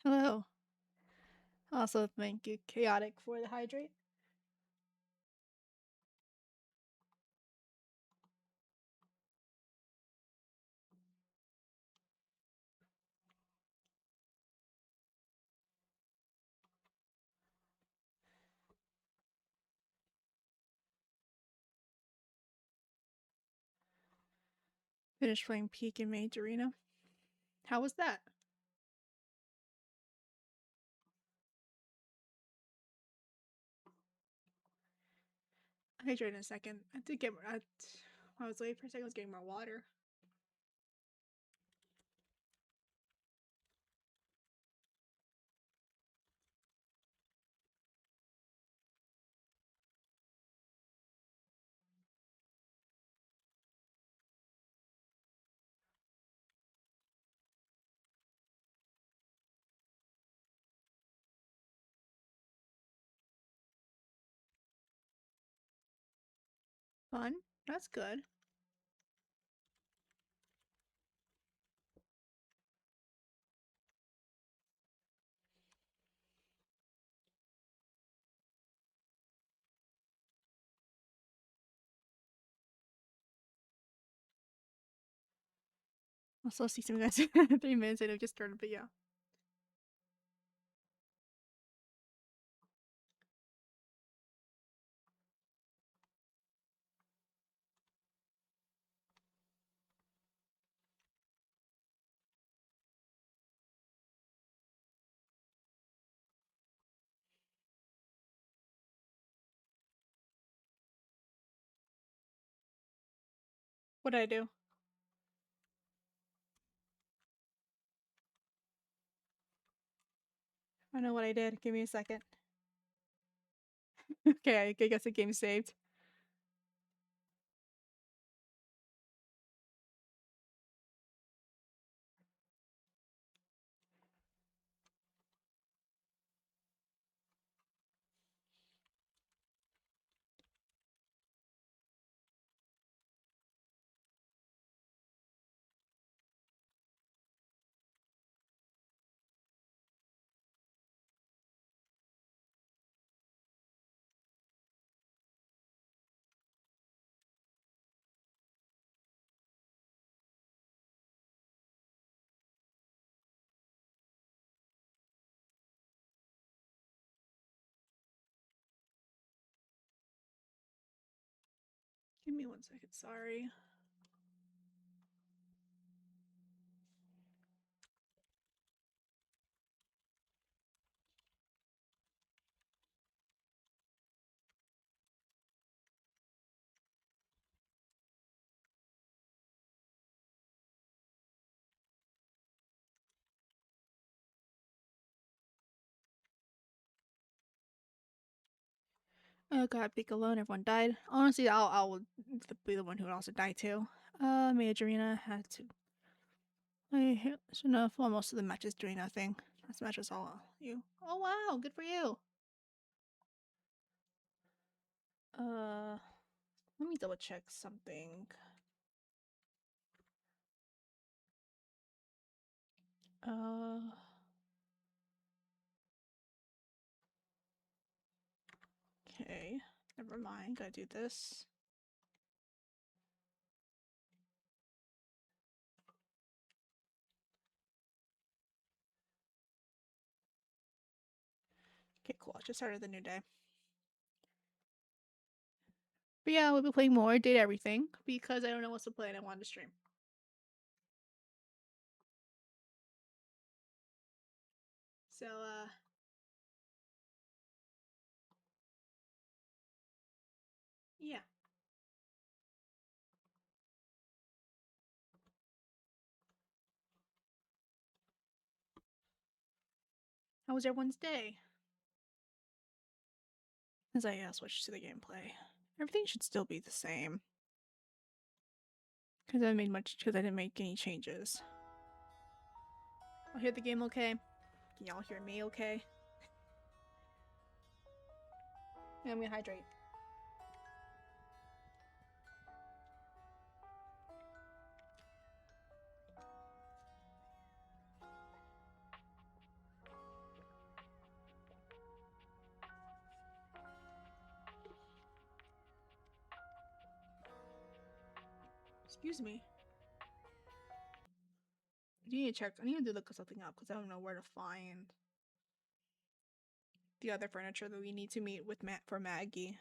Hello. Also, thank you, Chaotic, for the hydrate. Finished playing Peak and Mage Arena. How was that? I'll hydrate in a second. I did get. I was late for a second. I was getting more water. Fun. That's good. I'll still see some guys in 3 minutes and I've just started, but yeah. What did I do? I know what I did. Give me a second. Okay, I guess the game saved. Give me 1 second. Sorry. Oh god, Peak alone. Everyone died. Honestly, I'll be the one who would also die too. Mage Arena had to. I should enough. Well, most of the matches doing nothing. This match was all you. Oh wow, good for you. Uh, let me double check something. Uh, okay. Never mind. Gotta do this. Okay, cool. I just started the new day. But yeah, we'll be playing more. Did everything because I don't know what's to play and I wanted to stream. So yeah. How was everyone's day? As I switched to the gameplay, everything should still be the same. Because I didn't make any changes. I'll hear the game okay. Can y'all hear me okay? Yeah, I'm gonna hydrate. Excuse me. I need to check. I need to look something up because I don't know where to find the other furniture that we need to meet with for Maggie.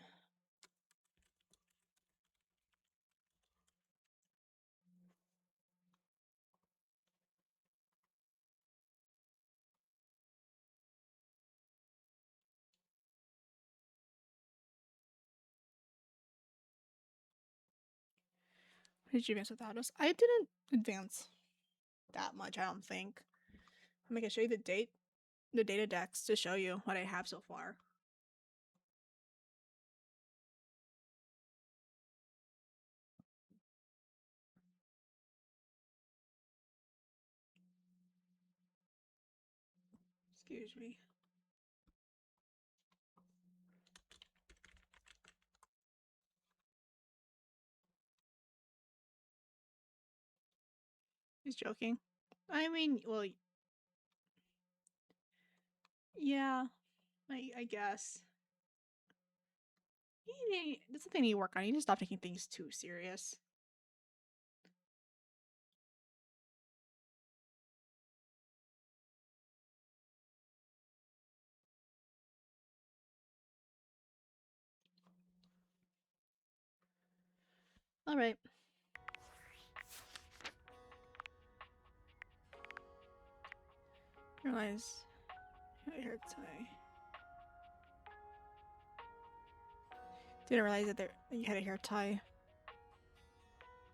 Did you advance without us? I didn't advance that much, I don't think. I'm gonna show you the data decks to show you what I have so far. Excuse me. He's joking. I mean, well, yeah, I guess. That's something you work on. You need to stop taking things too serious. All right. Realize hair tie. Didn't realize that you had a hair tie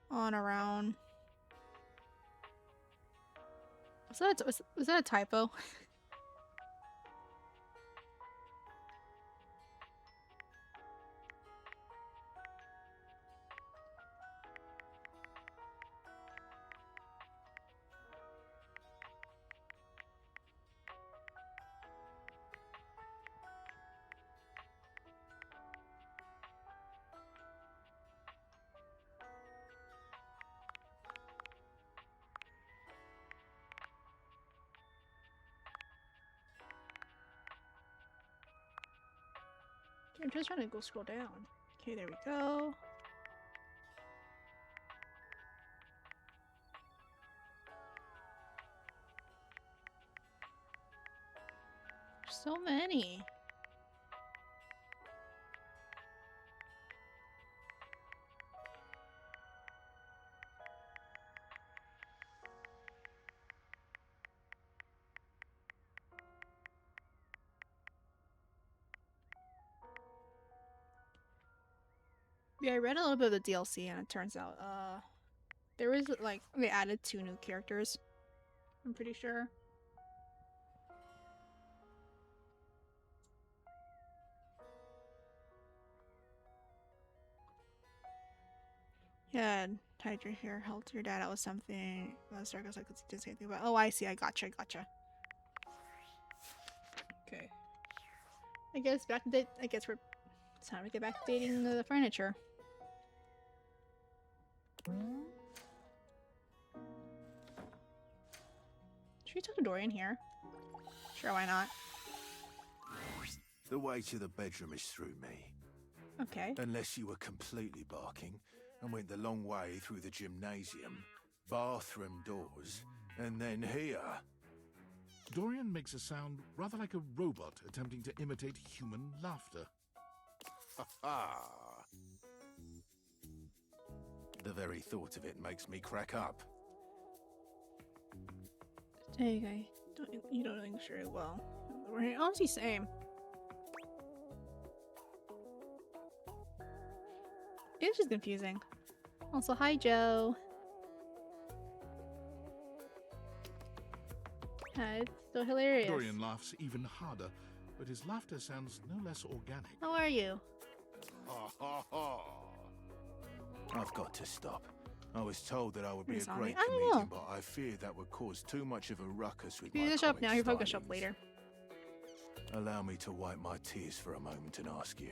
on around. Was that a typo? I'm just trying to go scroll down. Okay, there we go. So many. Yeah, I read a little bit of the DLC and it turns out there is like they added 2 new characters. I'm pretty sure. Yeah, tied your hair, helped your dad out with something. Circus, I could just say anything about. Oh, I see. I gotcha. Okay. I guess it's time to get back to dating the furniture. Should we talk to Dorian here? Sure, why not? The way to the bedroom is through me. Okay. Unless you were completely barking and went the long way through the gymnasium, bathroom doors, and then here. Dorian makes a sound rather like a robot attempting to imitate human laughter. Ha ha! The very thought of it makes me crack up. Hey, you don't English very well. We're honestly same. It's just confusing. Also, hi Joe. It's so hilarious. Dorian laughs even harder, but his laughter sounds no less organic. How are you? Ha ha ha! I've got to stop. I was told that I would be a great comedian, but I fear that would cause too much of a ruckus with my comic up now. Your focus up later. Allow me to wipe my tears for a moment and ask you.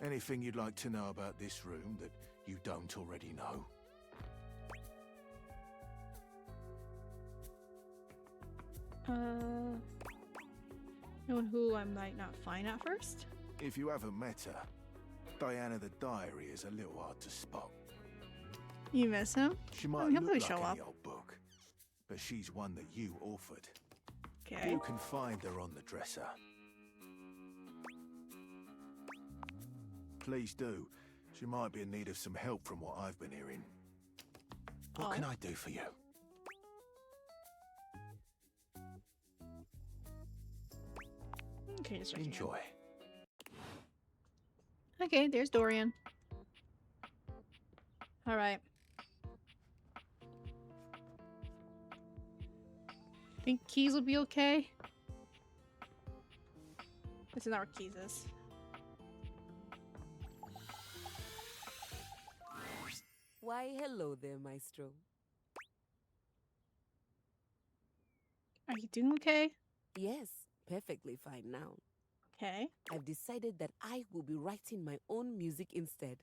Anything you'd like to know about this room that you don't already know? Anyone who I might not find at first? If you haven't met her, Diana the Diary is a little hard to spot. You miss him? She might he'll look probably like show any up. old book, but she's one that you authored. Okay. You can find her on the dresser. Please do. She might be in need of some help from what I've been hearing. What can I do for you? Okay, just Enjoy. Okay, there's Dorian. Alright. Think Keys will be okay? This is not where Keys is. Why, hello there, Maestro. Are you doing okay? Yes, perfectly fine now. Okay. I've decided that I will be writing my own music instead.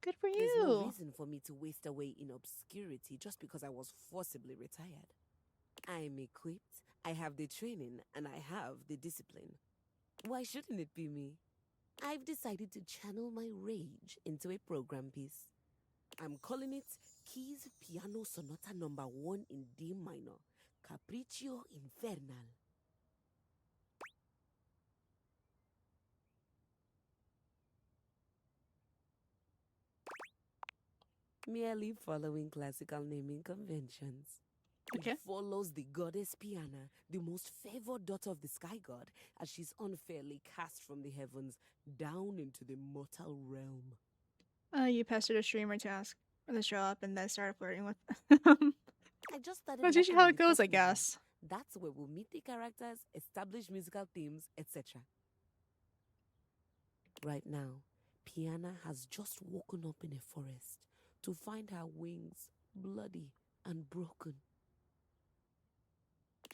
Good for There's no you. reason for me to waste away in obscurity just because I was forcibly retired. I'm equipped, I have the training, and I have the discipline. Why shouldn't it be me? I've decided to channel my rage into a program piece. I'm calling it Keys Piano Sonata No. 1 in D minor, Capriccio Infernal. Merely following classical naming conventions. Okay. It follows the goddess Piana, the most favored daughter of the sky god, as she's unfairly cast from the heavens down into the mortal realm. You pestered a streamer to ask her to show up and then started flirting with them. I just started. That's usually working how on it the goes, first I movement. guess. That's where we'll meet the characters, establish musical themes, etc. Right now, Piana has just woken up in a forest to find her wings bloody and broken.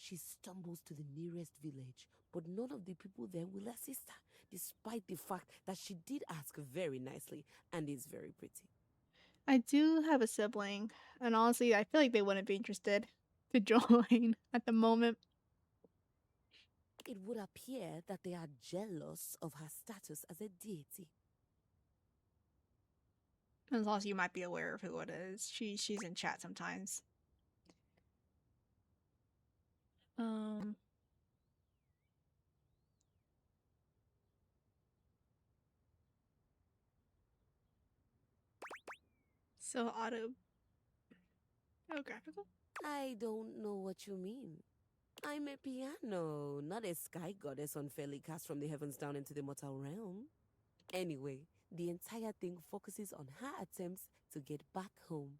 She stumbles to the nearest village, but none of the people there will assist her, despite the fact that she did ask very nicely and is very pretty. I do have a sibling, and honestly, I feel like they wouldn't be interested to join at the moment. It would appear that they are jealous of her status as a deity. As long as you might be aware of who it is. She's in chat sometimes. So autographical? I don't know what you mean. I'm a piano, not a sky goddess unfairly cast from the heavens down into the mortal realm. Anyway, the entire thing focuses on her attempts to get back home.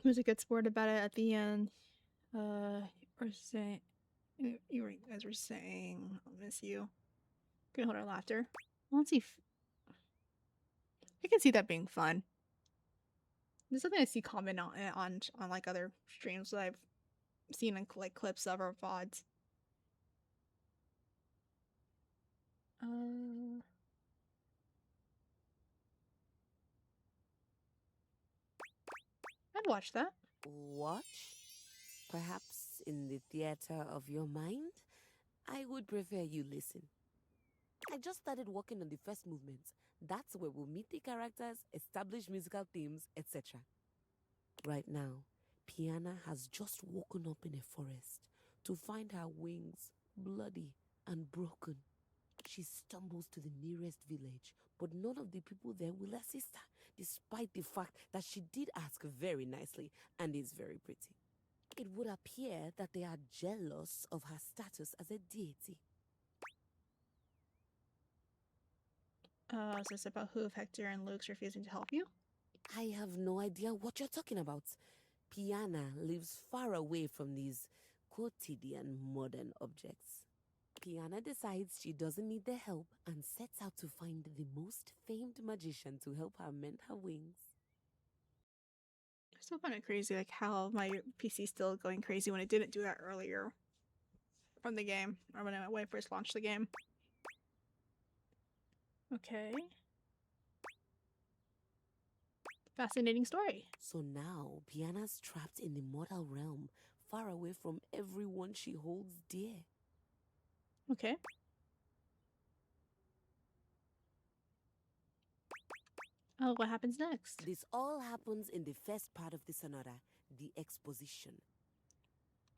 He was a good sport about it at the end. Or saying you guys were saying I'll miss you. Good hold our laughter. Let's see. I can see that being fun. There's something I see comment on like other streams that I've seen in like clips of or VODs. I'd watch that. Watch? Perhaps in the theater of your mind? I would prefer you listen. I just started working on the first movement. That's where we'll meet the characters, establish musical themes, etc. Right now, Piana has just woken up in a forest to find her wings bloody and broken. She stumbles to the nearest village, but none of the people there will assist her, despite the fact that she did ask very nicely and is very pretty. It would appear that they are jealous of her status as a deity. Is this about who of Hector and Luke's refusing to help you? I have no idea what you're talking about. Piana lives far away from these quotidian modern objects. Piana decides she doesn't need their help and sets out to find the most famed magician to help her mend her wings. I still find it crazy, like how my PC's still going crazy when it didn't do that earlier from the game, or when I first launched the game. Okay. Fascinating story. So now, Piana's trapped in the mortal realm, far away from everyone she holds dear. Okay. Oh, what happens next? This all happens in the first part of the sonata, the exposition.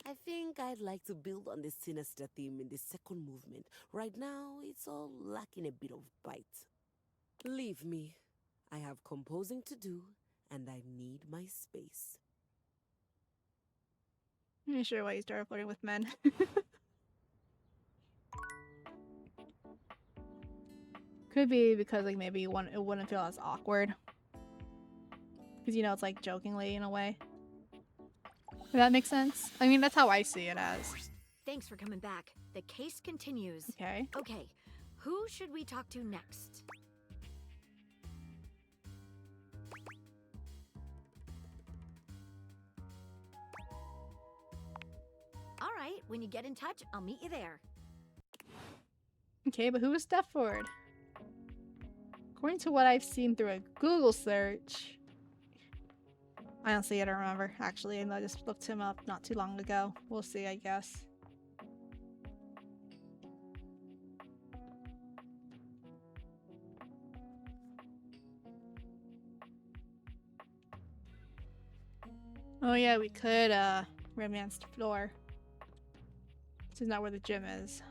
I think I'd like to build on the sinister theme in the second movement. Right now, it's all lacking a bit of bite. Leave me. I have composing to do, and I need my space. I'm not sure why you started flirting with men. Could be because like maybe it wouldn't feel as awkward. Because you know it's like jokingly in a way. Does that make sense? I mean that's how I see it as. Thanks for coming back. The case continues. Okay. Okay, who should we talk to next? All right, when you get in touch, I'll meet you there. Okay, but who is Stepford? According to what I've seen through a Google search, honestly, I don't remember, actually, and I just looked him up not too long ago. We'll see, I guess. Oh yeah, we could, romance the floor. This is not where the gym is.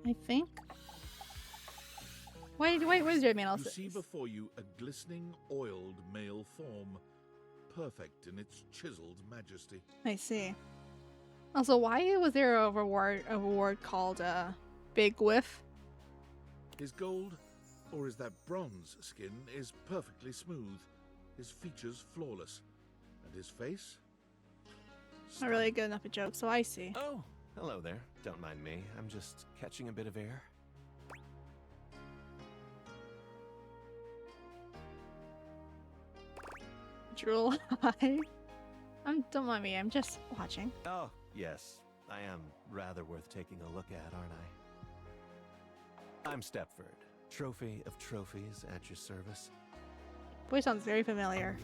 I think. Wait, where's your man? You see before you a glistening, oiled male form, perfect in its chiseled majesty. I see. Also, why was there a reward called Big Whiff? His gold, or is that bronze skin, is perfectly smooth, his features flawless, and his face? Not really good enough a joke, so I see. Oh, hello there. Don't mind me. I'm just catching a bit of air. Drool. Hi. Don't mind me. I'm just watching. Oh, yes. I am rather worth taking a look at, aren't I? I'm Stepford, trophy of trophies at your service. Boy, sounds very familiar.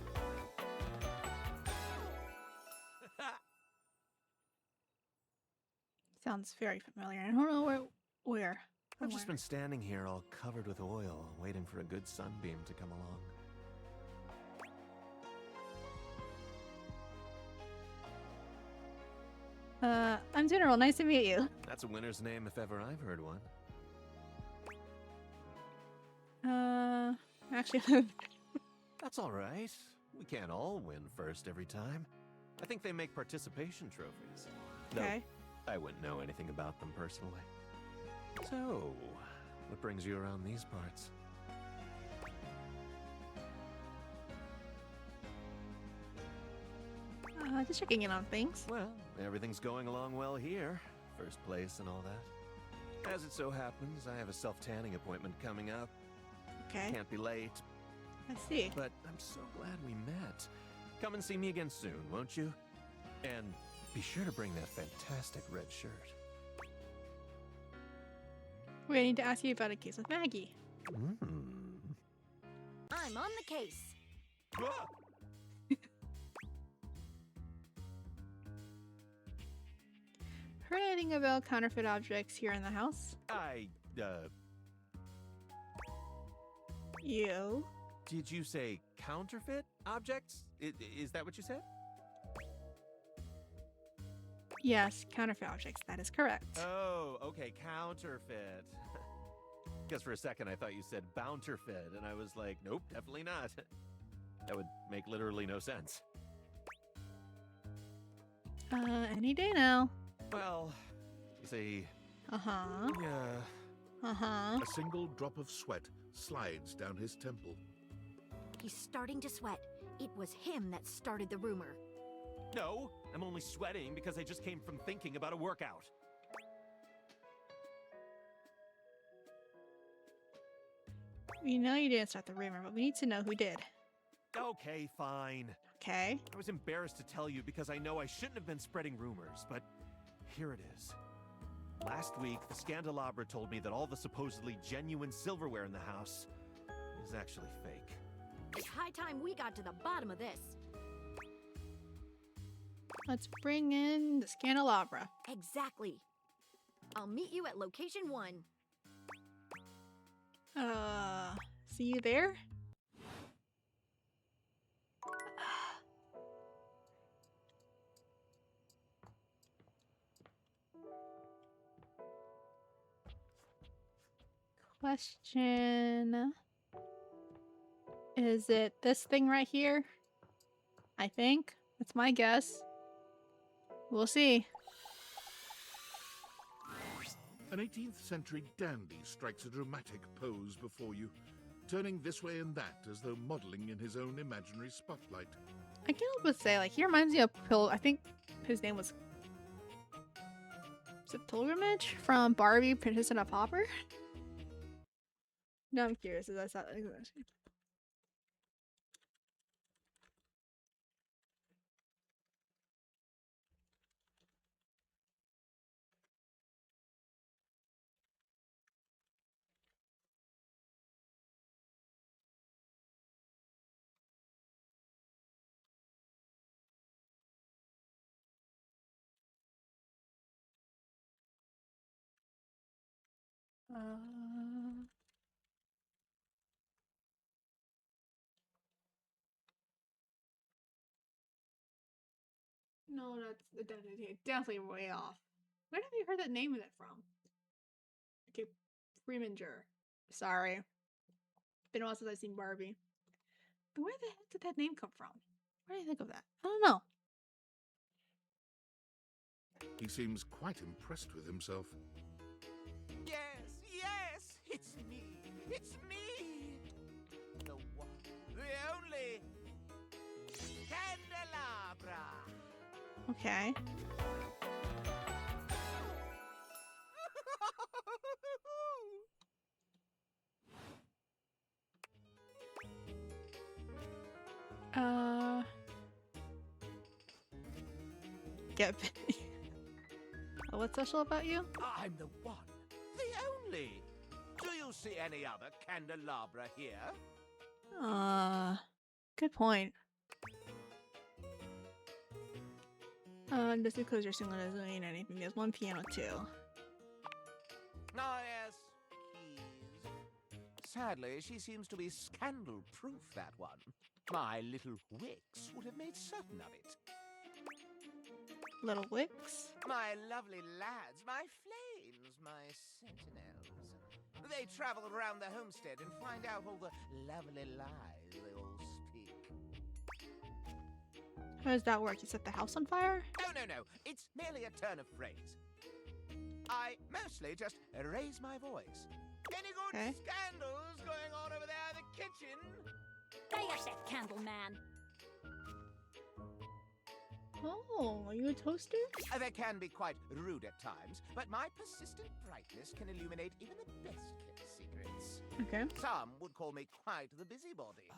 Sounds very familiar. I don't know where. I've just been standing here all covered with oil, waiting for a good sunbeam to come along. I'm General. Nice to meet you. That's a winner's name if ever I've heard one. Actually, That's all right. We can't all win first every time. I think they make participation trophies. okay. No, I wouldn't know anything about them personally. So, what brings you around these parts? Just checking in on things. Well, everything's going along well here. First place and all that. As it so happens, I have a self-tanning appointment coming up. Okay. Can't be late, I see. but I'm so glad we met. Come and see me again soon, won't you? And be sure to bring that fantastic red shirt. Wait, I need to ask you about a case with Maggie. I'm on the case. Heard anything about counterfeit objects here in the house? You. Did you say counterfeit objects? Is that what you said? Yes, counterfeit objects. That is correct. Oh, okay, counterfeit. Guess for a second I thought you said bounterfeit, and I was like, nope, definitely not. That would make literally no sense. Any day now. Well, you see, Uh-huh. yeah. Uh-huh. A single drop of sweat slides down his temple. He's starting to sweat. It was him that started the rumor. No, I'm only sweating because I just came from thinking about a workout. We know you didn't start the rumor, but we need to know who did. Okay, fine. Okay. I was embarrassed to tell you because I know I shouldn't have been spreading rumors, but here it is. Last week, the Scandelabra told me that all the supposedly genuine silverware in the house is actually fake. It's high time we got to the bottom of this. Let's bring in the Scandelabra. Exactly. I'll meet you at location 1. See you there? Question. Is it this thing right here? I think. That's my guess. We'll see. An 18th century dandy strikes a dramatic pose before you, turning this way and that as though modeling in his own imaginary spotlight. I can't help but say, like, he reminds me of I think his name was... Is it Pilgrimage? From Barbie, Princess and a Pauper? No, I'm curious. Is that No, that's definitely way off. Where have you heard that name of it from? Okay, Preminger. Sorry. Been a while since I've seen Barbie. But where the heck did that name come from? Where do you think of that? I don't know. He seems quite impressed with himself. Yes, it's me. It's me. The one, the only Candelabra. Okay. Get what's special about you? I'm the one, the only. Do you see any other candelabra here? Good point. Just because you're single doesn't mean anything. There's one piano too. Oh, yes, keys. Sadly, she seems to be scandal-proof, that one. My little Wix would have made certain of it. Little Wix? My lovely lads, my flames, my sentinels. They travel around the homestead and find out all the lovely lies they all speak. How does that work? You set the house on fire? No. It's merely a turn of phrase. I mostly just raise my voice. Any good scandals going on over there in the kitchen? Stay up that candle, man. Oh, are you a toaster? They can be quite rude at times, but my persistent brightness can illuminate even the best kept secrets. Okay. Some would call me quite the busybody.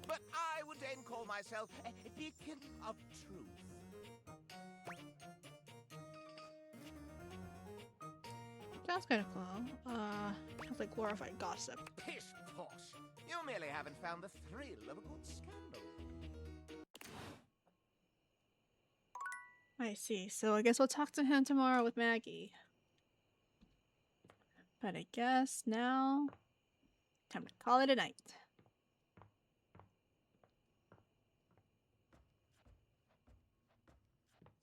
But I would then call myself a beacon of truth. Sounds kind of cool. Sounds like glorified gossip. Pish posh. You merely haven't found the thrill of a good scandal. I see. So I guess we'll talk to him tomorrow with Maggie. But I guess now, time to call it a night.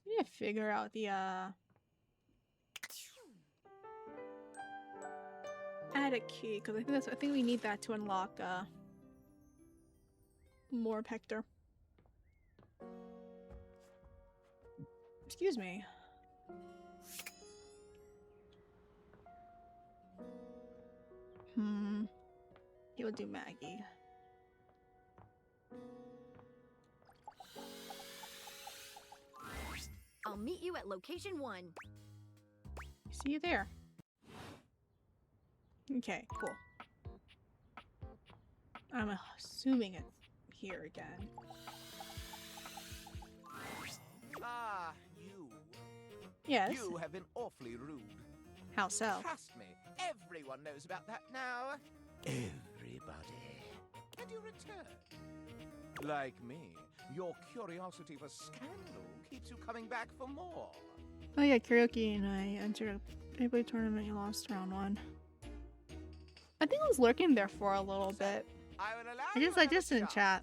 I need to figure out the attic key, because I think we need that to unlock more Hector. Excuse me. He'll do Maggie. I'll meet you at location 1. See you there. Okay, cool. I'm assuming it's here again. Ah, you. Yes. You have been awfully rude. How so? Trust me, everyone knows about that now. Everybody. And you return. Like me, your curiosity for scandal keeps you coming back for more. Oh yeah, karaoke and I entered a Beyblade tournament. You lost round 1. I think I was lurking there for a little bit. I just in chat.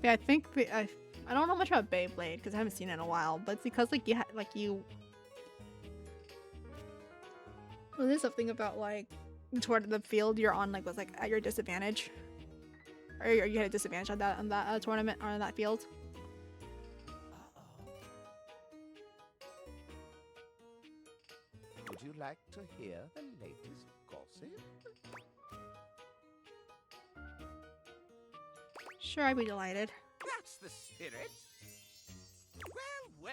Yeah, I think I don't know much about Beyblade because I haven't seen it in a while. But it's because like you. Well, there's something about like toward the field you're on was like at your disadvantage, or you had a disadvantage on that tournament or on that field. Would you like to hear the latest gossip? Sure, I'd be delighted. That's the spirit. Well.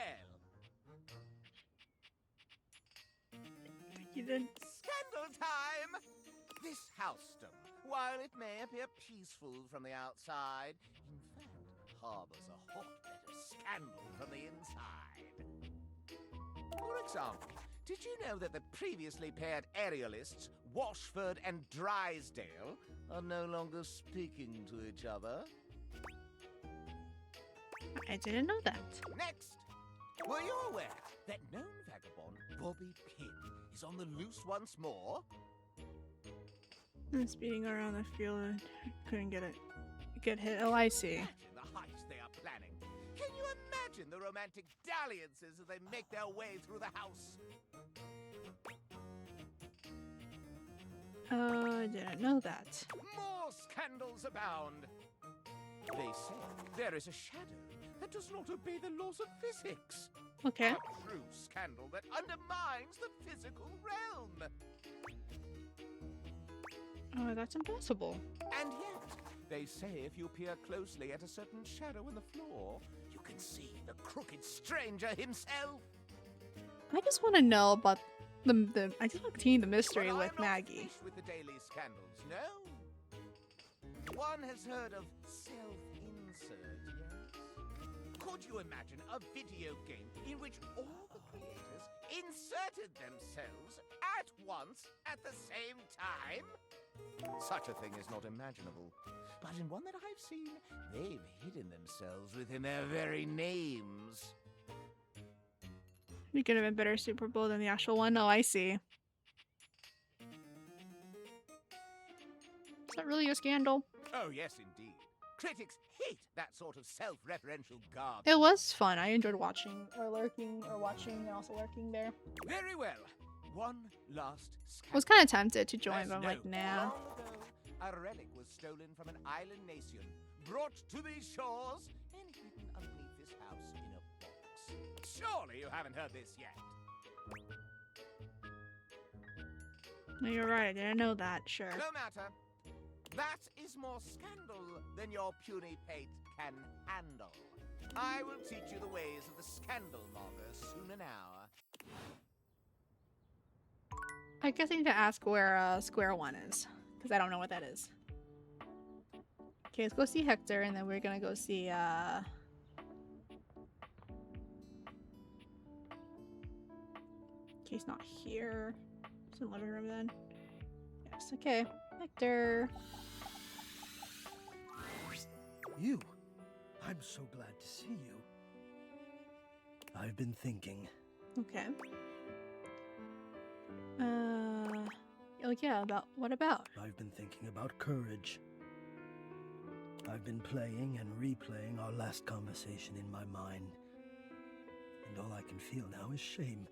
You did. Scandal time! This housedom, while it may appear peaceful from the outside, in fact harbors a hotbed of scandal from the inside. For example, did you know that the previously paired aerialists, Washford and Drysdale, are no longer speaking to each other? I didn't know that. Next, were you aware that known vagabond Bobby Pin is on the loose once more? I'm speeding around the field and couldn't get hit. Oh, I see. Imagine the heist they are planning. Can you imagine the romantic dalliances as they make their way through the house? I didn't know that. More scandals abound. They say there is a shadow that does not obey the laws of physics. Okay. A true scandal that undermines the physical realm. Oh, that's impossible. And yet, they say if you peer closely at a certain shadow in the floor, you can see the crooked stranger himself. I just want to know about I just want to continue the mystery But with I'm not Maggie. finished with the daily scandals, no. One has heard of self-insert, yes? Could you imagine a video game in which all the creators inserted themselves at once at the same time? Such a thing is not imaginable. But in one that I've seen, they've hidden themselves within their very names. You could have been better Super Bowl than the actual one. Oh, I see. Is that really a scandal? Oh, yes, indeed. Critics hate that sort of self-referential garbage. It was fun. I enjoyed watching or lurking or watching and also lurking there. Very well. One last scandal. I was kind of tempted to join, There's but I'm like, no- nah. Long ago, a relic was stolen from an island nation, brought to these shores, and hidden underneath this house in a box. Surely you haven't heard this yet. No, you're right. I didn't know that. Sure. No matter. That is more scandal than your puny pate can handle. I will teach you the ways of the scandal monger soon enow. I guess I need to ask where Square One is, because I don't know what that is. Okay, let's go see Hector, and then we're gonna go see Okay, he's not here. He's in the living room then. Yes, okay. Hector. You? I'm so glad to see you. I've been thinking. Okay. Oh yeah, what about? I've been thinking about courage. I've been playing and replaying our last conversation in my mind. And all I can feel now is shame.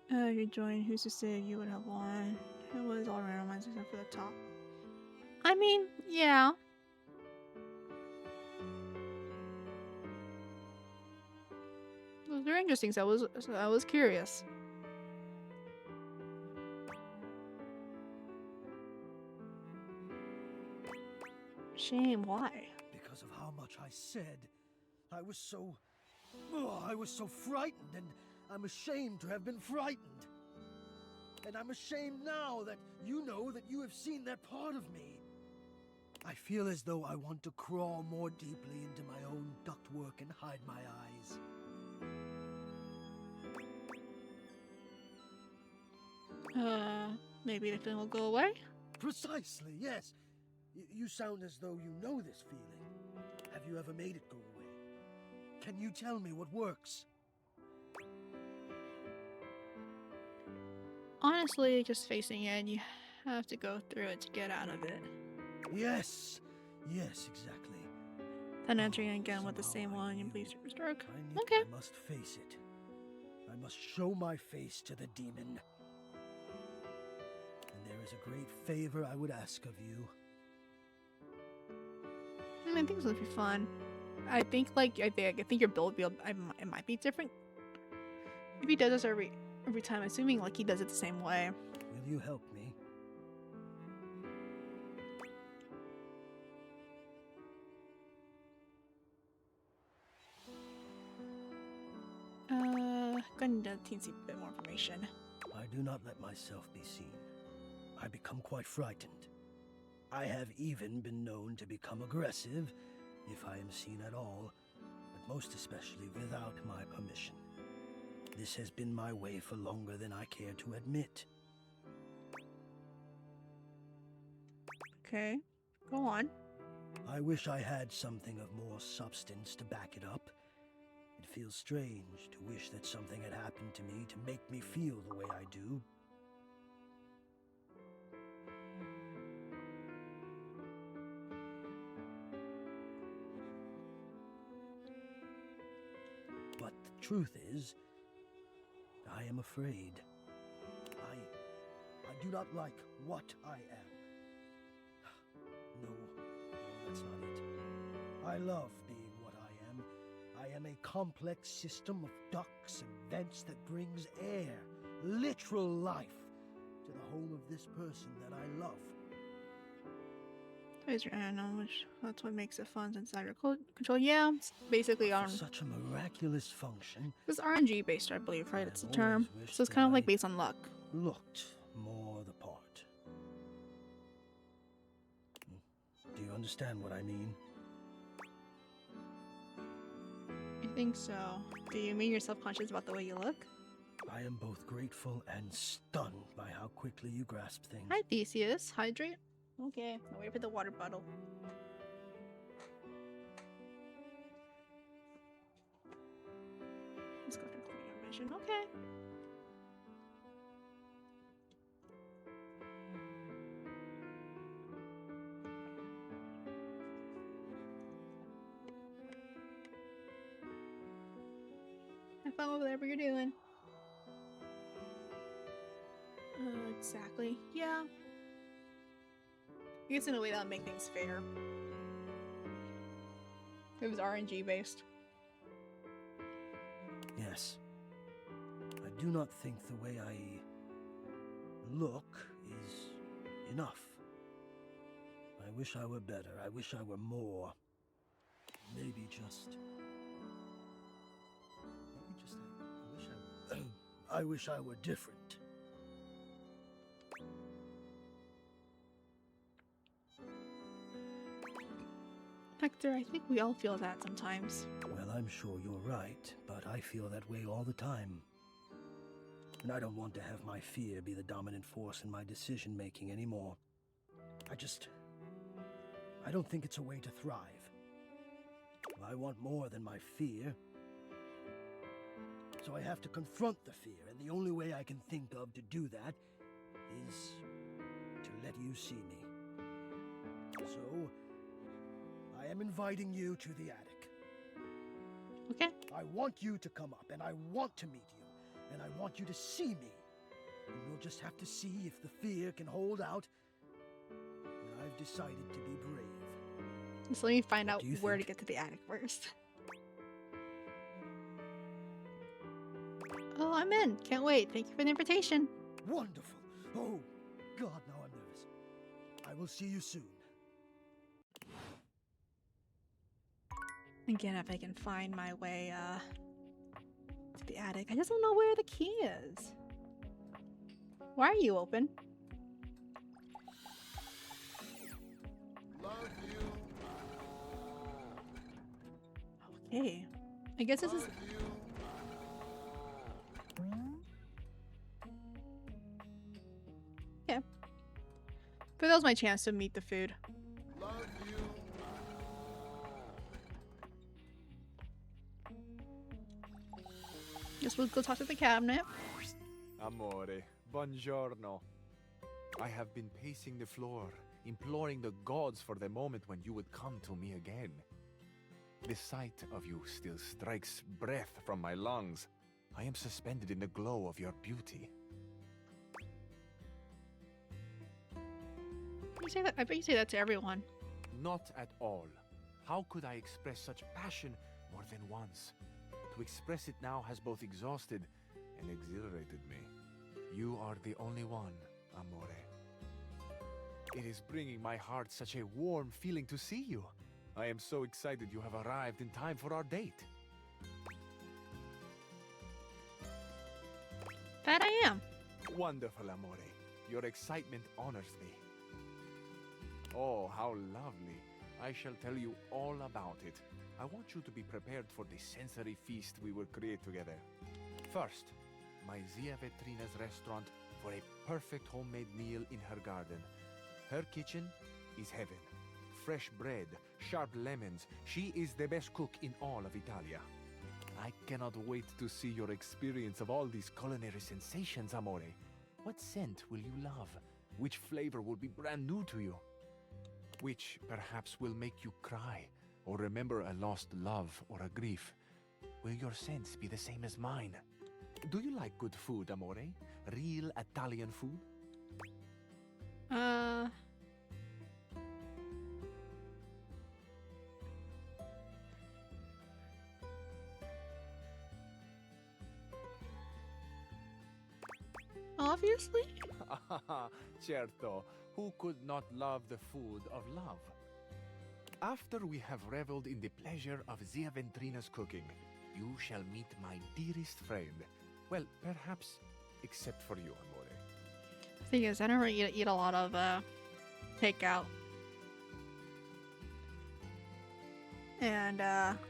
You joined Who's to Say You Would Have Won. It was all randomized except for the top. I mean, yeah. It was very interesting, so I was curious. Shame, why? Because of how much I said. I was so frightened, and I'm ashamed to have been frightened. And I'm ashamed now that you know that you have seen that part of me. I feel as though I want to crawl more deeply into my own ductwork and hide my eyes. Maybe the feeling will go away? Precisely, yes. You sound as though you know this feeling. Have you ever made it go away? Can you tell me what works? honestly, just facing it, you have to go through it to get out of it. Yes, yes, exactly. Then entering again with the Somehow same I one, you knew. believe Superstroke. I knew Okay. I must face it. I must show my face to the demon. And there is a great favor I would ask of you. I think this would be fun. I think I think your build will be it might be different. If he does this every time, assuming like he does it the same way. Will you help me? Gonna need a teensy bit more information. I do not let myself be seen. I become quite frightened. I have even been known to become aggressive, if I am seen at all, but most especially without my permission. This has been my way for longer than I care to admit. Okay, go on. I wish I had something of more substance to back it up. It feels strange to wish that something had happened to me to make me feel the way I do. But the truth is, I am afraid. I do not like what I am. No, that's not it. I love being what I am. I am a complex system of ducts and vents that brings air, literal life, to the home of this person that I love. Is your knowledge? That's what makes it fun inside your control. Yeah, it's basically on. For such a miraculous function, It's RNG based, I believe, right? It's the I've term. always wished So it's that kind of like I based on luck. looked more the part. Do you understand what I mean? I think so. Do you mean you're self-conscious about the way you look? I am both grateful and stunned by how quickly you grasp things. Hi, Theseus. Hydrate. Okay, I'll wait for the water bottle. Let's go for clear vision. Okay. Have fun with whatever you're doing. Exactly. Yeah. I guess in a way that would make things fair. If it was RNG based. Yes. I do not think the way I look is enough. I wish I were better. I wish I were more. Maybe just I wish I were different. Hector, I think we all feel that sometimes. Well, I'm sure you're right, but I feel that way all the time. And I don't want to have my fear be the dominant force in my decision-making anymore. I don't think it's a way to thrive. I want more than my fear. So I have to confront the fear, and the only way I can think of to do that is to let you see me. So, I am inviting you to the attic. Okay. I want you to come up, and I want to meet you, and I want you to see me. And we'll just have to see if the fear can hold out. But I've decided to be brave. So let me find out do you where to think? get to the attic first. Oh, I'm in. Can't wait. Thank you for the invitation. Wonderful. Oh, God, now I'm nervous. I will see you soon. Again, if I can find my way to the attic. I just don't know where the key is. Why are you open? Love you. Okay. I guess this is... Love you. Okay. But that was my chance to meet the food. Love you. Guess we'll go talk to the cabinet. Amore, Buongiorno. I have been pacing the floor, imploring the gods for the moment when you would come to me again. The sight of you still strikes breath from my lungs. I am suspended in the glow of your beauty. You say that? I bet you say that to everyone. Not at all. How could I express such passion more than once? To express it now has both exhausted and exhilarated me. You are the only one, amore. It is bringing my heart such a warm feeling to see you. I am so excited you have arrived in time for our date. That I am. Wonderful, amore. Your excitement honors me. Oh, how lovely. I shall tell you all about it. I want you to be prepared for the sensory feast we will create together. First, my Zia Vetrina's restaurant for a perfect homemade meal in her garden. Her kitchen is heaven. Fresh bread, sharp lemons. She is the best cook in all of Italia. I cannot wait to see your experience of all these culinary sensations, amore. What scent will you love? Which flavor will be brand new to you? Which perhaps will make you cry or remember a lost love or a grief? Will your sense be the same as mine? Do you like good food, amore? Real Italian food? Obviously. Certo. Who could not love the food of love? After we have reveled in the pleasure of Zia Ventrina's cooking, you shall meet my dearest friend. Well, perhaps, except for you, amore. The thing is, I don't really eat a lot of takeout. And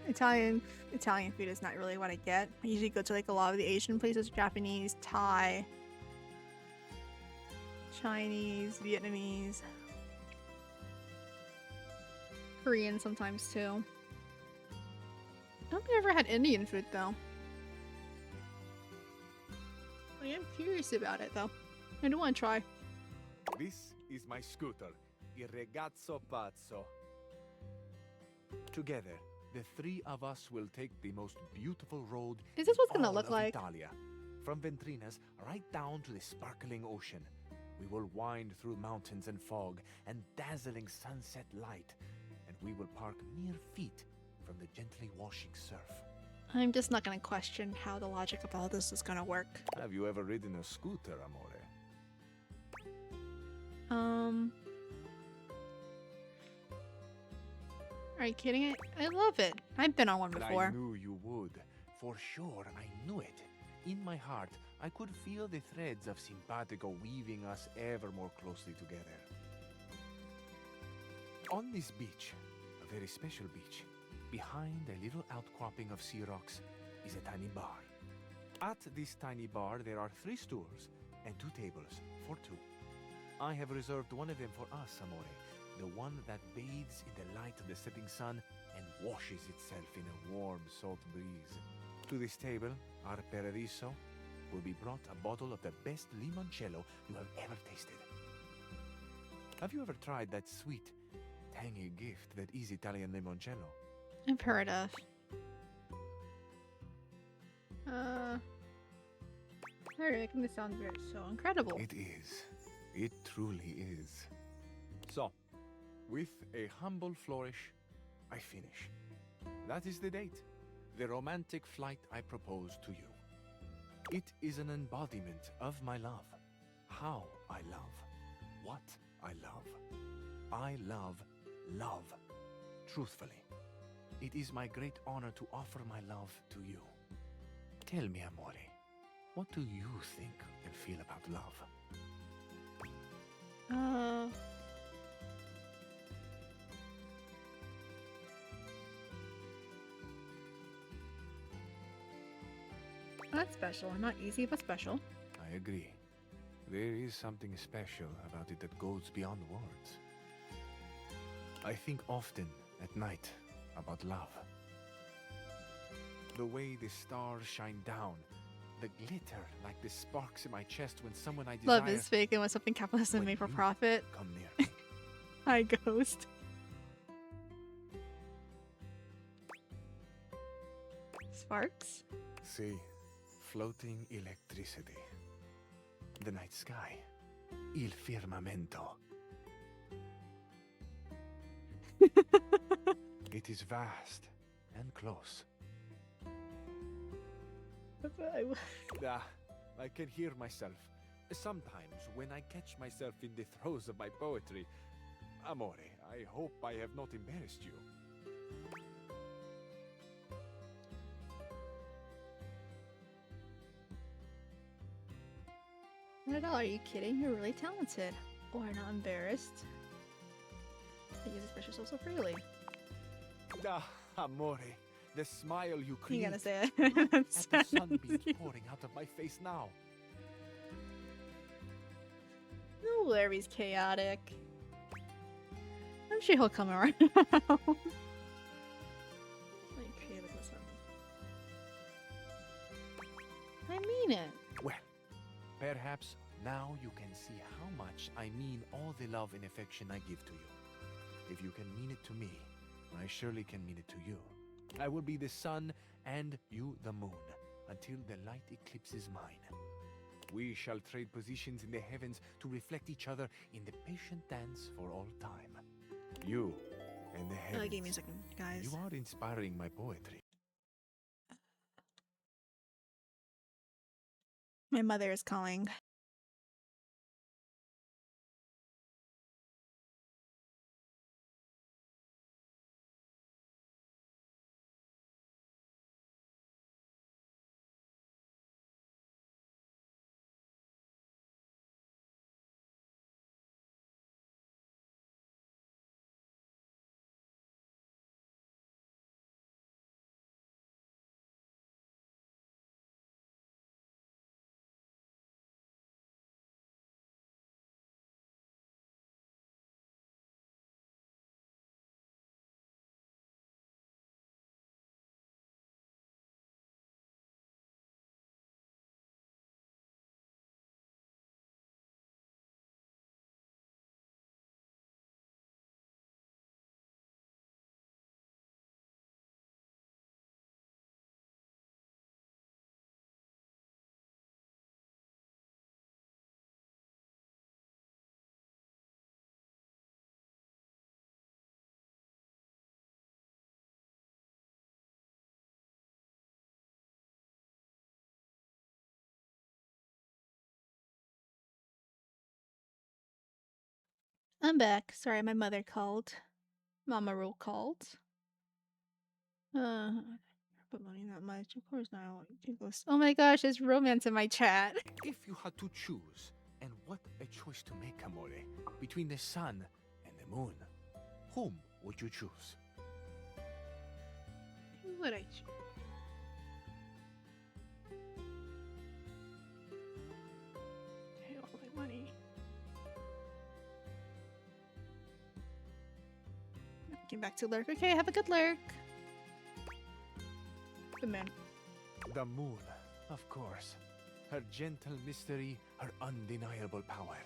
Italian food is not really what I get. I usually go to like a lot of the Asian places, Japanese, Thai, Chinese, Vietnamese, Korean sometimes too. I don't think I've ever had Indian food though. I am curious about it though. I do want to try. This is my scooter, Il Ragazzo Pazzo. Together, the three of us will take the most beautiful road Is this what's in gonna all look of like? Italia. From Ventrina's right down to the sparkling ocean. We will wind through mountains and fog and dazzling sunset light, and we will park mere feet from the gently washing surf. I'm just not gonna question how the logic of all this is gonna work. Have you ever ridden a scooter, amore? Are you kidding? I love it. I've been on one before. I knew you would. For sure, I knew it. In my heart, I could feel the threads of simpatico weaving us ever more closely together. On this beach, a very special beach, behind a little outcropping of sea rocks, is a tiny bar. At this tiny bar, there are 3 stools and 2 tables for 2. I have reserved one of them for us, amore, the one that bathes in the light of the setting sun and washes itself in a warm, salt breeze. To this table, our paradiso, will be brought a bottle of the best limoncello you have ever tasted. Have you ever tried that sweet, tangy gift that is Italian limoncello? I've heard of. They're making this sound very so incredible. It is. It truly is. So, with a humble flourish, I finish. That is the date. The romantic flight I propose to you. It is an embodiment of my love. How I love. What I love. I love love. Truthfully. It is my great honor to offer my love to you. Tell me, amore, what do you think and feel about love? That's special. Not easy, but special. I agree. There is something special about it that goes beyond words. I think often at night about love. The way the stars shine down, the glitter like the sparks in my chest when someone I desire... Love is fake and was something capitalist and when made for you profit. come near me. Hi, Ghost. Sparks? See, floating electricity. The night sky. Il firmamento. It is vast and close. I can hear myself. Sometimes when I catch myself in the throes of my poetry. Amore, I hope I have not embarrassed you. Not at all. Are you kidding? You're really talented. Or not embarrassed. I use special so freely. Amore, the smile you You create. gotta say Look it. at the sunbeams pouring out of my face now. No, Larry's chaotic. I'm sure he'll come around. Like, chaotic or something. I mean it. Well, perhaps now you can see how much I mean all the love and affection I give to you. If you can mean it to me, I surely can mean it to you. I will be the sun and you the moon, until the light eclipses mine. We shall trade positions in the heavens to reflect each other in the patient dance for all time. You and the I heavens. like game music, guys. You are inspiring my poetry. My mother is calling. I'm back. Sorry, my mother called. Mama Rule called. But money not much. Of course not. Oh my gosh, there's romance in my chat. If you had to choose, and what a choice to make, Amore, between the sun and the moon, whom would you choose? Who would I choose? I don't like money. Came back to lurk. Okay, have a good lurk. The moon. The moon, of course. Her gentle mystery, her undeniable power.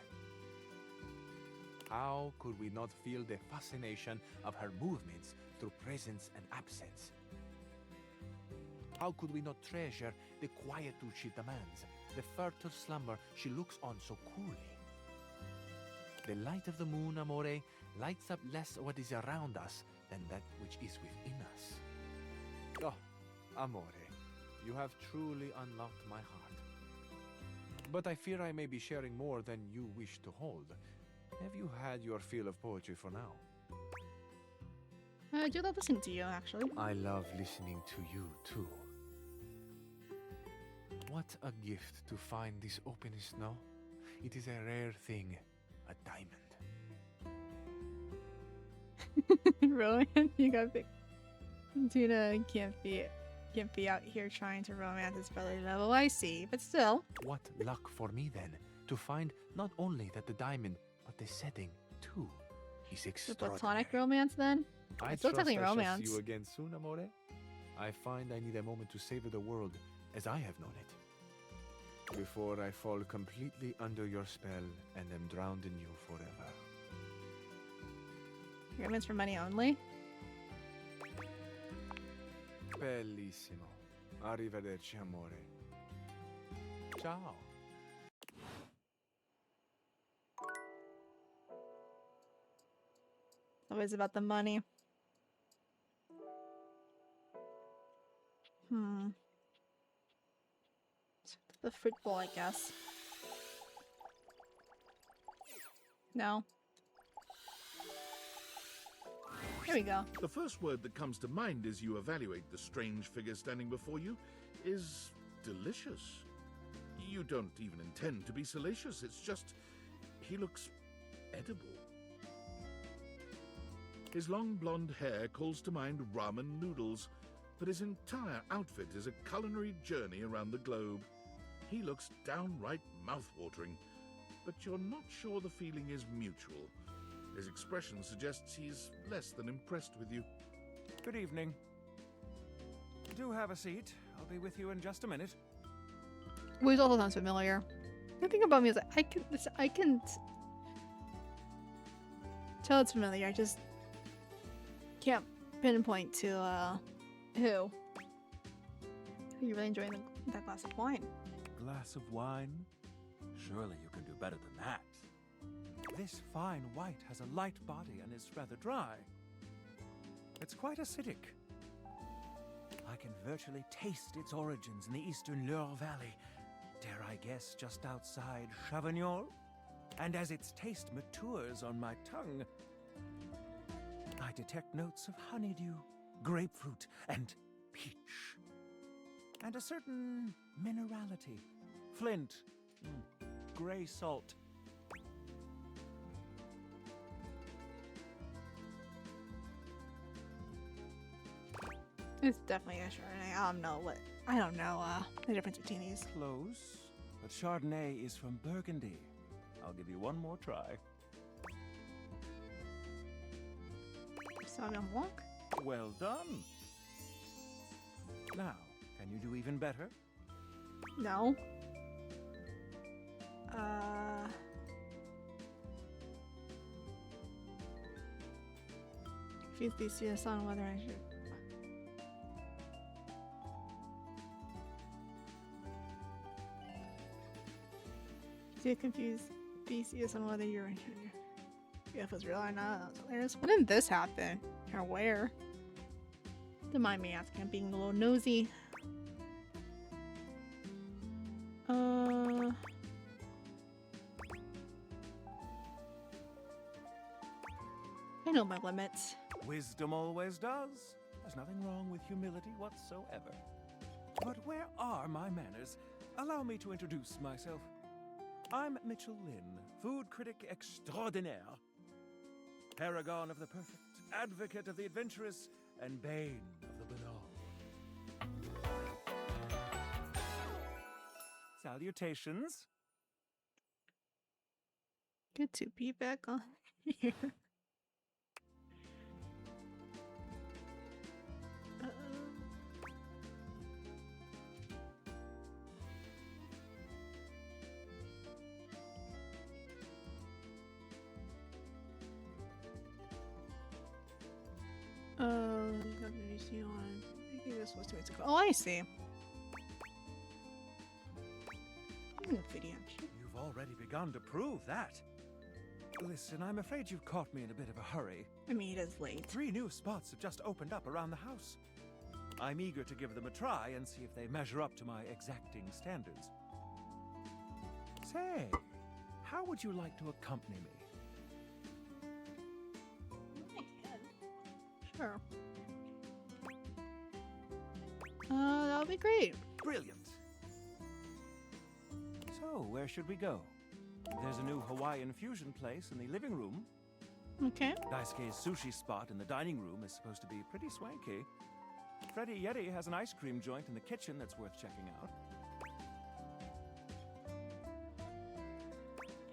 How could we not feel the fascination of her movements through presence and absence? How could we not treasure the quietude she demands, the furtive slumber she looks on so coolly? The light of the moon, Amore, lights up less what is around us than that which is within us. Oh, Amore, you have truly unlocked my heart. But I fear I may be sharing more than you wish to hold. Have you had your fill of poetry for now? I do love listening to you, actually. I love listening to you, too. What a gift to find this openness, no? It is a rare thing, a diamond. Romance? You got big. Tuna can't be out here trying to romance his brother level. I see, but still. What luck for me, then, to find not only that the diamond, but the setting, too, is The extraordinary. platonic romance, then? I It's still trust technically I shall romance. see you again soon, Amore. I find I need a moment to savor the world as I have known it. before I fall completely under your spell and am drowned in you forever. Agreements for money only? Bellissimo. Arrivederci, amore. Ciao. Always about the money. The fruit bowl, I guess. No. There we go. The first word that comes to mind as you evaluate the strange figure standing before you is delicious. You don't even intend to be salacious, it's just he looks edible. His long blonde hair calls to mind ramen noodles, but his entire outfit is a culinary journey around the globe. He looks downright mouth-watering, but you're not sure the feeling is mutual. His expression suggests he's less than impressed with you. Good evening. Do have a seat. I'll be with you in just a minute. Which also sounds familiar. The thing about me is I can tell it's familiar. I just can't pinpoint to who. Are you really enjoying that glass of wine? Glass of wine? Surely you can do better than that. This fine white has a light body and is rather dry. It's quite acidic. I can virtually taste its origins in the eastern Loire Valley, dare I guess just outside Chavignol. And as its taste matures on my tongue, I detect notes of honeydew, grapefruit, and peach. And a certain minerality. Flint, gray salt. It's definitely a Chardonnay. I don't know the difference between these. Close, but Chardonnay is from Burgundy. I'll give you one more try. Sauvignon Blanc? Well done. Now, can you do even better? No. Confuse BCS on whether I should. Do you confuse BCS on whether you're if it's real or not? That's hilarious. When did this happen? Or where? Don't mind me asking. I'm being a little nosy. I know my limits. Wisdom always does. There's nothing wrong with humility whatsoever. But where are my manners? Allow me to introduce myself. I'm Mitchell Lynn, food critic extraordinaire. Paragon of the perfect, advocate of the adventurous, and bane of the banal. Salutations. Good to be back on here. Oh, I see. You've already begun to prove that. Listen, I'm afraid you've caught me in a bit of a hurry. I mean, it is late. 3 new spots have just opened up around the house. I'm eager to give them a try and see if they measure up to my exacting standards. Say, how would you like to accompany me? I can. Sure. That'll be great. Brilliant. So, where should we go? There's a new Hawaiian fusion place in the living room. Okay. Daisuke's sushi spot in the dining room is supposed to be pretty swanky. Freddy Yeti has an ice cream joint in the kitchen that's worth checking out.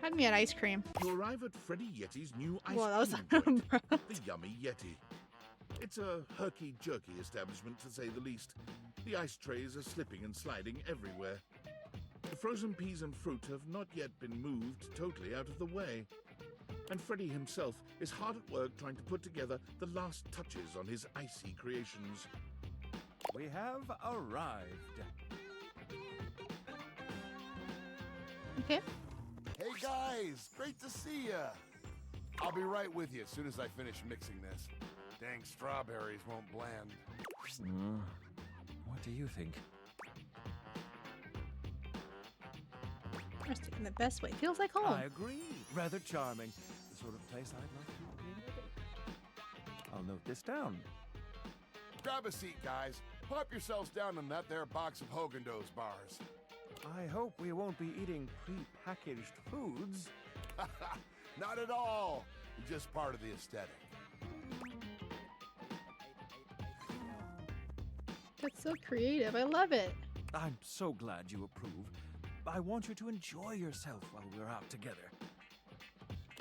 Had me at ice cream. You arrive at Freddy Yeti's new ice Well, that was cream joint, the Yummy Yeti. It's a herky-jerky establishment, to say the least. The ice trays are slipping and sliding everywhere. frozen peas and fruit have not yet been moved totally out of the way, and Freddy himself is hard at work trying to put together the last touches on his icy creations. We have arrived. Okay. Hey guys, great to see ya. I'll be right with you as soon as I finish mixing this. Dang strawberries won't blend. What do you think? Just in the best way. Feels like home. I agree. Rather charming. The sort of place I'd love to create. I'll note this down. Grab a seat, guys. Pop yourselves down on that there box of Haagen-Dazs bars. I hope we won't be eating pre-packaged foods. Not at all. Just part of the aesthetic. That's so creative. I love it. I'm so glad you approve. I want you to enjoy yourself while we're out together.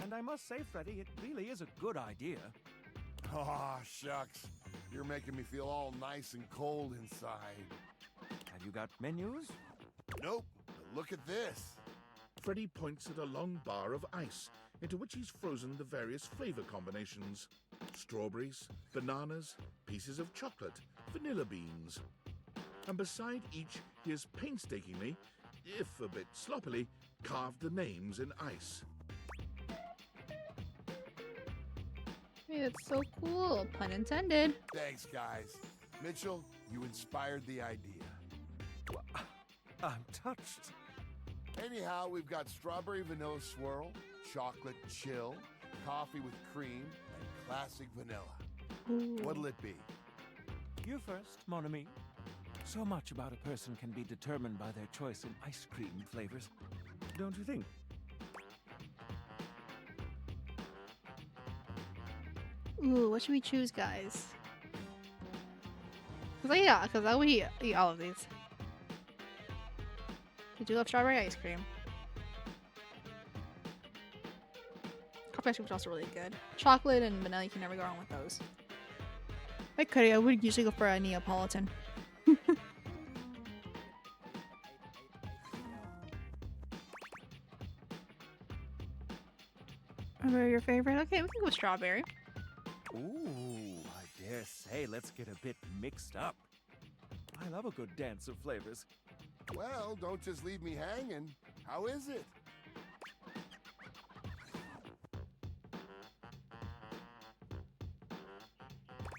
And I must say, Freddy, it really is a good idea. Aw, shucks. You're making me feel all nice and cold inside. Have you got menus? Nope, but look at this. Freddy points at a long bar of ice into which he's frozen the various flavor combinations. Strawberries, bananas, pieces of chocolate, vanilla beans. And beside each, he has painstakingly, if a bit sloppily, carved the names in ice. Hey, that's so cool. Pun intended. Thanks, guys. Mitchell, you inspired the idea. I'm touched. Anyhow, we've got strawberry vanilla swirl, chocolate chill, coffee with cream, and classic vanilla. Ooh. What'll it be? You first, mon ami. So much about a person can be determined by their choice in ice cream flavors. Don't you think? Ooh, what should we choose, guys? Because I would eat all of these. I do love strawberry ice cream. Coffee ice cream is also really good. Chocolate and vanilla, you can never go wrong with those. I would usually go for a Neapolitan. Remember your favorite? Okay, we can go with strawberry. Ooh, I dare say let's get a bit mixed up. I love a good dance of flavors. Well, don't just leave me hanging. How is it?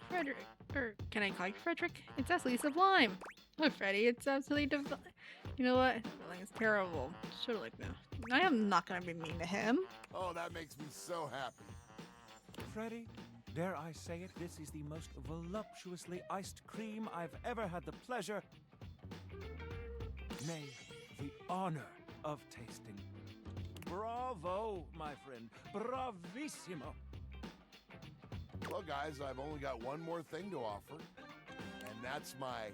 Frederick, or can I call you Frederick? It's absolutely sublime. Oh, Freddy, it's absolutely divine. You know what? Like, it's terrible. Sort of like no. I am not gonna be mean to him. Oh, that makes me so happy. Freddy, dare I say it, this is the most voluptuously iced cream I've ever had the pleasure, nay, the honor of tasting. Bravo, my friend. Bravissimo. Well, guys, I've only got one more thing to offer, and that's my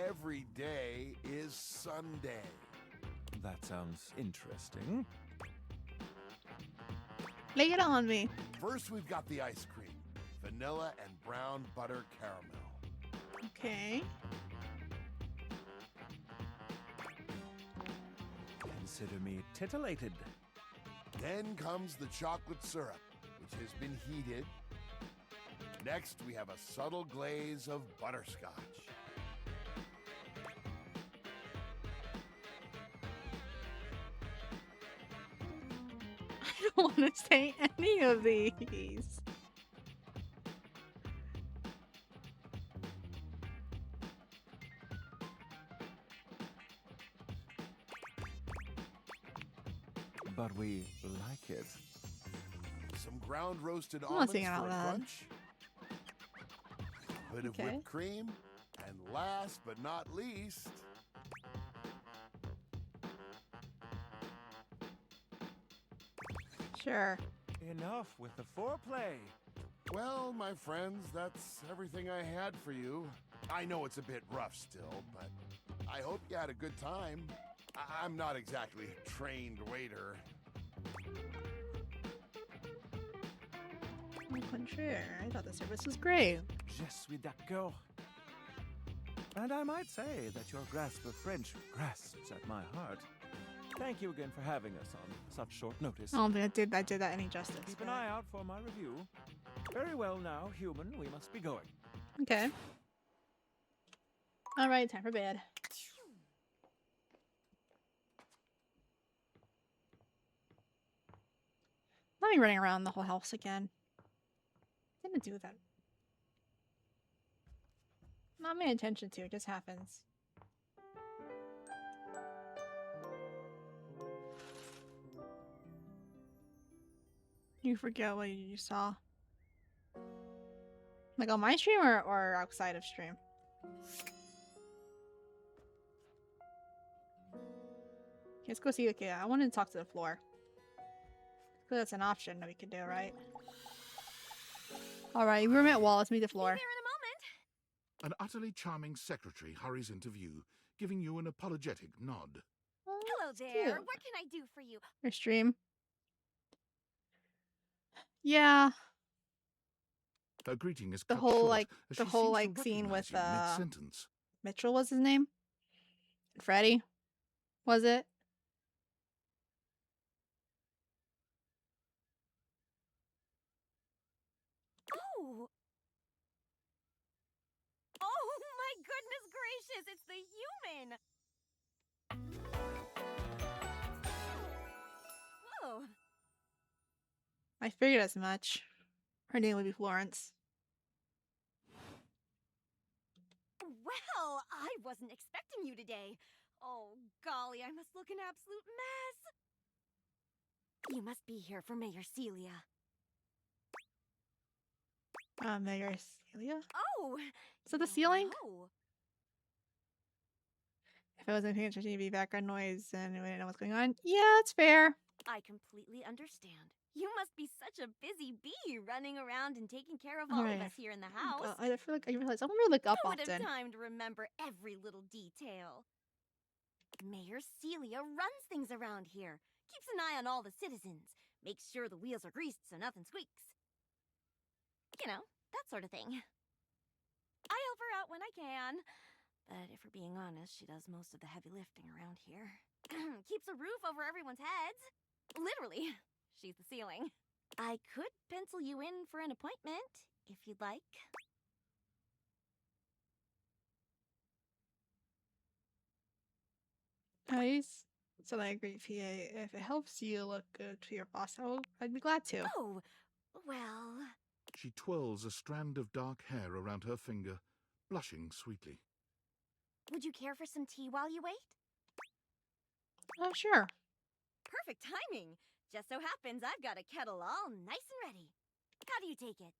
every day is Sunday. That sounds interesting. Lay it on me. First, we've got the ice cream. Vanilla and brown butter caramel. Okay. Consider me titillated. Then comes the chocolate syrup, which has been heated. Next, we have a subtle glaze of butterscotch. I don't want to say any of these. But we like it. Some ground roasted I'm not almonds saying for it out a loud. crunch. A bit of Okay. whipped cream. And last but not least, Sure. Enough with the foreplay. well, my friends, that's everything I had for you. I know it's a bit rough still, but I hope you had a good time. I'm not exactly a trained waiter. Au contraire, I thought the service was great. Je suis d'accord. And I might say that your grasp of French grasps at my heart. Thank you again for having us on such short notice. I don't think I did that any justice. Keep an eye out for my review. Very well now, human, we must be going. Okay. Alright, time for bed. Not me running around the whole house again. Didn't do that. Not paying attention to, it just happens. You forget what you saw. Like on my stream or outside of stream? Let's go see. Okay, I wanted to talk to the floor. So that's an option that we could do, right? Alright, we were at wall. Let's meet the floor. An utterly charming secretary hurries into view, giving you an apologetic nod. Oh, hello there. cute. What can I do for you? Your stream. Yeah. Her greeting is The cut whole short, as the she whole seems to scene recognize with you mid-sentence. Mitchell was his name? Freddy? Was it? Oh. Oh my goodness gracious, it's the human. Whoa. I figured as much. Her name would be Florence. Well, I wasn't expecting you today. Oh, golly, I must look an absolute mess. You must be here for Mayor Celia. Mayor Celia? Oh! Is that the ceiling? No. If I wasn't paying attention to the background noise and we didn't know what's going on. Yeah, it's fair. I completely understand. You must be such a busy bee running around and taking care of all of us here in the house. I feel like I realize I don't really look up Who would often. have time to remember every little detail? Mayor Celia runs things around here, keeps an eye on all the citizens, makes sure the wheels are greased so nothing squeaks. You know, that sort of thing. I help her out when I can, but if we're being honest, she does most of the heavy lifting around here. Keeps a roof over everyone's heads. Literally, she's the ceiling. I could pencil you in for an appointment, if you'd like. Nice. So I agree, PA. If it helps you look good to your boss, I'd be glad to. Oh, well... She twirls a strand of dark hair around her finger, blushing sweetly. Would you care for some tea while you wait? Oh, sure. Perfect timing. Just so happens I've got a kettle all nice and ready. How do you take it?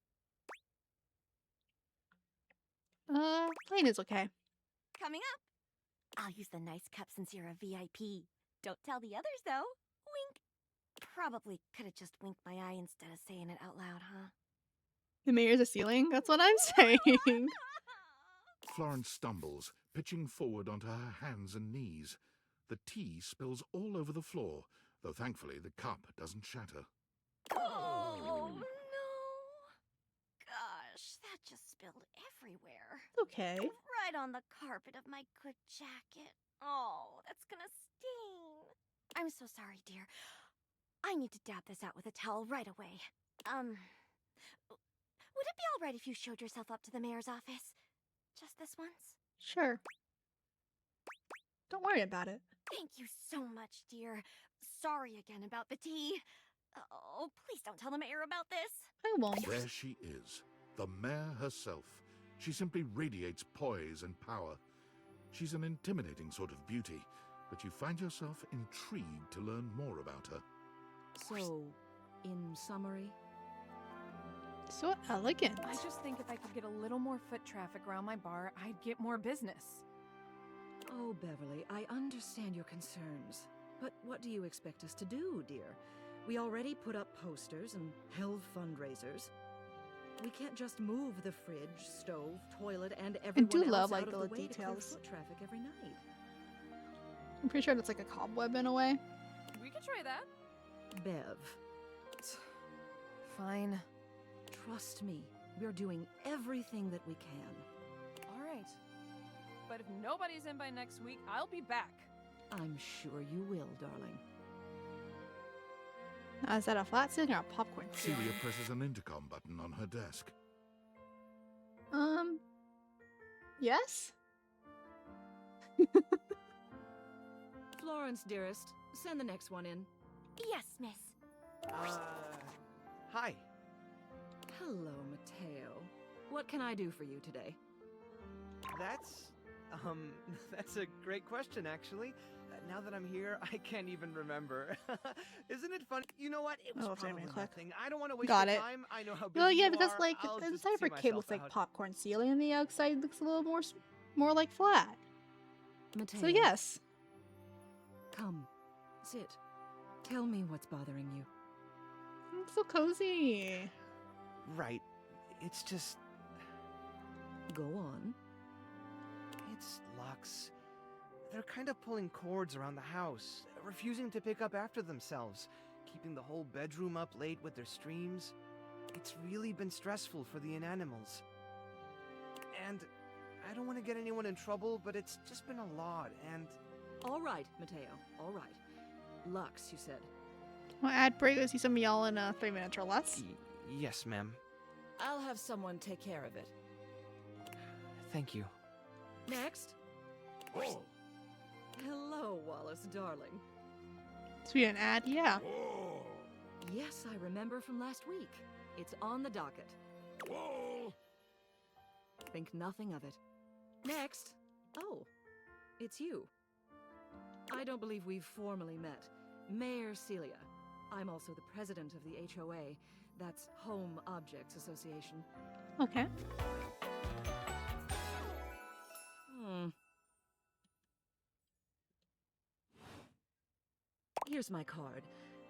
Plain is okay. Coming up. I'll use the nice cup since you're a VIP. Don't tell the others, though. Wink. Probably could have just winked my eye instead of saying it out loud, huh? The mayor's a ceiling? That's what I'm saying. Florence stumbles, pitching forward onto her hands and knees. The tea spills all over the floor, though thankfully the cup doesn't shatter. Oh, no. Gosh, that just spilled everywhere. Okay. Right on the carpet of my good jacket. Oh, that's gonna sting. I'm so sorry, dear. I need to dab this out with a towel right away. Would it be all right if you showed yourself up to the mayor's office? Just this once? Sure. Don't worry about it. Thank you so much, dear. Sorry again about the tea. Oh, please don't tell the mayor about this. I won't. There she is, the mayor herself. She simply radiates poise and power. She's an intimidating sort of beauty, but you find yourself intrigued to learn more about her. So, in summary? So elegant. I just think if I could get a little more foot traffic around my bar, I'd get more business. Oh, Beverly, I understand your concerns. But what do you expect us to do, dear? We already put up posters and held fundraisers. We can't just move the fridge, stove, toilet, and everyone do else love, like, out of the the way to clear details. foot traffic every night. I'm pretty sure that's like a cobweb in a way. We could try that. Bev, Fine. trust me, we're doing everything that we can. All right. But if nobody's in by next week, I'll be back. I'm sure you will, darling. Now, is that a flat ceiling or a popcorn ceiling? Celia presses an intercom button on her desk. Yes? Florence, dearest, send the next one in. Yes, miss. Hi. Hello, Mateo. What can I do for you today? That's a great question, actually. Now that I'm here, I can't even remember. Isn't it funny? You know what? It was probably nothing. I don't want to waste Got your it. time. I know how busy Well, yeah, you because are. like I'll the just inside of see her cable looks myself like out. popcorn ceiling, and the outside looks a little more like flat. Mateo. So yes. Come, sit. Tell me what's bothering you. It's so cozy. Right. It's just... Go on. It's Lux. They're kind of pulling cords around the house, refusing to pick up after themselves, keeping the whole bedroom up late with their streams. It's really been stressful for the inanimals. And I don't want to get anyone in trouble, but it's just been a lot, and... All right, Mateo, all right. Lux, you said. Well, ad break, I see some y'all in 3 minutes or less. Yes, ma'am. I'll have someone take care of it. Thank you. Next. Oh. Hello, Wallace, darling. Sweet an ad, yeah. Whoa. Yes, I remember from last week. It's on the docket. Whoa. Think nothing of it. Next. Oh, it's you. I don't believe we've formally met. Mayor Celia. I'm also the president of the HOA. That's Home Objects Association. Okay. Here's my card,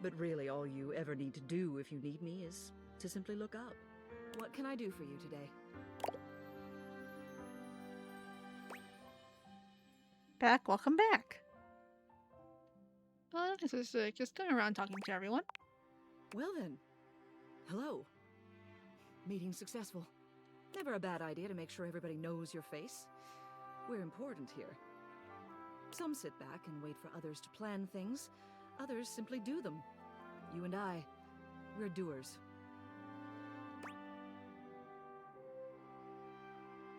but really all you ever need to do if you need me is to simply look up. What can I do for you today? Welcome back. Oh, this is just going around talking to everyone. Well then, hello. Meeting successful. Never a bad idea to make sure everybody knows your face. We're important here. Some sit back and wait for others to plan things. Others simply do them. You and I, we're doers.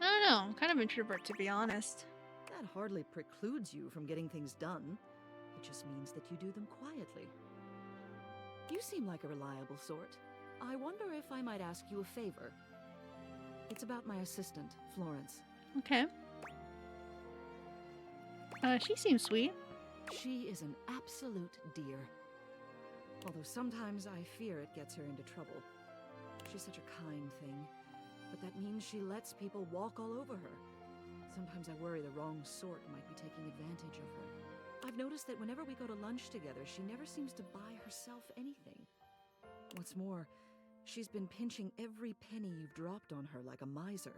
I don't know. I'm kind of introvert, to be honest. That hardly precludes you from getting things done. It just means that you do them quietly. You seem like a reliable sort. I wonder if I might ask you a favor. It's about my assistant, Florence. Okay. She seems sweet. She is an absolute dear. Although sometimes I fear it gets her into trouble. She's such a kind thing, but that means she lets people walk all over her. Sometimes I worry the wrong sort might be taking advantage of her. I've noticed that whenever we go to lunch together, she never seems to buy herself anything. What's more, she's been pinching every penny you've dropped on her like a miser.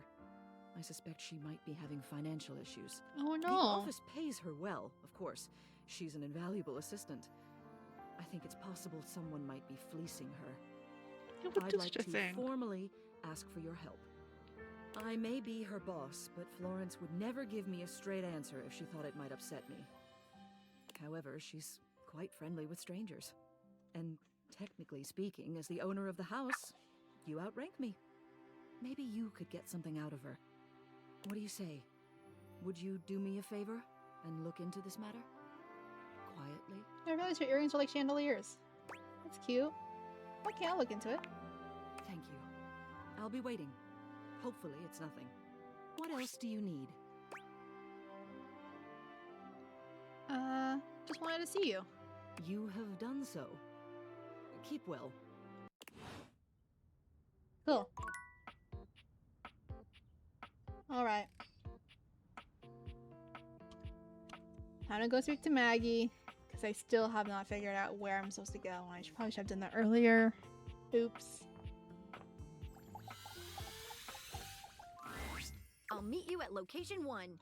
I suspect she might be having financial issues. Oh no. The office pays her well, of course. She's an invaluable assistant. I think it's possible someone might be fleecing her. I'd like to formally ask for your help. I may be her boss, but Florence would never give me a straight answer if she thought it might upset me. However, she's quite friendly with strangers. And technically speaking, as the owner of the house, you outrank me. Maybe you could get something out of her. What do you say? Would you do me a favor and look into this matter? Quietly? I realize your earrings are like chandeliers. That's cute. Okay, I'll look into it. Thank you. I'll be waiting. Hopefully it's nothing. What else do you need? Just wanted to see you. You have done so. Keep well. Cool. Alright. Time to go speak to Maggie, because I still have not figured out where I'm supposed to go. I probably should have done that earlier. Oops. I'll meet you at location 1.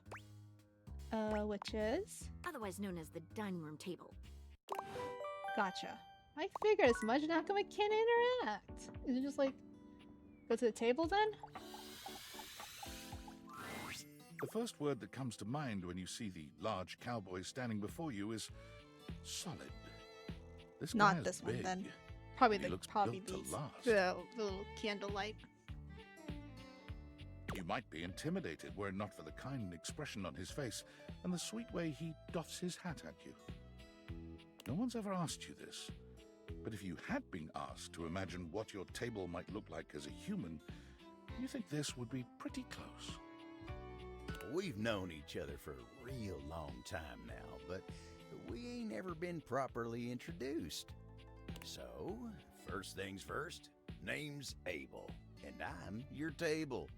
Which is? Otherwise known as the dining room table. Gotcha. I figured as much, and how come I can't interact? Is it just like, go to the table then? The first word that comes to mind when you see the large cowboy standing before you is solid. This guy Not is this one big. then. Probably He the looks probably built to these last. the little candlelight. You might be intimidated were it not for the kind expression on his face and the sweet way he doffs his hat at you. No one's ever asked you this, but if you had been asked to imagine what your table might look like as a human, you think this would be pretty close. We've known each other for a real long time now, but we ain't ever been properly introduced. So, first things first, name's Abel, and I'm your table.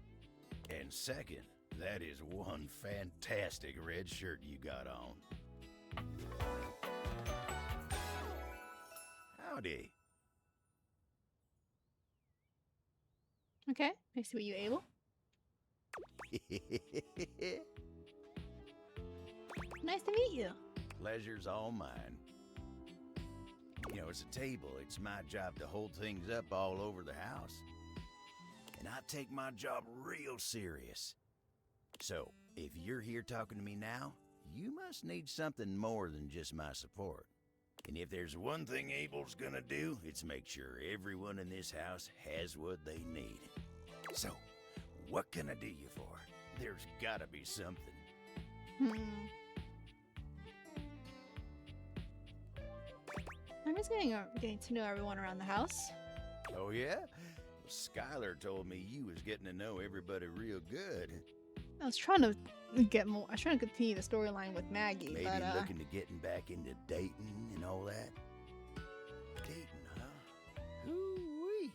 And second, that is one fantastic red shirt you got on. Howdy. Okay, nice to meet you, Abel. Nice to meet you. Pleasure's all mine. You know, as a table, it's my job to hold things up all over the house. And I take my job real serious. So, if you're here talking to me now, you must need something more than just my support. And if there's one thing Abel's gonna do, it's make sure everyone in this house has what they need. So, what can I do you for? There's gotta be something. I'm just getting to know everyone around the house. Oh yeah? Well, Skylar told me you was getting to know everybody real good. I was trying to get more. I was trying to continue the storyline with Maggie, Maybe but looking to getting back into dating and all that. Dating, huh? Ooh-wee.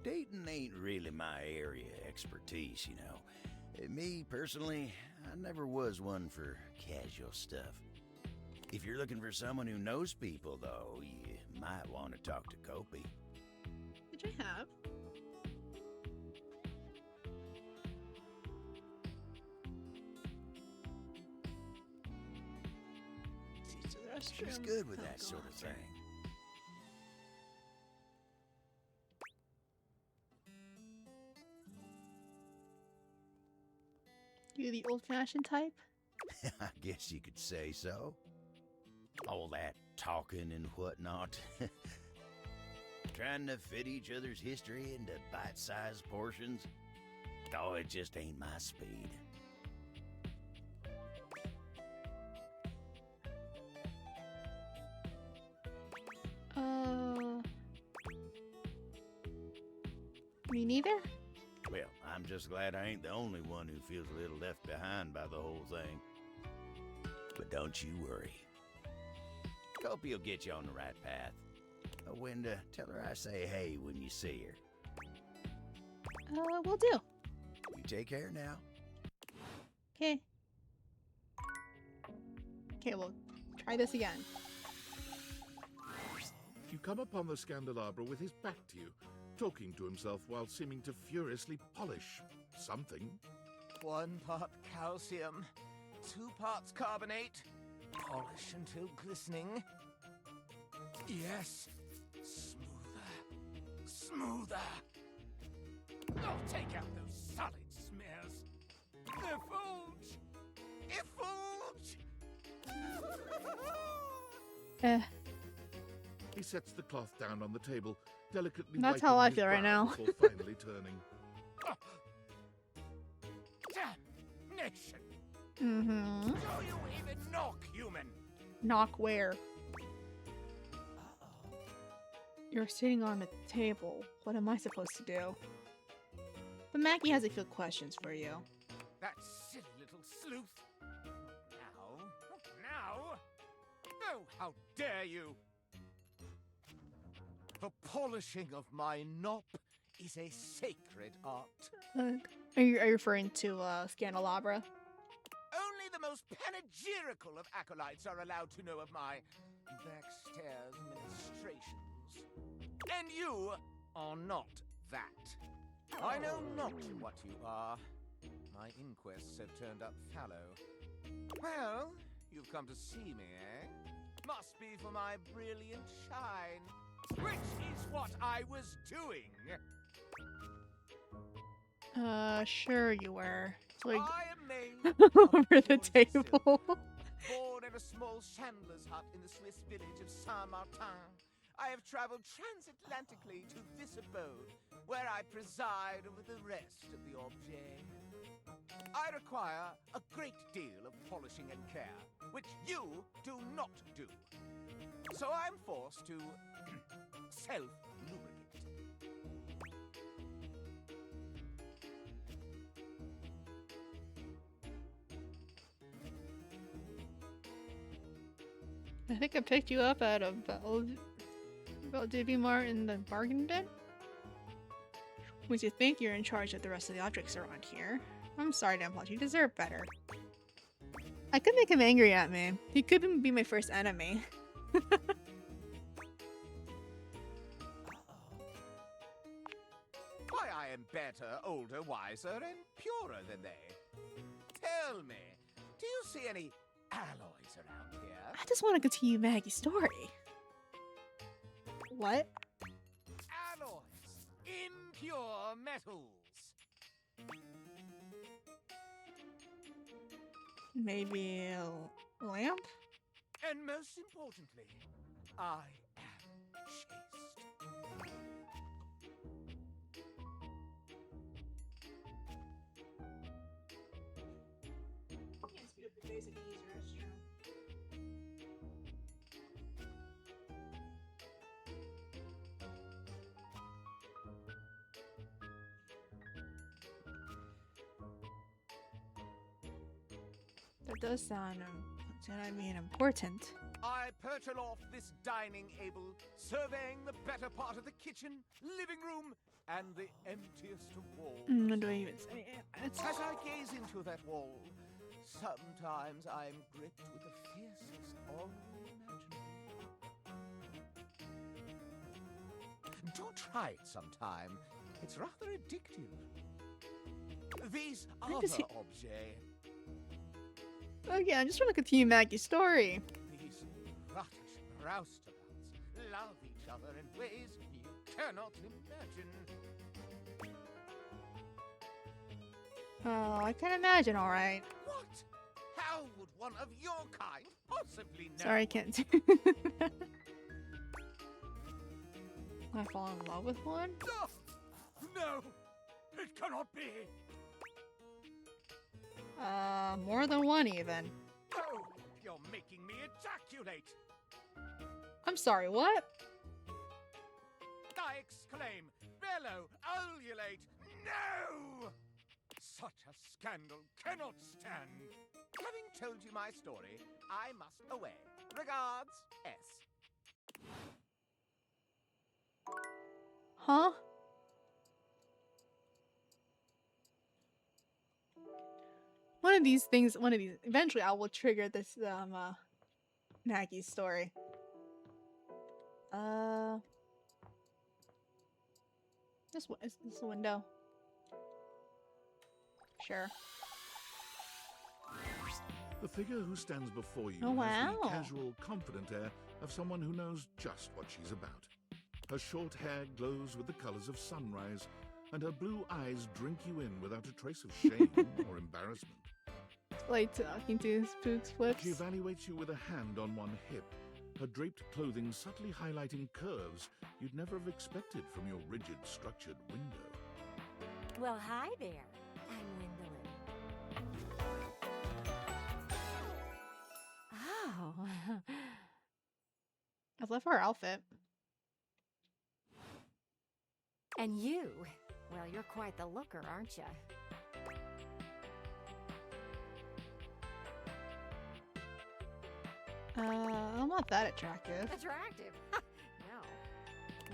Dating ain't really my area of expertise, you know. Me, personally, I never was one for casual stuff. If you're looking for someone who knows people, though, you might want to talk to Kopi. which I have. She's good with that sort of thing. You the old-fashioned type? I guess you could say so. All that talking and whatnot. Trying to fit each other's history into bite-sized portions. Oh, it just ain't my speed. Me neither? Well, I'm just glad I ain't the only one who feels a little left behind by the whole thing. But don't you worry. Kopi will get you on the right path. Wenda, tell her I say hey when you see her. Will do. You take care now. Okay. Okay, we'll try this again. You come upon the Scandelabra with his back to you, talking to himself while seeming to furiously polish something. 1 part calcium, 2 parts carbonate. Polish until glistening. Yes. Smoother. Smoother. I'll take out those solid smears. Effulge! Effulge! He sets the cloth down on the table, delicately That's wiping how I his feel right brow now. before finally turning. Damnation! Mm-hmm. Do you even knock, human? Knock where? You're sitting on a table. What am I supposed to do? But Maggie has a few questions for you. That silly little sleuth. Now? Oh, how dare you! The polishing of my nop is a sacred art. Are you referring to Scandelabra? Only the most panegyrical of acolytes are allowed to know of my backstairs ministrations. And you are not that. I know not what you are. My inquests have turned up fallow. Well, you've come to see me, eh? Must be for my brilliant shine, which is what I was doing. Sure you were. It's like I am named over the table. Born in a small chandler's hut in the Swiss village of Saint-Martin, I have traveled transatlantically to this abode, where I preside over the rest of the objet. I require a great deal of polishing and care, which you do not do. So I'm forced to self-lubricate. I think I picked you up out of Divvy Mart in the bargain bin. Would you think you're in charge of the rest of the objects around here? I'm sorry, Damplot, you deserve better. I could make him angry at me. He couldn't be my first enemy. Why, I am better, older, wiser, and purer than they. Tell me, do you see any alloys around here? I just want to continue Maggie's story. What? Alloys, impure metals. Maybe a lamp? And most importantly, I am chaste. That does sound, important. I perch aloft this dining able, surveying the better part of the kitchen, living room, and the emptiest of walls. What do I even say? As I gaze into that wall, sometimes I'm gripped with the fiercest longing imaginable. Do try it sometime. It's rather addictive. These other objets. Okay, I just want to continue Maggie's story. These rottish roustabouts love each other in ways you cannot imagine. Oh, I can imagine, alright. What? How would one of your kind possibly know? Sorry, I can't do that. I fall in love with one? No! It cannot be! More than one even. No! You're making me ejaculate! I'm sorry, what? I exclaim, bellow, ululate, no! Such a scandal cannot stand. Having told you my story, I must away. Regards, S. Huh? One of these, eventually I will trigger this, Maggie's story. Is this a window? Sure. The figure who stands before you Oh, has the wow. casual, confident air of someone who knows just what she's about. Her short hair glows with the colors of sunrise, and her blue eyes drink you in without a trace of shame or embarrassment. Like talking to Spooks Flips. She evaluates you with a hand on one hip, her draped clothing subtly highlighting curves you'd never have expected from your rigid, structured window. Well, hi there. I'm Gwendolyn. Oh. I love her outfit. And you? Well, you're quite the looker, aren't you? I'm not that attractive. Attractive? No.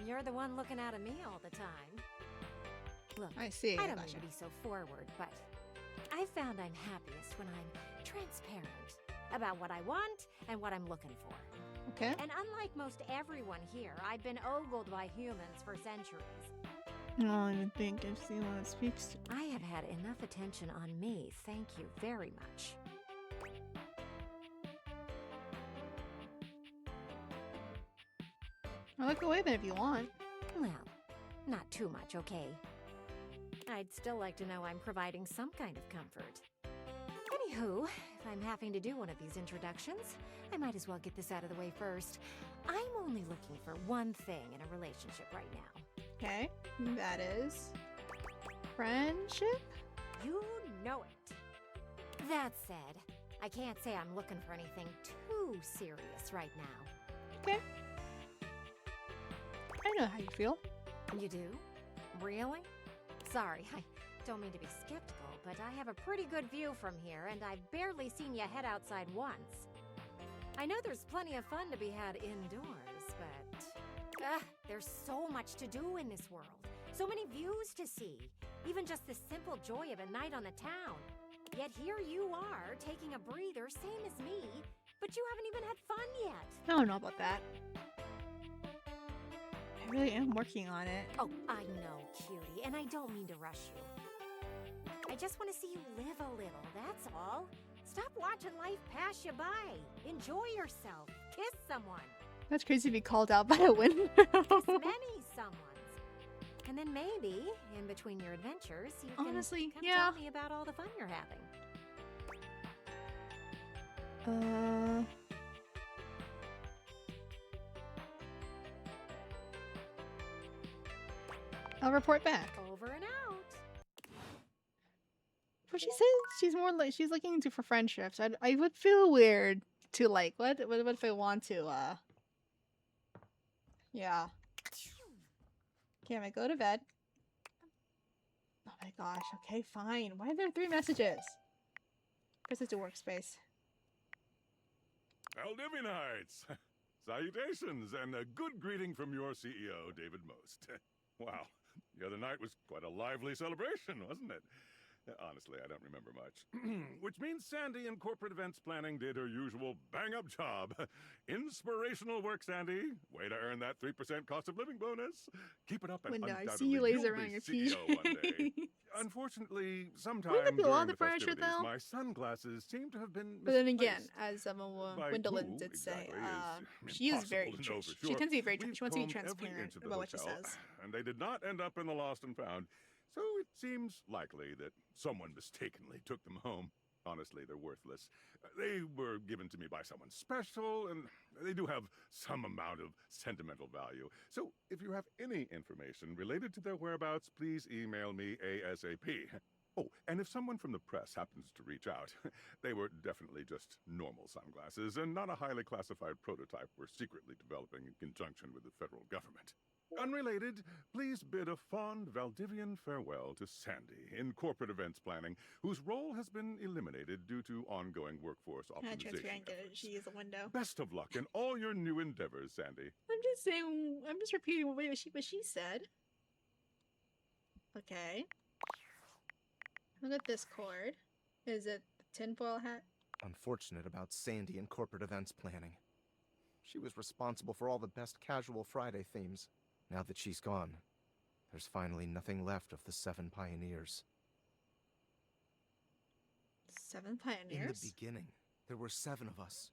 You're the one looking out at me all the time. Look, I see. I don't mean to be so forward, but I found I'm happiest when I'm transparent about what I want and what I'm looking for. Okay. And unlike most everyone here, I've been ogled by humans for centuries. I don't even think I've seen one that speaks to. I have had enough attention on me, thank you very much. I'll look away then if you want. Well, not too much, okay? I'd still like to know I'm providing some kind of comfort. Anywho, if I'm having to do one of these introductions, I might as well get this out of the way first. I'm only looking for one thing in a relationship right now. Okay, that is friendship? You know it. That said, I can't say I'm looking for anything too serious right now. Okay. I know how you feel. You do? Really? Sorry, I don't mean to be skeptical, but I have a pretty good view from here, and I've barely seen you head outside once. I know there's plenty of fun to be had indoors, but there's so much to do in this world. So many views to see. Even just the simple joy of a night on the town. Yet here you are, taking a breather, same as me, but you haven't even had fun yet. I don't know about that. I really am working on it. Oh, I know, cutie, and I don't mean to rush you. I just want to see you live a little, that's all. Stop watching life pass you by. Enjoy yourself. Kiss someone. That's crazy to be called out by a window. Kiss many someones. And then maybe, in between your adventures, you can honestly, come yeah. tell me about all the fun you're having. I'll report back. Over and out. But she says she's more like she's looking for friendships. I would feel weird to like what if I want to yeah. Can I go to bed? Oh my gosh. Okay, fine. Why are there 3 messages? Because it's a workspace. Valdivianites! Salutations, and a good greeting from your CEO, David Most. Wow, the other night was quite a lively celebration, wasn't it? Honestly, I don't remember much. Which means Sandy in corporate events planning did her usual bang-up job. Inspirational work, Sandy. Way to earn that 3% cost of living bonus. Keep it up and Window, I undoubtedly see you laser you'll around be your CEO one day. PJs. Unfortunately, sometime Wouldn't that be a lot during of the furniture, festivities, though? my sunglasses seem to have been But then again, misplaced. as By Gwendolyn who did say, exactly she is very impossible to know for she sure. tends to be very We've she wants to be combed every transparent inch of the about what she hotel, says. and they did not end up in the lost and found. So it seems likely that someone mistakenly took them home. Honestly, they're worthless. They were given to me by someone special, and they do have some amount of sentimental value. So if you have any information related to their whereabouts, please email me ASAP. Oh, and if someone from the press happens to reach out, they were definitely just normal sunglasses and not a highly classified prototype we're secretly developing in conjunction with the federal government. Unrelated, please bid a fond Valdivian farewell to Sandy in corporate events planning, whose role has been eliminated due to ongoing workforce optimization. She is a window. Best of luck in all your new endeavors, Sandy. I'm just saying. I'm just repeating what she said. Okay. Look at this cord. Is it the tinfoil hat? Unfortunate about Sandy and corporate events planning. She was responsible for all the best casual Friday themes. Now that she's gone, there's finally nothing left of the 7 pioneers. 7 pioneers? In the beginning, there were 7 of us,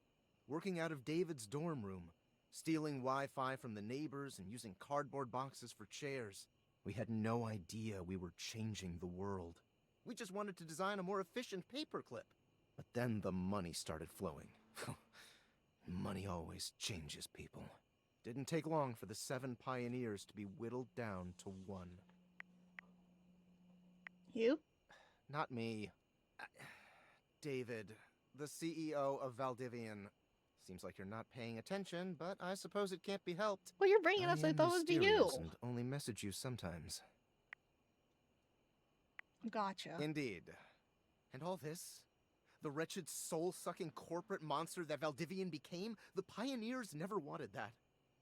working out of David's dorm room, stealing Wi-Fi from the neighbors and using cardboard boxes for chairs. We had no idea we were changing the world. We just wanted to design a more efficient paperclip. But then the money started flowing. Money always changes people. Didn't take long for the 7 pioneers to be whittled down to 1. You? Not me. David, the CEO of Valdivian. Seems like you're not paying attention, but I suppose it can't be helped. Well, you're bringing us. I thought it was to you. Mysterious and only message you sometimes. Gotcha. Indeed. And all this? The wretched soul-sucking corporate monster that Valdivian became? The pioneers never wanted that.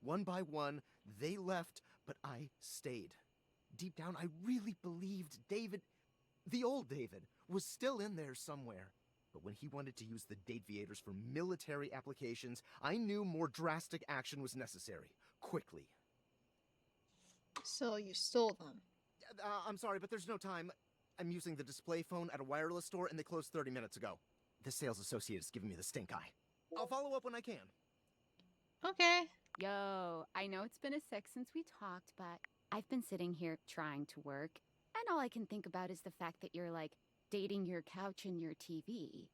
One by one, they left, but I stayed. Deep down, I really believed David, the old David, was still in there somewhere. But when he wanted to use the Dateviators for military applications, I knew more drastic action was necessary. Quickly. So you stole them? I'm sorry, but there's no time. I'm using the display phone at a wireless store, and they closed 30 minutes ago. The sales associate is giving me the stink eye. I'll follow up when I can. Okay. Yo, I know it's been a sec since we talked, but I've been sitting here trying to work, And all I can think about is the fact that you're, like, dating your couch and your TV.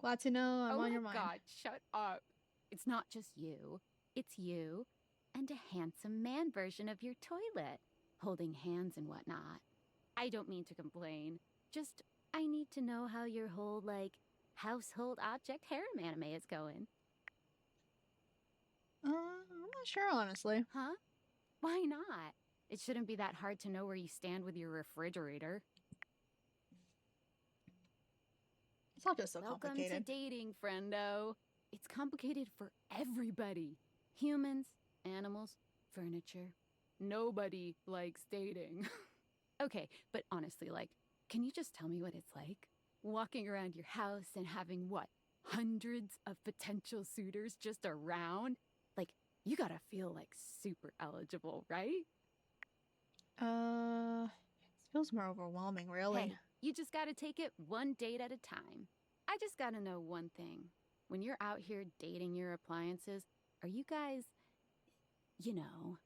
Glad to know I'm oh on your my mind. God, shut up. It's not just you. It's you and a handsome man version of your toilet, holding hands and whatnot. I don't mean to complain. Just, I need to know how your whole, like, household object harem anime is going. I'm not sure, honestly. Huh? Why not? It shouldn't be that hard to know where you stand with your refrigerator. It's not just so Welcome complicated. to dating, friendo. It's complicated for everybody. Humans, animals, furniture. Nobody likes dating. Okay, but honestly, like, can you just tell me what it's like? Walking around your house and having, what, hundreds of potential suitors just around? Like, you gotta feel, like, super eligible, right? It feels more overwhelming, really. Hey, you just gotta take it one date at a time. I just gotta know one thing. When you're out here dating your appliances, are you guys, you know...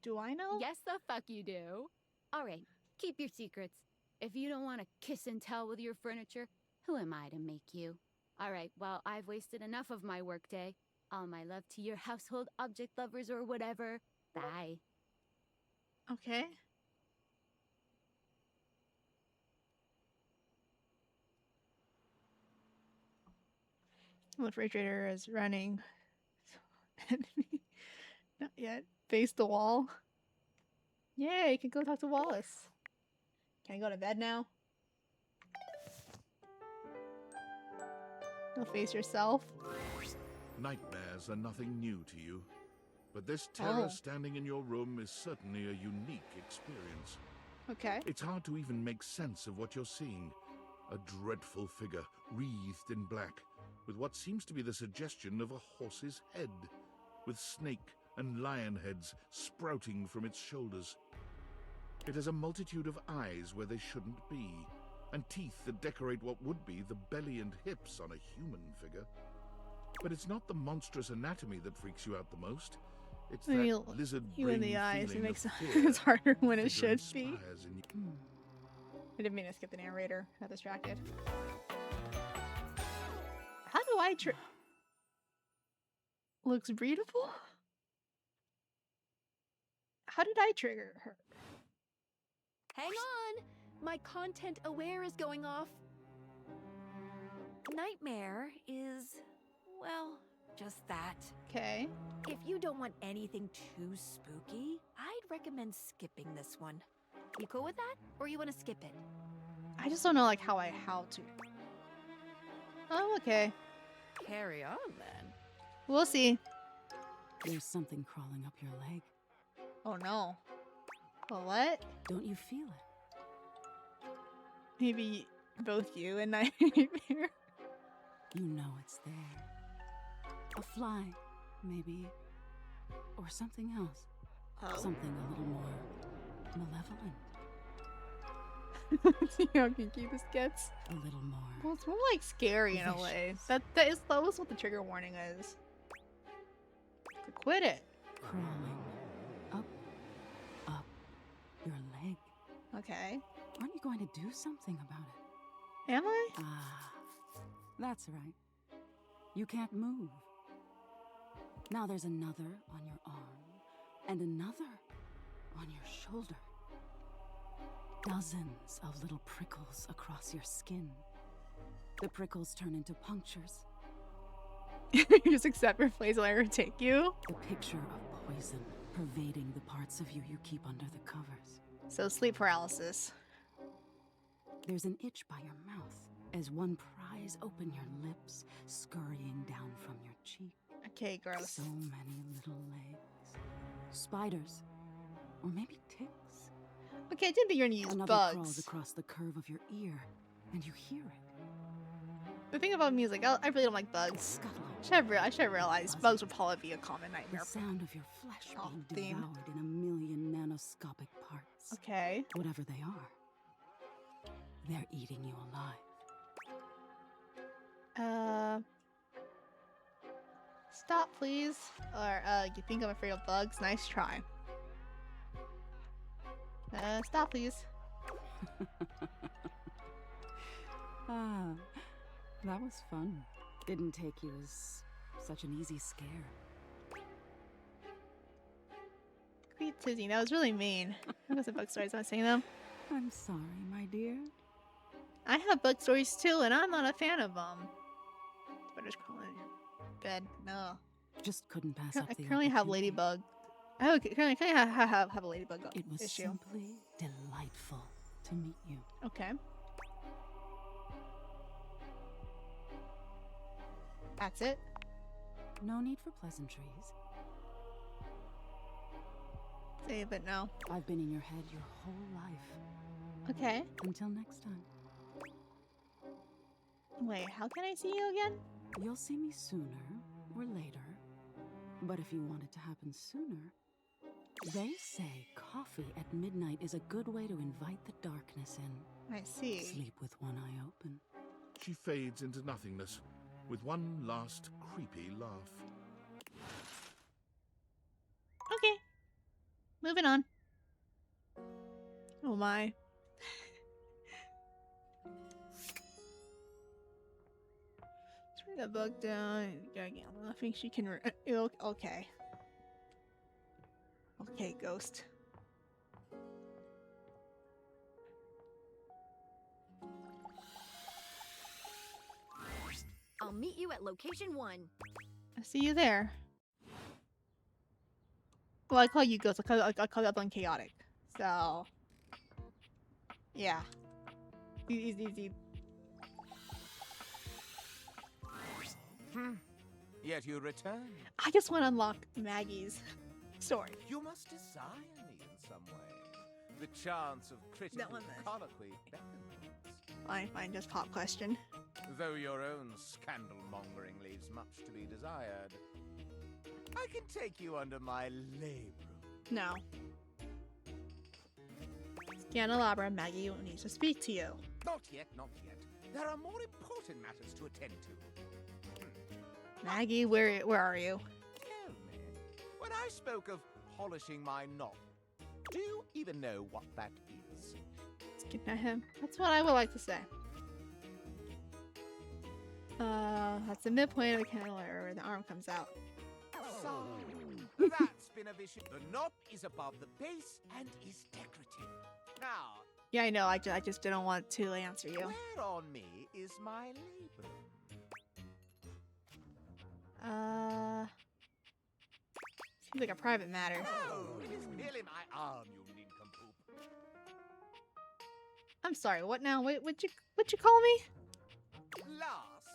Do I know? Yes, the fuck you do. All right, keep your secrets. If you don't want to kiss and tell with your furniture, who am I to make you? All right, well, I've wasted enough of my workday. All my love to your household object lovers or whatever. Bye. Okay. The refrigerator is running. Not yet. Face the wall. Yay, you can go talk to Wallace. Can I go to bed now? Go face yourself. Nightmares are nothing new to you, but this terror Oh. standing in your room is certainly a unique experience. Okay. It's hard to even make sense of what you're seeing. A dreadful figure, wreathed in black, with what seems to be the suggestion of a horse's head, with snake and lion heads sprouting from its shoulders. It has a multitude of eyes where they shouldn't be, and teeth that decorate what would be the belly and hips on a human figure. But it's not the monstrous anatomy that freaks you out the most. It's Maybe that lizard you in brain the eyes. It feeling makes of it fear it's harder when the it figure should be. inspires in you. I didn't mean to skip the narrator. Got distracted. How do I looks beautiful? How did I trigger her? Hang on! My content aware is going off. Nightmare is, well, just that. Okay. If you don't want anything too spooky, I'd recommend skipping this one. You cool with that? Or you want to skip it? I just don't know like how to. Oh, okay. Carry on then. We'll see. There's something crawling up your leg. Oh no. Well, what? Don't you feel it? Maybe both you and Nightmare. You know it's there. A fly, maybe. Or something else. Oh. Something a little more malevolent. See how kinky this gets. A little more. Well, it's more like scary in a way. That was what the trigger warning is. Quit it. Crawling up your leg. Okay. Aren't you going to do something about it? Am I? Ah, that's right. You can't move. Now there's another on your arm, and another on your shoulder. Dozens of little prickles across your skin. The prickles turn into punctures. You just accept your place will take you? The picture of poison pervading the parts of you you keep under the covers. So sleep paralysis. There's an itch by your mouth as one pries open your lips, scurrying down from your cheek. Okay, gross. So many little legs. Spiders. Or maybe ticks. Okay, I didn't think you were gonna use Another bugs. crawls across the curve of your ear, and you hear it. The thing about music, I really don't like bugs. I should have realized bugs would probably be a common nightmare. The sound of your flesh being theme. devoured in a million nanoscopic parts. Okay. Whatever they are. they're eating you alive. Stop, please. Or, you think I'm afraid of bugs? Nice try. Stop, please. Ah, that was fun. Didn't take you as such an easy scare. Great Tizzy, that was really mean. That wasn't bug stories, I'm not saying them. I'm sorry, my dear. I have bug stories too, and I'm not a fan of them. Spider's crawling in bed. No. Just couldn't pass up the currently have opportunity. ladybug. Oh, okay. Currently have a ladybug It was issue. simply delightful to meet you. Okay. That's it? No need for pleasantries. Save it now. I've been in your head your whole life. Okay. Until next time. Wait, how can I see you again? You'll see me sooner or later. But if you want it to happen sooner, they say coffee at midnight is a good way to invite the darkness in. I see. Sleep with one eye open. She fades into nothingness with one last creepy laugh. Okay. Moving on. Oh my. Turn that bug down. I think she can. Okay. Okay, ghost. I'll meet you at location 1. I see you there. Well, I call you ghost. I call you up on chaotic. So, yeah. Easy. Yet you return. I just want to unlock Maggie's story. You must desire me in some way. The chance of critical colloquy beckons. Fine, just pop question. Though your own scandal-mongering leaves much to be desired. I can take you under my labrum. No. Scanalabra, Maggie needs to speak to you. Not yet. There are more important matters to attend to. Maggie, where are you? Tell me, when I spoke of polishing my knob, do you even know what that is? Let's get at him. That's what I would like to say. That's the midpoint of the cantilever where the arm comes out. So, that's been a vision. The knob is above the base and is decorative. Now, Yeah, I know. I just didn't want to answer you. where on me is my labrum? Seems like a private matter. Oh, it is merely my arm, you nincompoop. I'm sorry. What now? What'd you call me? Last,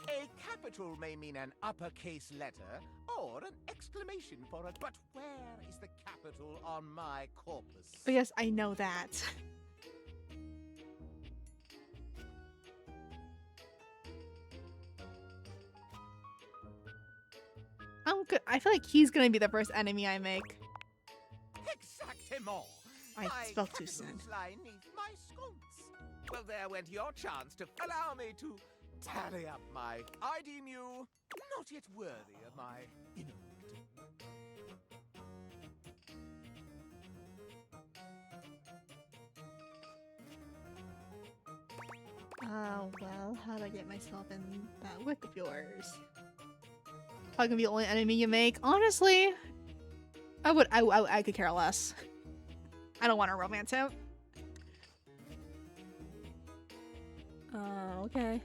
a capital may mean an uppercase letter or an exclamation for a. But where is the capital on my corpus? Oh, yes, I know that. I'm good. I feel like he's gonna be the first enemy I make. Exactement. I My spoke too soon. capitals lie 'neath my sconce. Well, there went your chance to allow me to tally up my. I deem you not yet worthy of my invective. Well, how do I get myself in that wick of yours? Probably gonna be the only enemy you make. Honestly, I could care less. I don't want to romance him. Okay.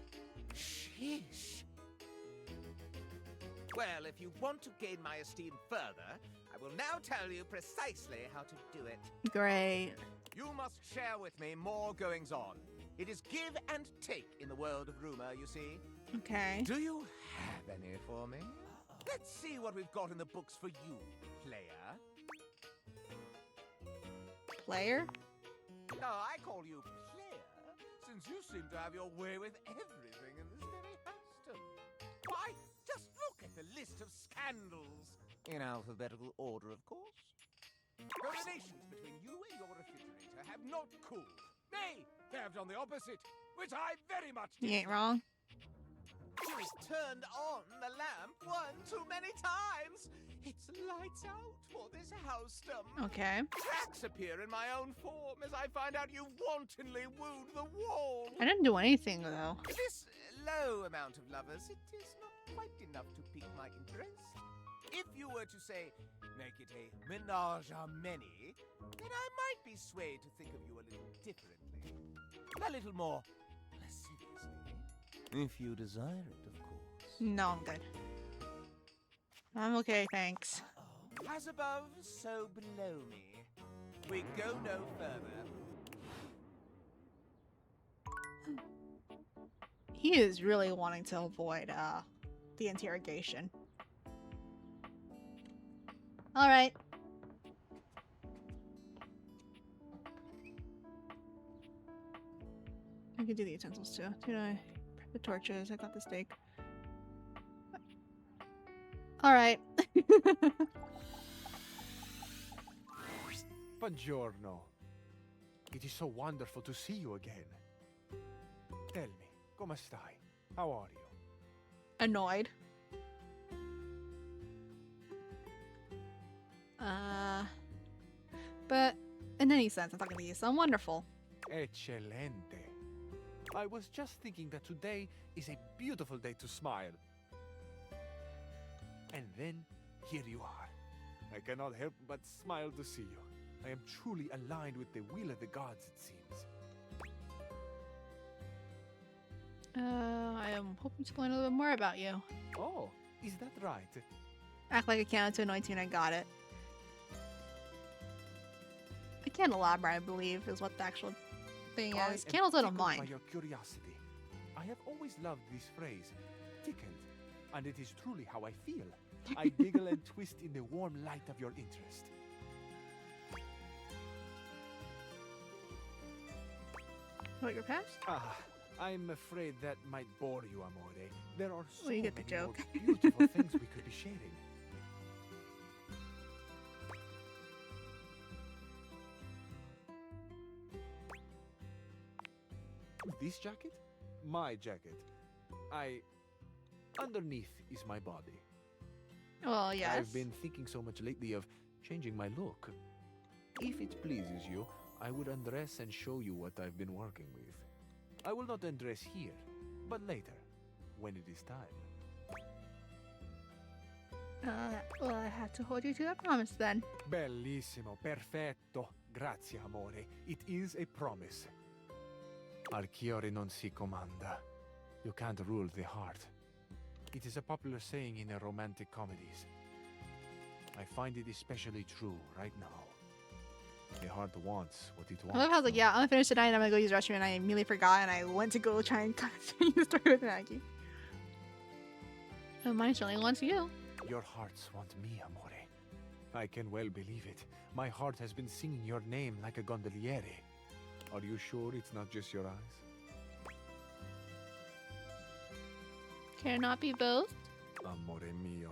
Sheesh. Well, if you want to gain my esteem further, I will now tell you precisely how to do it. Great. You must share with me more goings-on. It is give and take in the world of rumor, you see. Okay. Do you have any for me? Let's see what we've got in the books for you, player. Player? No, I call you player, since you seem to have your way with everything in this very houston. Why, just look at the list of scandals. In alphabetical order, of course. The relations between you and your refrigerator have not cooled. They have done the opposite, which I very much You ain't wrong. You've turned on the lamp one too many times. It's lights out for this house-dom. Okay. Cracks appear in my own form as I find out you wantonly wooed the wall. I didn't do anything though. This low amount of lovers, it is not quite enough to pique my interest. If you were to say, make it a menage-a-many, then I might be swayed to think of you a little differently. A little more lasciviously. If you desire it, of course. No, I'm good. I'm okay, thanks. As above, so below me. We go no further. He is really wanting to avoid the interrogation. All right. I can do the utensils too. Did I prep the torches? I got the steak. All right. Buongiorno. It is so wonderful to see you again. Tell me, come stai? How are you? Annoyed. But in any sense, I'm talking to you, so I'm wonderful. Eccellente. I was just thinking that today is a beautiful day to smile. And then, here you are. I cannot help but smile to see you. I am truly aligned with the will of the gods, it seems. I am hoping to learn a little bit more about you. Oh, is that right? Act like I counted to 19, I got it. I can't elaborate, I believe, is what the actual thing is. Candles out of tickled mind. by your curiosity. I have always loved this phrase, tickled, and it is truly how I feel. I giggle and twist in the warm light of your interest. What, your past? I'm afraid that might bore you, Amore. There are so Well, you get the many more joke. beautiful things we could be sharing. This jacket? My jacket. Underneath is my body. Well, yes. I've been thinking so much lately of changing my look. If it pleases you, I would undress and show you what I've been working with. I will not undress here, but later, when it is time. Well, I have to hold you to that promise then. Bellissimo, perfetto. Grazie, amore. It is a promise. Alchiore non si comanda. You can't rule the heart. It is a popular saying in the romantic comedies. I find it especially true right now. The heart wants what it I wants. love how I was like, yeah, I'm gonna finish tonight and I'm gonna go use the restroom, and I immediately forgot and I went to go try and continue the story with Maggie. Oh, mine certainly wants you. Your hearts want me, amore. I can well believe it. My heart has been singing your name like a gondoliere. Are you sure it's not just your eyes? Can it not be both? Amore mio,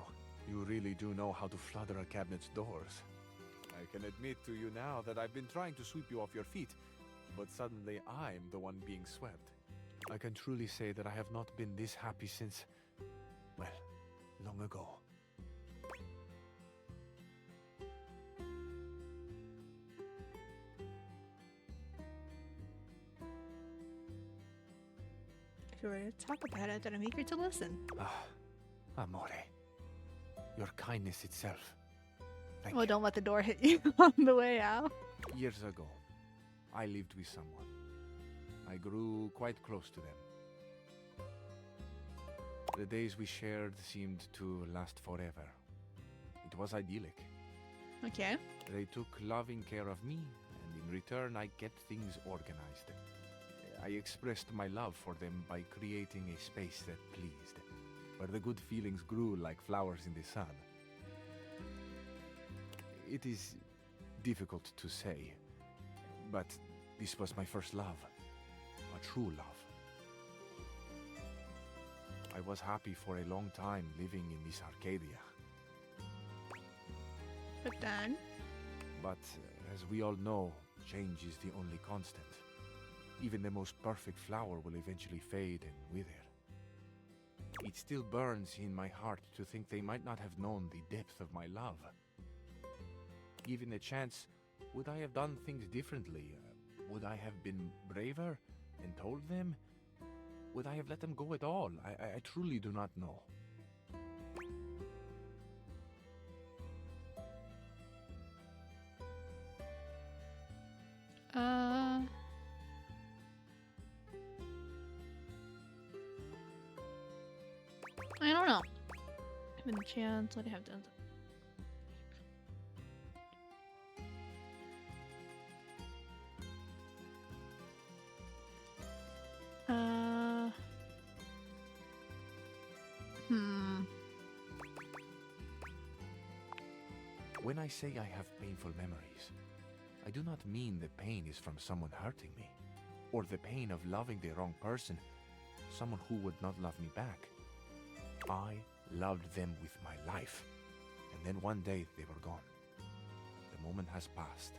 you really do know how to flutter a cabinet's doors. I can admit to you now that I've been trying to sweep you off your feet, but suddenly I'm the one being swept. I can truly say that I have not been this happy since, well, long ago. If you're ready to talk about it, then I'm eager to listen. Amore, your kindness itself. Thank Oh, you. don't let the door hit you on the way out. Years ago, I lived with someone. I grew quite close to them. The days we shared seemed to last forever. It was idyllic. Okay. They took loving care of me, and in return I kept things organized. I expressed my love for them by creating a space that pleased, where the good feelings grew like flowers in the sun. It is difficult to say, but this was my first love, a true love. I was happy for a long time living in this Arcadia. But then? But as we all know, change is the only constant. Even the most perfect flower will eventually fade and wither. It still burns in my heart to think they might not have known the depth of my love. Given a chance, would I have done things differently? Would I have been braver and told them? Would I have let them go at all? I truly do not know. I don't know. Given a chance, what do I have done? When I say I have painful memories, I do not mean the pain is from someone hurting me, or the pain of loving the wrong person, someone who would not love me back. I loved them with my life, and then one day they were gone. The moment has passed.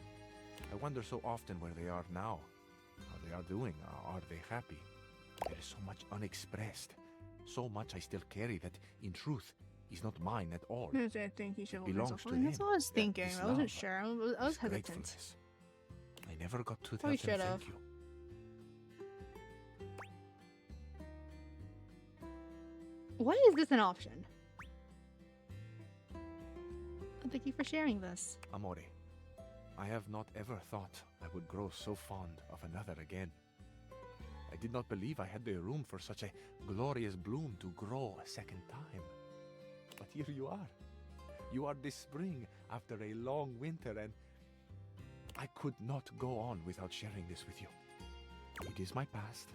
I wonder so often where they are now, how they are doing, are they happy? There is so much unexpressed, so much I still carry that, in truth, is not mine at all. I think he should belongs to him. That's what I was thinking. This I wasn't love, sure. I was this hesitant. gratefulness. I never got to tell Probably them should've. thank you. Why is this an option? Thank you for sharing this. Amore, I have not ever thought I would grow so fond of another again. I did not believe I had the room for such a glorious bloom to grow a second time. But here you are. You are this spring after a long winter, and I could not go on without sharing this with you. It is my past.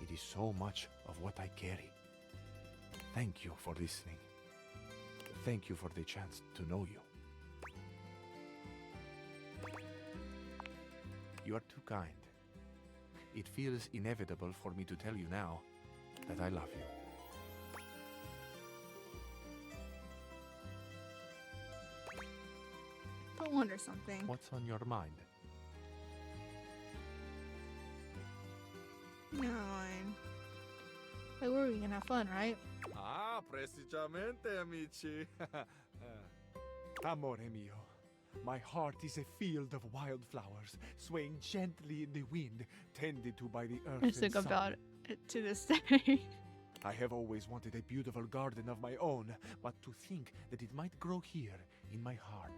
It is so much of what I carry. Thank you for listening. Thank you for the chance to know you. You are too kind. It feels inevitable for me to tell you now that I love you. I wonder something. What's on your mind? Never mind. Like, we're gonna have fun, right? Ah, precisamente, amici. Amore mio, my heart is a field of wildflowers, swaying gently in the wind, tended to by the earth I and think sun. about it to this day. I have always wanted a beautiful garden of my own, but to think that it might grow here in my heart,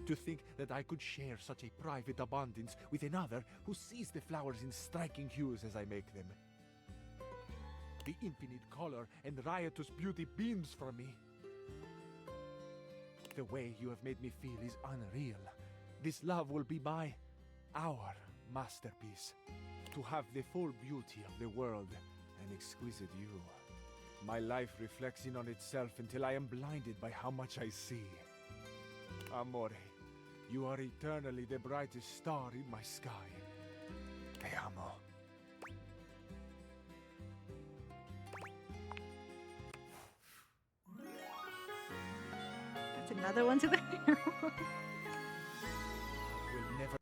to think that I could share such a private abundance with another who sees the flowers in striking hues as I make them. The infinite color and riotous beauty beams from me. The way you have made me feel is unreal. This love will be our masterpiece. To have the full beauty of the world, an exquisite you. My life reflects in on itself until I am blinded by how much I see. Amore, you are eternally the brightest star in my sky. Te amo. That's another one to the Will never.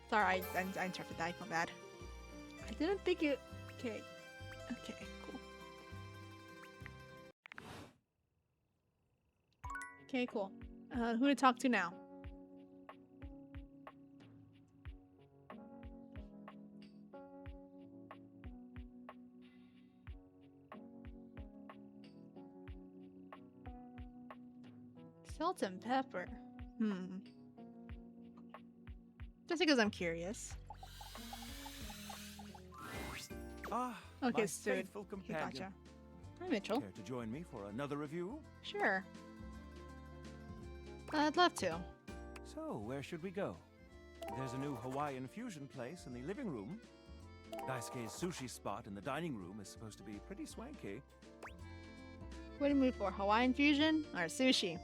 Sorry, I interrupted that. I feel bad. I didn't think it. Okay. Okay, cool. Okay, cool. Who to talk to now? Salt and pepper. Just because I'm curious. Ah, Okay, my so faithful he companion. gotcha. Hi, Mitchell. Care to join me for another review? Sure. I'd love to. So, where should we go? There's a new Hawaiian fusion place in the living room. Daisuke's sushi spot in the dining room is supposed to be pretty swanky. What do you move for? Hawaiian fusion or sushi?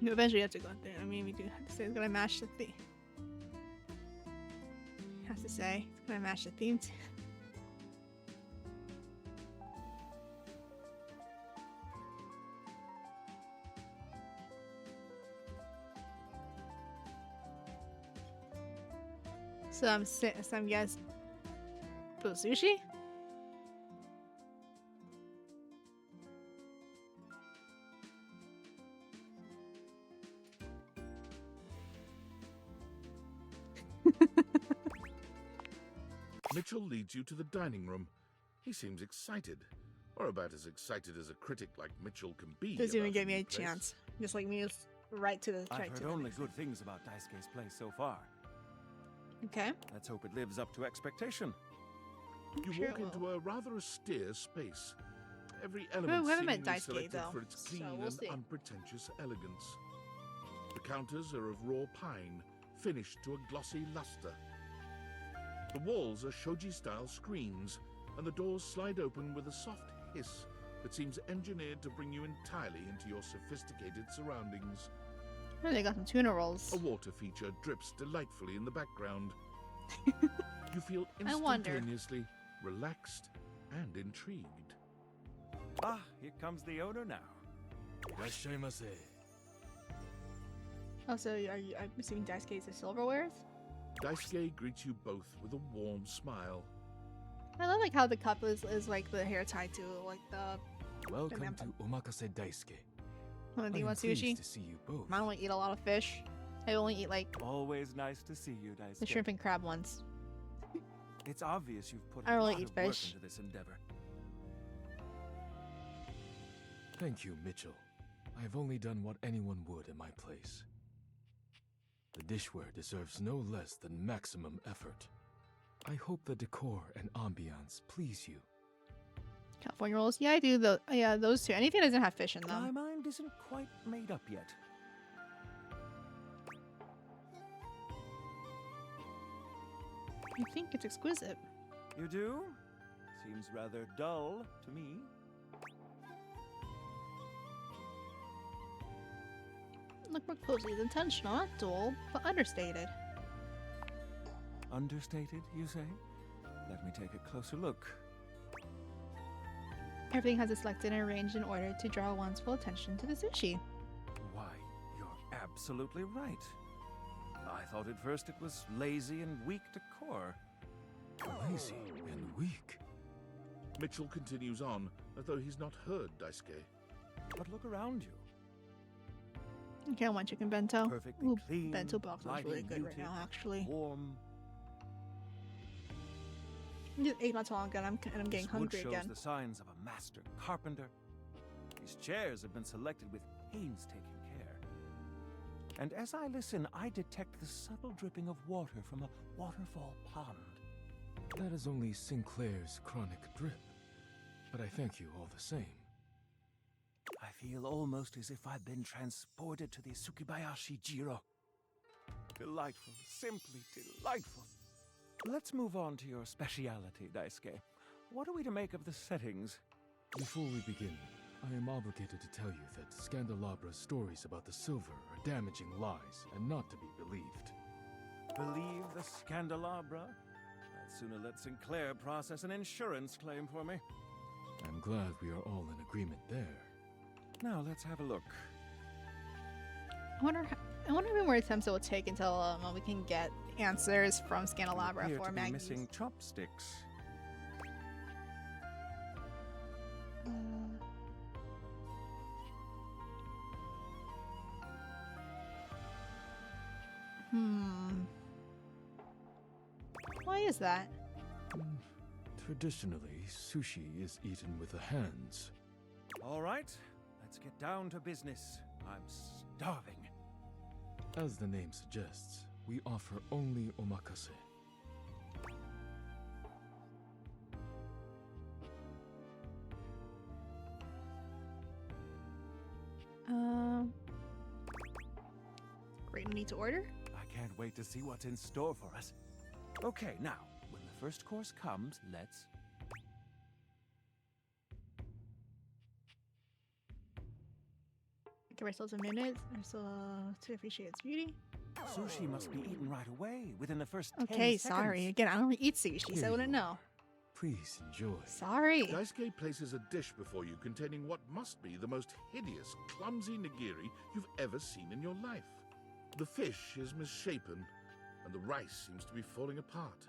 No, eventually you have to go there. I mean, we do have to say it's gonna match the theme. Has to say it's gonna match the theme. Some guys put sushi. Mitchell leads you to the dining room. He seems excited, or about as excited as a critic like Mitchell can be. Doesn't even about give me a place. chance. Just like me, right to the. I've Right heard to the only next. good things about Daisuke's place so far. Okay. Let's hope it lives up to expectation. You Sure walk it into a rather austere space. Every We element haven't met seemingly Daisuke, selected though, for its so clean we'll and see. unpretentious elegance. The counters are of raw pine, finished to a glossy luster. The walls are shoji-style screens, and the doors slide open with a soft hiss that seems engineered to bring you entirely into your sophisticated surroundings. Oh, they got some tuna rolls. A water feature drips delightfully in the background. You feel I wonder. instantaneously relaxed and intrigued. Ah, here comes the owner now. Oh, so I'm assuming Daisuke is the silverwares? Daisuke greets you both with a warm smile. I love like how the cup is like the hair tied to like the. Welcome man- to Omakase Daisuke. Do you I want am pleased sushi? to see you both. I don't eat a lot of fish. I only eat like Always nice to see you, Daisuke. the shrimp and crab ones. It's obvious you've put I a don't really lot eat of work fish. into this endeavor. Thank you, Mitchell. I have only done what anyone would in my place. The dishware deserves no less than maximum effort. I hope the decor and ambiance please you. California rolls. Yeah, I do. Yeah, those two. Anything that doesn't have fish in My them. mind isn't quite made up yet. I think it's exquisite. You do? Seems rather dull to me. Look more closely. It's intentional, not dull, but understated. Understated, you say? Let me take a closer look. Everything has it selected and arranged in order to draw one's full attention to the sushi. Why, you're absolutely right. I thought at first it was lazy and weak decor. Lazy and weak. Mitchell continues on as though he's not heard Daisuke. But look around you. Okay, one chicken bento. Perfectly Ooh, clean, bento box looks really lighting good right muted, now, actually. Warm. I just ate not too long ago, and I'm getting This wood hungry shows again. the signs of a master carpenter. These chairs have been selected with painstaking care. And as I listen, I detect the subtle dripping of water from a waterfall pond. That is only Sinclair's chronic drip. But I thank you all the same. I feel almost as if I've been transported to the Tsukibayashi Jiro. Delightful, simply delightful. Let's move on to your speciality, Daisuke. What are we to make of the settings? Before we begin, I am obligated to tell you that Scandalabra's stories about the silver are damaging lies and not to be believed. Believe the Scandalabra? I'd sooner let Sinclair process an insurance claim for me. I'm glad we are all in agreement there. Now let's have a look. I wonder how many more attempts it will take until we can get answers from Scandalabra Appear for to be Maggie's. missing chopsticks. Why is that? Traditionally, sushi is eaten with the hands. All right, let's get down to business. I'm starving. As the name suggests, we offer only omakase. Great, we need to order? I can't wait to see what's in store for us. Okay, now, when the first course comes, let's... Give ourselves a minute so to appreciate its beauty. Sushi must be eaten right away, within the first 10 Okay, seconds. sorry. Again, I don't eat sushi, so I wouldn't know. Please enjoy. Sorry. Daisuke places a dish before you containing what must be the most hideous, clumsy nigiri you've ever seen in your life. The fish is misshapen, and the rice seems to be falling apart.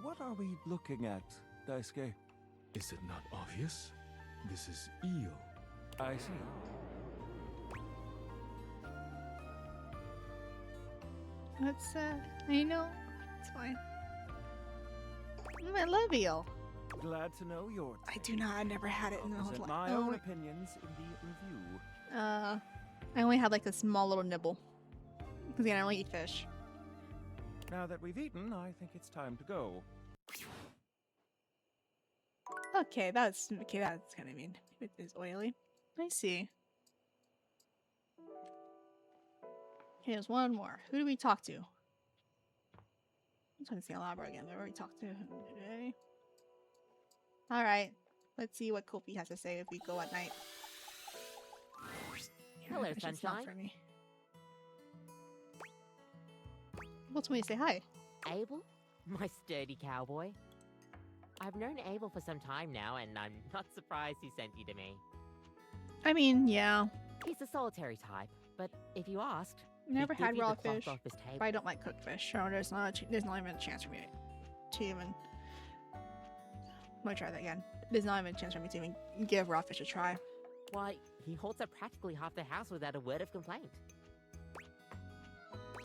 What are we looking at, Daisuke? Is it not obvious? This is eel. I see. That's, I know. It's fine. I love eel. Glad to know your. I do not. I never had it in the whole Present life. my own opinions in the review. I only had like a small little nibble. Because again, I only eat fish. Now that we've eaten, I think it's time to go. Okay, that's kind of mean. It is oily. I see. Okay, there's one more. Who do we talk to? I'm trying to see Alabra again. I've already talked to him today. Alright. Let's see what Kofi has to say if we go at night. Hello, It's just not sunshine. for me. What's when you say hi? Abel? My sturdy cowboy. I've known Abel for some time now, and I'm not surprised he sent you to me. I mean, yeah. He's a solitary type, but if you asked, Never he'd give had you raw the cloth fish, off his but table. I don't like cooked fish. So there's not even a chance for me to even. Let me try that again. There's not even a chance for me to even give raw fish a try. Why, he holds up practically half the house without a word of complaint.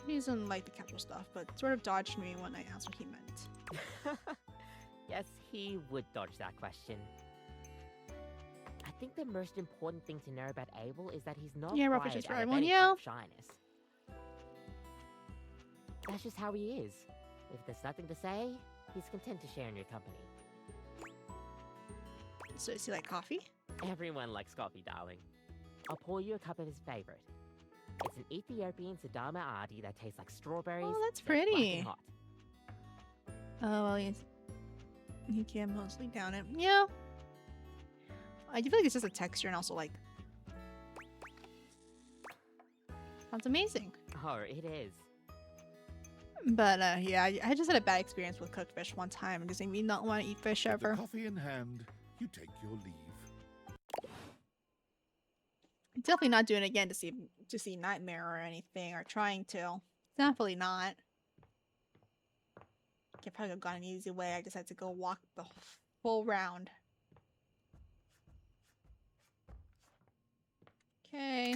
He doesn't like the casual stuff, but sort of dodged me when I asked what he meant. Yes, he would dodge that question. I think the most important thing to know about Abel is that he's not Yeah, raw quiet fish is for out of everyone, any yeah. kind of shyness. That's just how he is. If there's nothing to say, he's content to share in your company. So is he like coffee? Everyone likes coffee, darling. I'll pour you a cup of his favorite. It's an Ethiopian Sidama Adi that tastes like strawberries. Oh, that's served black and pretty. hot. Oh, well, he can mostly down it. Yeah. I feel like it's just a texture and also like. Sounds amazing. Oh, it is. But yeah, I just had a bad experience with cooked fish one time. It just made me not want to eat fish ever. Coffee in hand, you take your leave. Definitely not doing it again to see Nightmare or anything, or trying to. Definitely not. Could probably have gone an easy way. I just had to go walk the full round. Okay.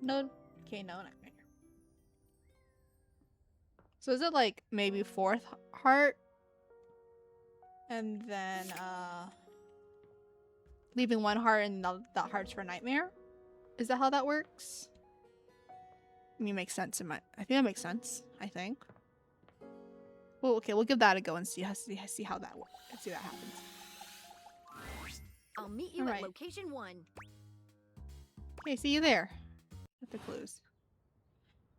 No. Okay, no, not right. So is it like maybe fourth heart? And then leaving one heart and that heart's for Nightmare? Is that how that works? I mean, makes sense in my. I think that makes sense. I think. Well, okay, we'll give that a go and see how that works. Let's see that happens. I'll meet you Alright. at location 1. Okay, see you there. With the clues.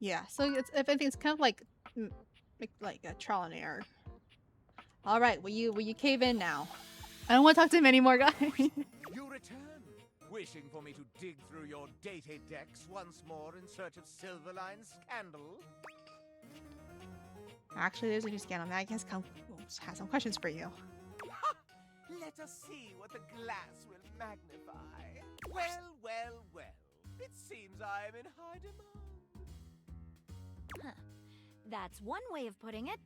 Yeah, so it's if anything, it's kind of like a trial and error. All right, will you cave in now? I don't want to talk to him anymore, guys. You return, wishing for me to dig through your data decks once more in search of Silverline's scandal. Actually, there's a new scan on that. I guess has some questions for you. Let us see what the glass will magnify. Well, well, well. It seems I am in high demand. Huh. That's one way of putting it.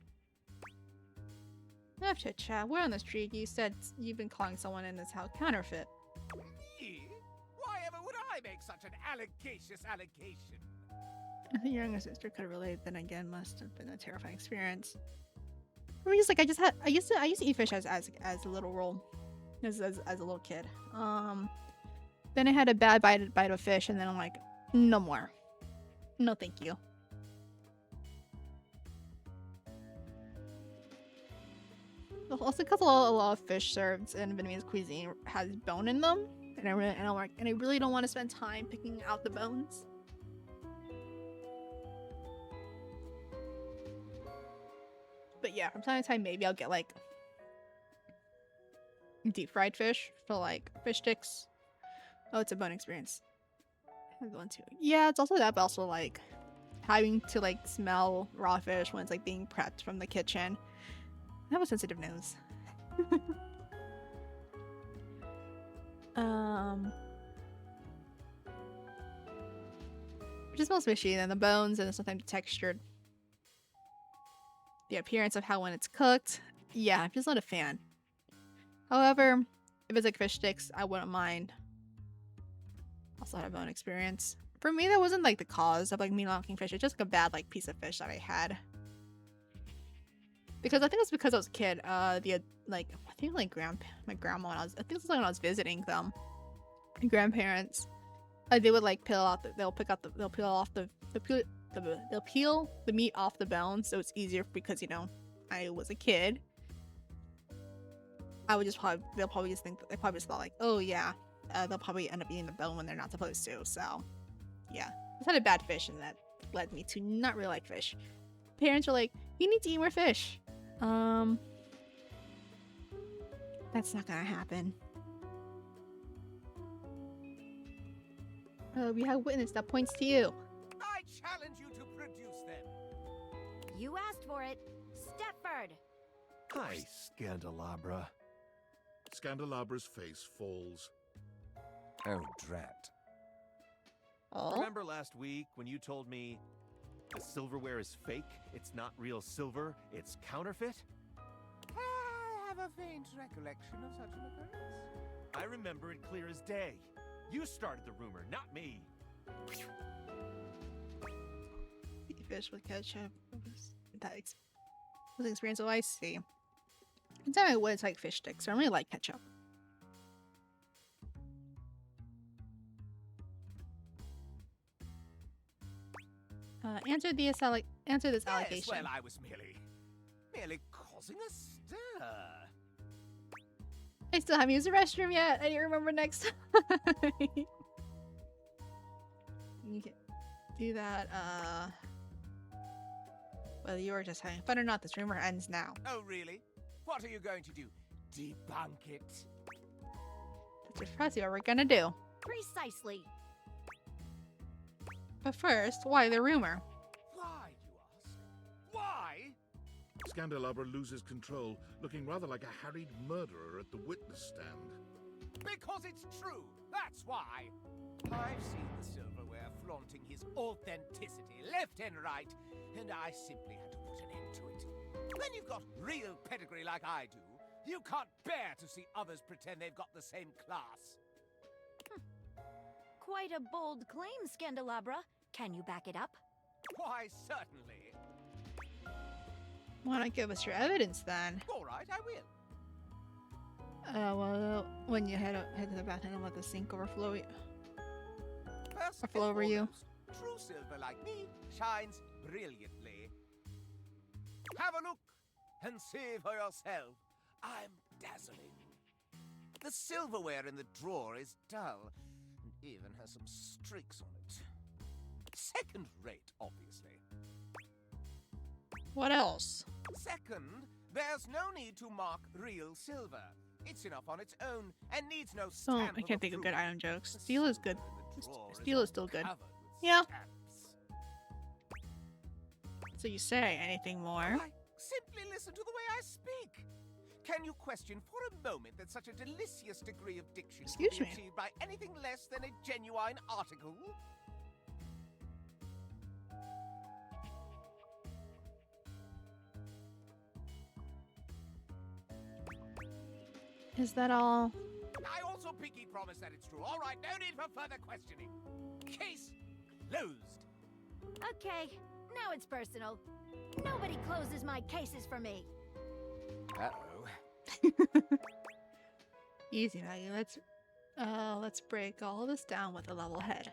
Enough chit chat. We're on the street. You said you've been calling someone in this house counterfeit. Me? Why ever would I make such an allegacious allegation? I think your younger sister could relate. Then again, must have been a terrifying experience. I mean, just like I used to eat fish as a little roll, as a little kid. Then I had a bad bite of fish, and then I'm like, no more. No, thank you. Also, because a lot of fish served in Vietnamese cuisine has bone in them, and I really don't want to spend time picking out the bones. But yeah, from time to time, maybe I'll get like deep fried fish for like fish sticks. Oh, it's a bone experience. Yeah, it's also that, but also like having to like smell raw fish when it's like being prepped from the kitchen. I have a sensitive nose. It just smells fishy, and the bones and sometimes textured. The appearance of how when it's cooked, yeah, I'm just not a fan. However, if it's like fish sticks, I wouldn't mind. Also had a bone experience. For me, that wasn't like the cause of like me not liking fish. It's just like a bad like piece of fish that I had. Because I think it's because I was a kid. I think like my grandma when I think it was like when I was visiting them. My grandparents, they would like they'll peel the meat off the bone, so it's easier because you know I was a kid. They'll probably just thought like, oh yeah, they'll probably end up eating the bone when they're not supposed to. So yeah, I just had a bad fish, and that led me to not really like fish. Parents were like, you need to eat more fish. That's not gonna happen. We have a witness that points to you. I challenge you to produce them. You asked for it. Stepford! Hi, Scandelabra. Scandalabra's face falls. Oh, drat. Oh? Remember last week when you told me the silverware is fake? It's not real silver, it's counterfeit? I have a faint recollection of such an occurrence. I remember it clear as day. You started the rumor, not me. Fish with ketchup. That was an experience. Oh, I see. It's not what it's like fish sticks. I really like ketchup. Answer this allegation. Well, I was merely causing a stir. I still haven't used the restroom yet. I didn't remember next time. You can do that, whether you were just having fun or not, this rumor ends now. Oh, really? What are you going to do? Debunk it? That's precisely what we're gonna do. Precisely. But first, why the rumor? Why, you ask? Why? Scandelabra loses control, looking rather like a harried murderer at the witness stand. Because it's true, that's why. I've seen the silverware flaunting his authenticity left and right, and I simply had to put an end to it. When you've got real pedigree like I do, you can't bear to see others pretend they've got the same class. Quite a bold claim, Scandelabra. Can you back it up? Why, certainly. Why not give us your evidence then? All right, I will. Well, when you head to the bathroom and let the sink overflow you. First Or flow over you. True silver like me shines brilliantly. Have a look and see for yourself. I'm dazzling. The silverware in the drawer is dull and even has some streaks on it. Second rate, obviously. What else? Second, there's no need to mark real silver. It's enough on its own and needs no Oh, stamp I can't think of good item jokes. Steel is good. Steel is still good. covered with Yeah. stamps. So you say anything more? Simply listen to the way I speak. Can you question for a moment that such a delicious degree of diction Excuse can be me. achieved by anything less than a genuine article? Is that all? I also pinky promise that it's true. All right, no need for further questioning. Case closed. Okay, now it's personal. Nobody closes my cases for me. Uh-oh. Easy, Maggie. Let's break all this down with a level head.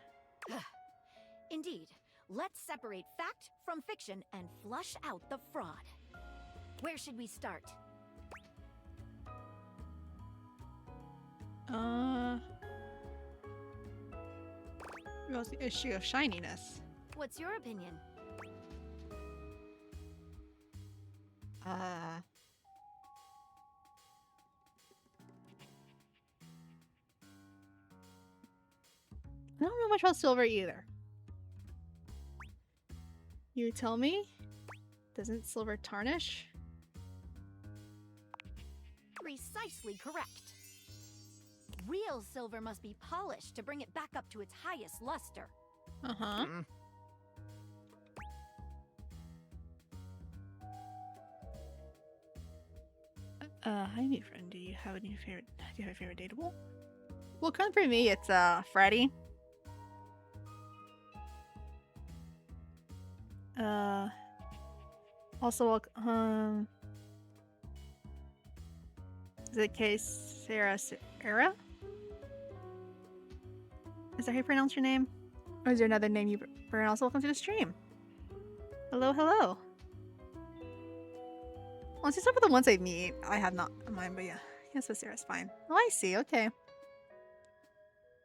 Indeed. Let's separate fact from fiction and flush out the fraud. Where should we start? What's the issue of shininess? What's your opinion? I don't know much about silver either. You tell me? Doesn't silver tarnish? Precisely correct. Real silver must be polished to bring it back up to its highest luster. Uh-huh. Hi, new friend. Do you have a favorite dateable? Well, kind of for me, it's Freddy. Also, is it Sarah? Is that how you pronounce your name? Or is there another name you pronounce? Welcome to the stream. Hello, hello. Well, except for the ones I meet, I have not in mind, but yeah. Yes, but Sarah's fine. Oh, I see. Okay.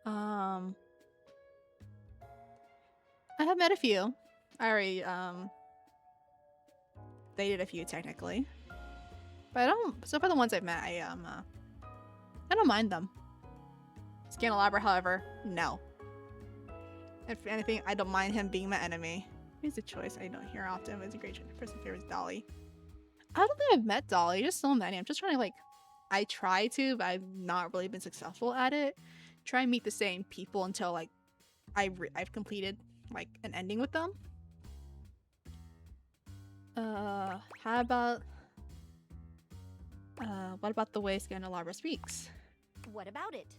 I have met a few. I already, dated a few technically. But I don't, so for the ones I've met, I don't mind them. Scandelabra, however, no. If anything, I don't mind him being my enemy. He's a choice I don't hear often, but it's a great choice. Person favors Dolly. I don't think I've met Dolly, just so many. I'm just trying to, like, I try to, but I've not really been successful at it. Try and meet the same people until, like, I've completed, like, an ending with them. How about, what about the way Scandelabra speaks? What about it?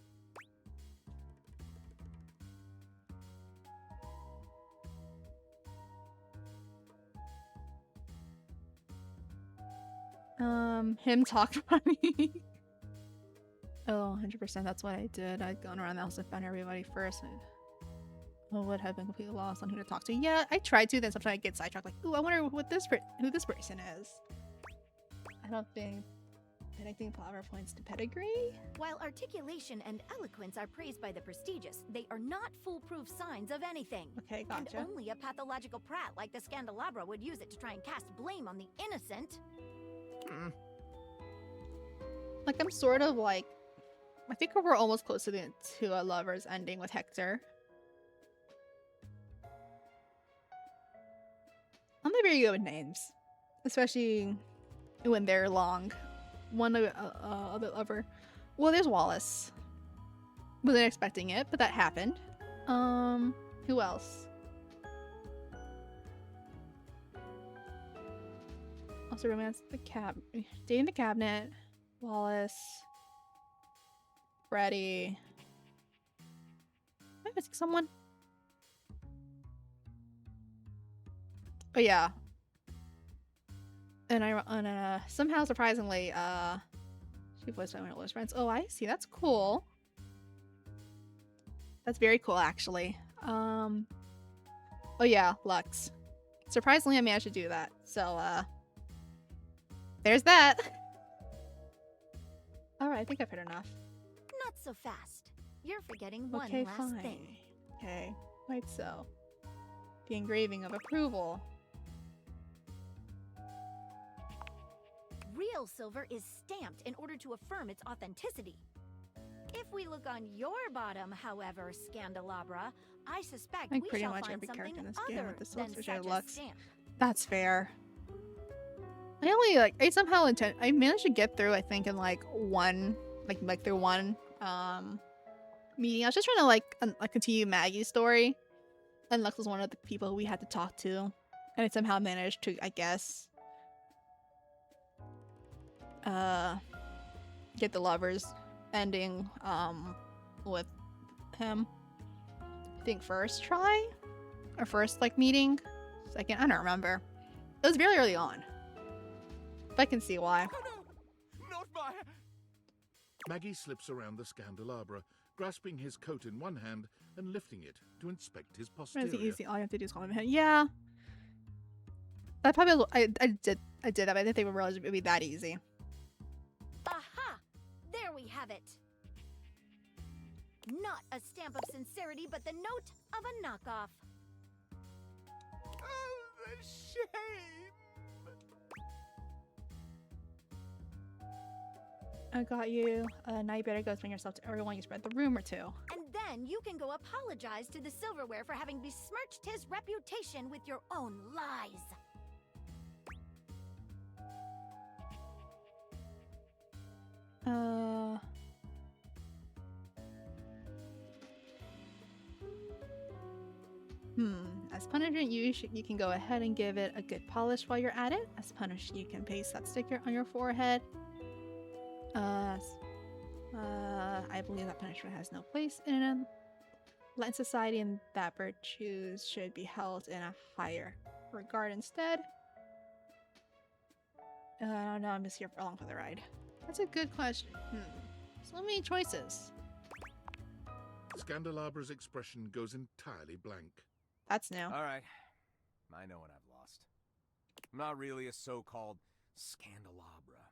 Him talk funny. Oh, 100%, that's what I did. I'd gone around the house and found everybody first. I would have been completely lost on who to talk to. Yeah, I tried to, then sometimes I get sidetracked, like, ooh, I wonder who this person is. I don't think power points to pedigree. While articulation and eloquence are praised by the prestigious, they are not foolproof signs of anything. Okay, gotcha. And only a pathological prat like the Scandelabra would use it to try and cast blame on the innocent. Like, I'm sort of like, I think we're almost close to a lover's ending with Hector. I'm not very good with names, especially when they're long. One other lover. Well, there's Wallace. Wasn't expecting it, but that happened. Who else? Also, romance the dating the cabinet. Wallace. Freddy. Am I missing someone? Oh yeah. And somehow surprisingly, she voiced one of my oldest friends. Oh, I see. That's cool. That's very cool, actually. Oh yeah, Lux. Surprisingly, I managed to do that. So, there's that. Alright, I think I've heard enough. Not so fast. You're forgetting one Okay, last fine. thing. Okay, quite so. The engraving of approval. Real silver is stamped in order to affirm its authenticity. If we look on your bottom, however, Scandelabra, I suspect we pretty shall much find every something character in this game other with the than Switch such a Lux. stamp. That's fair. I only I managed to get through, I think, in like one through one meeting. I was just trying to continue Maggie's story, and Lux was one of the people who we had to talk to, and I somehow managed to, I guess, get the lovers ending with him. I think first try or first meeting, second, I don't remember. It was very early on. But I can see why. Not my... Maggie slips around the Scandelabra, grasping his coat in one hand and lifting it to inspect his posterior. It's easy. All you have to do is call him ahead. Yeah. That probably I did that, but I didn't think we realized it would be that easy. Aha! There we have it. Not a stamp of sincerity, but the note of a knockoff. Oh, the shame! 100%. I got you. Now you better go explain yourself to everyone you spread the rumor to. And then you can go apologize to the Silverware for having besmirched his reputation with your own lies. As punishment, you can go ahead and give it a good polish while you're at it. As punishment, you can paste that sticker on your forehead. I believe that punishment has no place in a Latin society, and that virtues should be held in a higher regard instead. No, I'm just here along for the ride. That's a good question. So many choices. Scandalabra's expression goes entirely blank. That's new. All right. I know what I've lost. I'm not really a so-called Scandalabra.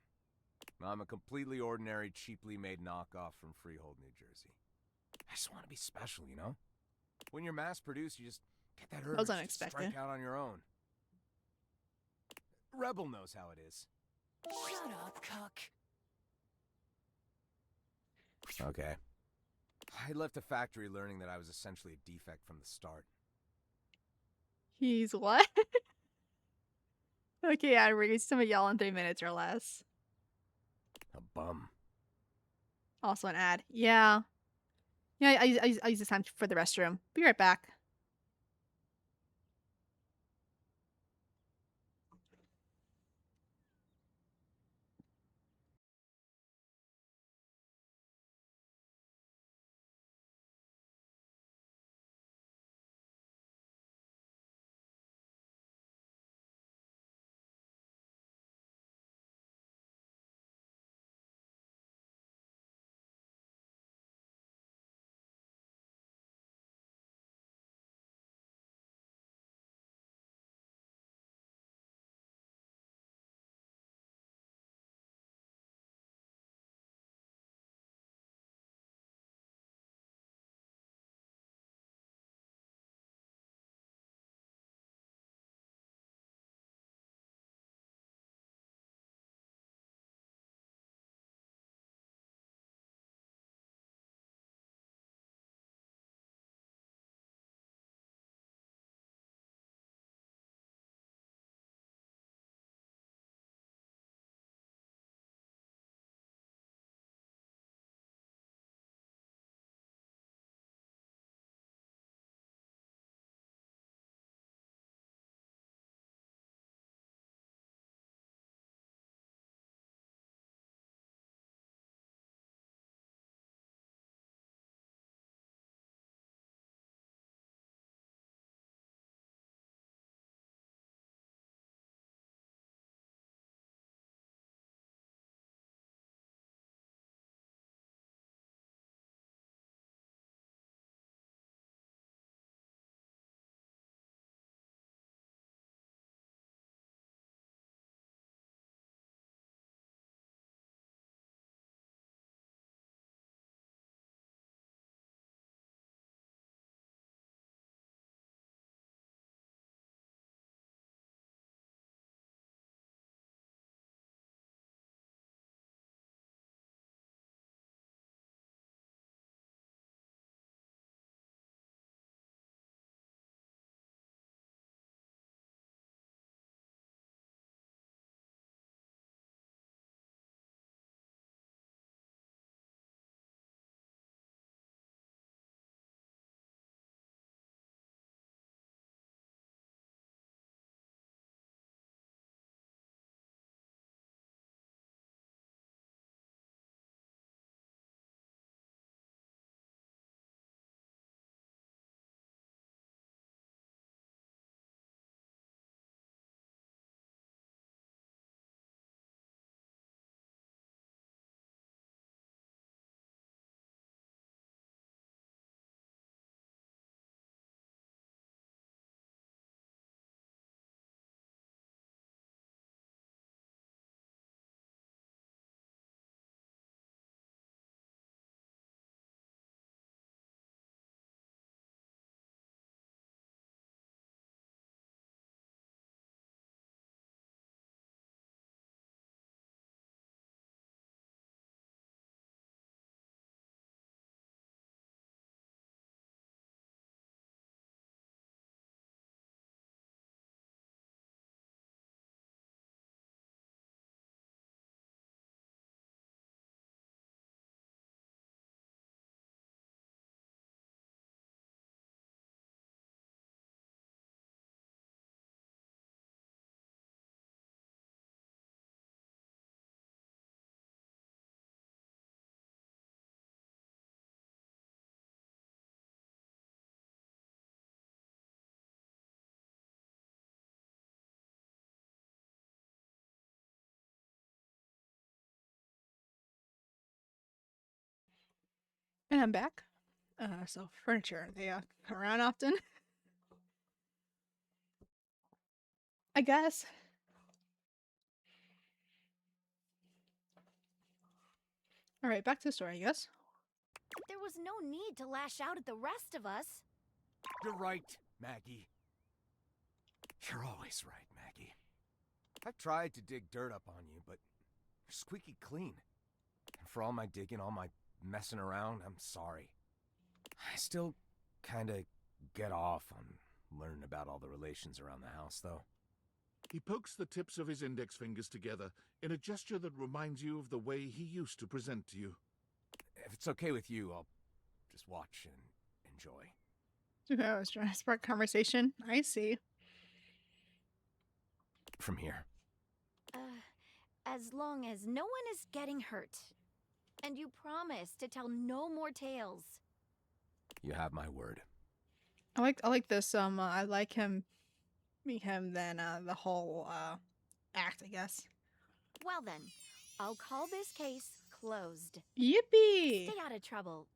I'm a completely ordinary, cheaply made knockoff from Freehold, New Jersey. I just want to be special, you know? When you're mass-produced, you just get that urge to strike out on your own. Rebel knows how it is. Shut up, cuck. Okay. I left the factory learning that I was essentially a defect from the start. He's what? Okay, I reached him a yell in 3 minutes or less. A bum. Also an ad. Yeah. Yeah, I use this time for the restroom. Be right back. And I'm back. So furniture, they come around often. I guess. Alright, back to the story, I guess. There was no need to lash out at the rest of us. You're right, Maggie. You're always right, Maggie. I've tried to dig dirt up on you, but you're squeaky clean. And for all my digging, all my messing around, I'm sorry. I still kinda get off on learning about all the relations around the house, though. He pokes the tips of his index fingers together in a gesture that reminds you of the way he used to present to you. If it's okay with you, I'll just watch and enjoy. Okay, I was trying to spark conversation. I see. From here. As long as no one is getting hurt. And you promise to tell no more tales. You have my word. I like this. I like him than the whole act, I guess. Well then, I'll call this case closed. Yippee! Stay out of trouble.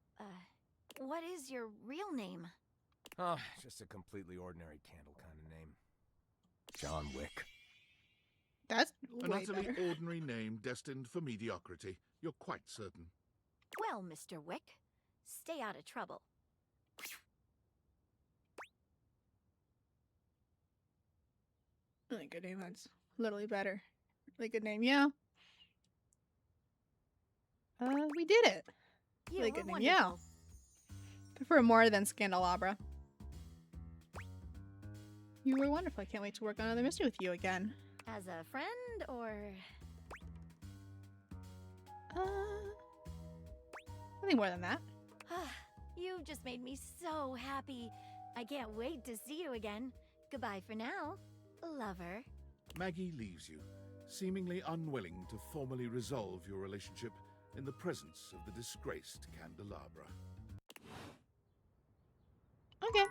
What is your real name? Oh, just a completely ordinary candle kind of name. John Wick. That's An way utterly better. ordinary name destined for mediocrity. You're quite certain. Well, Mr. Wick, stay out of trouble. Really good name. That's literally better. Really good name. Yeah. We did it. You Really were good name. wonderful. Yeah. Prefer more than Scandalabra. You were wonderful. I can't wait to work on another mystery with you again. As a friend, or... Nothing more than that. You just made me so happy. I can't wait to see you again. Goodbye for now, lover. Maggie leaves you, seemingly unwilling to formally resolve your relationship in the presence of the disgraced Candelabra. Okay.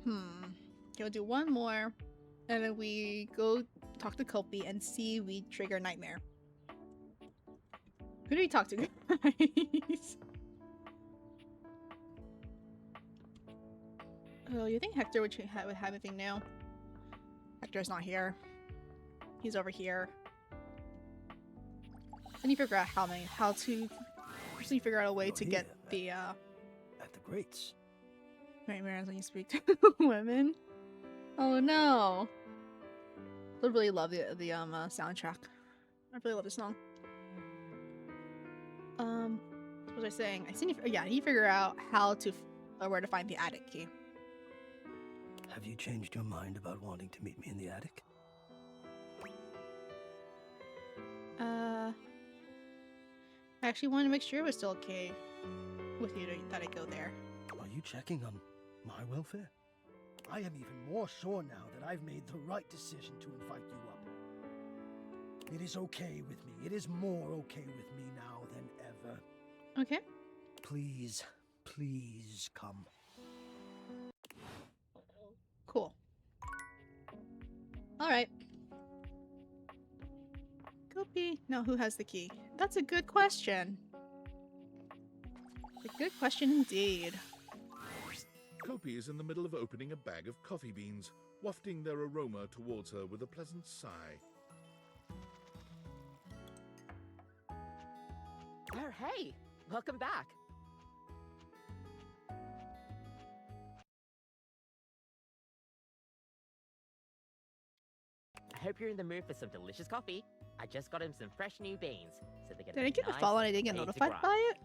Okay, we'll do one more. And then we go talk to Kopi and see we trigger Nightmare. Who do we talk to, guys? Oh, you think Hector would have anything new? Hector's not here. He's over here. I need to figure out how to figure out a way to get the At the grates. nightmares when you speak to women. Oh no! I really love the soundtrack. I really love this song. What was I saying? I need to figure out how to where to find the attic key. Have you changed your mind about wanting to meet me in the attic? I actually wanted to make sure it was still okay with you that I go there. Are you checking on my welfare? I am even more sure now that I've made the right decision to invite you up. It is okay with me. It is more okay with me now than ever. Okay. Please, please come. Cool. Alright. Kopi. Now who has the key? That's a good question. A good question indeed. Kopi is in the middle of opening a bag of coffee beans, wafting their aroma towards her with a pleasant sigh. Oh, hey! Welcome back! I hope you're in the mood for some delicious coffee. I just got him some fresh new beans, so they're gonna Did I be get a nice follow and I and didn't get ready to notified grind. by it?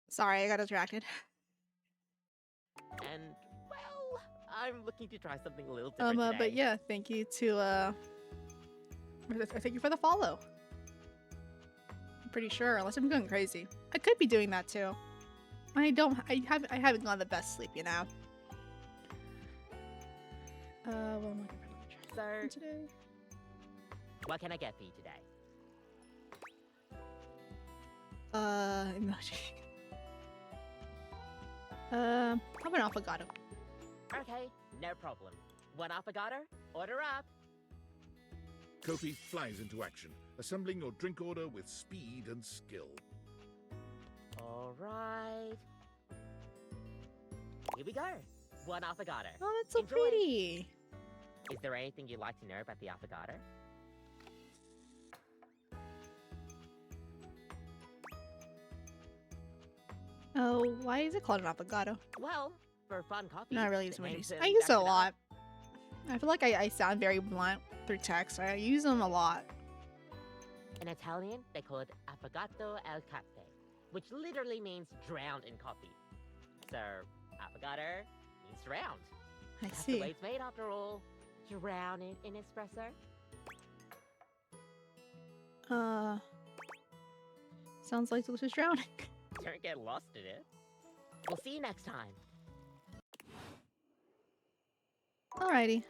Sorry, I got distracted. And, well, I'm looking to try something a little different today. But yeah, thank you to thank you for the follow. I'm pretty sure, unless I'm going crazy. I could be doing that too. I haven't gone the best sleep, you know. What am I So, today? what can I get for you today? Emoji. How about an affogato? Okay, no problem. One affogato, order up. Kofi flies into action, assembling your drink order with speed and skill. All right. Here we go. One affogato. Oh, that's so Enjoy. pretty. Is there anything you'd like to know about the affogato? Oh, why is it called an avocado? Well, for fun coffee. Not really the using my name juice. says I use it a that's lot. I feel like I sound very blunt through text. I use them a lot. In Italian, they call it affogato al caffè, which literally means drowned in coffee. So, affogato means drowned. I That's see. the way it's made after all. Drown it in espresso. Sounds like delicious drowning. Don't get lost in it. We'll see you next time. Alrighty.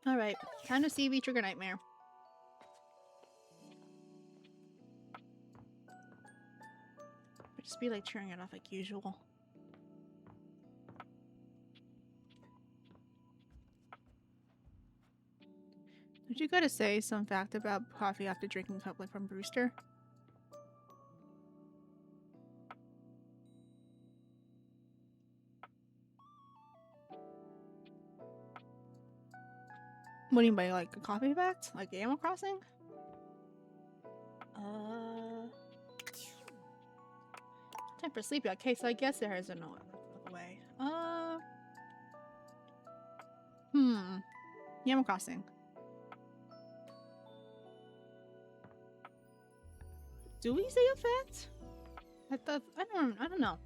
Alright, time to see V Trigger Nightmare. Just be like cheering it off like usual. Did you gotta say some fact about coffee after drinking a cup like from Brewster? What do you mean by like a coffee fact? Like Animal Crossing? Time for sleep. Okay, so I guess there is another way. Animal Crossing. Do we say a fact? I don't know.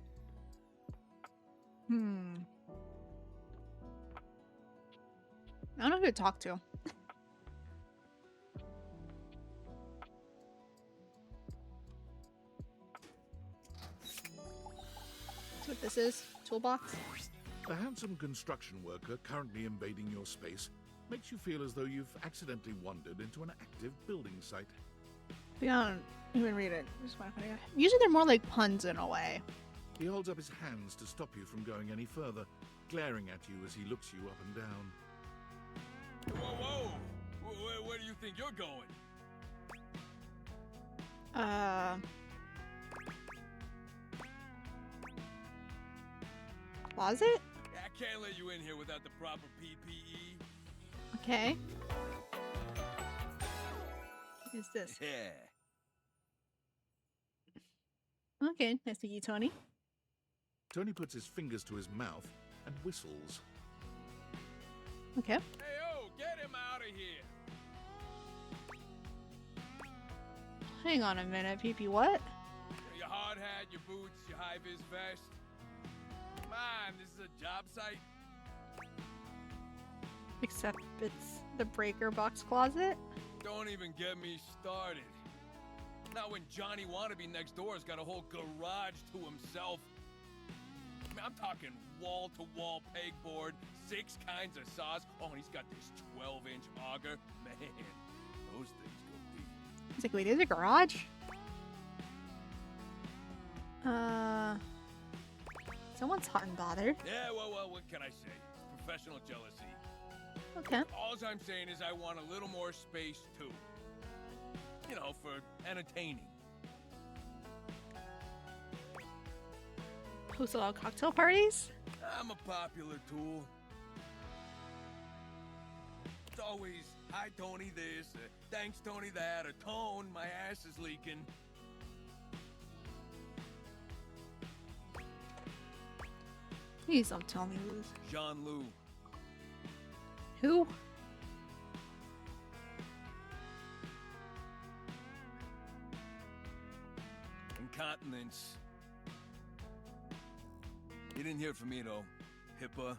I don't know who to talk to. That's what this is. Toolbox. A handsome construction worker currently invading your space makes you feel as though you've accidentally wandered into an active building site. We don't even read it. Usually they're more like puns in a way. He holds up his hands to stop you from going any further, glaring at you as he looks you up and down. Whoa, whoa! Where do you think you're going? Closet? I can't let you in here without the proper PPE. Okay. What is this? Yeah. Okay, nice to meet you, Tony. Tony puts his fingers to his mouth and whistles. Okay. Hey, oh, get him out of here! Hang on a minute, PP, what? Your hard hat, your boots, your high-vis vest. Come on, this is a job site. Except it's the breaker box closet. Don't even get me started. Not when Johnny Wannabe next door's got a whole garage to himself. I mean, I'm talking wall-to-wall pegboard, 6 kinds of saws. Oh, and he's got this 12-inch auger. Man, those things go deep. He's like, wait, there's a garage? Someone's hot and bothered. Yeah, well, what can I say? It's professional jealousy. Okay. All I'm saying is I want a little more space, too. You know, for entertaining. Host a lot of cocktail parties? I'm a popular tool. It's always, hi, Tony this, thanks, Tony that, or Tone, my ass is leaking. Please don't tell me who's... Jean-Loup. Who? Incontinence. You didn't hear from me, though. HIPAA.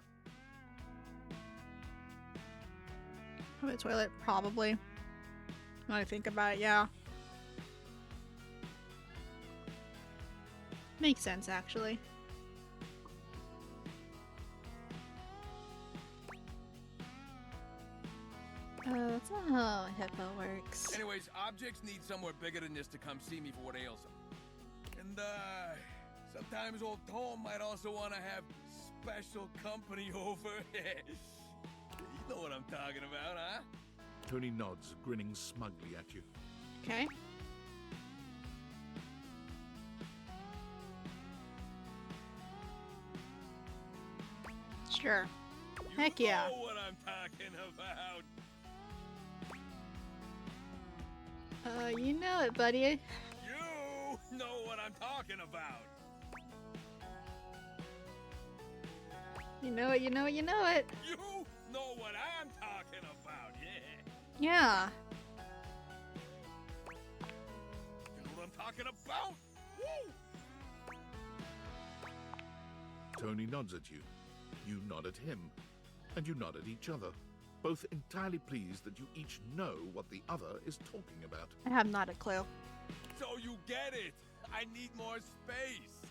Probably the toilet, probably. When I think about it, yeah. Makes sense, actually. That's not how HIPAA works. Anyways, objects need somewhere bigger than this to come see me for what ails them. And, sometimes old Tom might also want to have special company over. You know what I'm talking about, huh? Tony nods, grinning smugly at you. Okay. Sure. Heck yeah. You know what I'm talking about. You know it, buddy. You know what I'm talking about. You know it, you know it, you know it. You know what I'm talking about, yeah. Yeah. You know what I'm talking about? Woo! Tony nods at you. You nod at him. And you nod at each other, both entirely pleased that you each know what the other is talking about. I have not a clue. So you get it. I need more space.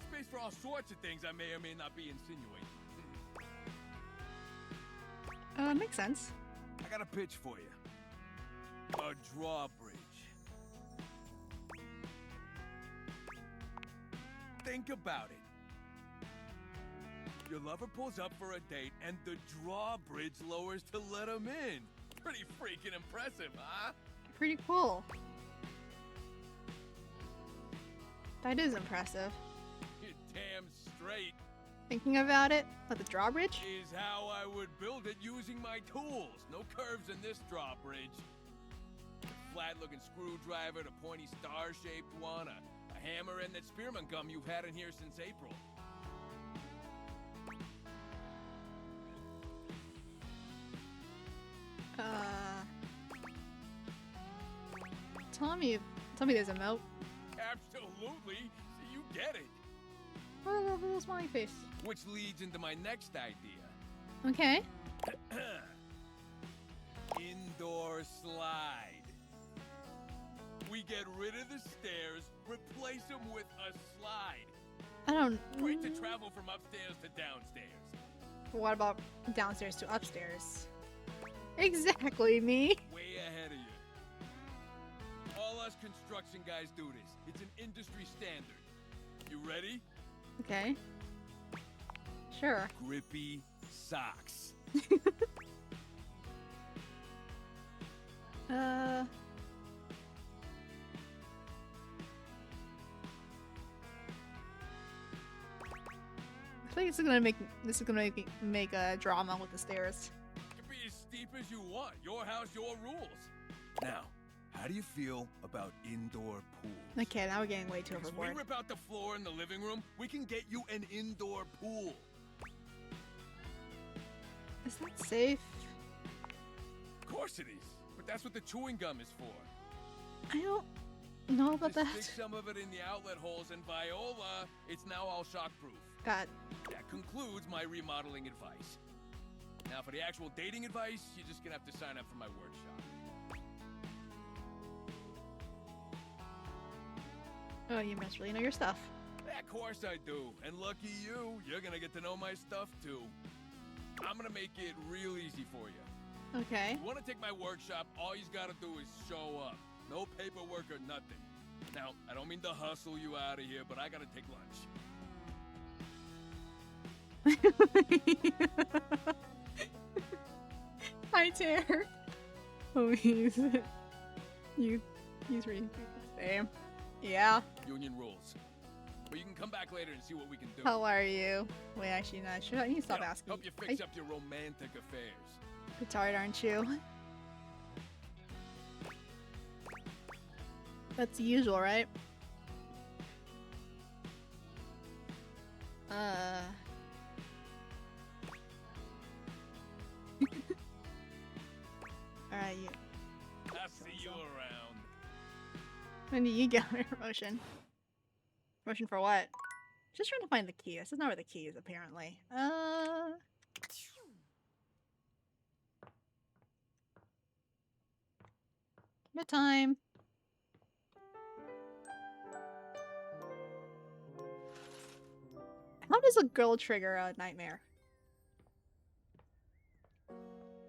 Space for all sorts of things I may or may not be insinuating. Makes sense. I got a pitch for you. A drawbridge. Think about it. Your lover pulls up for a date and the drawbridge lowers to let him in. Pretty freaking impressive, huh? Pretty cool. That is impressive. You're damn straight. Thinking about it, like the drawbridge? Is how I would build it using my tools. No curves in this drawbridge. A flat-looking screwdriver, the pointy star-shaped one, a hammer, and that spearman gum you've had in here since April. Tell me there's a moat. Absolutely. So you get it. Oh, little smiley face. Which leads into my next idea. Okay. Indoor slide. We get rid of the stairs, replace them with a slide. I don't... Great to travel from upstairs to downstairs. What about downstairs to upstairs? Exactly, me. Way ahead of you. All us construction guys do this. It's an industry standard. You ready? Okay. Sure. Grippy socks. I think this is gonna make a drama with the stairs. It can be as steep as you want. Your house, your rules. Now, how do you feel about indoor pools? Okay, now we're getting way too If we overboard. rip out the floor in the living room, we can get you an indoor pool. Is that safe? Of course it is. But that's what the chewing gum is for. I don't know about Just that. stick some of it in the outlet holes, and Viola, it's now all shockproof. God. That concludes my remodeling advice. Now, for the actual dating advice, you're just gonna have to sign up for my workshop. Oh, you must really know your stuff. Of course I do. And lucky you, you're gonna get to know my stuff too. I'm gonna make it real easy for you. Okay. If you wanna take my workshop, all you gotta do is show up. No paperwork or nothing. Now, I don't mean to hustle you out of here, but I gotta take lunch. Hi, Tare. Oh, he's really same. Yeah. Union rules. But you can come back later and see what we can do. How are you? Wait, actually, no. Should I need to stop Yeah, asking? Help you fix up your romantic affairs. Retarded, aren't you? That's the usual, right? Alright, you. I'll see you around. When do you get your promotion? Promotion for what? Just trying to find the key. This is not where the key is, apparently. Good time. How does a girl trigger a nightmare?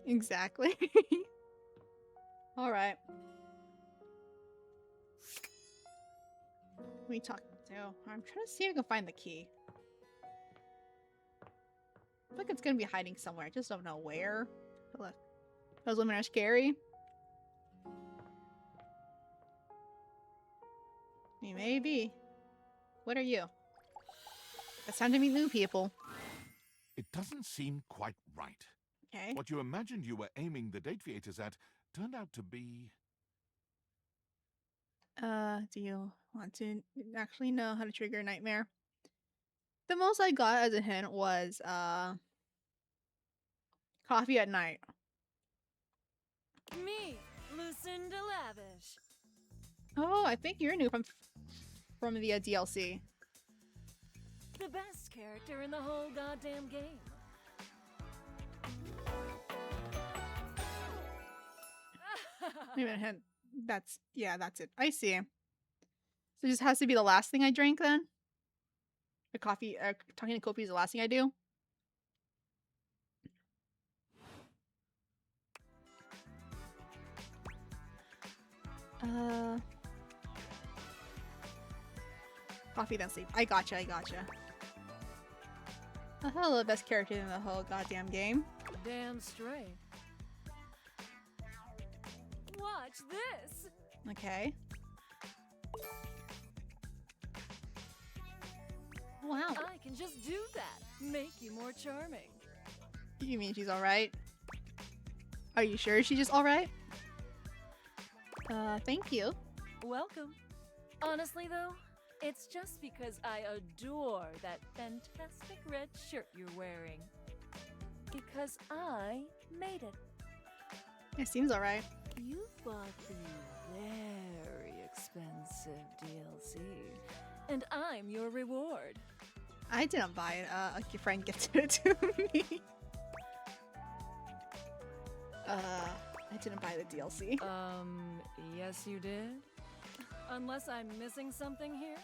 Exactly. Alright. Who are we talking to? I'm trying to see if I can find the key. I feel like it's gonna be hiding somewhere. I just don't know where. Look. Those women are scary. Maybe. What are you? It's time to meet new people. It doesn't seem quite right. Okay. What you imagined you were aiming the date theaters at turned out to be... Do you want to actually know how to trigger a nightmare? The most I got as a hint was, coffee at night. Me, Lucinda Lavish. Oh, I think you're new from the DLC. The best character in the whole goddamn game. Maybe a hint. That's it. I see. So it just has to be the last thing I drink then? A coffee, talking to Kopi is the last thing I do? Coffee then sleep. I gotcha. Hello, the best character in the whole goddamn game. Damn straight. Watch this. Okay. Wow. I can just do that. Make you more charming. You mean she's alright? Are you sure she's just alright? Thank you. Welcome. Honestly though, it's just because I adore that fantastic red shirt you're wearing. Because I made it. It seems alright. You bought the very expensive DLC, and I'm your reward. I didn't buy it. Your friend gifted it to me. I didn't buy the DLC. Yes you did? Unless I'm missing something here?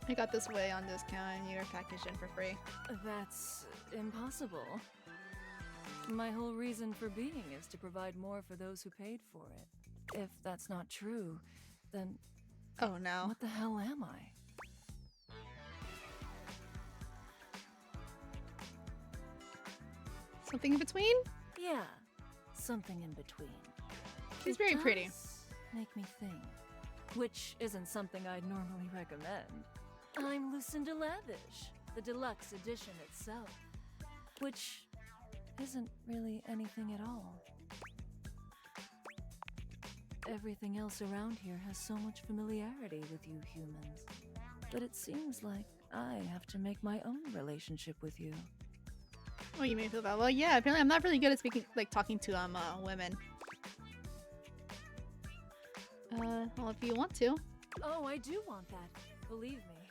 I got this way on discount and you're packaged in for free. That's impossible. My whole reason for being is to provide more for those who paid for it. If that's not true, then... Oh no. What the hell am I? Something in between? Yeah, something in between. She's very pretty. Make me think. Which isn't something I'd normally recommend. I'm Lucinda Lavish, the deluxe edition itself. Which isn't really anything at all. Everything else around here has so much familiarity with you humans. But it seems like I have to make my own relationship with you. Oh, you made me feel bad. Well, yeah, apparently I'm not really good at speaking, talking to, women. Well, if you want to. Oh, I do want that. Believe me.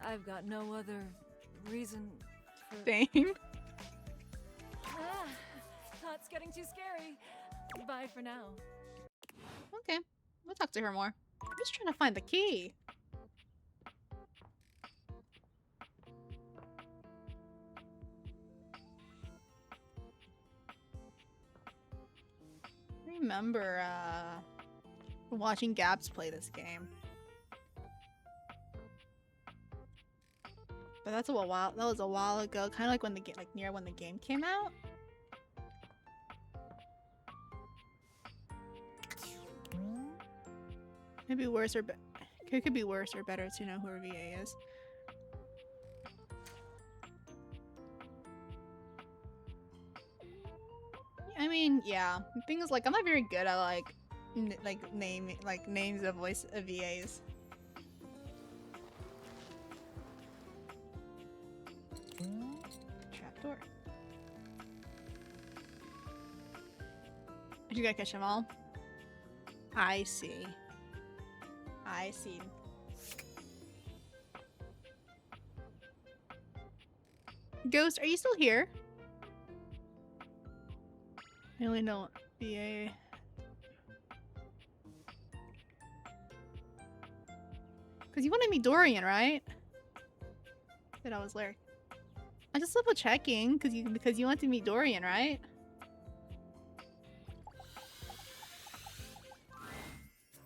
I've got no other reason for... Same. That's getting too scary. Bye for now. Okay. We'll talk to her more. I'm just trying to find the key. I remember, watching Gabs play this game. But that was a while ago, kind of like when the game, near when the game came out. Maybe worse or it could be worse or better to know who her VA is. I mean, yeah. The thing is, I'm not very good at names of voice of VAs. Trapdoor. You gotta catch them all. I see. I see. Ghost, are you still here? I only know VA. Because you want to meet Dorian, right? That I was Larry. I'm just double checking because you want to meet Dorian, right?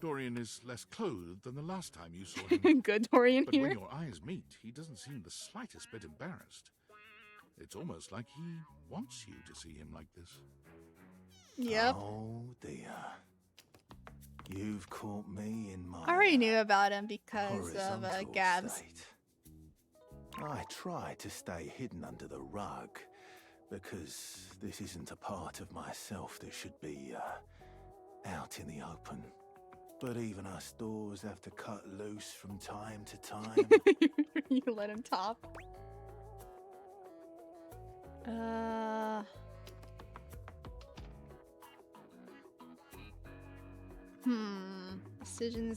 Dorian is less clothed than the last time you saw him. Good Dorian But here. when your eyes meet, he doesn't seem the slightest bit embarrassed. It's almost like he wants you to see him like this. Yep. Oh dear. You've caught me in my I already knew about him because of horizontal Gabs. state. I try to stay hidden under the rug because this isn't a part of myself that should be out in the open. But even us doors have to cut loose from time to time. You let him top.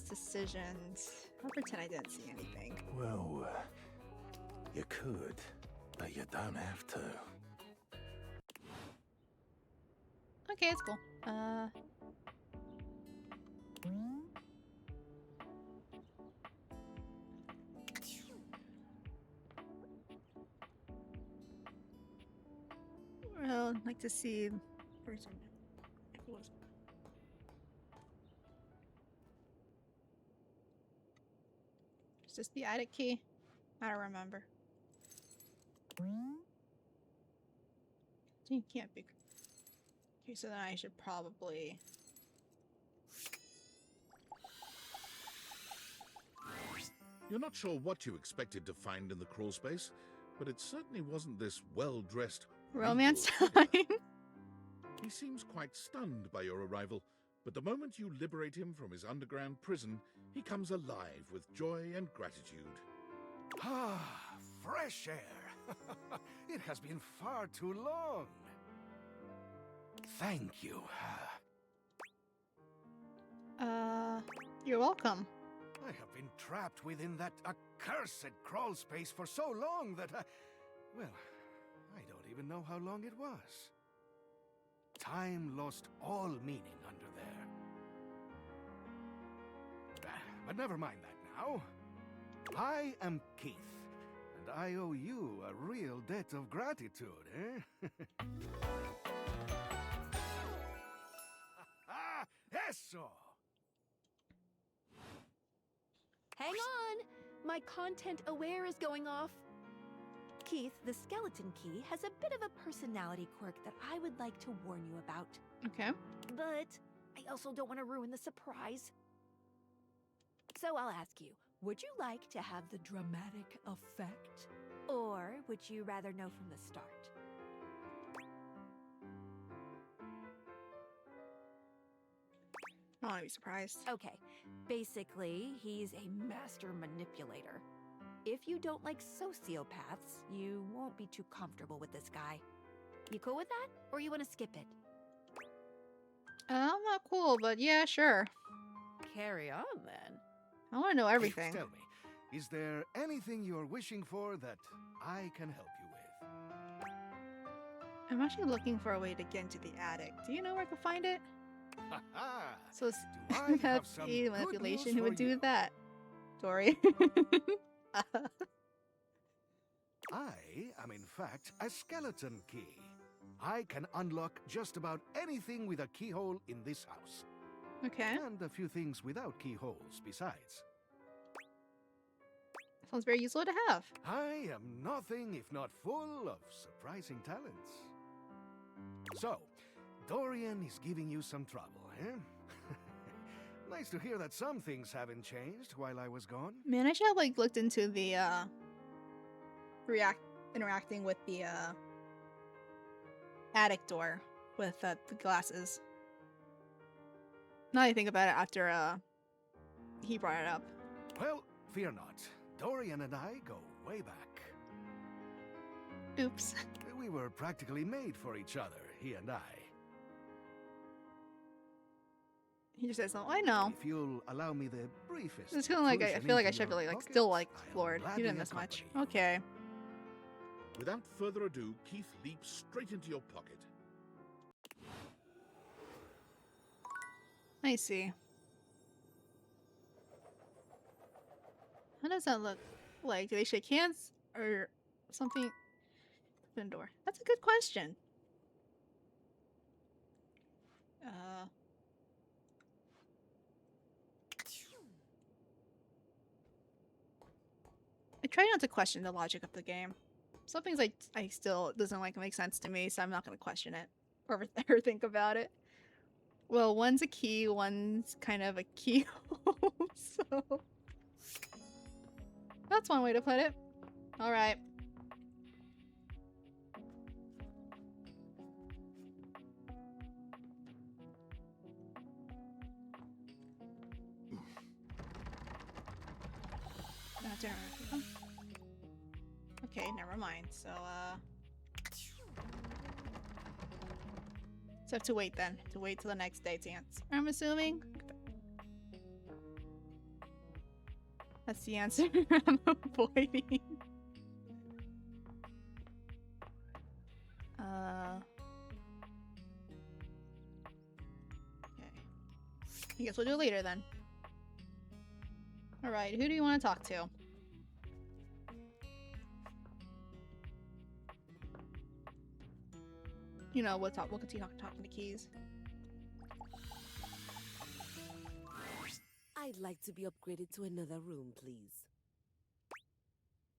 Decisions. I'll pretend I didn't see anything. Well, you could, but you don't have to. Okay, it's cool. Well, I'd like to see person if it was. Is this the attic key? I don't remember. You can't be. Okay, so then I should probably. You're not sure what you expected to find in the crawl space, but it certainly wasn't this well-dressed Romance regal time. figure. He seems quite stunned by your arrival, but the moment you liberate him from his underground prison, he comes alive with joy and gratitude. Ah, fresh air. It has been far too long. Thank you. You're welcome. I have been trapped within that accursed crawl space for so long that well, I don't even know how long it was. Time lost all meaning under there. But never mind that now. I am Keith, and I owe you a real debt of gratitude, eh? Eso! Hang on! My content aware is going off. Keith, the skeleton key has a bit of a personality quirk that I would like to warn you about. Okay. But I also don't want to ruin the surprise. So I'll ask you, would you like to have the dramatic effect? Or would you rather know from the start? I don't want to be surprised. Okay, basically, he's a master manipulator. If you don't like sociopaths, you won't be too comfortable with this guy. You cool with that? Or you want to skip it? I'm not cool, but yeah, sure. Carry on, then. I want to know everything. Tell me, is there anything you're wishing for that I can help you with? I'm actually looking for a way to get into the attic. Do you know where I can find it? So that's a manipulation. Who would do that? Dory. I am in fact a skeleton key. I can unlock just about anything with a keyhole in this house. Okay. And a few things without keyholes besides. Sounds very useful to have. I am nothing if not full of surprising talents. So, Dorian is giving you some trouble, eh? Nice to hear that some things haven't changed while I was gone. Man, I should have like looked into the interacting with the attic door with the glasses. Now that I think about it after he brought it up. Well, fear not. Dorian and I go way back. Oops. We were practically made for each other, he and I. He just says, "Oh, I know." If you'll allow me the briefest. It's kind of like I feel like I should intrusion have into like your still like pockets, I am floored. He gladly didn't miss much. accompany Okay. Without further ado, Keith leaps straight into your pocket. I see. How does that look like? Do they shake hands or something? Open door. That's a good question. I try not to question the logic of the game. Some things I still doesn't like make sense to me, so I'm not gonna question it or or think about it. Well, one's a key, one's kind of a keyhole, so that's one way to put it. All right. Okay, never mind. So, so I have to wait then. To wait till the next day to answer, I'm assuming. That's the answer I'm avoiding. Okay. I guess we'll do it later then. Alright, who do you want to talk to? You know, we'll continue talking to Keys. I'd like to be upgraded to another room, please.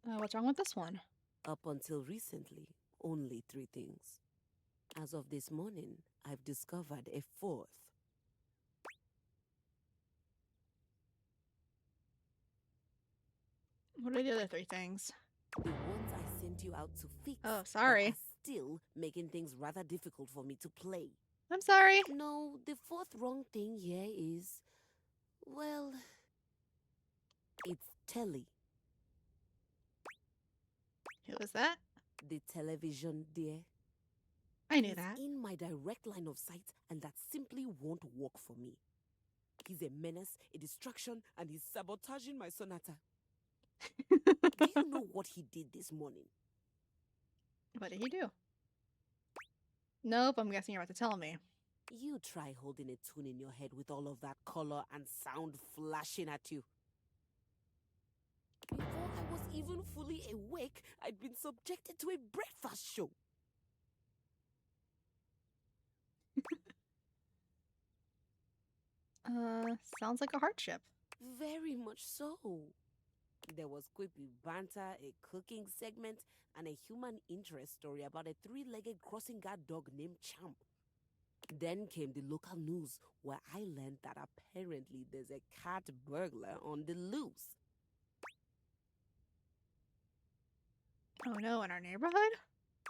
What's wrong with this one? Up until recently, only 3 things. As of this morning, I've discovered a 4th. What are the other 3 things? The ones I sent you out to fix. Oh, sorry. Are still making things rather difficult for me to play. I'm sorry. No, the 4th wrong thing here is, well, it's telly. Who was that? The television, dear. I knew He's that. in my direct line of sight, and that simply won't work for me. He's a menace, a distraction, and he's sabotaging my sonata. Do you know what he did this morning? What did he do? Nope, I'm guessing you're about to tell me. You try holding a tune in your head with all of that color and sound flashing at you. Before I was even fully awake, I'd been subjected to a breakfast show. Sounds like a hardship. Very much so. There was quippy banter, a cooking segment, and a human interest story about a 3-legged crossing guard dog named Champ. Then came the local news, where I learned that apparently there's a cat burglar on the loose. Oh no, in our neighborhood?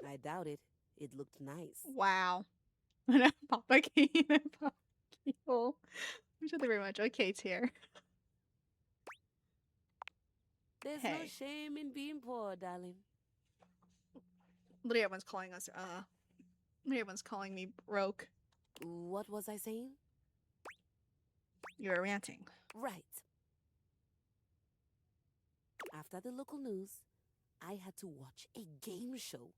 I doubt it. It looked nice. Wow. Papa Kane and Papa Keyhole. We should very much. Okay, here. There's no shame in being poor, darling. Literally everyone's calling us, everyone's calling me broke. What was I saying? You were ranting. Right. After the local news, I had to watch a game show,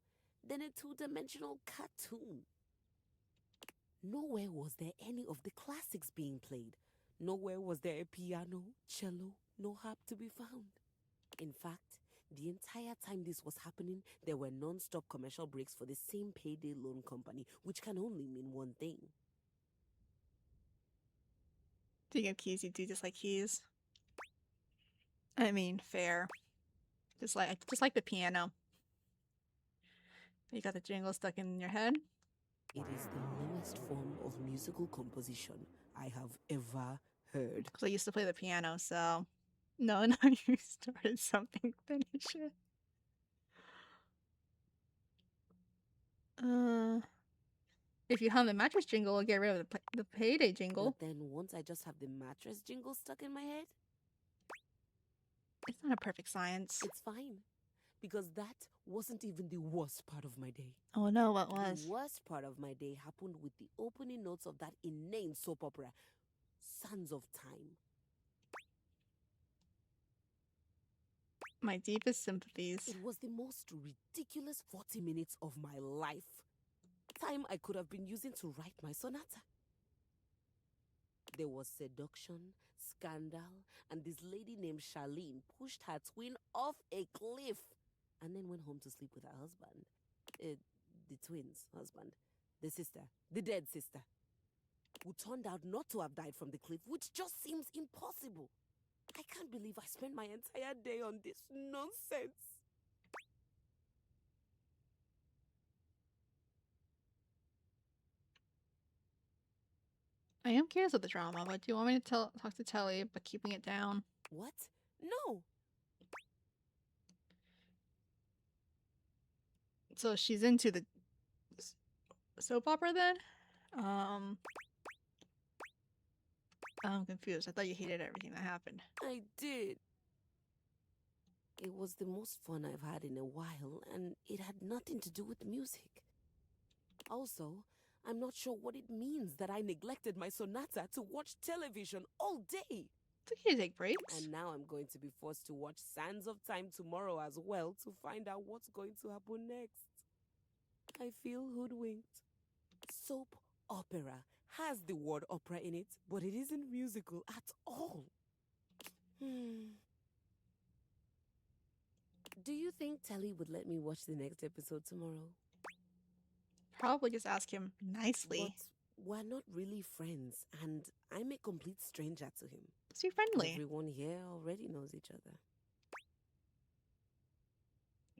then a 2-dimensional cartoon. Nowhere was there any of the classics being played. Nowhere was there a piano, cello, no harp to be found. In fact, the entire time this was happening, there were non-stop commercial breaks for the same payday loan company, which can only mean one thing. Speaking of Keys, you do just like Keys. I mean, fair. Just like the piano. You got the jingle stuck in your head? It is the lowest form of musical composition I have ever heard. Because I used to play the piano, so... No, you started something, finish it. If you hum the mattress jingle, we'll get rid of the payday jingle. But then once I just have the mattress jingle stuck in my head? It's not a perfect science. It's fine. Because that wasn't even the worst part of my day. Oh no, what was? The worst part of my day happened with the opening notes of that inane soap opera, Sands of Time. My deepest sympathies. It was the most ridiculous 40 minutes of my life. Time I could have been using to write my sonata. There was seduction, scandal, and this lady named Charlene pushed her twin off a cliff and then went home to sleep with her husband. The twin's husband. The sister. The dead sister. Who turned out not to have died from the cliff, which just seems impossible. I can't believe I spent my entire day on this nonsense. I am curious of the drama, but do you want me to talk to Telly, but keeping it down? What? No. So she's into the soap opera then? I'm confused. I thought you hated everything that happened. I did. It was the most fun I've had in a while, and it had nothing to do with music. Also, I'm not sure what it means that I neglected my sonata to watch television all day. It's okay to take breaks. And now I'm going to be forced to watch Sands of Time tomorrow as well to find out what's going to happen next. I feel hoodwinked. Soap opera has the word opera in it, but it isn't musical at all. Do you think Telly would let me watch the next episode tomorrow? Probably just ask him nicely. But we're not really friends, and I'm a complete stranger to him. Let's be friendly. Everyone here already knows each other.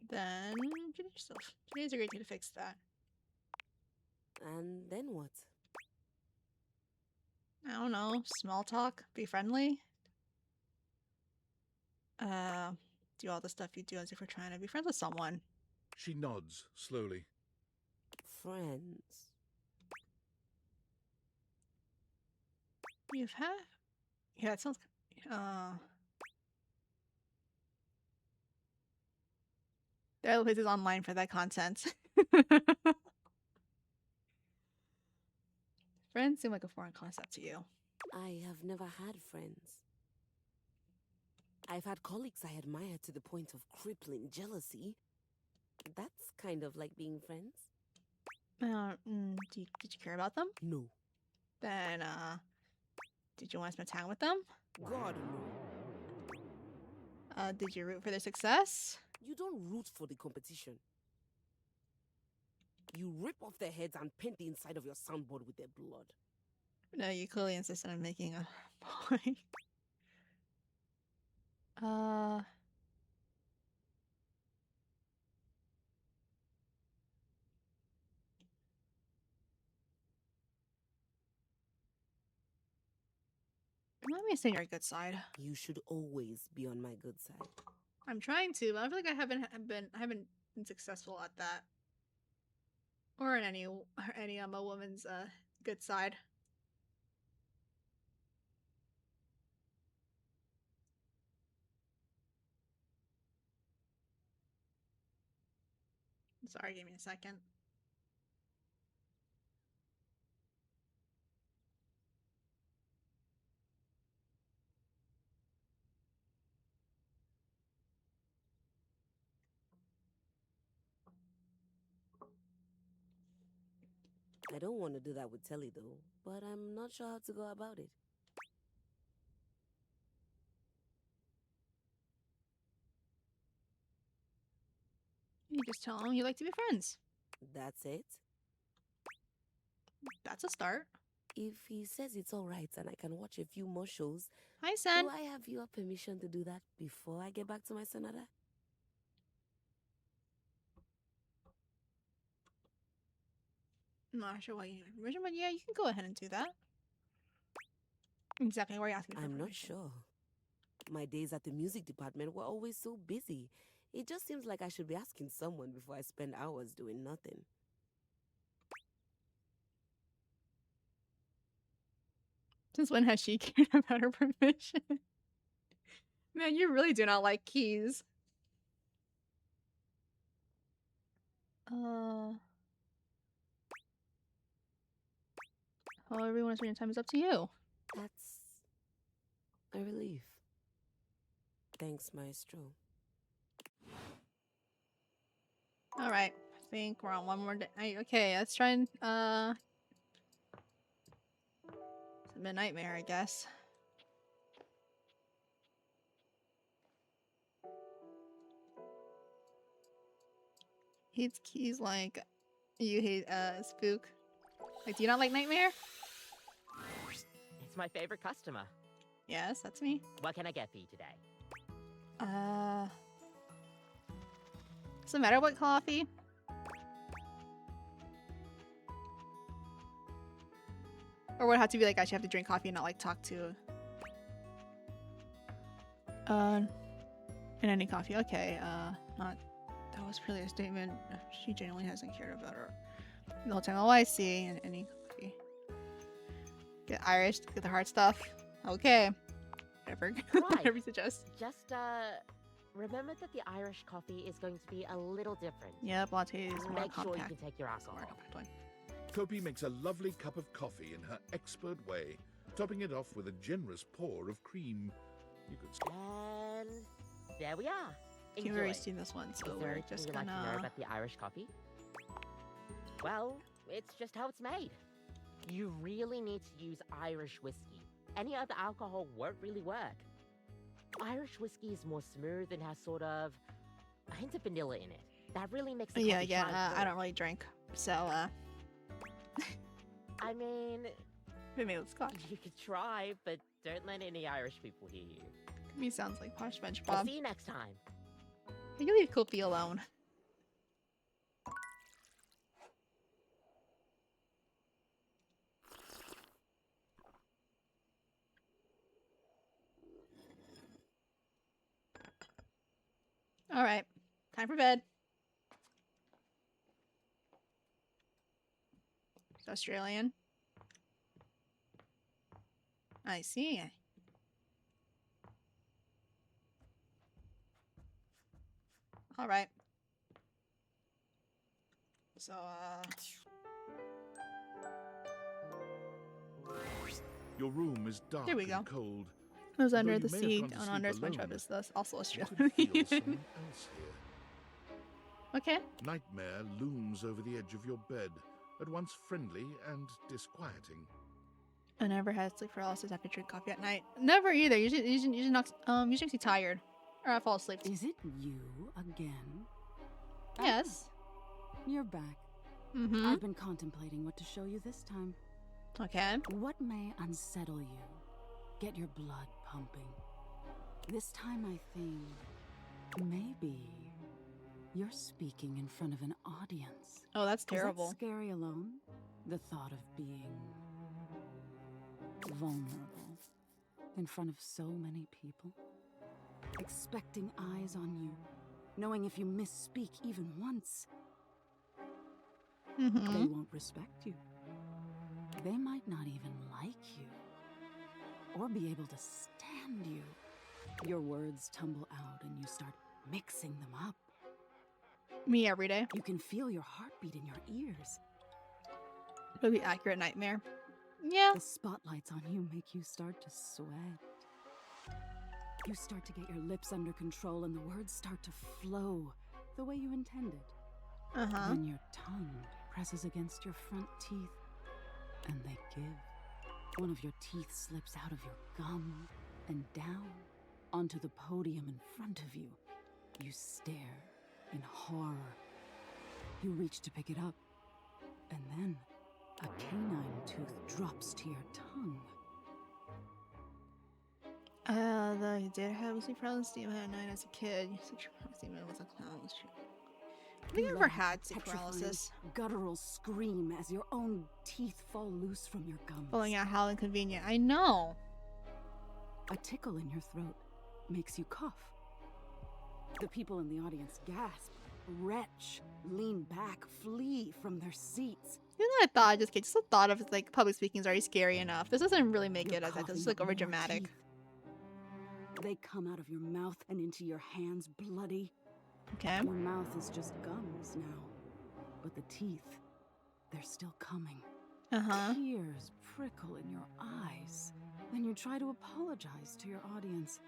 Then today's a great day to fix that. And then what? I don't know. Small talk. Be friendly. Do all the stuff you do as if we're trying to be friends with someone. She nods slowly. Friends. You've had? Yeah, it sounds. There are places online for that content. Friends seem like a foreign concept to you. I have never had friends. I've had colleagues I admire to the point of crippling jealousy. That's kind of like being friends. Did you care about them? No. Then, did you want to spend time with them? God, no. Did you root for their success? You don't root for the competition. You rip off their heads and paint the inside of your soundboard with their blood. No, you clearly insisted on making a point. Let me say your good side. You should always be on my good side. I'm trying to, but I feel like I haven't been successful at that. Or in any a woman's good side. Sorry, give me a second. I don't want to do that with Telly, though, but I'm not sure how to go about it. You just tell him you like to be friends. That's it? That's a start. If he says it's alright and I can watch a few more shows, hi, Sen. Do I have your permission to do that before I get back to my sonata? I'm not sure why you need permission, but yeah, you can go ahead and do that. Exactly where you're asking for I'm not permission. sure. My days at the music department were always so busy. It just seems like I should be asking someone before I spend hours doing nothing. Since when has she cared about her permission? Man, you really do not like keys. How everyone spending time is up to you. That's a relief. Thanks, Maestro. Alright, I think we're on one more day. Okay, let's try and, it's a nightmare, I guess. He's like, you hate Spook. Like, do you not like Nightmare? It's my favorite customer. Yes, that's me. What can I get for you today? Doesn't matter what coffee. Or would it have to be like I actually have to drink coffee and not like talk to in any coffee. Okay, not that was really a statement. She genuinely hasn't cared about her the whole time. Oh, I see. In any coffee. Get Irish, get the hard stuff. Okay. Whatever. Whatever you suggest. Just remember that the Irish coffee is going to be a little different. Yep, latte is more Make sure you compact. can take your alcohol. Kopi makes a lovely cup of coffee in her expert way, topping it off with a generous pour of cream. You could And there we are. You've already seen this one, so Is there we're anything just you'd like to know gonna. about the Irish coffee? Well, it's just how it's made. You really need to use Irish whiskey. Any other alcohol won't really work. Irish whiskey is more smooth and has sort of a hint of vanilla in it. That really makes the Yeah, coffee again, shine I through. don't really drink, so I mean, maybe it's Scotch. you could try, but don't let any Irish people hear you. Me sounds like Posh I'll SpongeBob. see you next time. You leave Kopi alone. All right, time for bed. It's Australian. I see. All right. So, Your room is dark Here we go. and cold. Who's Though Under you the may have Sea gone to on sleep Under alone, SpongeBob is thus also you Australian. could feel someone else here. Okay. Nightmare looms over the edge of your bed, at once friendly and disquieting. I never had sleep paralysis after drink coffee at night. Never either. Usually knocks usually makes me tired. Or I fall asleep. Is it you again? Yes. You're back. Mm-hmm. I've been contemplating what to show you this time. Okay. What may unsettle you? Get your blood pumping. This time I think maybe you're speaking in front of an audience. Oh, that's Is that terrible. scary alone? The thought of being vulnerable in front of so many people? Expecting eyes on you, knowing if you misspeak even once, they won't respect you. They might not even like you, or be able to stand you. Your words tumble out and you start mixing them up. Me every day. You can feel your heartbeat in your ears. It'll be accurate nightmare. Yeah. The spotlights on you make you start to sweat. You start to get your lips under control and the words start to flow the way you intended. Uh-huh. When your tongue presses against your front teeth and they give. One of your teeth slips out of your gum and down onto the podium in front of you. You stare in horror. You reach to pick it up, and then a canine tooth drops to your tongue. Though he did have sleep paralysis, Steve had a night as a kid. Sleep paralysis was a clown. I think I You ever let had a sleep petrifying, paralysis. guttural scream as your own teeth fall loose from your gums. Pulling out how inconvenient. I know. A tickle in your throat makes you cough. The people in the audience gasp, retch, lean back, flee from their seats. You know what I thought? Just the thought of like public speaking is already scary enough. This doesn't really make You're it as that. It's coughing like up over more dramatic. teeth. They come out of your mouth and into your hands bloody. Okay. Your mouth is just gums now. But the teeth, they're still coming. Uh-huh. Tears prickle in your eyes. Then you try to apologize to your audience.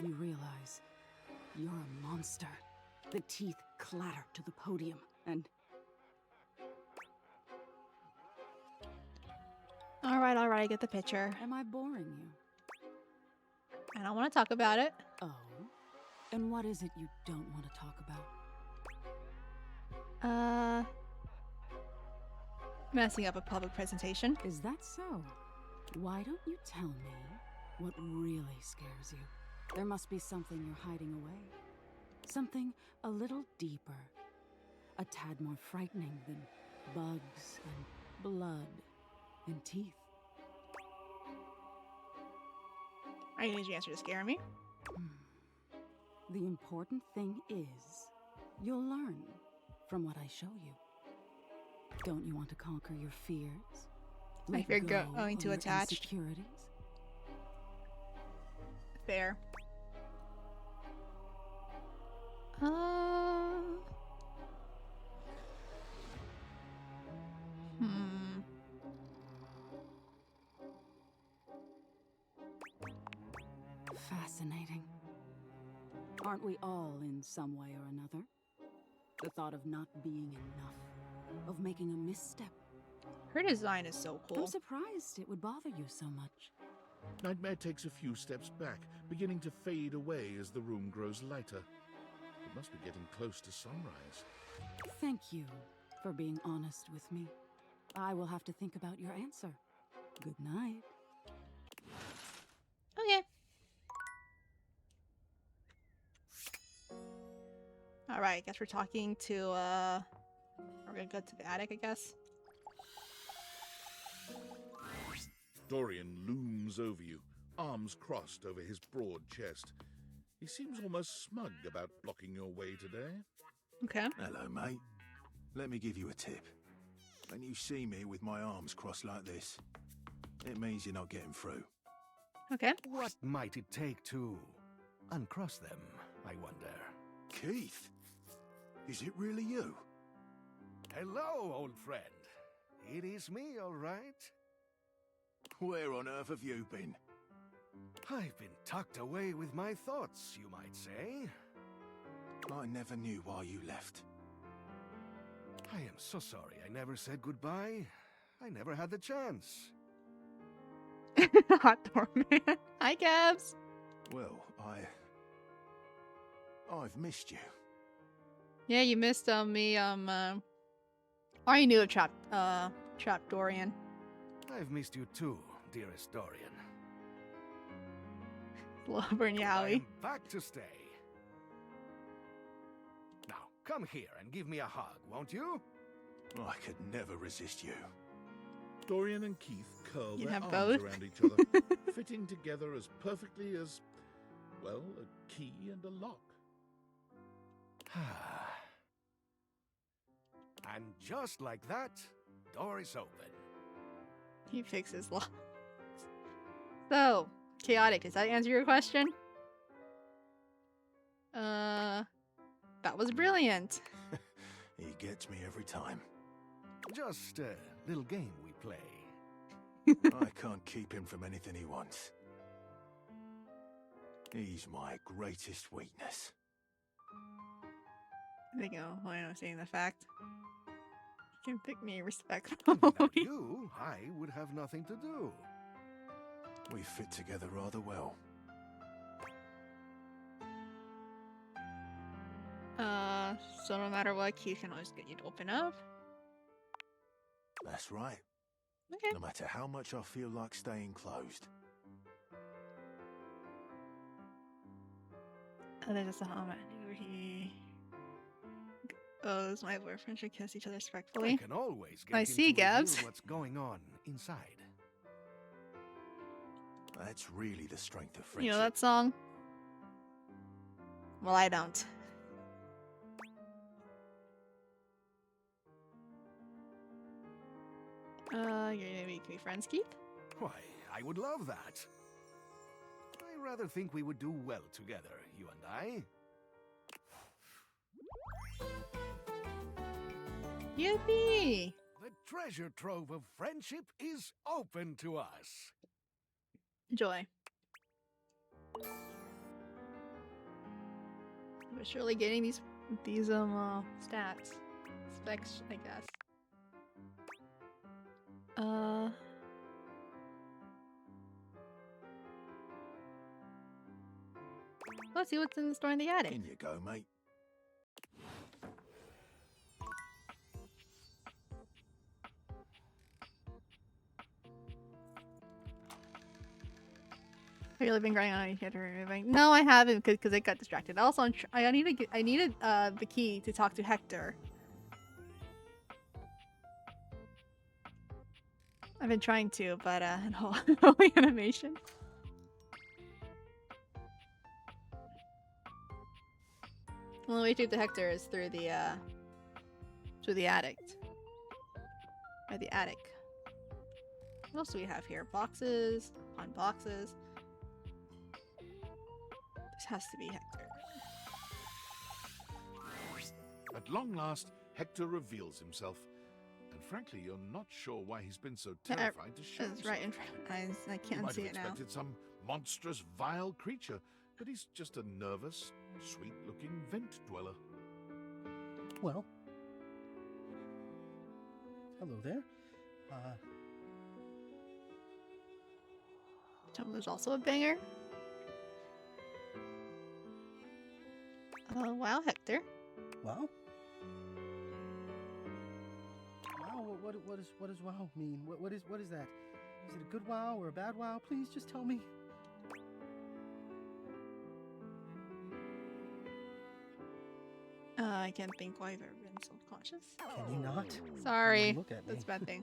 You realize you're a monster. The teeth clatter to the podium and All right, I get the picture. am I boring you? I don't want to talk about it. Oh. And what is it you don't want to talk Messing up a public presentation. Is that so? Why don't you tell me what really scares you? There must be something you're hiding away. Something a little deeper. A tad more frightening than bugs and blood and teeth. I need your answer to scare me. The important thing is, you'll learn from what I show you. Don't you want to conquer your fears? If you're going to attach. Insecurities? Fair. Fascinating. Aren't we all in some way or another? The thought of not being enough, of making a misstep. Her design is so cool. I'm surprised it would bother you so much. Nightmare takes a few steps back, beginning to fade away as the room grows lighter. It must be getting close to sunrise. Thank you for being honest with me. I will have to think about your answer. Good night. Okay. Alright, guess we're talking to, we're gonna go to the attic, I guess. Dorian looms over you, arms crossed over his broad chest. He seems almost smug about blocking your way today. Okay. Hello, mate. Let me give you a tip. When you see me with my arms crossed like this, it means you're not getting through. Okay. What might it take to uncross them, I wonder? Keith? Is it really you? Hello, old friend. It is me, all right. Where on earth have you been? I've been tucked away with my thoughts, you might say. I never knew why you left. I am so sorry I never said goodbye. I never had the chance. Hot doorman. Hi, Gabs. Well, I've missed you. Yeah, you missed me. I already knew of Trap Dorian. I've missed you too, dearest Dorian. Slobbering Yowie. I'm back to stay. Now, come here and give me a hug, won't you? I could never resist you. Dorian and Keith curl You their have arms both? around each other, fitting together as perfectly as, well, a key and a lock. And just like that, door is open. He fixes locks. So, chaotic, does that answer your question? That was brilliant. He gets me every time. Just a little game we play. I can't keep him from anything he wants. He's my greatest weakness. There you go. I am saying the fact. You can pick me Without respectfully. you, I would have nothing to do. We fit together rather well. So no matter what, Keith can always get you to open up. That's right. Okay. No matter how much I feel like staying closed. There's just a comment where he goes, my boyfriend should kiss each other I respectfully. can always get I him see, to reveal Gabs. what's going on inside. That's really the strength of friendship. You know that song? Well, I don't. You're gonna make me friends, Keith? Why, I would love that. I rather think we would do well together, you and I. Yippee! The treasure trove of friendship is open to us. Enjoy. We're surely getting these stats. Specs, I guess. Let's see what's in the store in the attic. In you go, mate. Have you been grinding on any character removing? No, I haven't because I got distracted. Also, I needed the key to talk to Hector. I've been trying to, but no animation. The only way to get to Hector is through the attic. Or the attic. What else do we have here? Boxes on boxes. This has to be Hector. At long last, Hector reveals himself. And frankly, you're not sure why he's been so terrified to show It's himself. right in front of my eyes. I can't see it now. You might have expected some monstrous, vile creature, but he's just a nervous, sweet-looking vent dweller. Well. Hello there. There's also a banger. Wow, Hector. Wow? Wow, what does wow mean? What is that? Is it a good wow or a bad wow? Please just tell me. I can't think why I've ever been so cautious. Can you not? Sorry. Look at me. That's a bad thing.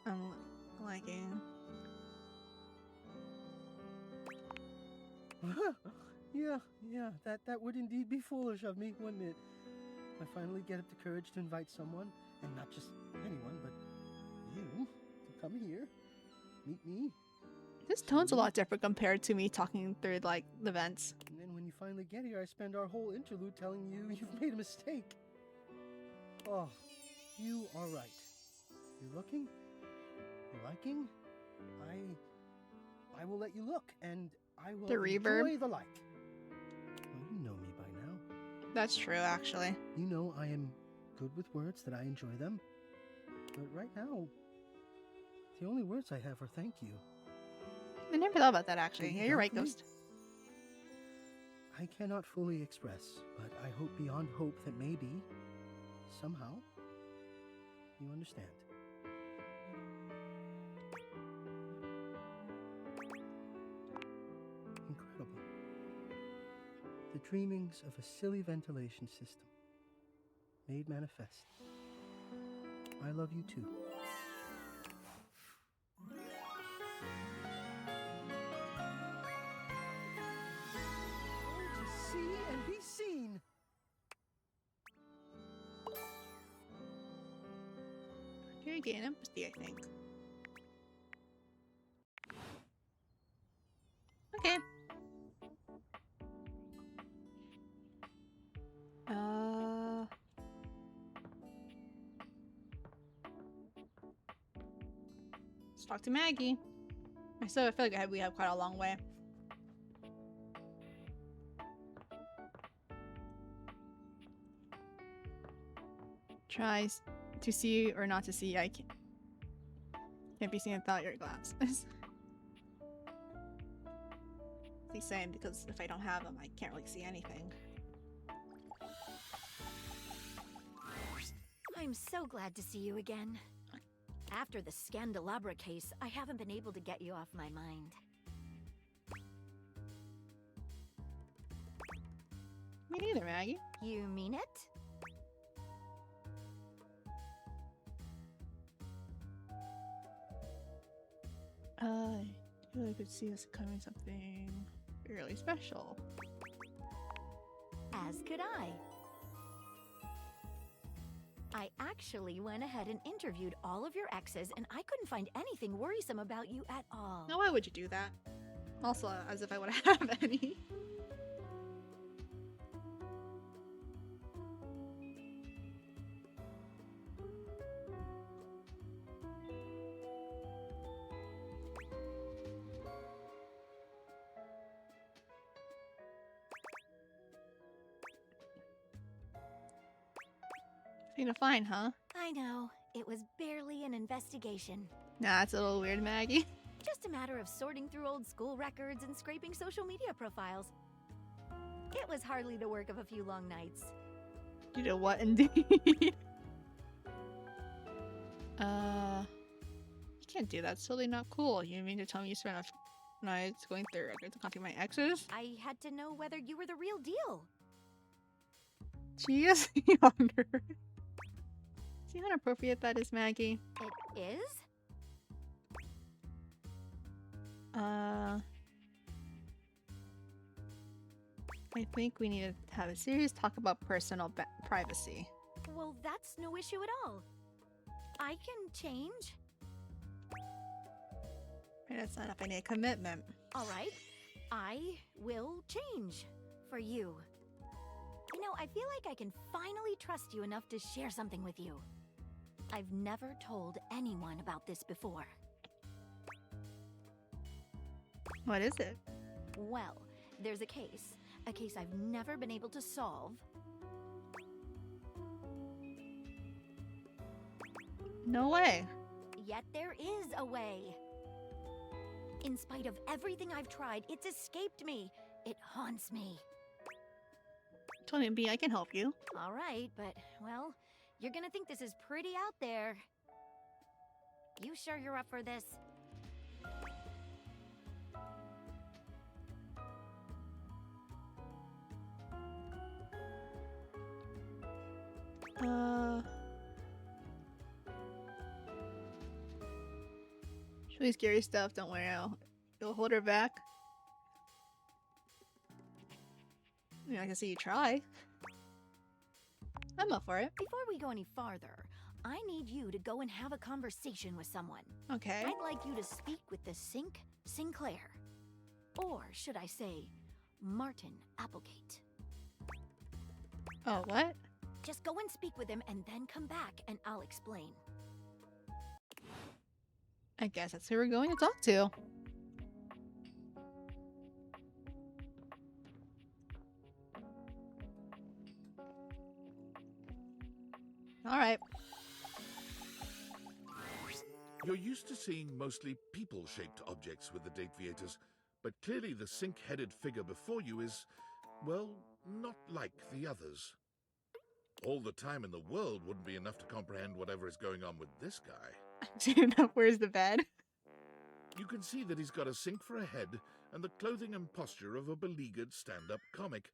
I'm lagging. Yeah, that would indeed be foolish of me, wouldn't it? I finally get up the courage to invite someone, and not just anyone, but you, to come here, meet me. This tone's a lot different compared to me talking through, like, the vents. And then when you finally get here, I spend our whole interlude telling you you've made a mistake. Oh, you are right. You're looking? You're liking? I will let you look, and I will The reverb. enjoy the like. Well, you know me by now. That's true, actually. You know I am good with words, that I enjoy them. But right now, the only words I have are thank you. I never thought about that, actually. Can you Yeah, you're right, help me? Ghost. I cannot fully express, but I hope beyond hope that maybe, somehow, you understand. Incredible. The dreamings of a silly ventilation system, made manifest. I love you too. To see and be seen. You're getting empathy, I think. Okay. Let's talk to Maggie. I feel like we have quite a long way. Tries to see or not to see. I can't be seen without your glasses. He's saying because if I don't have them, I can't really see anything. I'm so glad to see you again. After the Scandelabra case, I haven't been able to get you off my mind. Me neither, Maggie. You mean it? I feel I could see us coming something really special. As could I. I actually went ahead and interviewed all of your exes, and I couldn't find anything worrisome about you at all. Now, why would you do that? Also, as if I would have any. You're fine, huh? I know. It was barely an investigation. Nah, it's a little weird, Maggie. Just a matter of sorting through old school records and scraping social media profiles. It was hardly the work of a few long nights. You know what, indeed? You can't do that. It's totally not cool. You mean to tell me you spent Nights going through records to contact my exes. I had to know whether you were the real deal. She is younger. See how inappropriate that is, Maggie? It is? I think we need to have a serious talk about personal privacy. Well, that's no issue at all. I can change. That's not enough. I need a commitment. All right. I will change for you. You know, I feel like I can finally trust you enough to share something with you. I've never told anyone about this before. What is it? Well, there's a case I've never been able to solve. No way. Yet there is a way. In spite of everything I've tried, it's escaped me. It haunts me. Tony B, I can help you. All right, but, well, you're gonna think this is pretty out there. You sure you're up for this? It's really scary stuff, don't worry. It'll hold her back. I mean, I can see you try. I'm up for it. Before we go any farther, I need you to go and have a conversation with someone. Okay. I'd like you to speak with the Sink Sinclair. Or should I say, Martin Applegate. Oh, what? Just go and speak with him and then come back and I'll explain. I guess that's who we're going to talk to. All right. You're used to seeing mostly people-shaped objects with the Dateviators, but clearly the sink-headed figure before you is, well, not like the others. All the time in the world wouldn't be enough to comprehend whatever is going on with this guy. Where's the bed? You can see that he's got a sink for a head and the clothing and posture of a beleaguered stand-up comic,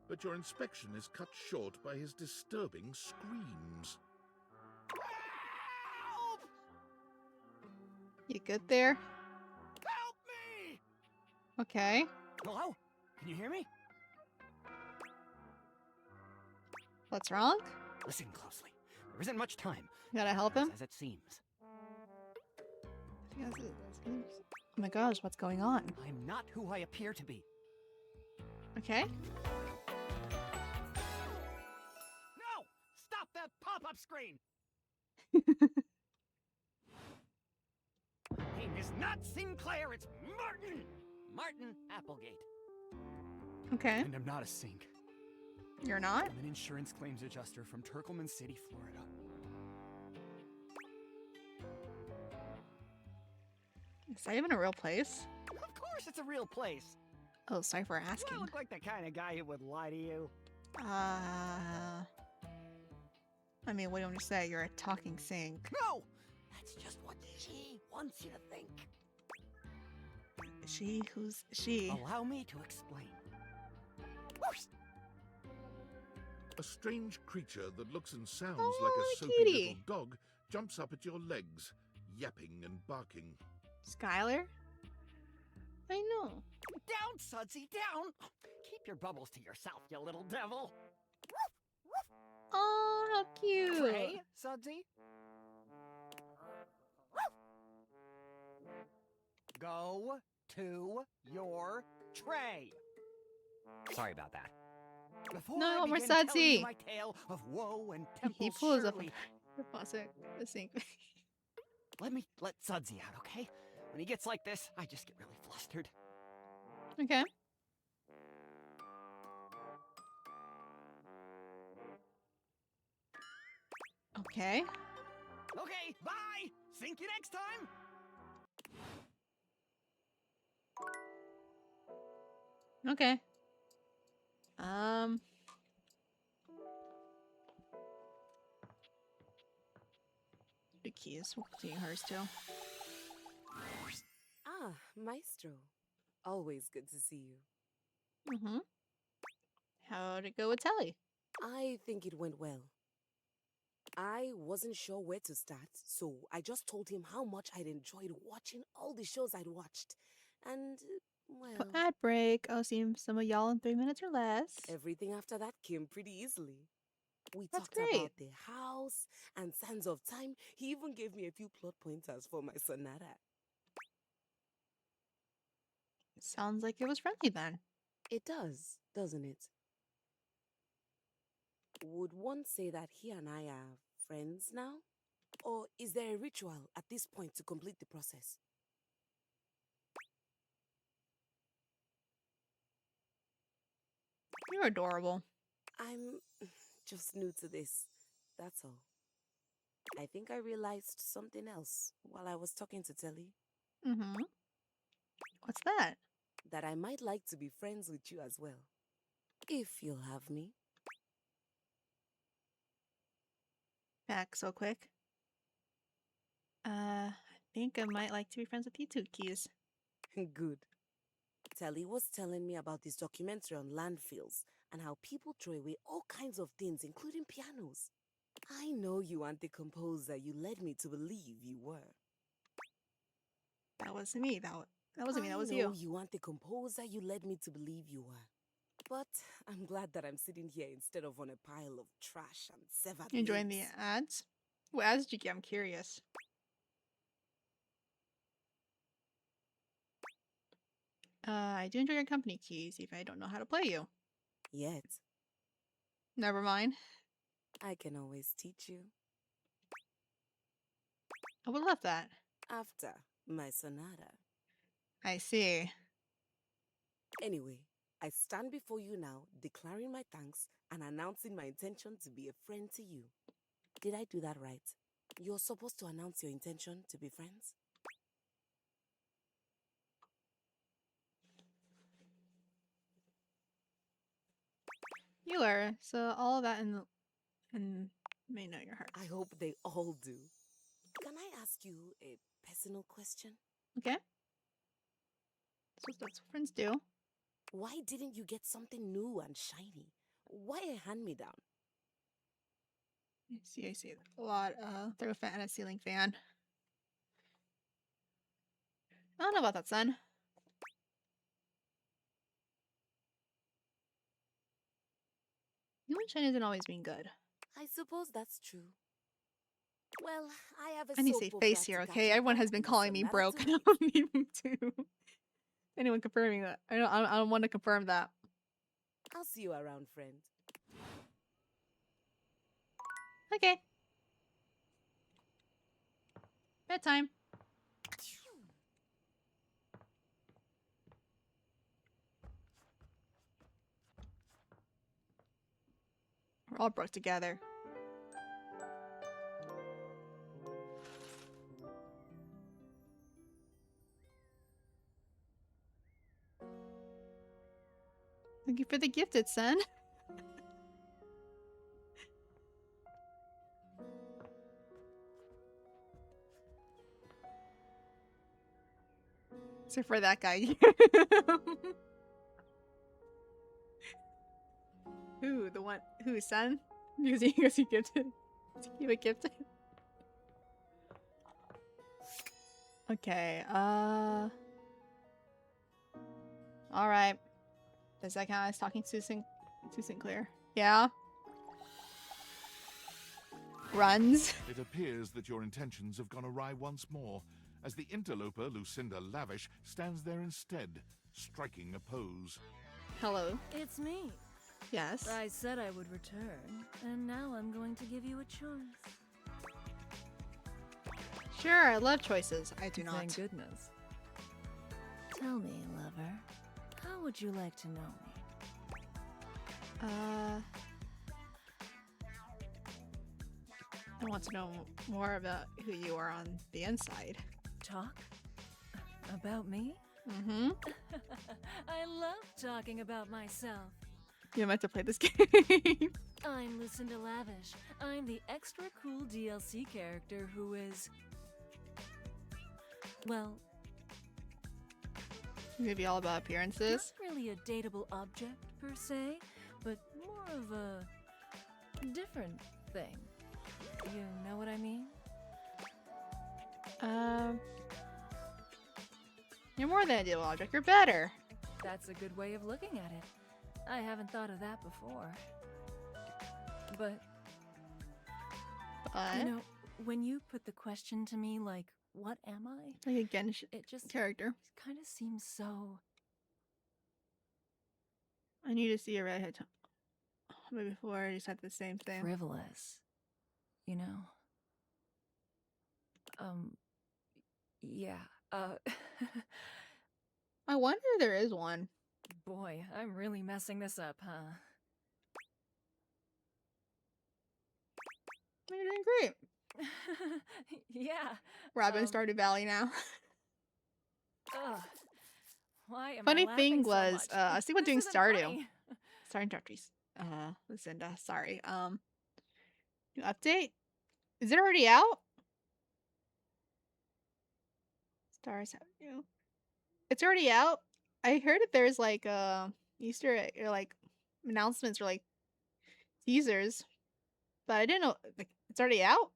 but your inspection is cut short by his disturbing screams. You good there? Help me! Okay. Hello? Can you hear me? What's wrong? Listen closely. There isn't much time. You gotta help him? As it seems. Oh my gosh, what's going on? I'm not who I appear to be. Okay. No! Stop that pop-up screen! My name is not Sinclair, it's Martin! Martin Applegate. Okay. And I'm not a sink. You're not? I'm an insurance claims adjuster from Turkleman City, Florida. Is that even a real place? Of course it's a real place. Oh, sorry for Do asking. I look like the kind of guy who would lie to you? I mean, what do you want me to say? You're a talking sink. No! That's just what she wants you to think. She? Who's she? Allow me to explain. A strange creature that looks and sounds Oh, like a soapy kitty. little dog jumps up at your legs, yapping and barking. Skylar? I know. Down, Sudsy, down! Keep your bubbles to yourself, you little devil. Oh, how cute. Tray, Sudsy? Go to your tray. Sorry about that. Before No, I more begin telling you Sudsy. my tale of woe and Temple He pulls up Shirley, the faucet, the sink. let Sudsy out, okay? When he gets like this, I just get really flustered. Okay. Okay. Okay, bye! Sink you next time! Okay. The keys. We'll continue hers too. Ah, Maestro. Always good to see you. Mm-hmm. How'd it go with Telly? I think it went well. I wasn't sure where to start, so I just told him how much I'd enjoyed watching all the shows I'd watched. And, well... Ad break. I'll see some of y'all in 3 minutes or less. Everything after that came pretty easily. We That's talked great. about the house and Sands of Time. He even gave me a few plot pointers for my sonata. Sounds like it was friendly then. It does, doesn't it? Would one say that he and I are friends now? Or is there a ritual at this point to complete the process? You're adorable. I'm just new to this, that's all. I think I realized something else while I was talking to Telly. Mm-hmm. What's that? That I might like to be friends with you as well. If you'll have me. Back so quick. I think I might like to be friends with you too, Keys. Good. Telly was telling me about this documentary on landfills and how people throw away all kinds of things, including pianos. I know you aren't the composer you led me to believe you were. That wasn't me. That wasn't me. That was I you. know you aren't the composer you led me to believe you were. But I'm glad that I'm sitting here instead of on a pile of trash and severed You enjoying the limbs. ads? What ads did you get? I'm curious. I do enjoy your company, Keys, if I don't know how to play you. Yet. Never mind. I can always teach you. I would love that. After my sonata. I see. Anyway, I stand before you now, declaring my thanks and announcing my intention to be a friend to you. Did I do that right? You're supposed to announce your intention to be friends? You are. So all of that and may know your heart. I hope they all do. Can I ask you a personal question? Okay. So that's what friends do. Why didn't you get something new and shiny? Why a hand-me-down? I see. A lot throw a fan and a ceiling fan. I don't know about that, son. New and shiny hasn't always been good. I suppose that's true. Well, I have a I need to soap say face opera here, to okay? catch up Everyone on has been and a calling me sonata broke. to I don't need them to. Anyone confirming that? I don't want to confirm that. I'll see you around, friend. Okay. Bedtime. We're all broke together. Thank you for the gifted, son. Except for that guy. Who? The one? Who? Son? Because he gifted. Does he give a gift? Okay. All right. Does that count as talking to Sinclair? Yeah. Runs. It appears that your intentions have gone awry once more, as the interloper Lucinda Lavish stands there instead, striking a pose. Hello. It's me. Yes. I said I would return, and now I'm going to give you a choice. Sure, I love choices. I do not. Thank goodness. Tell me, lover, how would you like to know me? I want to know more about who you are on the inside. Talk? About me? Mm-hmm. I love talking about myself. You meant to play this game. I'm Lucinda Lavish. I'm the extra cool DLC character who is... well... Maybe all about appearances. Not really a dateable object per se, but more of a different thing. You know what I mean? You're more than a deal object. You're better. That's a good way of looking at it. I haven't thought of that before. But you know, when you put the question to me like, what am I? Like a Genshin it just character. Kind of seems so. I need to see a redhead. Maybe before I just had the same thing. Frivolous. You know? Yeah. I wonder if there is one. Boy, I'm really messing this up, huh? You're doing great. Yeah. Robin Stardew Valley now. Ugh. Why am Funny I thing laughing so was, much? I was thinking about doing This isn't Stardew. funny. Sorry, interrupters. Lucinda, sorry. New update? Is it already out? Stars have you. It's already out. I heard that there's like Easter egg or like announcements or like teasers, but I didn't know like it's already out.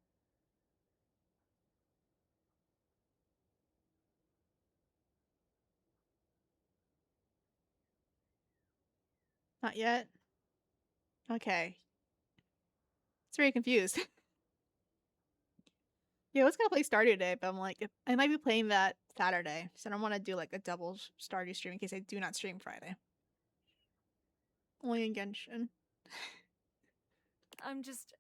Not yet. Okay. It's very confused. Yeah, I was gonna play Stardew today, but I'm like, I might be playing that Saturday, so I don't want to do like a double Stardew stream in case I do not stream Friday. Only in Genshin. I'm just.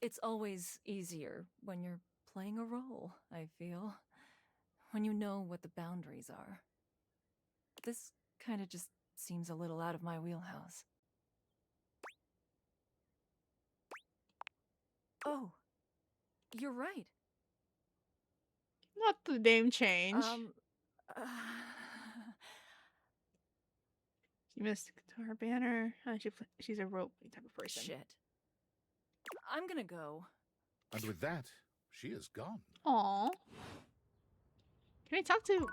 It's always easier when you're playing a role, I feel. When you know what the boundaries are. This kind of just seems a little out of my wheelhouse. Oh, you're right. Not the name change. She missed guitar banner. She's a rope type of person. Shit. I'm gonna go. And with that, she is gone. Aww. Can I talk to?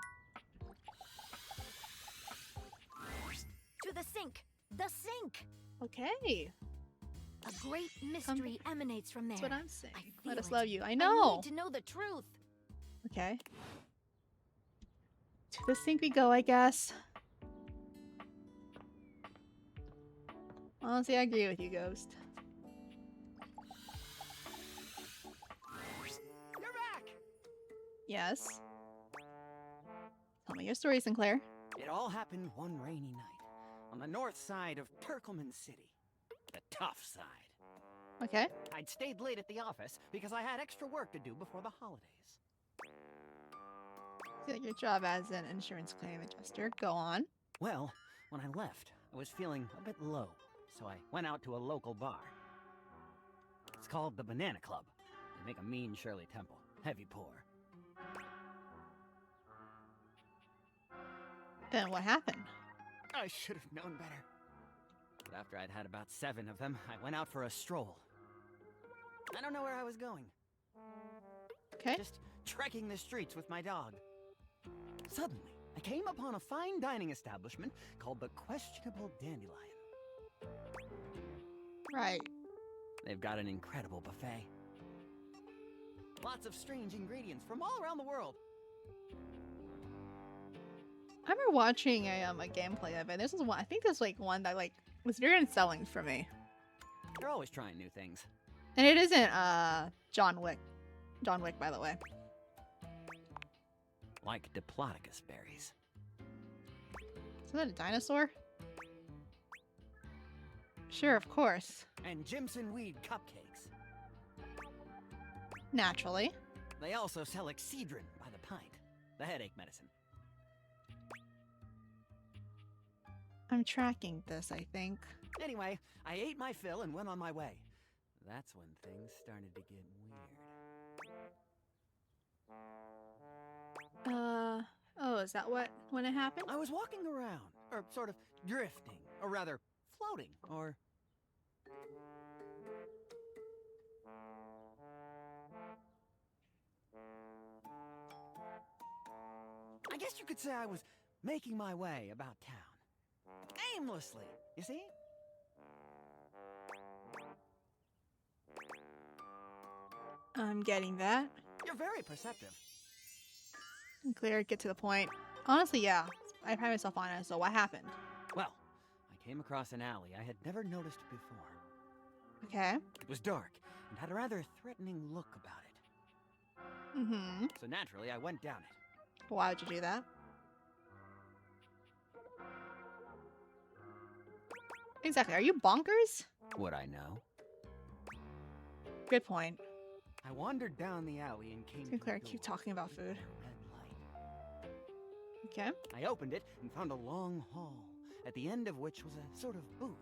To the sink! The sink! Okay. A great mystery emanates from there. That's what I'm saying. I Let feel us it. love you. I I know. need to know the truth. Okay. To the sink we go, I guess. Honestly, I agree with you, Ghost. You're back! Yes. Tell me your story, Sinclair. It all happened one rainy night on the north side of Turkleman City. The tough side. Okay. I'd stayed late at the office because I had extra work to do before the holidays. So your job as an insurance claim adjuster. Go on. Well, when I left, I was feeling a bit low, so I went out to a local bar. It's called the Banana Club. They make a mean Shirley Temple. Heavy pour. Then what happened? I should have known better. But after I'd had about 7 of them, I went out for a stroll. I don't know where I was going. Okay. Just trekking the streets with my dog. Suddenly, I came upon a fine dining establishment called the Questionable Dandelion. Right. They've got an incredible buffet. Lots of strange ingredients from all around the world. I remember watching a gameplay of it. This was one. I think this was like one that like was very unsettling for me. They're always trying new things. And it isn't John Wick. John Wick, by the way. Like Diplodocus berries. Is that a dinosaur? Sure, of course. And Jimson weed cupcakes. Naturally. They also sell Excedrin by the pint, the headache medicine. I'm tracking this, I think. Anyway, I ate my fill and went on my way. That's when things started to get weird. Oh, is that when it happened? I was walking around, or sort of drifting, or rather, floating, or... I guess you could say I was making my way about town. Aimlessly, you see? I'm getting that. You're very perceptive. Clear, get to the point. Honestly, yeah. I find myself honest, so what happened? Well, I came across an alley I had never noticed before. Okay. It was dark and had a rather threatening look about it. Mm-hmm. So naturally, I went down it. Why would you do that? Exactly. Are you bonkers? Would I know? Good point. I wandered down the alley and came Sinclair, to a keep door talking about with a food. red light. Okay. I opened it and found a long hall, at the end of which was a sort of booth.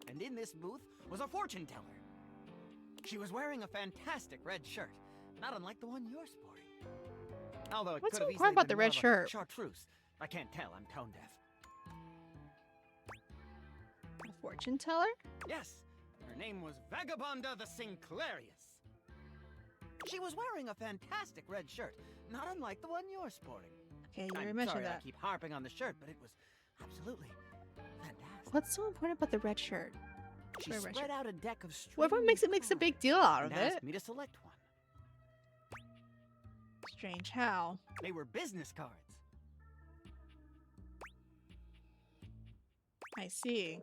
And in this booth was a fortune teller. She was wearing a fantastic red shirt, not unlike the one you're sporting. Although it What's could so have important easily about been the red more of a shirt? Chartreuse. I can't tell, I'm tone deaf. A fortune teller? Yes, her name was Vagabonda the Sinclairius. She was wearing a fantastic red shirt, not unlike the one you're sporting. Okay, you I'm mentioned sorry that. I keep harping on the shirt, but it was absolutely fantastic. What's so important about the red shirt? She Red shirt. spread out a deck of Well, everyone makes a big deal out of and asked it. me to select one. Strange how. They were business cards. I see.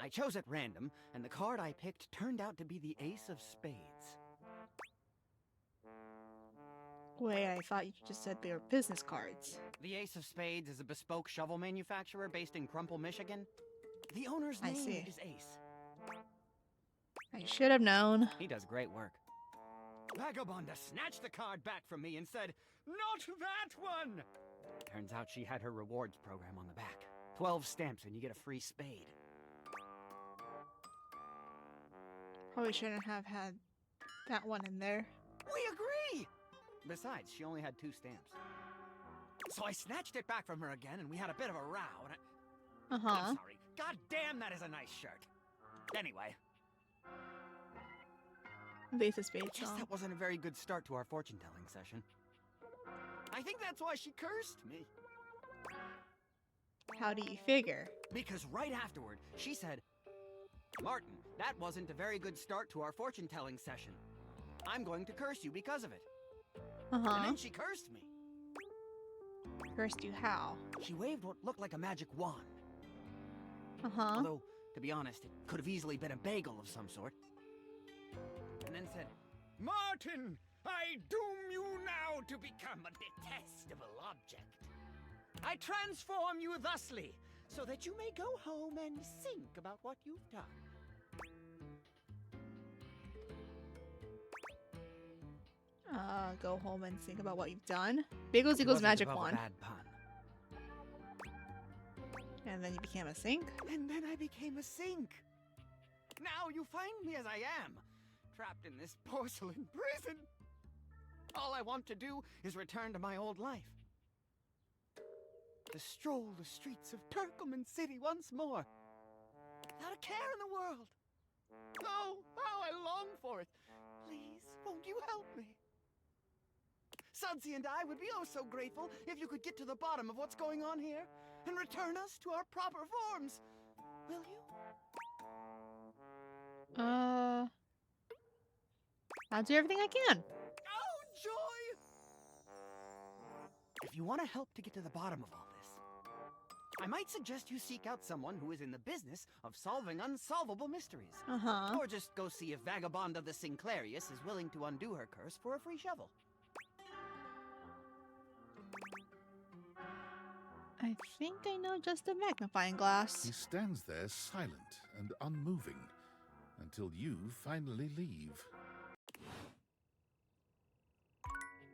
I chose at random, and the card I picked turned out to be the Ace of Spades. Wait, I thought you just said they were business cards. The Ace of Spades is a bespoke shovel manufacturer based in Crumple, Michigan. The owner's I name see. is Ace. I should have known. He does great work. Vagabonda snatched the card back from me and said, "Not that one!" Turns out she had her rewards program on the back. 12 stamps and you get a free spade. Probably shouldn't have had that one in there. We agree! Besides, she only had 2 stamps. So I snatched it back from her again and we had a bit of a row and I... Uh-huh. I'm sorry. God damn, that is a nice shirt. Anyway. Base of spades. Just that wasn't a very good start to our fortune-telling session. I think that's why she cursed me. How do you figure? Because right afterward, she said, "Martin, that wasn't a very good start to our fortune-telling session. I'm going to curse you because of it." Uh-huh. And then she cursed me. Cursed you how? She waved what looked like a magic wand. Uh-huh. Although, to be honest, it could have easily been a bagel of some sort. And then said, "Martin, I doom you now to become a detestable object. I transform you thusly, so that you may go home and think about what you've done." Go home and think about what you've done. Bagels It equals wasn't magic above a wand. bad pun. And then you became a sink? And then I became a sink. Now you find me as I am, trapped in this porcelain prison. All I want to do is return to my old life. To stroll the streets of Turkleman City once more. Without a care in the world. Oh, how I long for it. Please, won't you help me? Sudsy and I would be oh so grateful if you could get to the bottom of what's going on here and return us to our proper forms. Will you? I'll do everything I can. Oh, joy! If you want to help to get to the bottom of all this, I might suggest you seek out someone who is in the business of solving unsolvable mysteries. Uh-huh. Or just go see if Vagabonda the Sinclairius is willing to undo her curse for a free shovel. I think I know just a magnifying glass. He stands there silent and unmoving until you finally leave.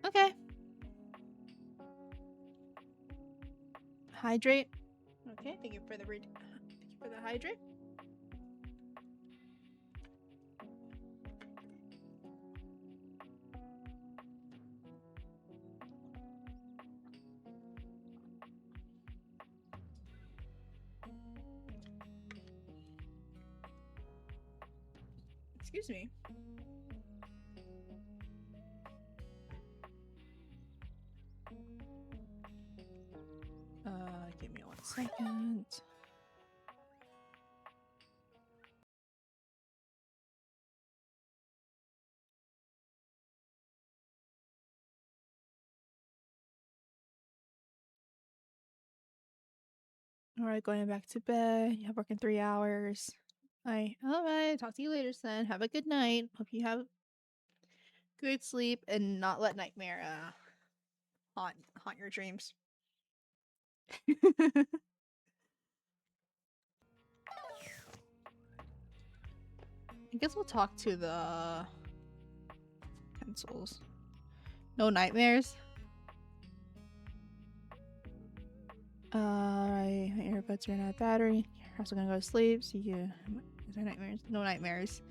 Okay. Hydrate. Okay, thank you for the hydrate. Excuse me. second. All right, going back to bed. You have work in 3 hours. All right. Talk to you later, son. Have a good night. Hope you have good sleep and not let nightmare haunt your dreams. I guess we'll talk to the pencils. No nightmares. Alright, my earbuds ran out of battery. You're also gonna go to sleep. So you, is there nightmares? No nightmares.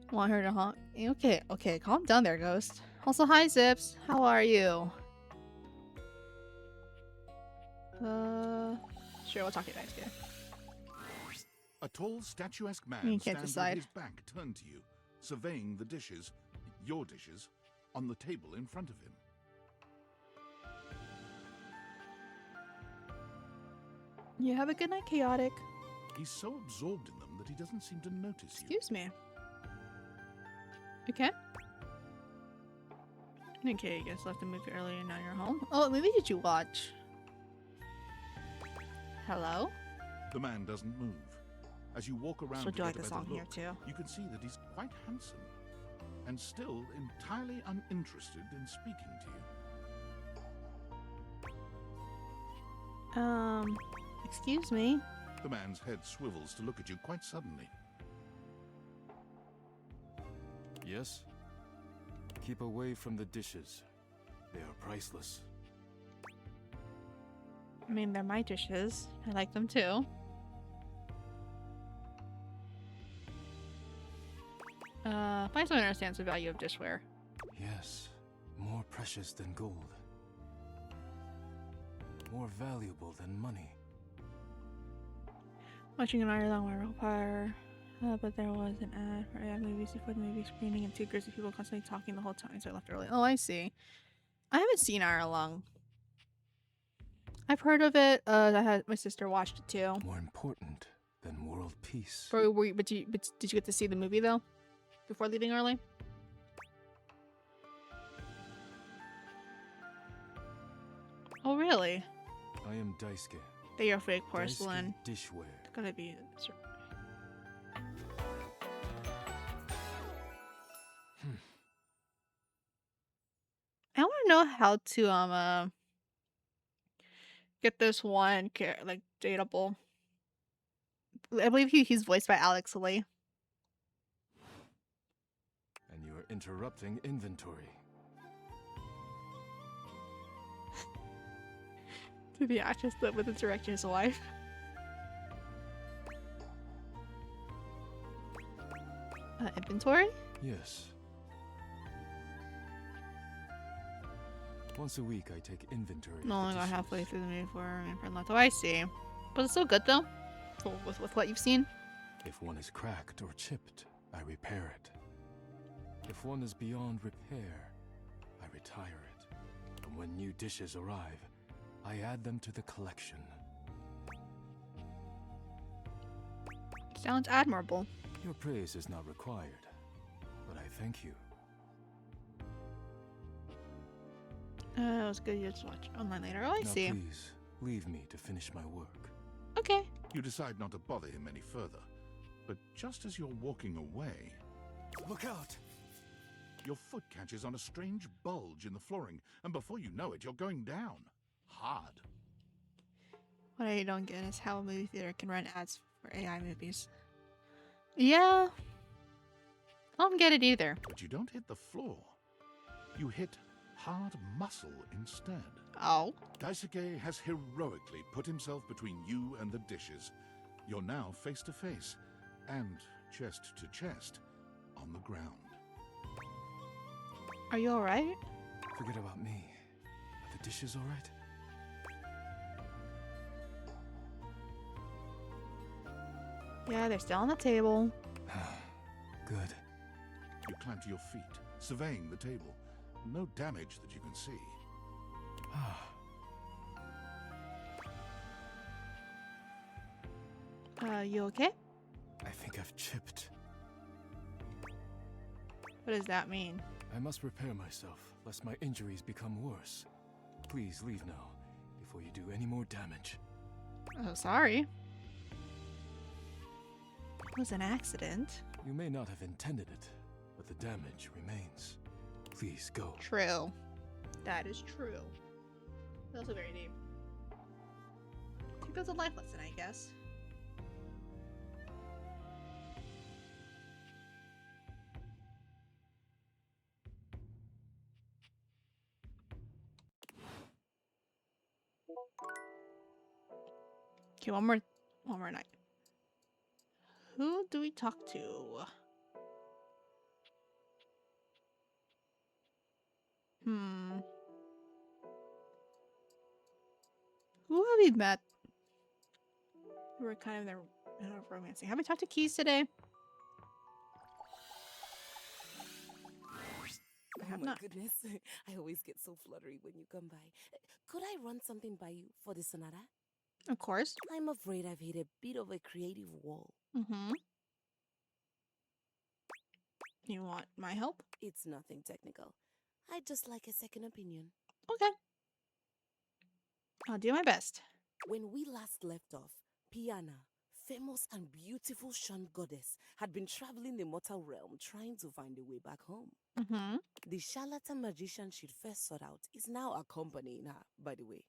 Want her to haunt? Okay, calm down there, Ghost. Also, hi Zips. How are you? Sure, we'll talk to you next year. A tall, statuesque man You can't stands decide. with his back turned to you, surveying the dishes, your dishes, on the table in front of him. You have a good night, Chaotic. He's so absorbed in them that he doesn't seem to notice you. Excuse me. Okay. Okay, you guys left the movie earlier and now you're home. Oh, what movie did you watch? Hello? The man doesn't move. As you walk around So to do I get like a the better song here look, too? you can see that he's quite handsome, and still entirely uninterested in speaking to you. Excuse me. The man's head swivels to look at you quite suddenly. Yes? Keep away from the dishes. They are priceless. I mean, they're my dishes. I like them too. I just don't understand the value of dishware. Yes, more precious than gold. More valuable than money. Watching an hour-long viral fire, but there was an ad for AI movies before the movie screening and 2 grizzly people constantly talking the whole time, so I left early. Oh, I see. I haven't seen Hour Long. I've heard of it. My sister watched it too. More important than world peace. But did you get to see the movie though? Before leaving early? Oh, really? I am Daisuke. They are fake porcelain. Daisuke dishware. It's gonna be. I want to know how to get this one like dateable. I believe he's voiced by Alex Lee. And you are interrupting inventory. To the actress that with the director's wife. Inventory? Yes. Once a week, I take inventory. No, I got halfway through the movie for Lotto. I see. But it's still good though, with what you've seen. If one is cracked or chipped, I repair it. If one is beyond repair, I retire it. And when new dishes arrive, I add them to the collection. Sounds admirable. Your praise is not required, but I thank you. It was good. You just watch online later. Oh, I Now see. please, leave me to finish my work. Okay. You decide not to bother him any further, but just as you're walking away... Look out! Your foot catches on a strange bulge in the flooring, and before you know it, you're going down. Hard. What I don't get is how a movie theater can run ads for AI movies. Yeah. I don't get it either. But you don't hit the floor. You hit hard muscle instead. Oh. Daisuke has heroically put himself between you and the dishes. You're now face to face, and chest to chest, on the ground. Are you alright? Forget about me. Are the dishes alright? Yeah, they're still on the table. Good. You climb to your feet, surveying the table. No damage that you can see. You okay? I think I've chipped. What does that mean? I must repair myself, lest my injuries become worse. Please leave now, before you do any more damage. Oh, sorry. It was an accident. You may not have intended it, but the damage remains. Please go. True. That is true. That's also very deep. I think that's a life lesson, I guess. Okay, one more night. Who do we talk to? Who have we met? We were kind of there romancing. Have we talked to Keys today? I have Oh my not. goodness. I always get so fluttery when you come by. Could I run something by you for the sonata? Of course. I'm afraid I've hit a bit of a creative wall. Mm-hmm. You want my help? It's nothing technical. I'd just like a second opinion. Okay. I'll do my best. When we last left off, Piana, famous and beautiful Shan goddess, had been traveling the mortal realm trying to find a way back home. Mm-hmm. The charlatan magician she'd first sought out is now accompanying her, by the way.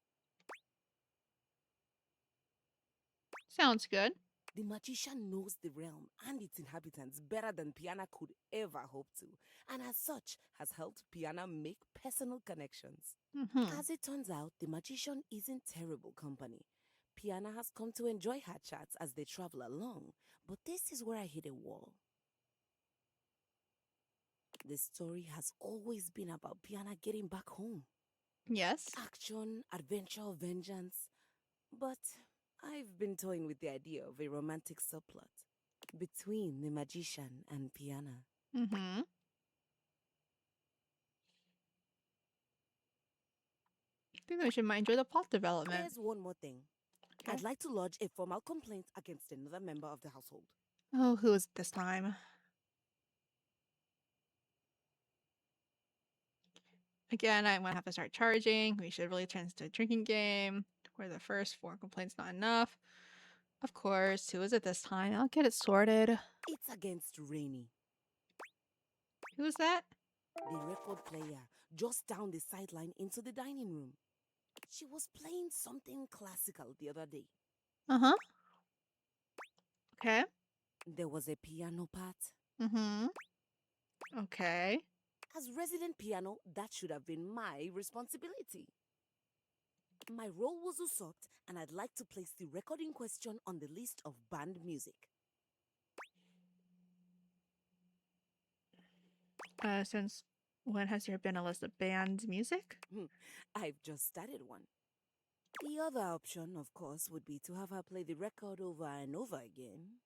Sounds good. The magician knows the realm and its inhabitants better than Piana could ever hope to, and as such has helped Piana make personal connections. Mm-hmm. As it turns out, the magician isn't terrible company. Piana has come to enjoy her chats as they travel along, but this is where I hit a wall. The story has always been about Piana getting back home. Yes. Action, adventure, vengeance. But I've been toying with the idea of a romantic subplot between the magician and Piana. Mm-hmm. I think we should enjoy the plot development. There's one more thing. Okay. I'd like to lodge a formal complaint against another member of the household. Oh, who is it this time? Again, I'm gonna have to start charging. We should really turn this to a drinking game where the first 4 complaints not enough. Of course, who is it this time? I'll get it sorted. It's against Rainy. Who's that? The record player, just down the sideline into the dining room. She was playing something classical the other day. Uh-huh. Okay. There was a piano part. Mm-hmm. Okay. As resident piano, that should have been my responsibility. My role was usurped, and I'd like to place the record in question on the list of banned music. Since when has there been a list of banned music? I've just started one. The other option, of course, would be to have her play the record over and over again.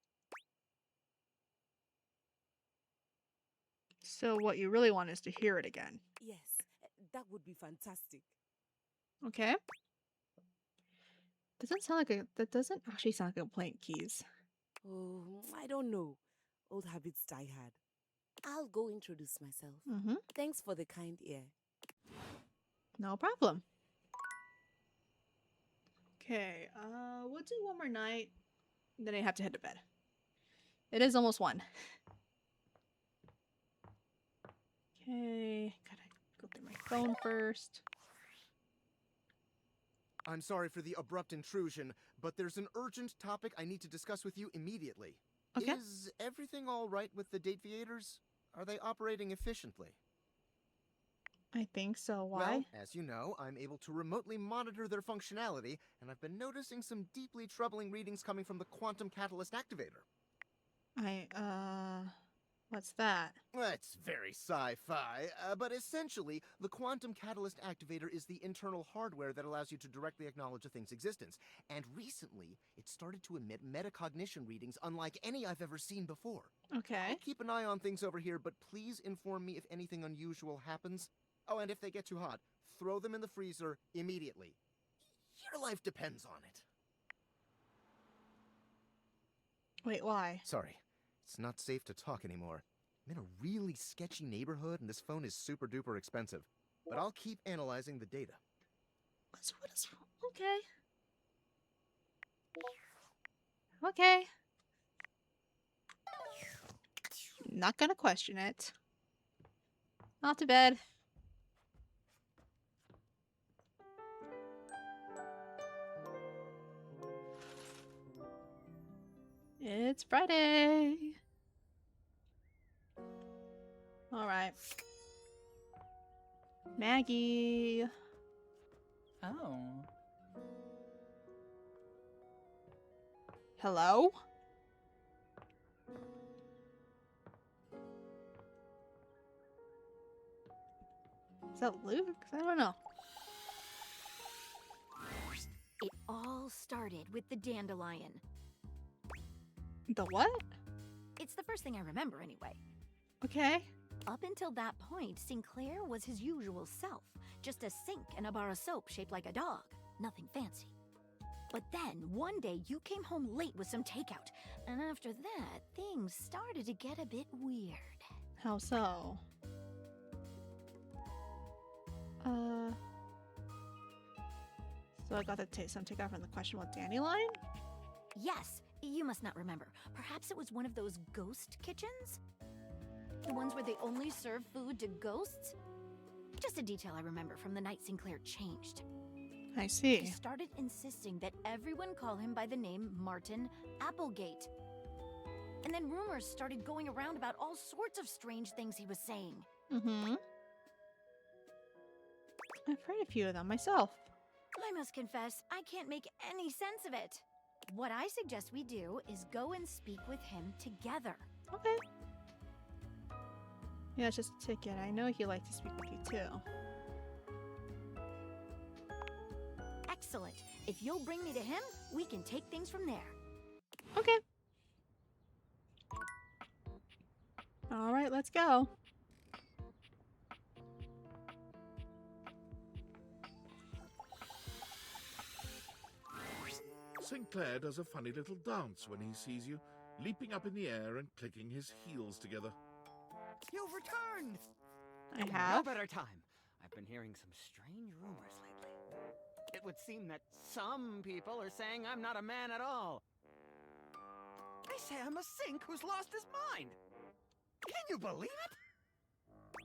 So what you really want is to hear it again. Yes, that would be fantastic. Okay. That doesn't actually sound like a complaint, Keys. Oh, I don't know. Old habits die hard. I'll go introduce myself. Mm-hmm. Thanks for the kind ear. No problem. Okay, we'll do one more night. Then I have to head to bed. It is almost 1. Okay, gotta go through my phone first. I'm sorry for the abrupt intrusion, but there's an urgent topic I need to discuss with you immediately. Okay. Is everything all right with the Date Theaters? Are they operating efficiently? I think so. Why? Well, as you know, I'm able to remotely monitor their functionality, and I've been noticing some deeply troubling readings coming from the Quantum Catalyst Activator. What's that? It's very sci-fi, but essentially, the Quantum Catalyst Activator is the internal hardware that allows you to directly acknowledge a thing's existence. And recently, it started to emit metacognition readings unlike any I've ever seen before. Okay. I'll keep an eye on things over here, but please inform me if anything unusual happens. Oh, and if they get too hot, throw them in the freezer immediately. Your life depends on it. Wait, why? Sorry. It's not safe to talk anymore. I'm in a really sketchy neighborhood, and this phone is super duper expensive. But I'll keep analyzing the data. What is... Okay. Okay. Not gonna question it. Off to bed. It's Friday. All right. Maggie. Oh. Hello? Is that Luke? I don't know. It all started with the dandelion. The what? It's the first thing I remember anyway. Okay. Up until that point, Sinclair was his usual self. Just a sink and a bar of soap shaped like a dog. Nothing fancy. But then, one day, you came home late with some takeout. And after that, things started to get a bit weird. How so? So I got to take some takeout from the questionable dandelion? Yes, you must not remember. Perhaps it was one of those ghost kitchens? The ones where they only serve food to ghosts? Just a detail I remember from the night Sinclair changed. I see. He started insisting that everyone call him by the name Martin Applegate. And then rumors started going around about all sorts of strange things he was saying. Mm-hmm. I've heard a few of them myself. I must confess, I can't make any sense of it. What I suggest we do is go and speak with him together. Okay. Yeah, it's just a ticket. I know he'd like to speak with you too. Excellent. If you'll bring me to him, we can take things from there. Okay. All right, let's go. Sinclair does a funny little dance when he sees you, leaping up in the air and clicking his heels together. You've returned! I have? No better time. I've been hearing some strange rumors lately. It would seem that some people are saying I'm not a man at all. They say I'm a sink who's lost his mind. Can you believe it?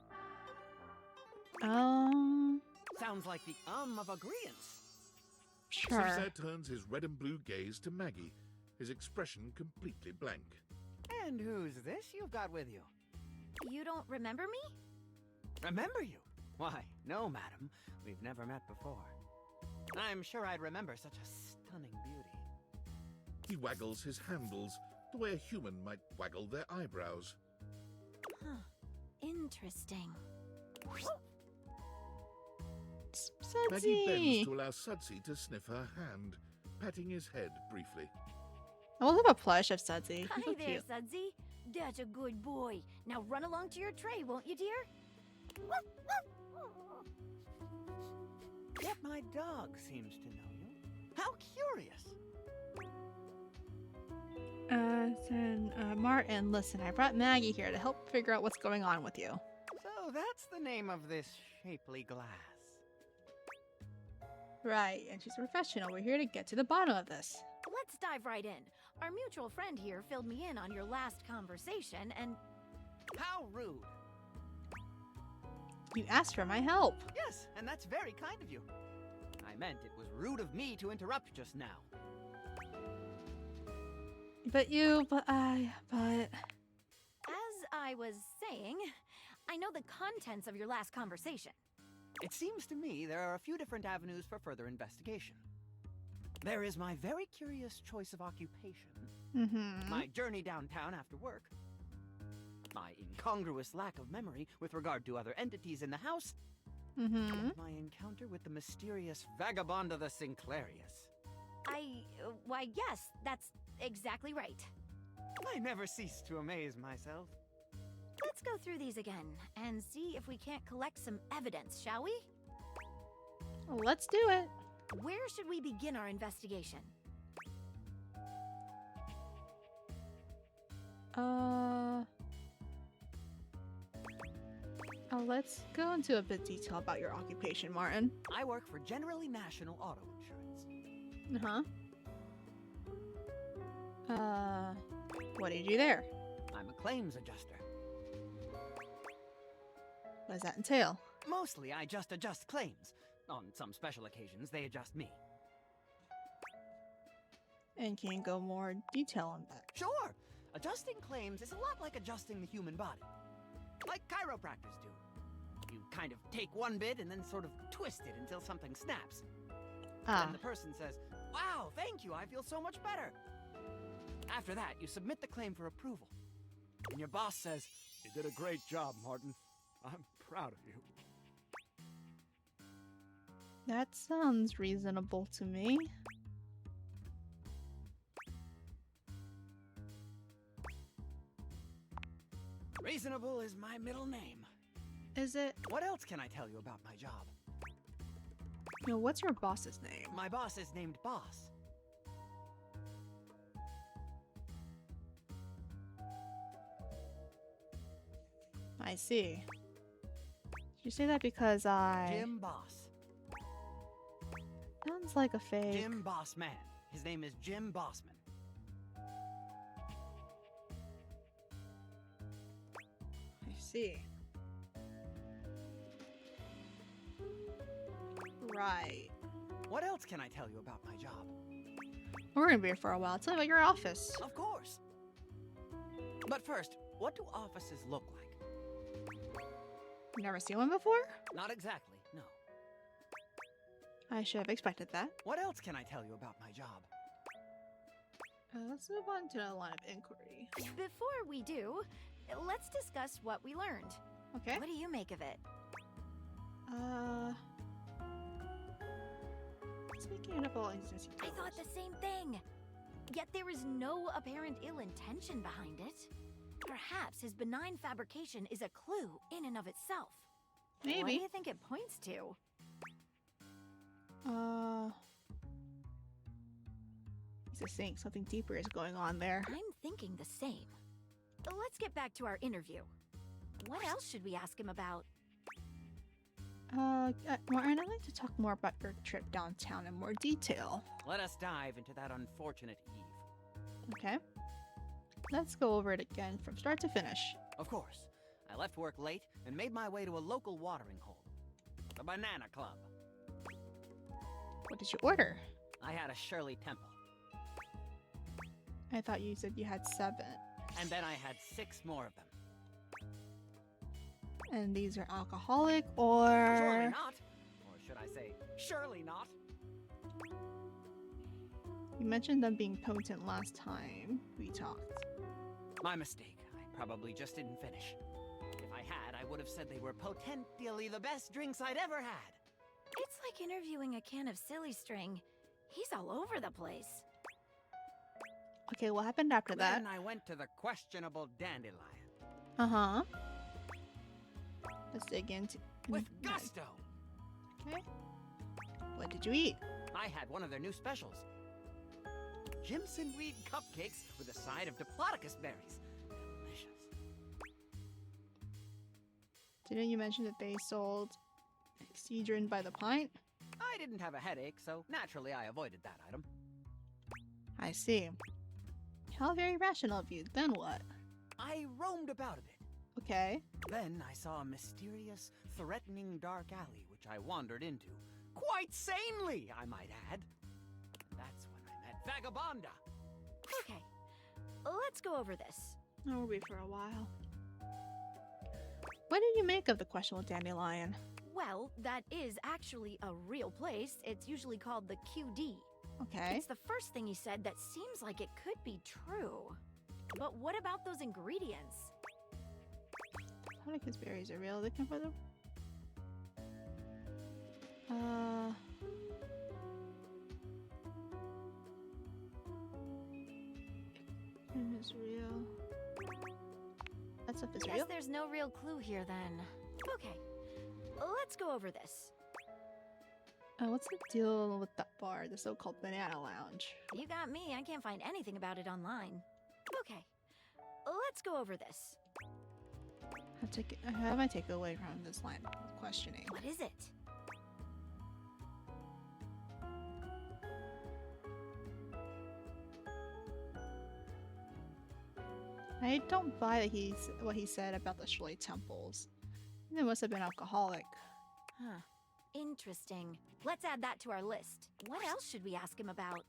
Sounds like the of agreeance. Sure. Sinclair turns his red and blue gaze to Maggie, his expression completely blank. And who's this you've got with you? You don't remember me? Remember you? Why, no, madam. We've never met before. I'm sure I'd remember such a stunning beauty. He waggles his handles the way a human might waggle their eyebrows. Huh. Interesting. Maggie bends Sudsy! to allow Sudsy to sniff her hand, patting his head briefly. I will have a plush of Sudsy. Hi He's so there, cute. Sudsy. That's a good boy. Now run along to your tray, won't you, dear? Yet my dog seems to know you. How curious. Martin, listen, I brought Maggie here to help figure out what's going on with you. So that's the name of this shapely glass. Right, and she's a professional. We're here to get to the bottom of this. Let's dive right in. Our mutual friend here filled me in on your last conversation, and... How rude. You asked for my help. Yes, and that's very kind of you. I meant it was rude of me to interrupt just now. But As I was saying, I know the contents of your last conversation. It seems to me there are a few different avenues for further investigation. There is my very curious choice of occupation, my journey downtown after work, my incongruous lack of memory with regard to other entities in the house, and my encounter with the mysterious vagabond of the Sinclairius. Why, yes, that's exactly right. I never cease to amaze myself. Let's go through these again and see if we can't collect some evidence, shall we? Let's do it. Where should we begin our investigation? Let's go into a bit detail about your occupation, Martin. I work for Generally National Auto Insurance. What do you do there? I'm a claims adjuster. What does that entail? Mostly, I just adjust claims. On some special occasions, they adjust me. And can you go more detail on that? Sure! Adjusting claims is a lot like adjusting the human body. Like chiropractors do. You kind of take one bit and then sort of twist it until something snaps. Then the person says, "Wow, thank you, I feel so much better." After that, you submit the claim for approval. And your boss says, "You did a great job, Martin. I'm proud of you." That sounds reasonable to me. Reasonable is my middle name. Is it? What else can I tell you about my job? You know, what's your boss's name? My boss is named Boss. I see. Did you say that because Jim Boss. Sounds like a fake. Jim Bossman. His name is Jim Bossman. I see. Right. What else can I tell you about my job? We're gonna be here for a while. Tell me about your office. Of course. But first, what do offices look like? You never seen one before? Not exactly, no. I should have expected that. What else can I tell you about my job? Let's move on to the line of inquiry. Before we do, let's discuss what we learned. Okay. What do you make of it? Speaking of all instances, I thought the same thing. Yet there is no apparent ill intention behind it. Perhaps his benign fabrication is a clue in and of itself. Maybe. What do you think it points to? He's just saying something deeper is going on there. I'm thinking the same. Let's get back to our interview. What else should we ask him about? Martin, I'd like to talk more about your trip downtown in more detail. Let us dive into that unfortunate eve. Okay. Let's go over it again from start to finish. Of course. I left work late and made my way to a local watering hole. The Banana Club. What did you order? I had a Shirley Temple. I thought you said you had 7. And then I had 6 more of them. And these are alcoholic or... Surely not. Or should I say, surely not. You mentioned them being potent last time we talked. My mistake. I probably just didn't finish. If I had, I would have said they were potentially the best drinks I'd ever had. It's like interviewing a can of silly string. He's all over the place. Okay, what happened after that? Then I went to the questionable dandelion. Uh-huh. Let's dig into... With gusto! Okay. What did you eat? I had one of their new specials. Jimson weed cupcakes with a side of Diplodocus berries. Delicious. Didn't you mention that they sold Excedrin by the pint? I didn't have a headache, so naturally I avoided that item. I see. How very rational of you. Then what? I roamed about a bit. Okay. Then I saw a mysterious, threatening dark alley which I wandered into. Quite sanely, I might add. That's when I met Vagabonda. Okay, let's go over this. I'll be for a while. What did you make of the questionable dandelion? Well, that is actually a real place. It's usually called the QD. Okay. It's the first thing he said that seems like it could be true. But what about those ingredients? Diplodocus berries are real. They come from them. Is real. That stuff is Guess real. there's no real clue here then. Okay, let's go over this. What's the deal with that bar, the so-called Banana Lounge? You got me. I can't find anything about it online. Okay, let's go over this. How do I take away from this line of questioning? What is it? I don't buy that what he said about the Shillelagh temples. They must have been alcoholic. Huh. Interesting. Let's add that to our list. What else should we ask him about?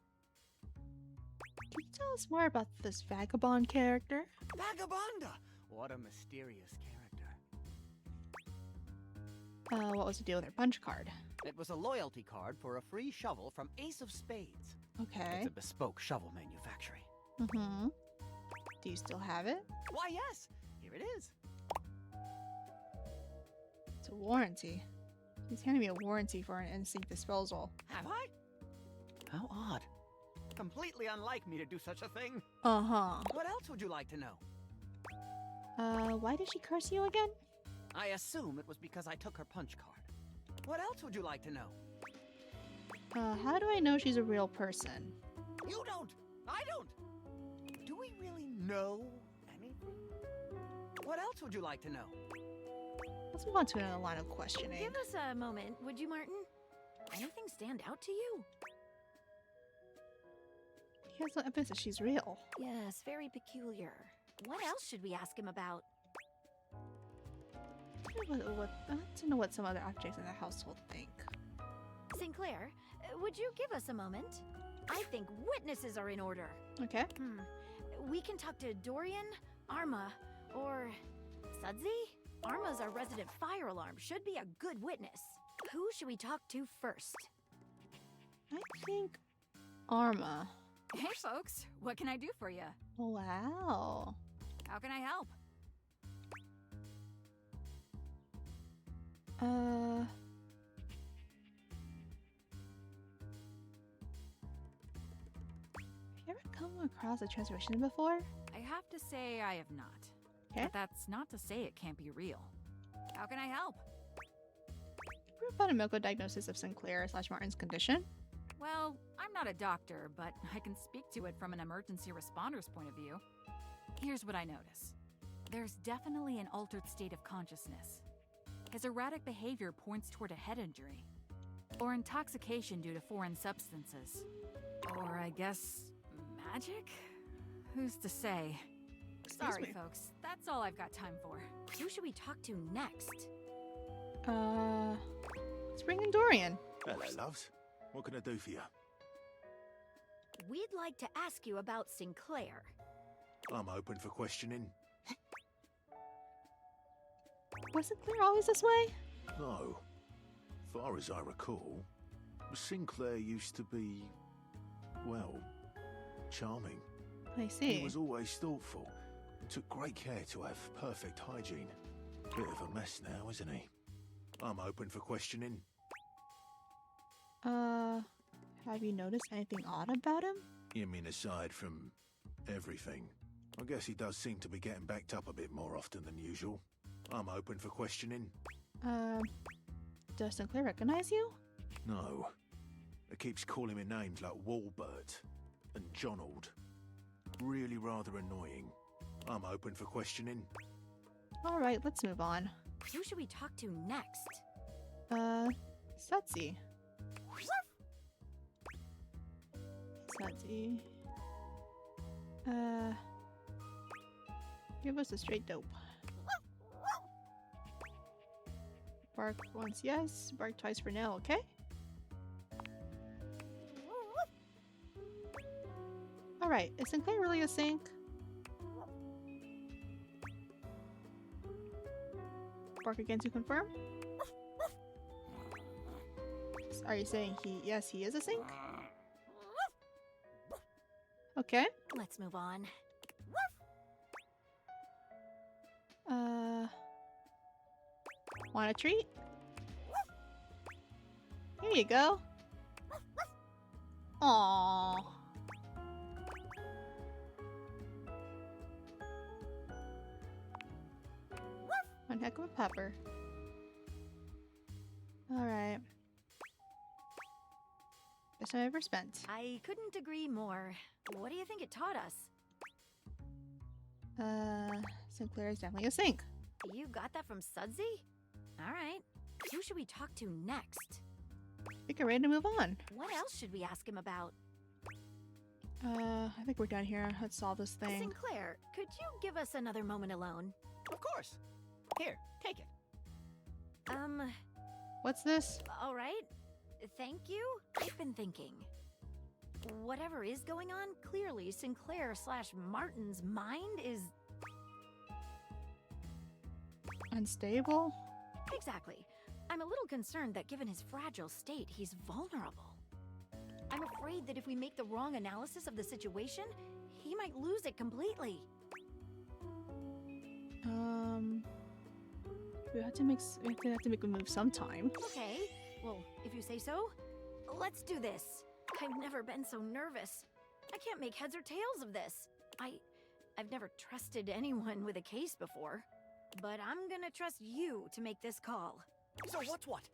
Can you tell us more about this vagabond character? Vagabonda! What a mysterious character. What was the deal with her punch card? It was a loyalty card for a free shovel from Ace of Spades. Okay. It's a bespoke shovel manufacturing. Mm-hmm. Do you still have it? Why, yes. Here it is. It's a warranty. He's handing me a warranty for an instinct disposal. Have I? How odd. Completely unlike me to do such a thing. Uh-huh. What else would you like to know? Why did she curse you again? I assume it was because I took her punch card. What else would you like to know? How do I know she's a real person? You don't! I don't! Do we really know anything? What else would you like to know? Let's move on to another line of questioning. Give us a moment, would you, Martin? Anything stand out to you? He has no evidence that she's real. Yes, very peculiar. What else should we ask him about? I'd like to know what some other objects in the household think. Sinclair, would you give us a moment? I think witnesses are in order. Okay. We can talk to Dorian, Arma, or Sudsy? Arma's our resident fire alarm. Should be a good witness. Who should we talk to first? I think Arma. Hey folks, what can I do for you? Wow. How can I help? Have you ever come across a transmission before? I have to say I have not. Okay. But that's not to say it can't be real. How can I help? Proof about a medical diagnosis of Sinclair/Martin's condition? Well, I'm not a doctor, but I can speak to it from an emergency responder's point of view. Here's what I notice. There's definitely an altered state of consciousness. His erratic behavior points toward a head injury, or intoxication due to foreign substances. Or I guess, magic? Who's to say? Sorry, folks. That's all I've got time for. Who should we talk to next? Let's bring in Dorian. Hello, loves. What can I do for you? We'd like to ask you about Sinclair. I'm open for questioning. Was Sinclair always this way? No. Far as I recall, Sinclair used to be, well, charming. I see. He was always thoughtful and took great care to have perfect hygiene. Bit of a mess now, isn't he? I'm open for questioning. Have you noticed anything odd about him? You mean aside from everything? I guess he does seem to be getting backed up a bit more often than usual. I'm open for questioning. Does Sinclair recognize you? No. It keeps calling me names like Walbert and Jonald. Really rather annoying. I'm open for questioning. Alright, let's move on. Who should we talk to next? Sudsy. Sudsy. Give us a straight dope. Bark once yes, bark twice for no, okay? Alright, is Sinclair really a sink? Bark again to confirm? Are you saying yes, he is a sink? Okay. Let's move on. Want a treat? Here you go. Aww. One heck of a pepper. Alright. Best time I ever spent. I couldn't agree more. What do you think it taught us? Sinclair is definitely a sink. You got that from Sudsy? Alright. Who should we talk to next? I think I'm ready to move on. What else should we ask him about? I think we're done here. Let's solve this thing. Sinclair, could you give us another moment alone? Of course. Here, take it. What's this? Alright. Thank you. I've been thinking. Whatever is going on, clearly Sinclair/Martin's mind is... unstable? Exactly. I'm a little concerned that given his fragile state, he's vulnerable. I'm afraid that if we make the wrong analysis of the situation, he might lose it completely. We have to make a move sometime. Okay, well, if you say so, let's do this. I've never been so nervous. I can't make heads or tails of this. I've never trusted anyone with a case before, but I'm gonna trust you to make this call. So what's what?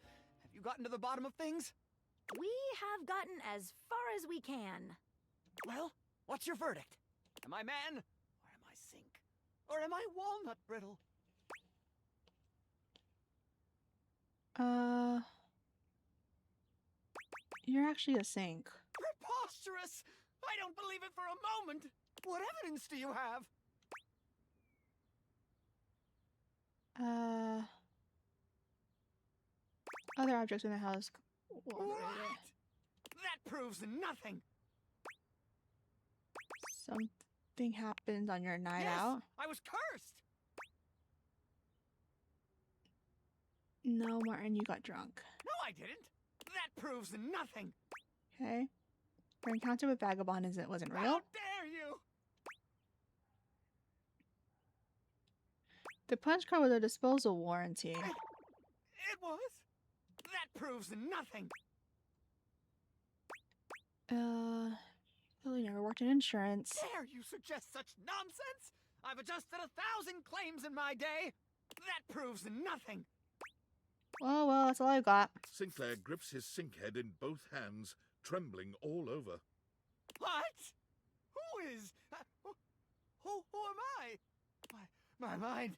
Have you gotten to the bottom of things? We have gotten as far as we can. Well, what's your verdict? Am I man? Or am I sink? Or am I walnut brittle? You're actually a sink. Preposterous! I don't believe it for a moment! What evidence do you have? Other objects in the house. What? That proves nothing! Something happened on your night Yes, out? I was cursed! No, Martin, you got drunk. No, I didn't! That proves nothing! Okay. Your encounter with Vagabond wasn't real? How dare you! The punch card with a disposal warranty. It was? That proves nothing! Really never worked in insurance. Dare you suggest such nonsense? I've adjusted 1,000 claims in my day! That proves nothing! Oh, well, that's all I got. Sinclair grips his sink head in both hands, trembling all over. What? Who is... who am I? My mind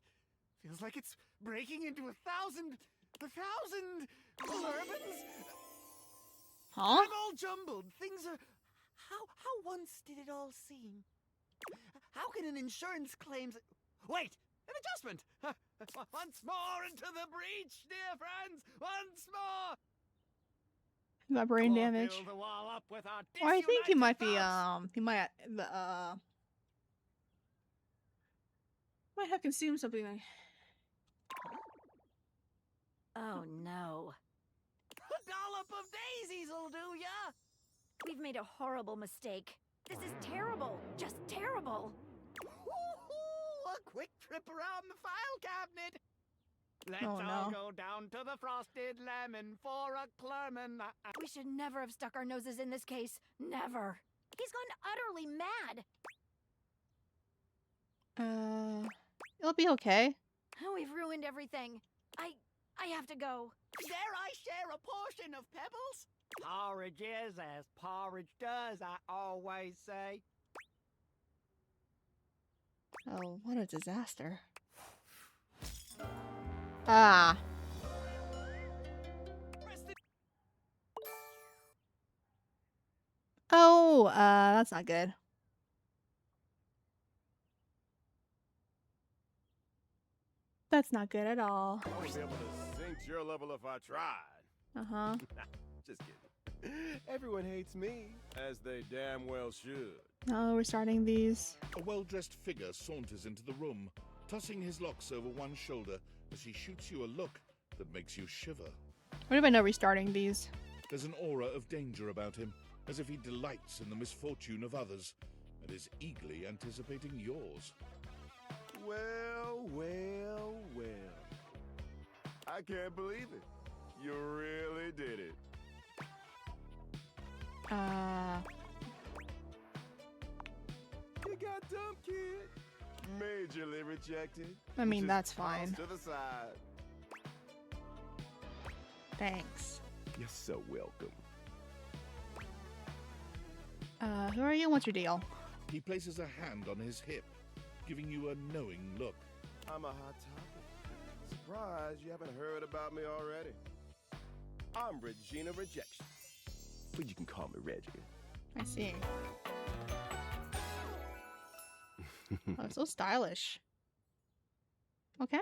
feels like it's breaking into 1,000 bourbons. Huh? I'm all jumbled. Things are... How once did it all seem? How can an insurance claims... Wait! An adjustment! Once more into the breach, dear friends! Once more! You got brain damage. Fill the wall up with our Or I think he might be, disunited might have consumed something like... Oh no. A dollop of daisies'll do ya! We've made a horrible mistake. This is terrible. Just terrible. A quick trip around the file cabinet. Let's Oh, all no. go down to the Frosted Lemon for a Clerman. We should never have stuck our noses in this case. Never. He's gone utterly mad. It'll be okay. Oh, we've ruined everything. I have to go. Dare I share a portion of Pebbles? Porridge is as porridge does, I always say. Oh, what a disaster. Ah. Oh, that's not good. That's not good at all. I wouldn't be able to sink to your level if I tried. Uh-huh. Just kidding. Everyone hates me, as they damn well should. Oh, we're starting these. A well-dressed figure saunters into the room, tossing his locks over one shoulder as he shoots you a look that makes you shiver. What if I know restarting these? There's an aura of danger about him, as if he delights in the misfortune of others and is eagerly anticipating yours. Well, well, well. I can't believe it. You really did it. You got dumped, kid. Majorly rejected. I mean, Just that's tossed fine. to the side. Thanks. You're so welcome. Who are you? What's your deal? He places a hand on his hip. giving you a knowing look. I'm a hot topic. Surprised you haven't heard about me already. I'm Regina Rejection. But you can call me Reggie. I see. Oh, so stylish. Okay.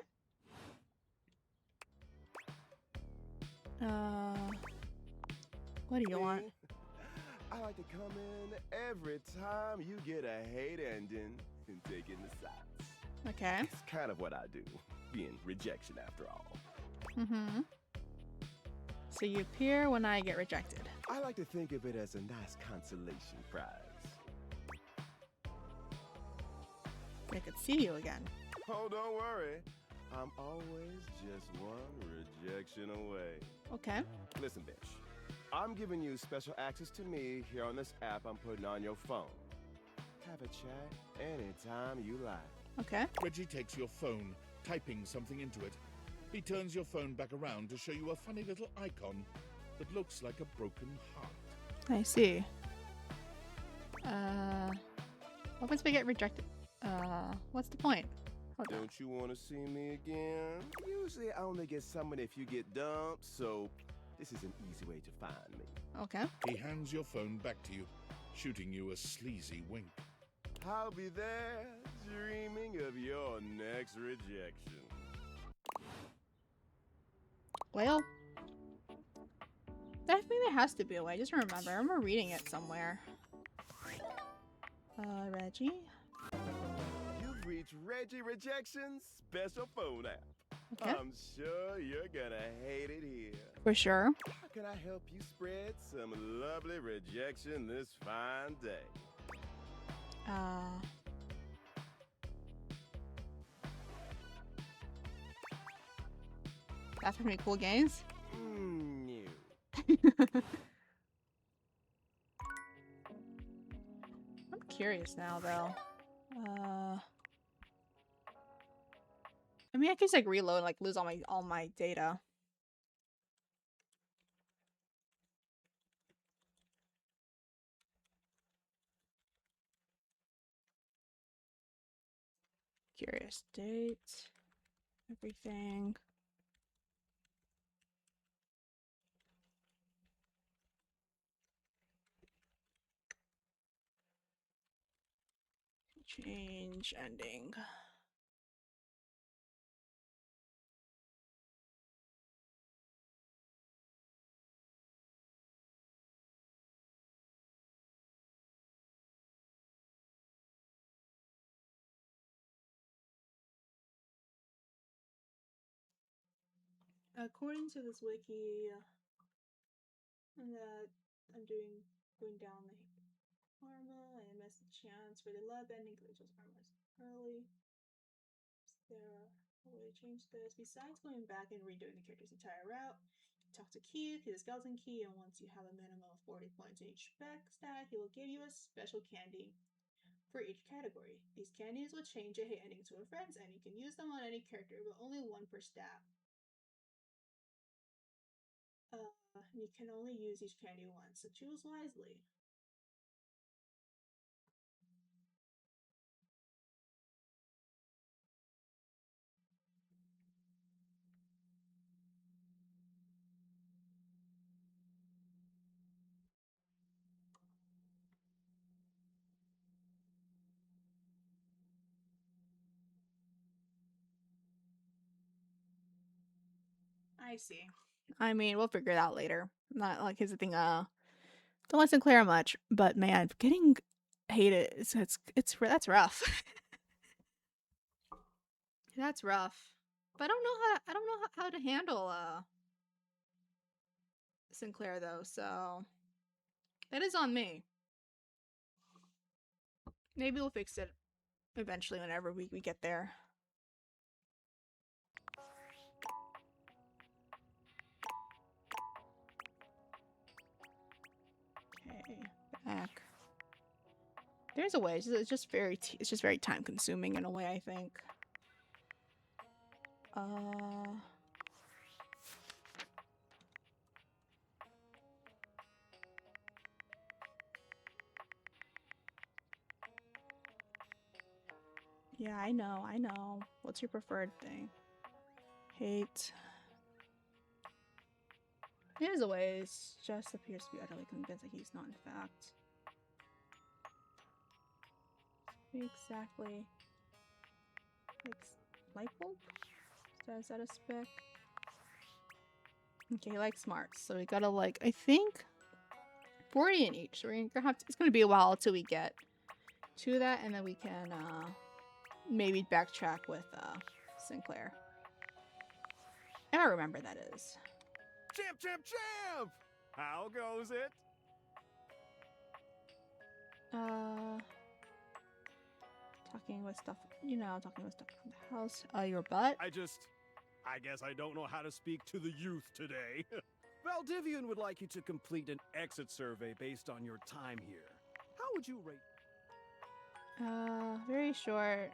What do you want? I like to come in every time you get a hate ending and take in the sights. Okay. It's kind of what I do, being rejection after all. Mm-hmm. So you appear when I get rejected. I like to think of it as a nice consolation prize. I could see you again. Oh, don't worry. I'm always just one rejection away. Okay. Listen, bitch. I'm giving you special access to me here on this app I'm putting on your phone. Have a chat anytime you like. Okay. Reggie takes your phone, typing something into it. He turns your phone back around to show you a funny little icon that looks like a broken heart. I see. What happens if I get rejected? What's the point? Hold on. Don't you want to see me again? Usually I only get summoned if you get dumped, so this is an easy way to find me. Okay. He hands your phone back to you, shooting you a sleazy wink. I'll be there, dreaming of your next rejection. Well, definitely there has to be a way. Just remember, I remember reading it somewhere. Reggie. You've reached Reggie Rejection's special phone app. Okay. I'm sure you're gonna hate it here. For sure. How can I help you spread some lovely rejection this fine day? That's gonna be cool games. No. I'm curious now, though. I mean, I could just like reload, and, like lose all my data. Curious date, everything. Change ending. According to this wiki, that I'm going down the Karma and miss the chance for the love ending because I chose Karma's early. Is there a way to change this? Besides going back and redoing the character's entire route, you talk to Keith, he's a skeleton key, and once you have a minimum of 40 points in each spec stat, he will give you a special candy for each category. These candies will change a hit ending to a friend's, and you can use them on any character, but only one per stat. You can only use each candy once, so choose wisely. I see. I mean, we'll figure it out later. Not like here's the thing. Don't like Sinclair much, but man, getting hated it's that's rough. That's rough. But I don't know how to handle Sinclair though, so that is on me. Maybe we'll fix it eventually whenever we get there. Okay, back. There's a way. It's just very time consuming in a way, I think. Yeah, I know, I know. What's your preferred thing? Hate. In his ways, just appears to be utterly convinced that he's not in fact. Exactly. Light bulb? Is that a spec? Okay, he likes smarts, so we gotta like, I think 40 in each. So we're gonna have to, it's gonna be a while till we get to that, and then we can maybe backtrack with Sinclair. And I remember that is. Champ, champ, champ! How goes it? Talking with stuff, you know, talking with stuff from the house. Your butt? I guess I don't know how to speak to the youth today. Valdivian would like you to complete an exit survey based on your time here. How would you rate? Very short.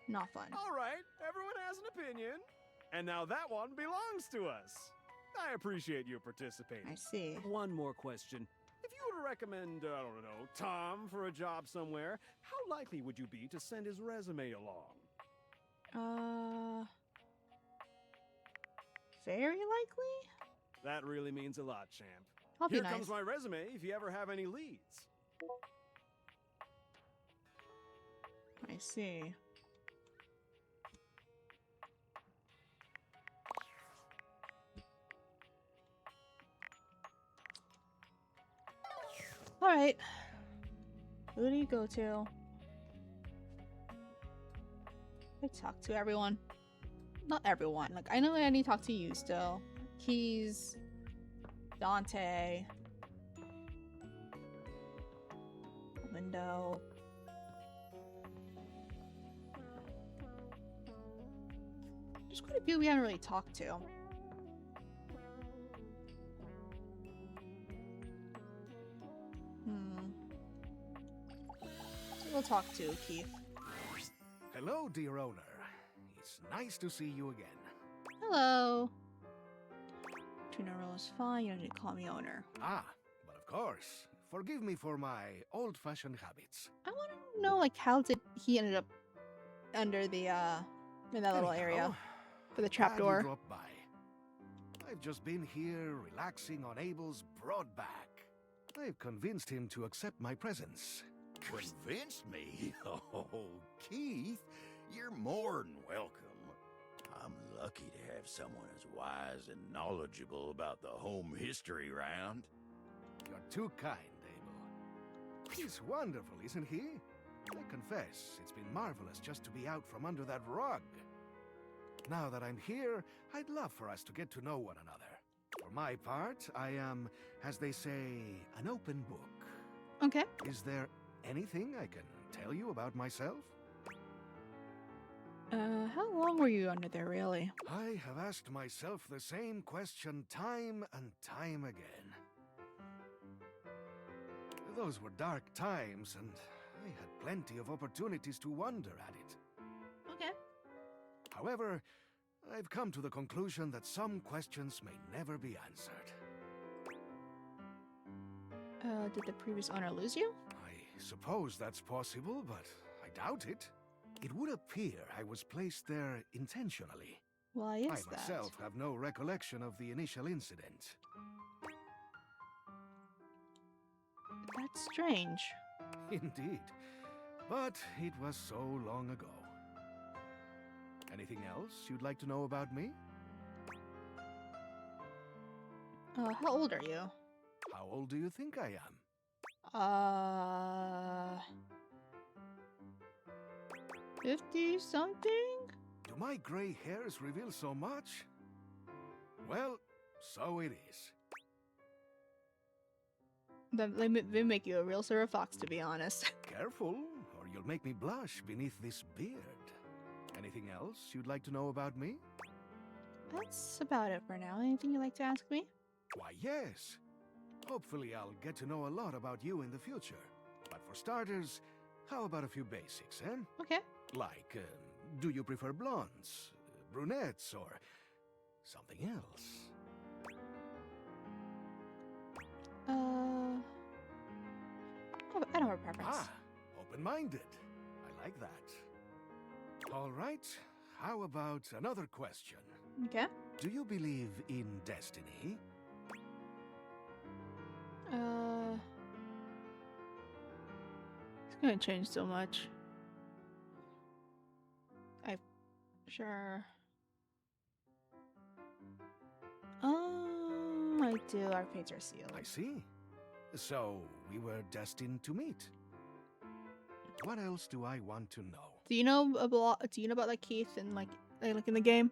Not fun. All right, everyone has an opinion. And now that one belongs to us. I appreciate you participating. I see. One more question. If you were to recommend, I don't know, Tom for a job somewhere, how likely would you be to send his resume along? Very likely? That really means a lot, champ. I'll be Here nice. comes my resume if you ever have any leads. I see. Alright. Who do you go to? I talk to everyone. Not everyone. Like, I know I need to talk to you still. Keys. Dante. Window. There's quite a few we haven't really talked to. We'll talk to Keith. Hello, dear owner. It's nice to see you again. Hello. Tuna roll is fine. You don't need to call me owner. Ah, but of course. Forgive me for my old-fashioned habits. I want to know, like, how did he ended up under the in that little area for the glad you trapdoor? dropped by. I've just been here relaxing on Abel's broad back. I've convinced him to accept my presence. Convinced me? Oh, Keith, you're more than welcome. I'm lucky to have someone as wise and knowledgeable about the home history round. You're too kind, Abel. He's wonderful, isn't he? I confess, it's been marvelous just to be out from under that rug. Now that I'm here, I'd love for us to get to know one another. For my part, I am, as they say, an open book. Okay. Is there anything I can tell you about myself? How long were you under there, really? I have asked myself the same question time and time again. Those were dark times, and I had plenty of opportunities to wonder at it. Okay. However, I've come to the conclusion that some questions may never be answered. Did the previous owner lose you? I suppose that's possible, but I doubt it. It would appear I was placed there intentionally. Why is I myself have no recollection of the initial incident. That's strange. Indeed. But it was so long ago. Anything else you'd like to know about me? How old are you? How old do you think I am? 50-something? Do my gray hairs reveal so much? Well, so it is. They make you a real Sarah Fox, to be honest. Careful, or you'll make me blush beneath this beard. Anything else you'd like to know about me? That's about it for now. Anything you'd like to ask me? Why, yes. Hopefully I'll get to know a lot about you in the future. But for starters, how about a few basics, eh? Okay. Like, do you prefer blondes, brunettes, or something else? I don't have a preference. Ah, Open-minded. I like that. All right. How about another question? Okay. Do you believe in destiny? It's gonna change so much. Sure. I do. Our fates are sealed. I see. So, we were destined to meet. What else do I want to know? Do you know about like Keith and like in the game?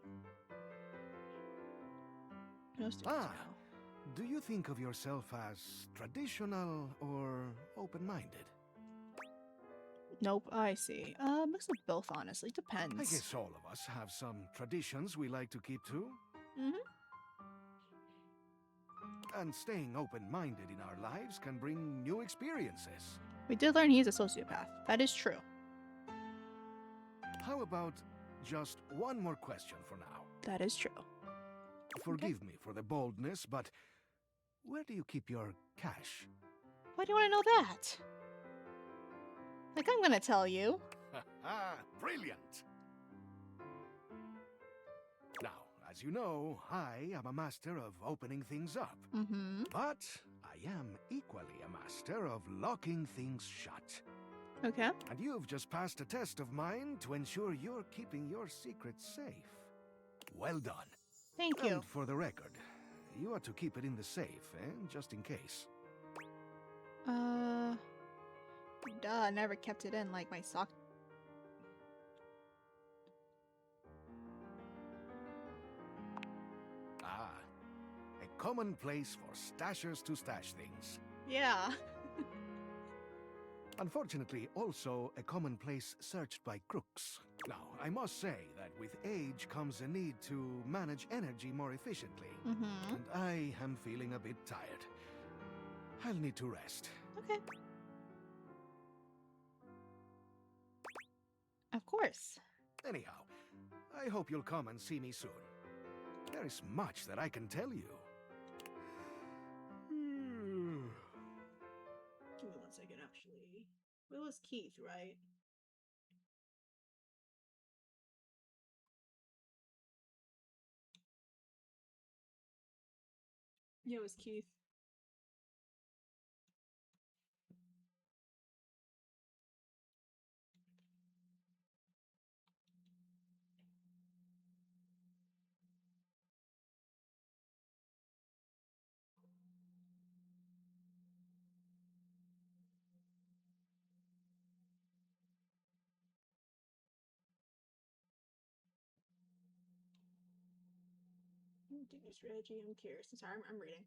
Do you think of yourself as traditional or open-minded? Nope, I see. Mix of both, honestly. Depends. I guess all of us have some traditions we like to keep to. And staying open-minded in our lives can bring new experiences. We did learn he's a sociopath. That is true. How about just one more question for now? That is true. Forgive me for the boldness, but where do you keep your cash? Why do you want to know that? Like, I'm gonna tell you. Brilliant! Now, as you know, I am a master of opening things up. But I am equally a master of locking things shut. Okay. And you've just passed a test of mine to ensure you're keeping your secrets safe. Well done. Thank you. And for the record, you ought to keep it in the safe, just in case. Duh, I never kept it in like my sock. A common place for stashers to stash things. Yeah. Unfortunately, also a common place searched by crooks. Now, I must say that with age comes a need to manage energy more efficiently. And I am feeling a bit tired. I'll need to rest. Okay. Of course. Anyhow, I hope you'll come and see me soon. There is much that I can tell you. Give me 1 second, actually. It was Keith, right? Yeah, it was Keith. Do your strategy. I'm curious. I'm sorry, I'm reading.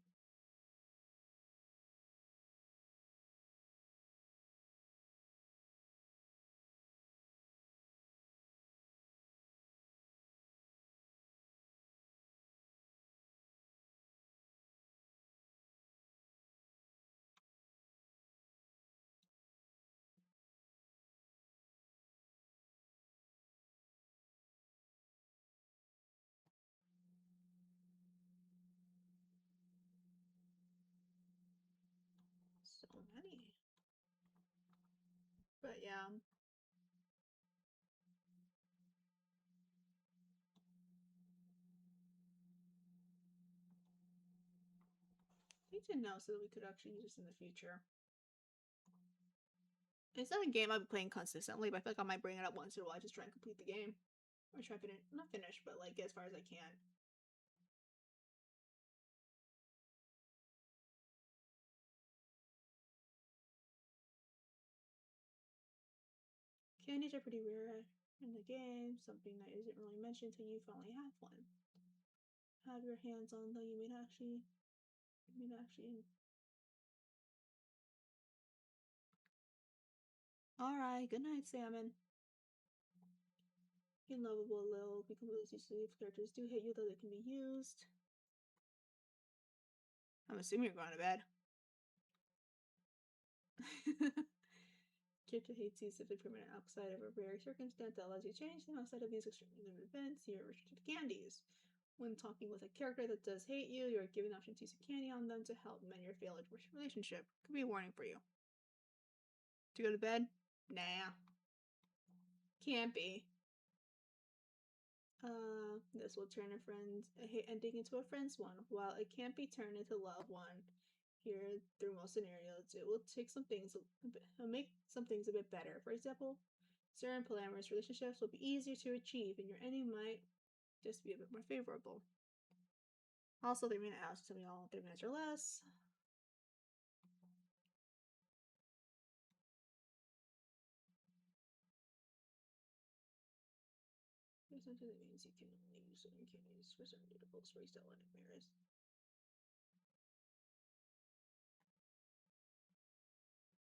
So many. But yeah. Need to know so that we could actually use this in the future. It's not a game I've been playing consistently, but I feel like I might bring it up once in a while. Just try and complete the game. Or try to finish, not finish, but like get as far as I can. Candies are pretty rare in the game, something that isn't really mentioned until you finally have one. Have your hands on though, you may actually Alright, good night, Salmon. You're lovable, Lil. Be completely used if characters do hate you, though they can be used. I'm assuming you're going to bed. Character hates you if they're permanent outside of a rare circumstance that allows you to change them outside of these extremely limited events. Here are restricted candies. When talking with a character that does hate you, you're given the option to use a candy on them to help mend your failed relationship. Could be a warning for you. To go to bed? Nah. Can't be. This will turn a hate ending into a friends one. While it can't be turned into love one here through most scenarios, it will take some things it'll make some things a bit better. For example, certain polyamorous relationships will be easier to achieve, and your ending might just be a bit more favorable. Also, 3-minute hours to me all 3 minutes or less. Essentially, that means you can only use certain candies for certain readables for each nightmares.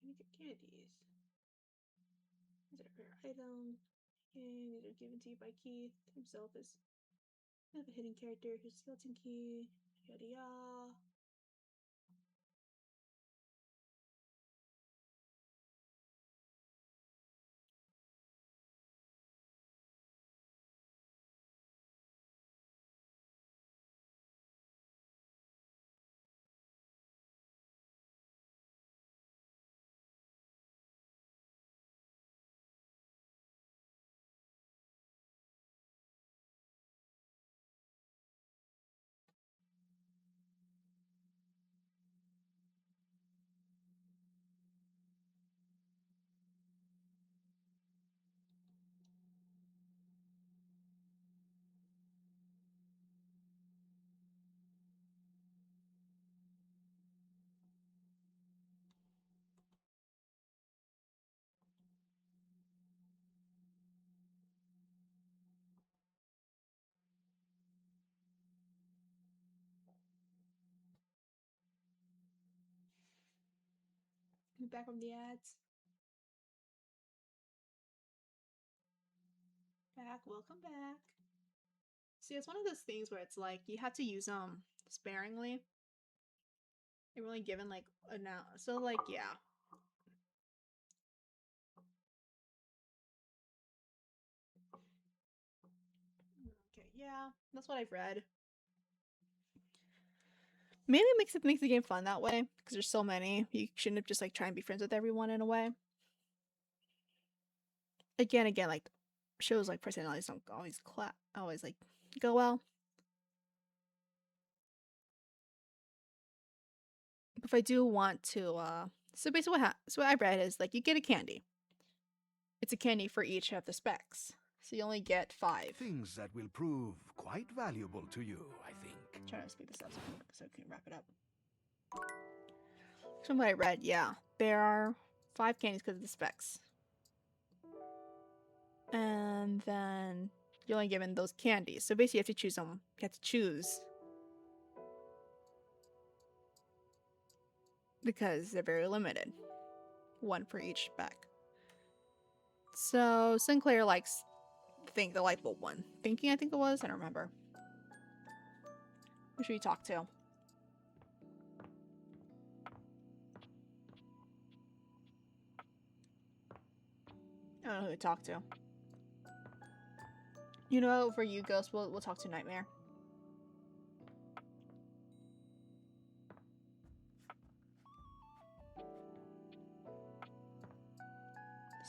You get candies. These are rare items. And these are given to you by Keith himself as kind of a hidden character. Here's skeleton key. Yada yada. Back from the ads. Welcome back. See, it's one of those things where it's like you have to use sparingly. You're only given like a now, so like yeah. Okay, yeah, that's what I've read. Maybe it makes the game fun that way because there's so many. You shouldn't have just like try and be friends with everyone in a way. Again, like shows like personalities don't always like go well. If I do want to, so basically what I read is like you get a candy. It's a candy for each of the specs, so you only get 5. Things that will prove quite valuable to you, I think. I'm trying to speed this up so I can wrap it up. From what I read, yeah, there are 5 candies because of the specs. And then you're only given those candies. So basically you have to choose them. You have to choose. Because they're very limited. 1 for each spec. So Sinclair likes the light bulb one. Thinking, I think it was. I don't remember. Who should we talk to? I don't know who to talk to. You know, for you, Ghost, we'll talk to Nightmare.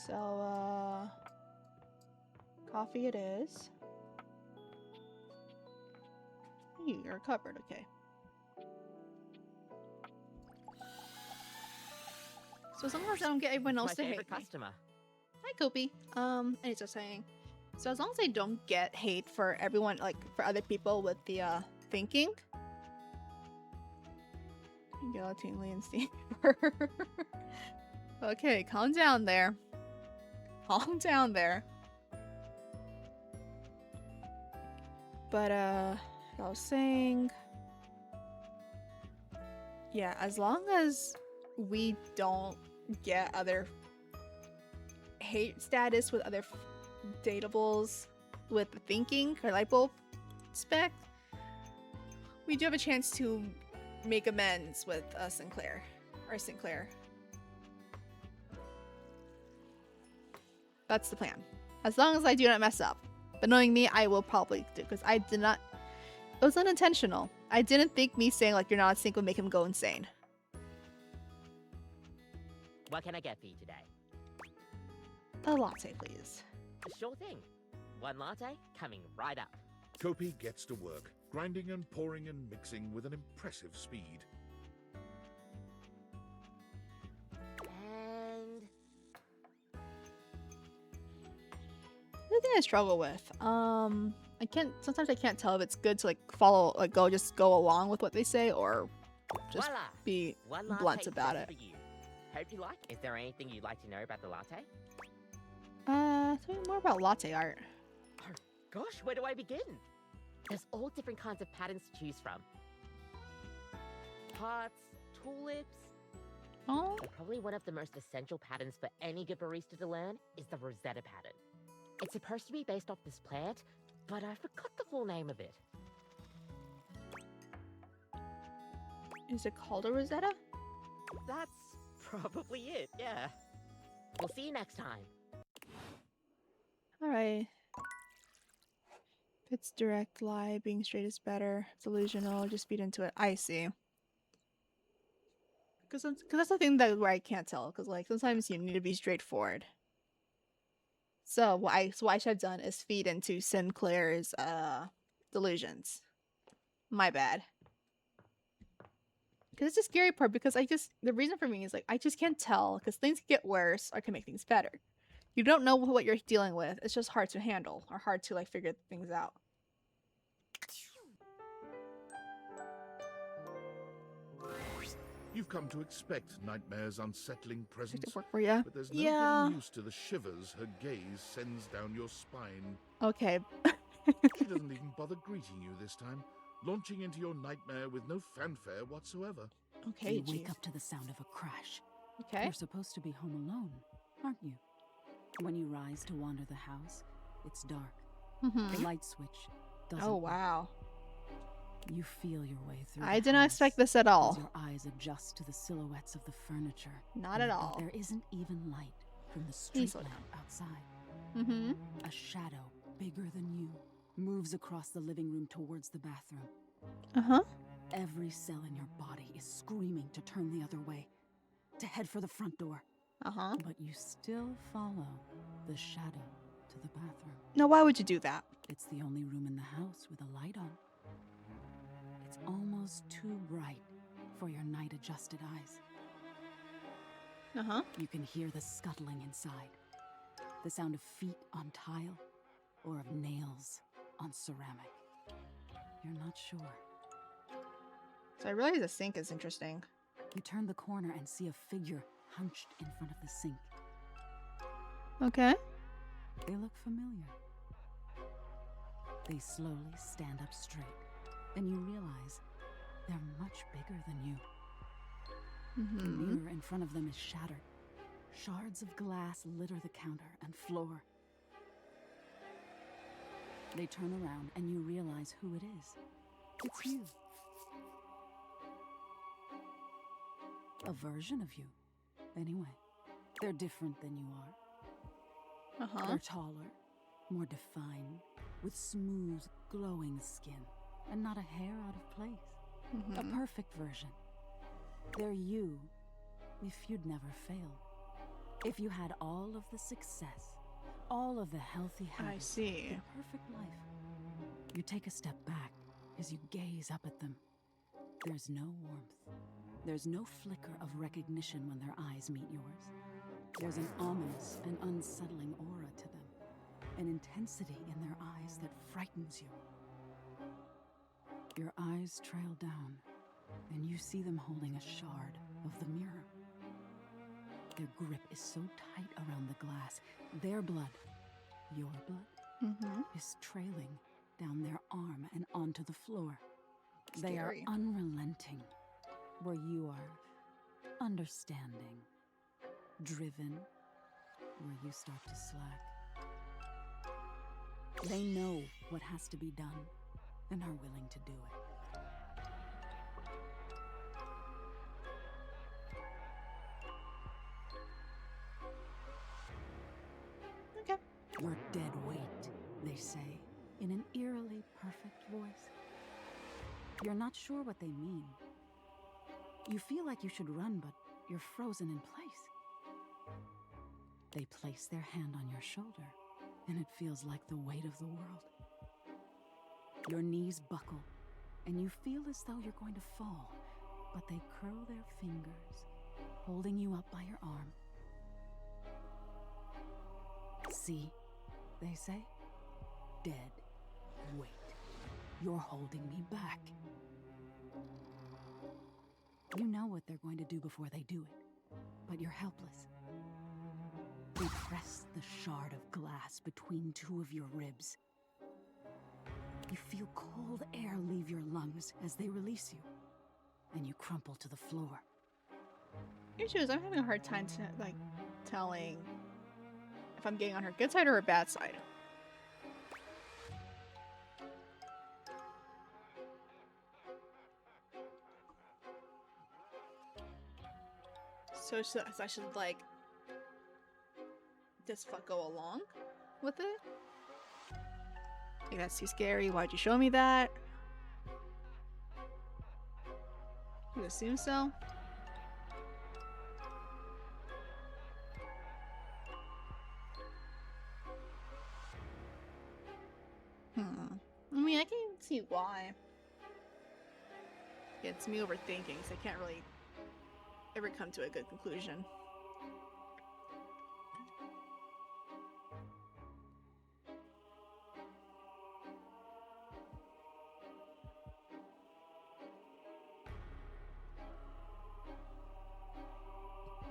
So, coffee it is. You're covered, okay. So sometimes I don't get everyone else to hate me. Customer. Hi, Kopi. And it's just saying. So as long as I don't get hate for everyone, like for other people with the thinking. Guillotine and Steve. Okay, calm down there. Calm down there. But I was saying, yeah, as long as we don't get other hate status with other datables with the thinking or light bulb spec, we do have a chance to make amends with Sinclair. That's the plan. As long as I do not mess up. But knowing me, I will probably do, because I did not... It was unintentional. I didn't think me saying, like, you're not a sync would make him go insane. What can I get for you today? A latte, please. Sure thing. One latte coming right up. Kopi gets to work, grinding and pouring and mixing with an impressive speed. And The thing I struggle with, sometimes I can't tell if it's good to like follow, like just go along with what they say, or just voila! be One blunt latte about just it. for you. Hope you like. Is there anything you'd like to know about the latte? Tell me more about latte art. Oh, gosh, where do I begin? There's all different kinds of patterns to choose from. Hearts, tulips. Oh. But probably one of the most essential patterns for any good barista to learn is the Rosetta pattern. It's supposed to be based off this plant, but I forgot the full name of it. Is it called a Rosetta? That's probably it, yeah. We'll see you next time. Alright. If it's direct, lie, being straight is better. It's delusional, just feed into it. I see. Because that's the thing where I can't tell. Because like sometimes you need to be straightforward. So what I should have done is feed into Sinclair's delusions. My bad. Because it's a scary part. Because the reason for me is like I just can't tell. Because things can get worse or can make things better. You don't know what you're dealing with. It's just hard to handle or hard to like figure things out. You've come to expect Nightmare's unsettling presence, work for ya? but there's no Yeah. getting used to the shivers her gaze sends down your spine. Okay. She doesn't even bother greeting you this time, launching into your nightmare with no fanfare whatsoever. Okay, You wake up to the sound of a crash. Okay. You're supposed to be home alone, aren't you? When you rise to wander the house, it's dark. Mhm. The light switch doesn't Oh work. wow. You feel your way through. I the did not house expect this at all. As your eyes adjust to the silhouettes of the furniture. Not at But all. There isn't even light from the street Easily. lamp outside. Mm-hmm. A shadow bigger than you moves across the living room towards the bathroom. Uh-huh. Every cell in your body is screaming to turn the other way, to head for the front door. Uh-huh. But you still follow the shadow to the bathroom. Now why would you do that? It's the only room in the house with a light on. It's almost too bright for your night-adjusted eyes. Uh-huh. You can hear the scuttling inside. The sound of feet on tile or of nails on ceramic. You're not sure. So I realize the sink is interesting. You turn the corner and see a figure hunched in front of the sink. Okay. They look familiar. They slowly stand up straight, and you realize they're much bigger than you. The Mm-hmm. mirror in front of them is shattered. Shards of glass litter the counter and floor. They turn around and you realize who it is. It's you. A version of you. Anyway, they're different than you are. Uh-huh. They're taller, more defined, with smooth, glowing skin, and not a hair out of place. Mhm. A perfect version. They're you if you'd never failed. If you had all of the success, all of the healthy habits, see. the perfect life. You take a step back as you gaze up at them. There's no warmth. There's no flicker of recognition when their eyes meet yours. There's an ominous and unsettling aura to them, an intensity in their eyes that frightens you. Your eyes trail down, and you see them holding a shard of the mirror. Their grip is so tight around the glass, their blood, your blood, Mm-hmm. is trailing down their arm and onto the floor. They are Scary. unrelenting, where you are understanding, driven, where you start to slack. They know what has to be done and are willing to do it. Okay. You're dead weight, they say, in an eerily perfect voice. You're not sure what they mean. You feel like you should run, but you're frozen in place. They place their hand on your shoulder, and it feels like the weight of the world. Your knees buckle, and you feel as though you're going to fall, but they curl their fingers, holding you up by your arm. See, they say, dead weight. You're holding me back. You know what they're going to do before they do it, but you're helpless. They press the shard of glass between two of your ribs. You feel cold air leave your lungs as they release you, and you crumple to the floor. Issue is I'm having a hard time telling if I'm getting on her good side or her bad side. So I should like just go along with it? Like, that's too scary. Why'd you show me that? You assume so? I mean, I can see why. It's me overthinking, so I can't really ever come to a good conclusion.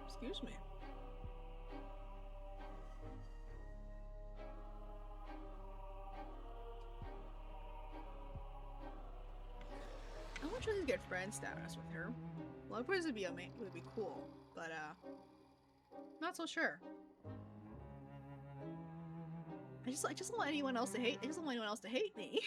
Excuse me. I want you to get friend status with her. Love Quiz would be cool, but not so sure. I just don't want anyone else to hate. I just don't want anyone else to hate me.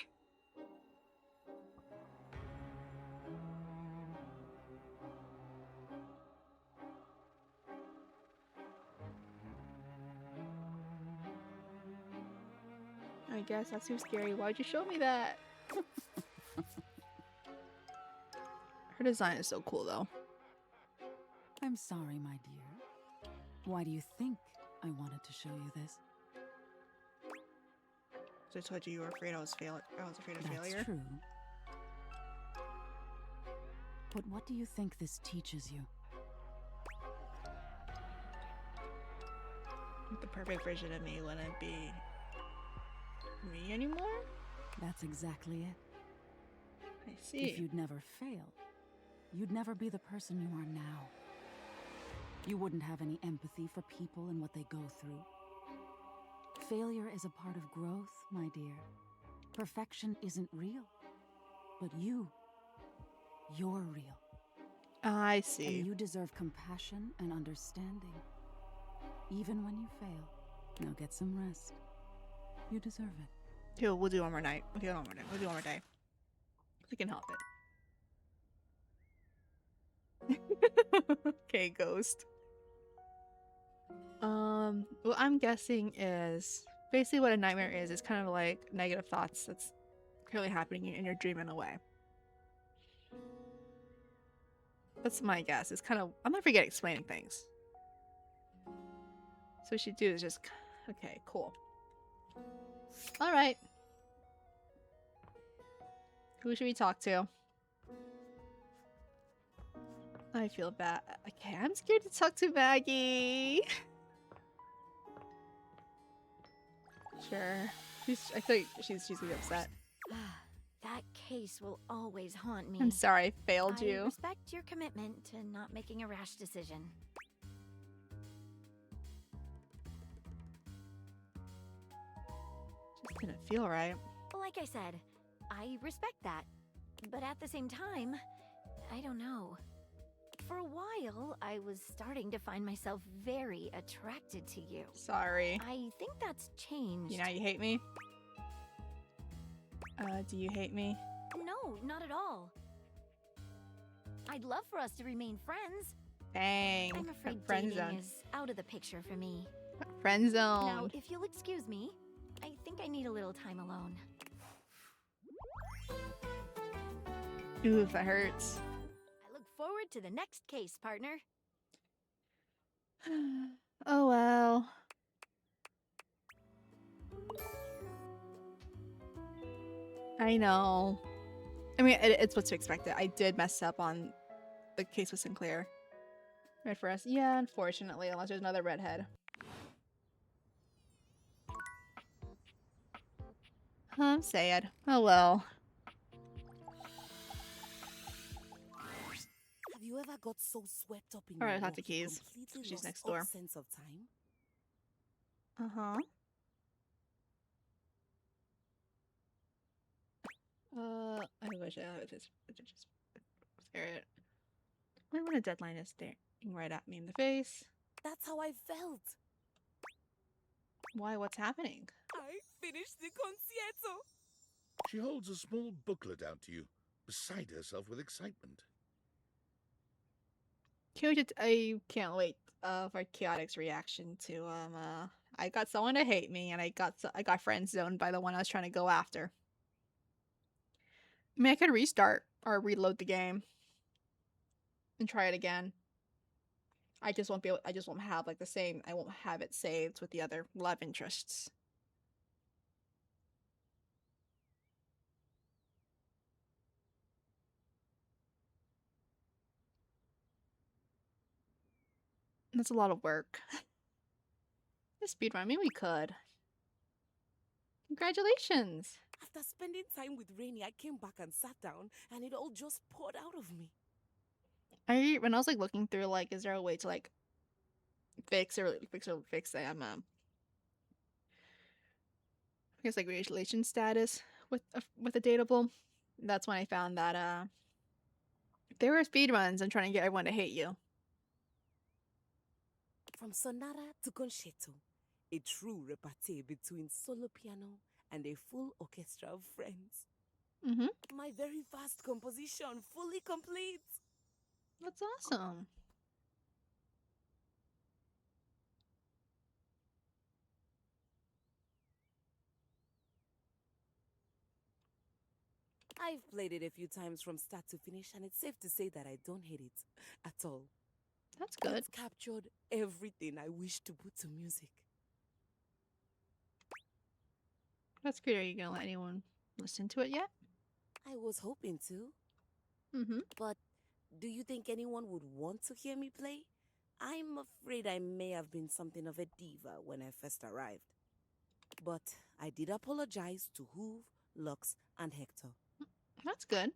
I guess that's too scary. Why'd you show me that? Her design is so cool, though. I'm sorry, my dear. Why do you think I wanted to show you this? So I told you were afraid I was afraid of failure. That's true. But what do you think this teaches you? The perfect version of me wouldn't be me anymore? That's exactly it. I see. If you'd never fail, you'd never be the person you are now. You wouldn't have any empathy for people and what they go through. Failure is a part of growth, my dear. Perfection isn't real. But you're real. I see. And you deserve compassion and understanding. Even when you fail. Now get some rest. You deserve it. Okay, we'll do one more night. Okay, one more day. We'll do one more day. We can help it. Okay, ghost. What I'm guessing is basically what a nightmare is. It's kind of like negative thoughts that's currently happening in your dream in a way. That's my guess. It's kind of, I'm not forget explaining things. So what we should do is just, okay, cool. All right. Who should we talk to? I feel bad. Okay, I'm scared to talk to Maggie. Sure. I think she's gonna be upset. That case will always haunt me. I'm sorry I failed you. I respect your commitment to not making a rash decision. Just didn't feel right. Like I said, I respect that. But at the same time, I don't know. For a while, I was starting to find myself very attracted to you. Sorry. I think that's changed. You know you hate me? Do you hate me? No, not at all. I'd love for us to remain friends. Dang. I'm afraid friend dating zone. is out of the picture for me. Friend zone. Now, if you'll excuse me, I think I need a little time alone. Ooh, that hurts. I look forward to the next case, partner. Oh well. I know. I mean, it's what's to expect. I did mess up on the case with Sinclair. Red for us? Yeah, unfortunately, unless there's another redhead. I'm sad. Oh well. Have you ever got so swept up in Alright, your talk to work you Keys. completely She's lost next all door. sense of time? Uh-huh. I wish I would just scare it. When a deadline is staring right at me in the face. That's how I felt. Why? What's happening? I finished the concierto. She holds a small booklet out to you, beside herself with excitement. I can't wait for Chaotic's reaction to I got someone to hate me and I got friend zoned by the one I was trying to go after. I mean, I could restart or reload the game and try it again. I just won't have like the same. I won't have it saved with the other love interests. That's a lot of work. The speedrun. I mean, we could. Congratulations. After spending time with Rainy, I came back and sat down, and it all just poured out of me. When I was like looking through, like, is there a way to like fix I guess like relation status with a dateable. That's when I found that there were speedruns and trying to get everyone to hate you. From sonata to concerto, a true repartee between solo piano and a full orchestra of friends. Mm-hmm. My very vast composition, fully complete. That's awesome. I've played it a few times from start to finish, and it's safe to say that I don't hate it at all. That's good. It's captured everything I wish to put to music. That's good. Are you gonna let anyone listen to it yet? I was hoping to. Mm-hmm. But do you think anyone would want to hear me play? I'm afraid I may have been something of a diva when I first arrived. But I did apologize to Hoove, Lux, and Hector. That's good.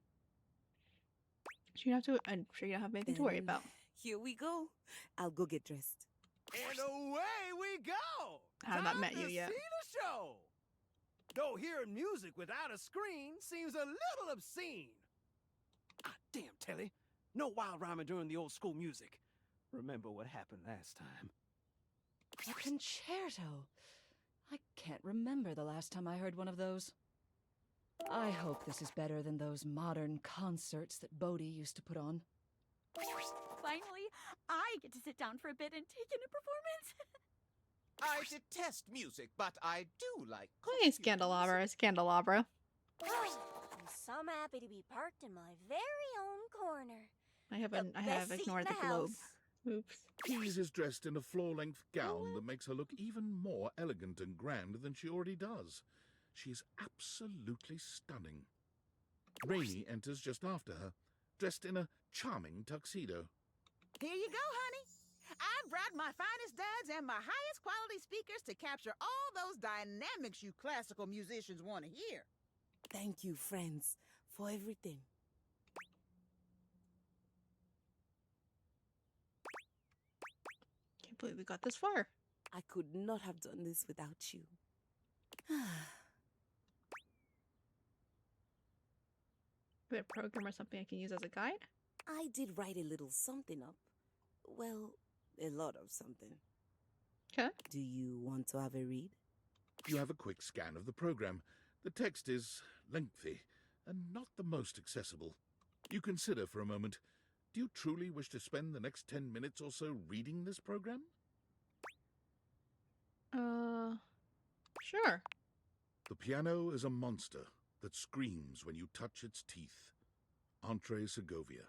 I'm sure you don't have anything to worry about. Here we go. I'll go get dressed. And away we go! I have not Time met you to yet. See the show! Though hearing music without a screen seems a little obscene. Ah, damn, Telly. No wild rhyming during the old school music. Remember what happened last time. A concerto. I can't remember the last time I heard one of those. I hope this is better than those modern concerts that Bodhi used to put on. Finally, I get to sit down for a bit and take in a performance. I detest music, but I do like. Hey, Scandelabra. I'm so happy to be parked in my very own corner. I have best seat ignored in the the globe. house. Oops. Keys is dressed in a floor-length gown that makes her look even more elegant and grand than she already does. She's absolutely stunning. Rainy enters just after her, dressed in a charming tuxedo. Here you go, honey. I brought my finest duds and my highest quality speakers to capture all those dynamics you classical musicians want to hear. Thank you, friends, for everything. Can't believe we got this far. I could not have done this without you. Is it a program or something I can use as a guide? I did write a little something up. Well, a lot of something. Okay. Do you want to have a read? You have a quick scan of the program. The text is lengthy and not the most accessible. You consider for a moment, do you truly wish to spend the next 10 minutes or so reading this program? Sure. The piano is a monster that screams when you touch its teeth. Entre Segovia.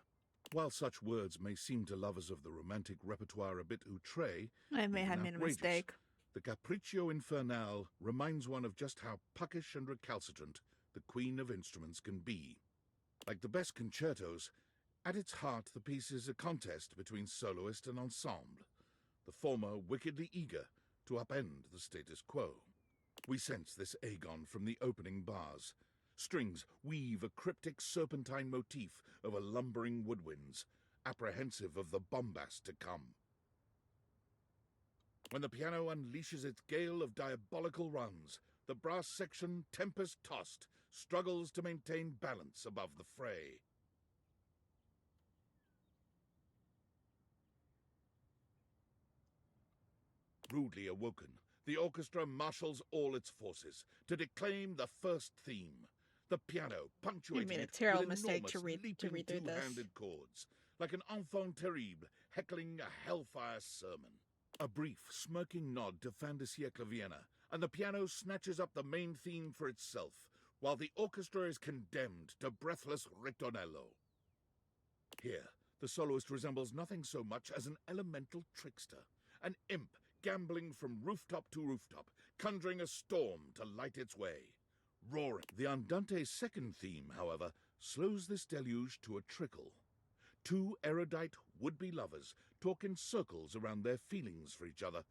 While such words may seem to lovers of the romantic repertoire a bit outré, I may have even made a outrageous, mistake. the Capriccio Infernale reminds one of just how puckish and recalcitrant the queen of instruments can be. Like the best concertos, at its heart the piece is a contest between soloist and ensemble, the former wickedly eager to upend the status quo. We sense this agon from the opening bars. Strings weave a cryptic serpentine motif over lumbering woodwinds, apprehensive of the bombast to come. When the piano unleashes its gale of diabolical runs, the brass section, tempest-tossed, struggles to maintain balance above the fray. Rudely awoken, the orchestra marshals all its forces to declaim the first theme. The piano punctuating made a it terrible with mistake to enormous read through leaping this. two-handed chords, like an enfant terrible heckling a hellfire sermon. A brief, smirking nod to fin de siècle Vienna, and the piano snatches up the main theme for itself, while the orchestra is condemned to breathless ritornello. Here, the soloist resembles nothing so much as an elemental trickster, an imp gambling from rooftop to rooftop, conjuring a storm to light its way. Roaring. The Andante's second theme, however, slows this deluge to a trickle. Two erudite would-be lovers talk in circles around their feelings for each other,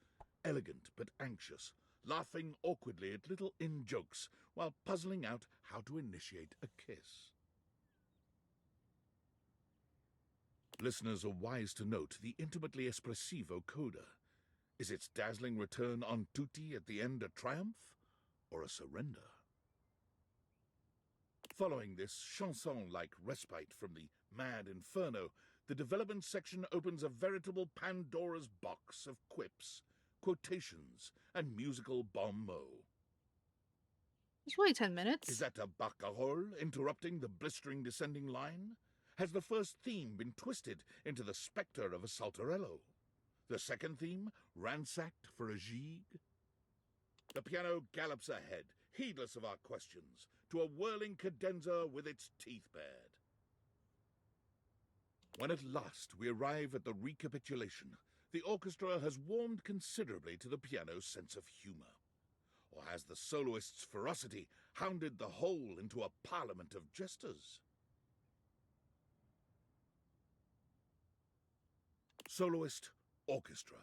elegant but anxious, laughing awkwardly at little in-jokes while puzzling out how to initiate a kiss. Listeners are wise to note the intimately espressivo coda. Is its dazzling return on tutti at the end a triumph or a surrender? Following this chanson-like respite from the mad inferno, the development section opens a veritable Pandora's box of quips, quotations, and musical bon mots. It's really 10 minutes. Is that a barcarolle interrupting the blistering descending line? Has the first theme been twisted into the spectre of a saltarello? The second theme ransacked for a gigue? The piano gallops ahead, heedless of our questions, to a whirling cadenza with its teeth bared. When at last we arrive at the recapitulation, the orchestra has warmed considerably to the piano's sense of humor. Or has the soloist's ferocity hounded the whole into a parliament of jesters? Soloist, orchestra,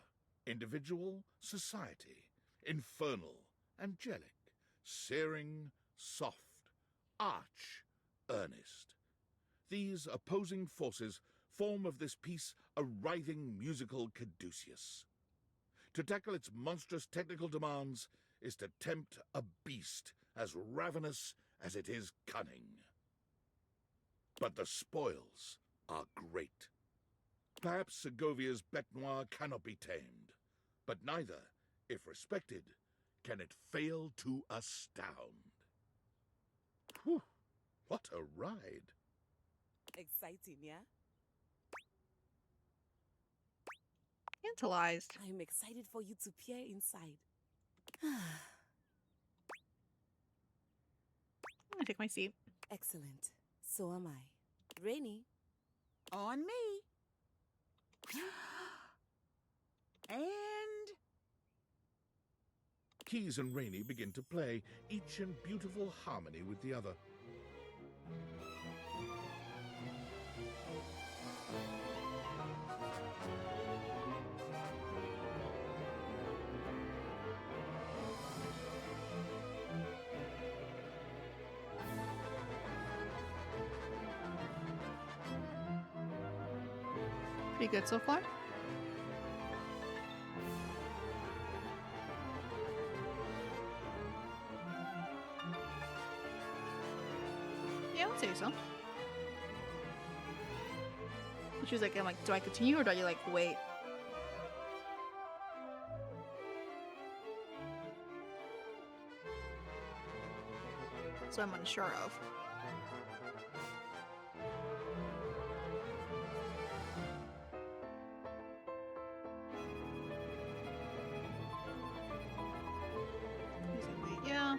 individual, society, infernal, angelic, searing, soft, arch, earnest. These opposing forces form of this piece a writhing musical caduceus. To tackle its monstrous technical demands is to tempt a beast as ravenous as it is cunning. But the spoils are great. Perhaps Segovia's bête noire cannot be tamed, but neither, if respected, can it fail to astound. Whew, what a ride! Exciting, yeah? Tantalized. I'm excited for you to peer inside. I'm gonna take my seat. Excellent. So am I. Rainy. On me. And Keys and Rainey begin to play, each in beautiful harmony with the other. Pretty good so far. Yeah, I would say so. She was like, I'm like, do I continue or do I like wait? So I'm unsure of. Yeah.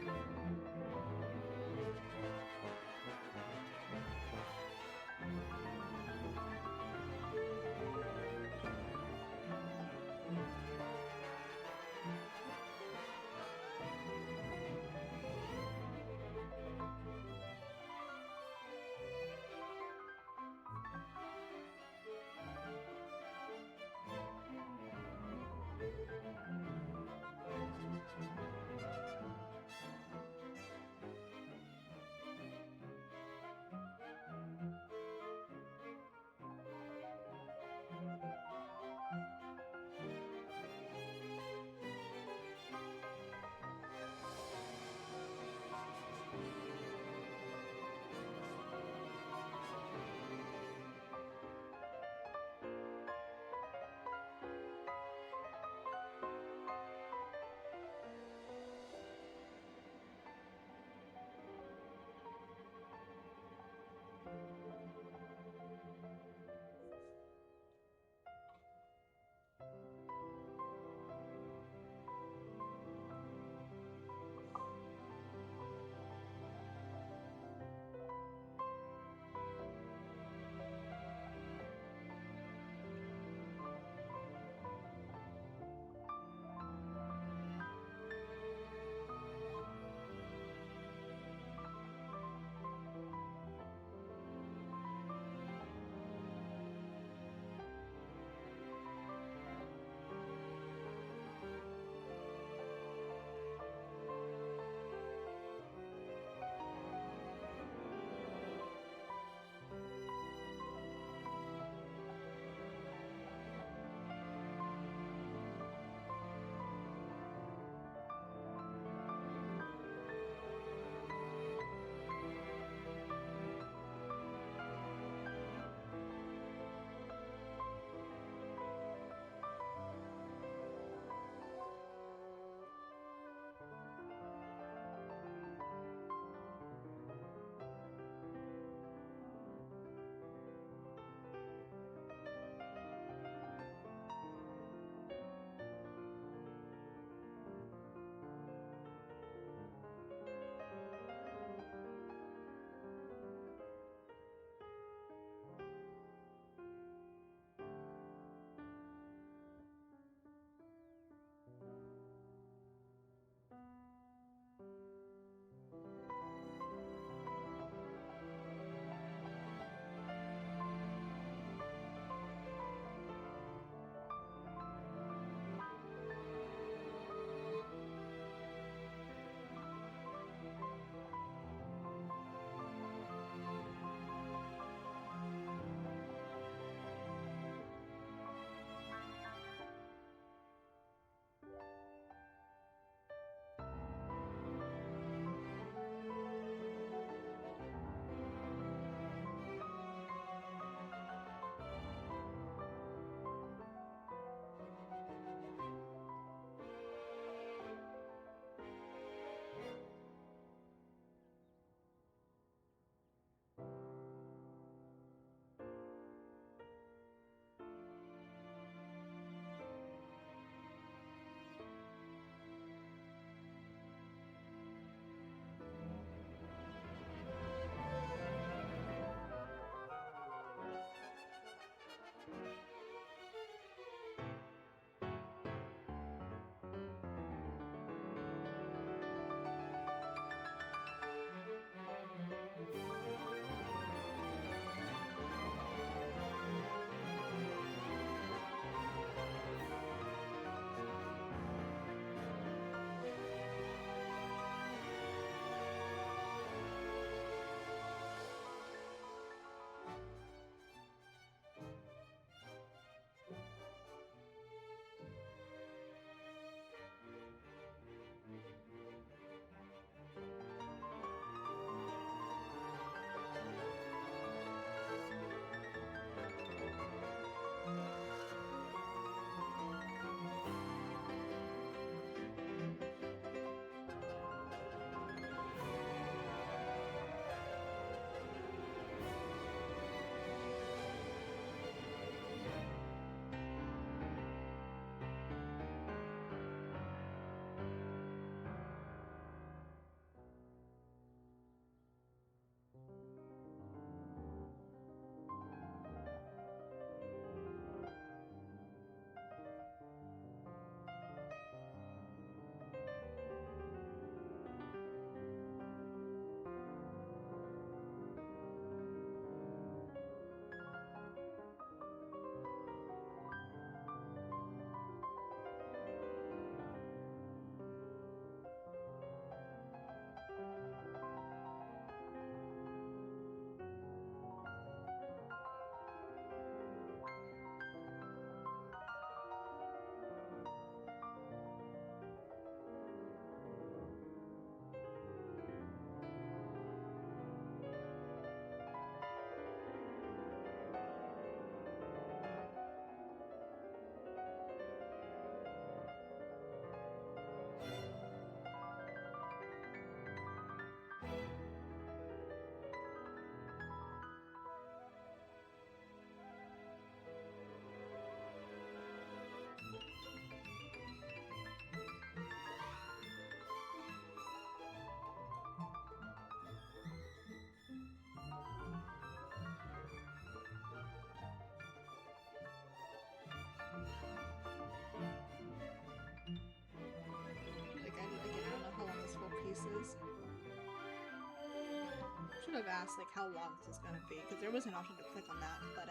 have asked like how long this is gonna be because there was an option to click on that, but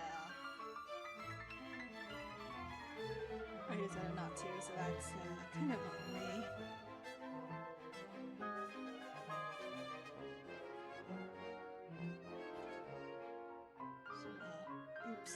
I decided not to, so that's kind of on me. So, oops.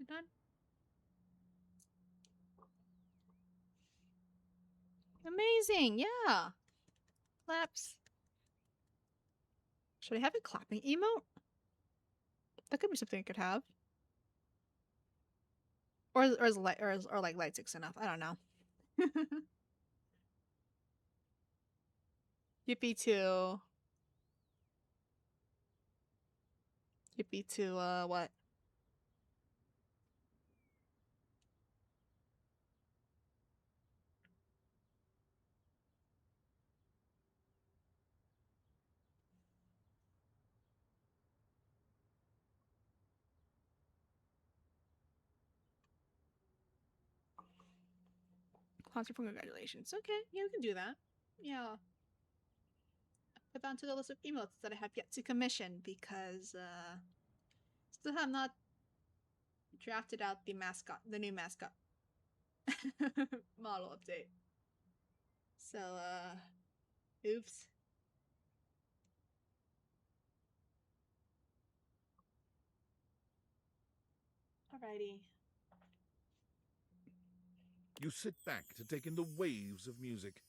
Done? Amazing, yeah. Claps. Should I have a clapping emote? That could be something I could have. Or like light sticks enough. I don't know. Yippee to what? Concert for congratulations. Okay, yeah, we can do that. Yeah. Put that onto the list of emails that I have yet to commission because still have not drafted out the mascot, the new mascot model update. So oops. Alrighty. You sit back to take in the waves of music.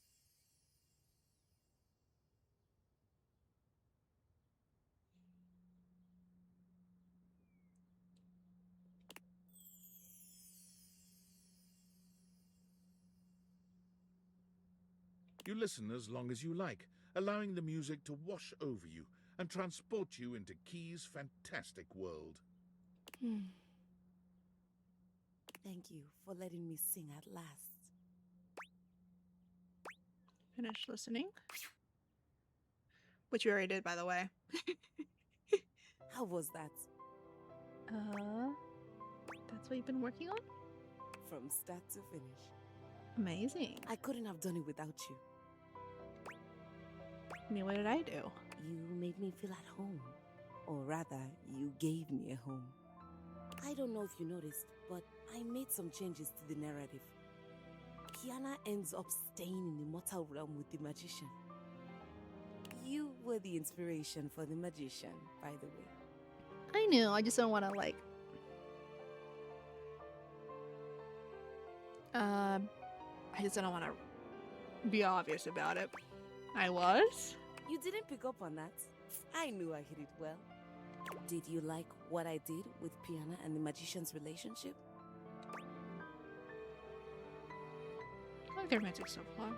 You listen as long as you like, allowing the music to wash over you and transport you into Key's fantastic world. Thank you for letting me sing at last. Finish listening. Which we already did, by the way. How was that? That's what you've been working on? From start to finish. Amazing. I couldn't have done it without you. I mean, what did I do? You made me feel at home. Or rather, you gave me a home. I don't know if you noticed, but I made some changes to the narrative. Kiana ends up staying in the mortal realm with the magician. You were the inspiration for the magician, by the way. I knew, I just don't want to, like... I just don't want to be obvious about it. I was? You didn't pick up on that. I knew I hit it well. Did you like what I did with Piana and the magician's relationship? I like their romantic so far.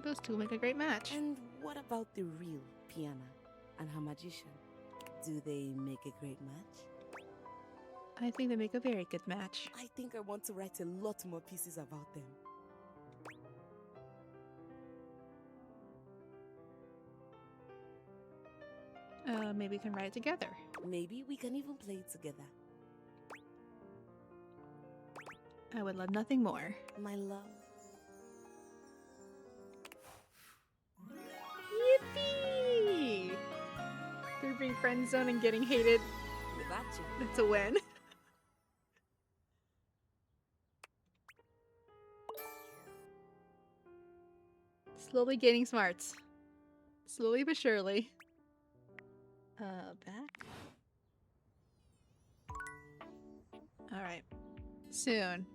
Those two make a great match. And what about the real Piana and her magician? Do they make a great match? I think they make a very good match. I think I want to write a lot more pieces about them. Maybe we can write it together. Maybe we can even play it together. I would love nothing more. My love. Yippee! Through being friend zone and getting hated. We got you. That's a win. Slowly gaining smarts. Slowly but surely. Back. Alright. Soon.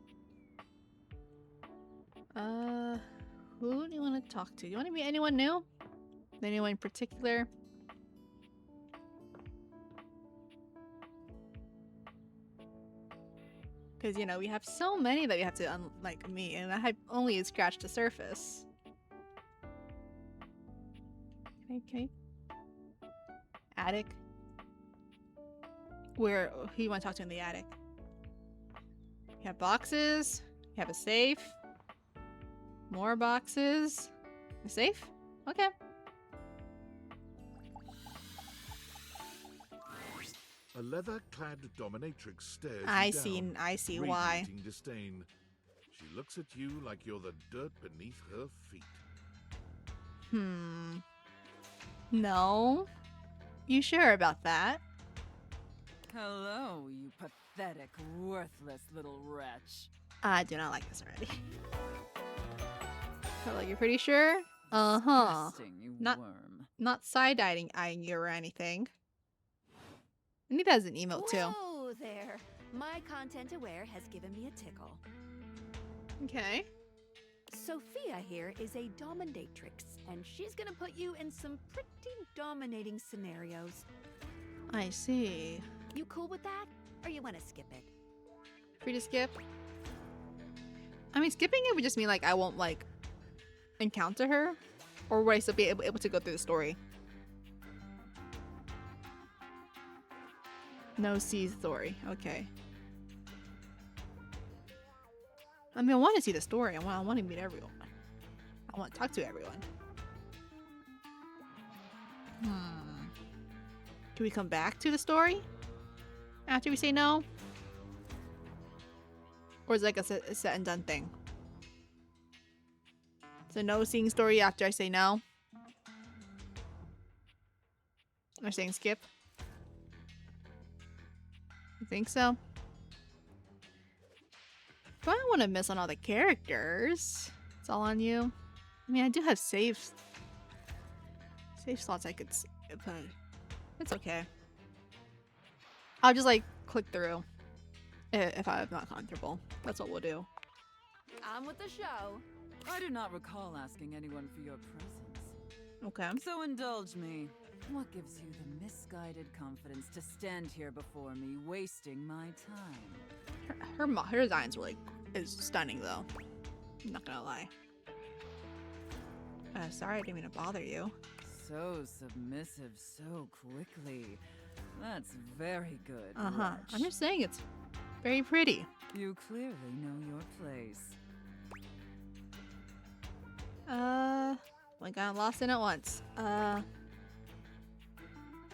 Who do you want to talk to? Do you want to meet anyone new? Anyone in particular? Because, you know, we have so many that we have to, like, meet, and I have only scratched the surface. Okay. Attic? Who you want to talk to in the attic? You have boxes. You have a safe. More boxes. A safe? Okay. A leather-clad dominatrix stares I you see down, why. radiating disdain. She looks at you like you're the dirt beneath her feet. No. You sure about that? Hello, you pathetic, worthless little wretch. I do not like this already. Hello, you're pretty sure? Uh-huh. Disgusting, you Not worm. not side-eyeing you or anything. I need that as an emote too. Whoa there. My content aware has given me a tickle. Okay. Sophia here is a dominatrix, and she's gonna put you in some pretty dominating scenarios. I see. You cool with that? Or you wanna skip it? Free to skip? I mean, skipping it would just mean, like, I won't, like, encounter her? Or would I still be able to go through the story? No see story. Okay. I mean, I want to see the story. I want to meet everyone. I want to talk to everyone. Can we come back to the story after we say no? Or is it like a set and done thing? So no seeing story after I say no? Or saying skip? You think so? But I don't want to miss on all the characters. It's all on you. I mean, I do have save slots I could but it's okay. I'll just, like, click through if I'm not comfortable. That's what we'll do. On with the show. I do not recall asking anyone for your presence. Okay. So indulge me. What gives you the misguided confidence to stand here before me, wasting my time? Her design's really is stunning, though. I'm not gonna lie. Sorry I didn't mean to bother you. So submissive so quickly. That's very good. Uh-huh. wretch. I'm just saying it's very pretty. You clearly know your place. I got lost in it once.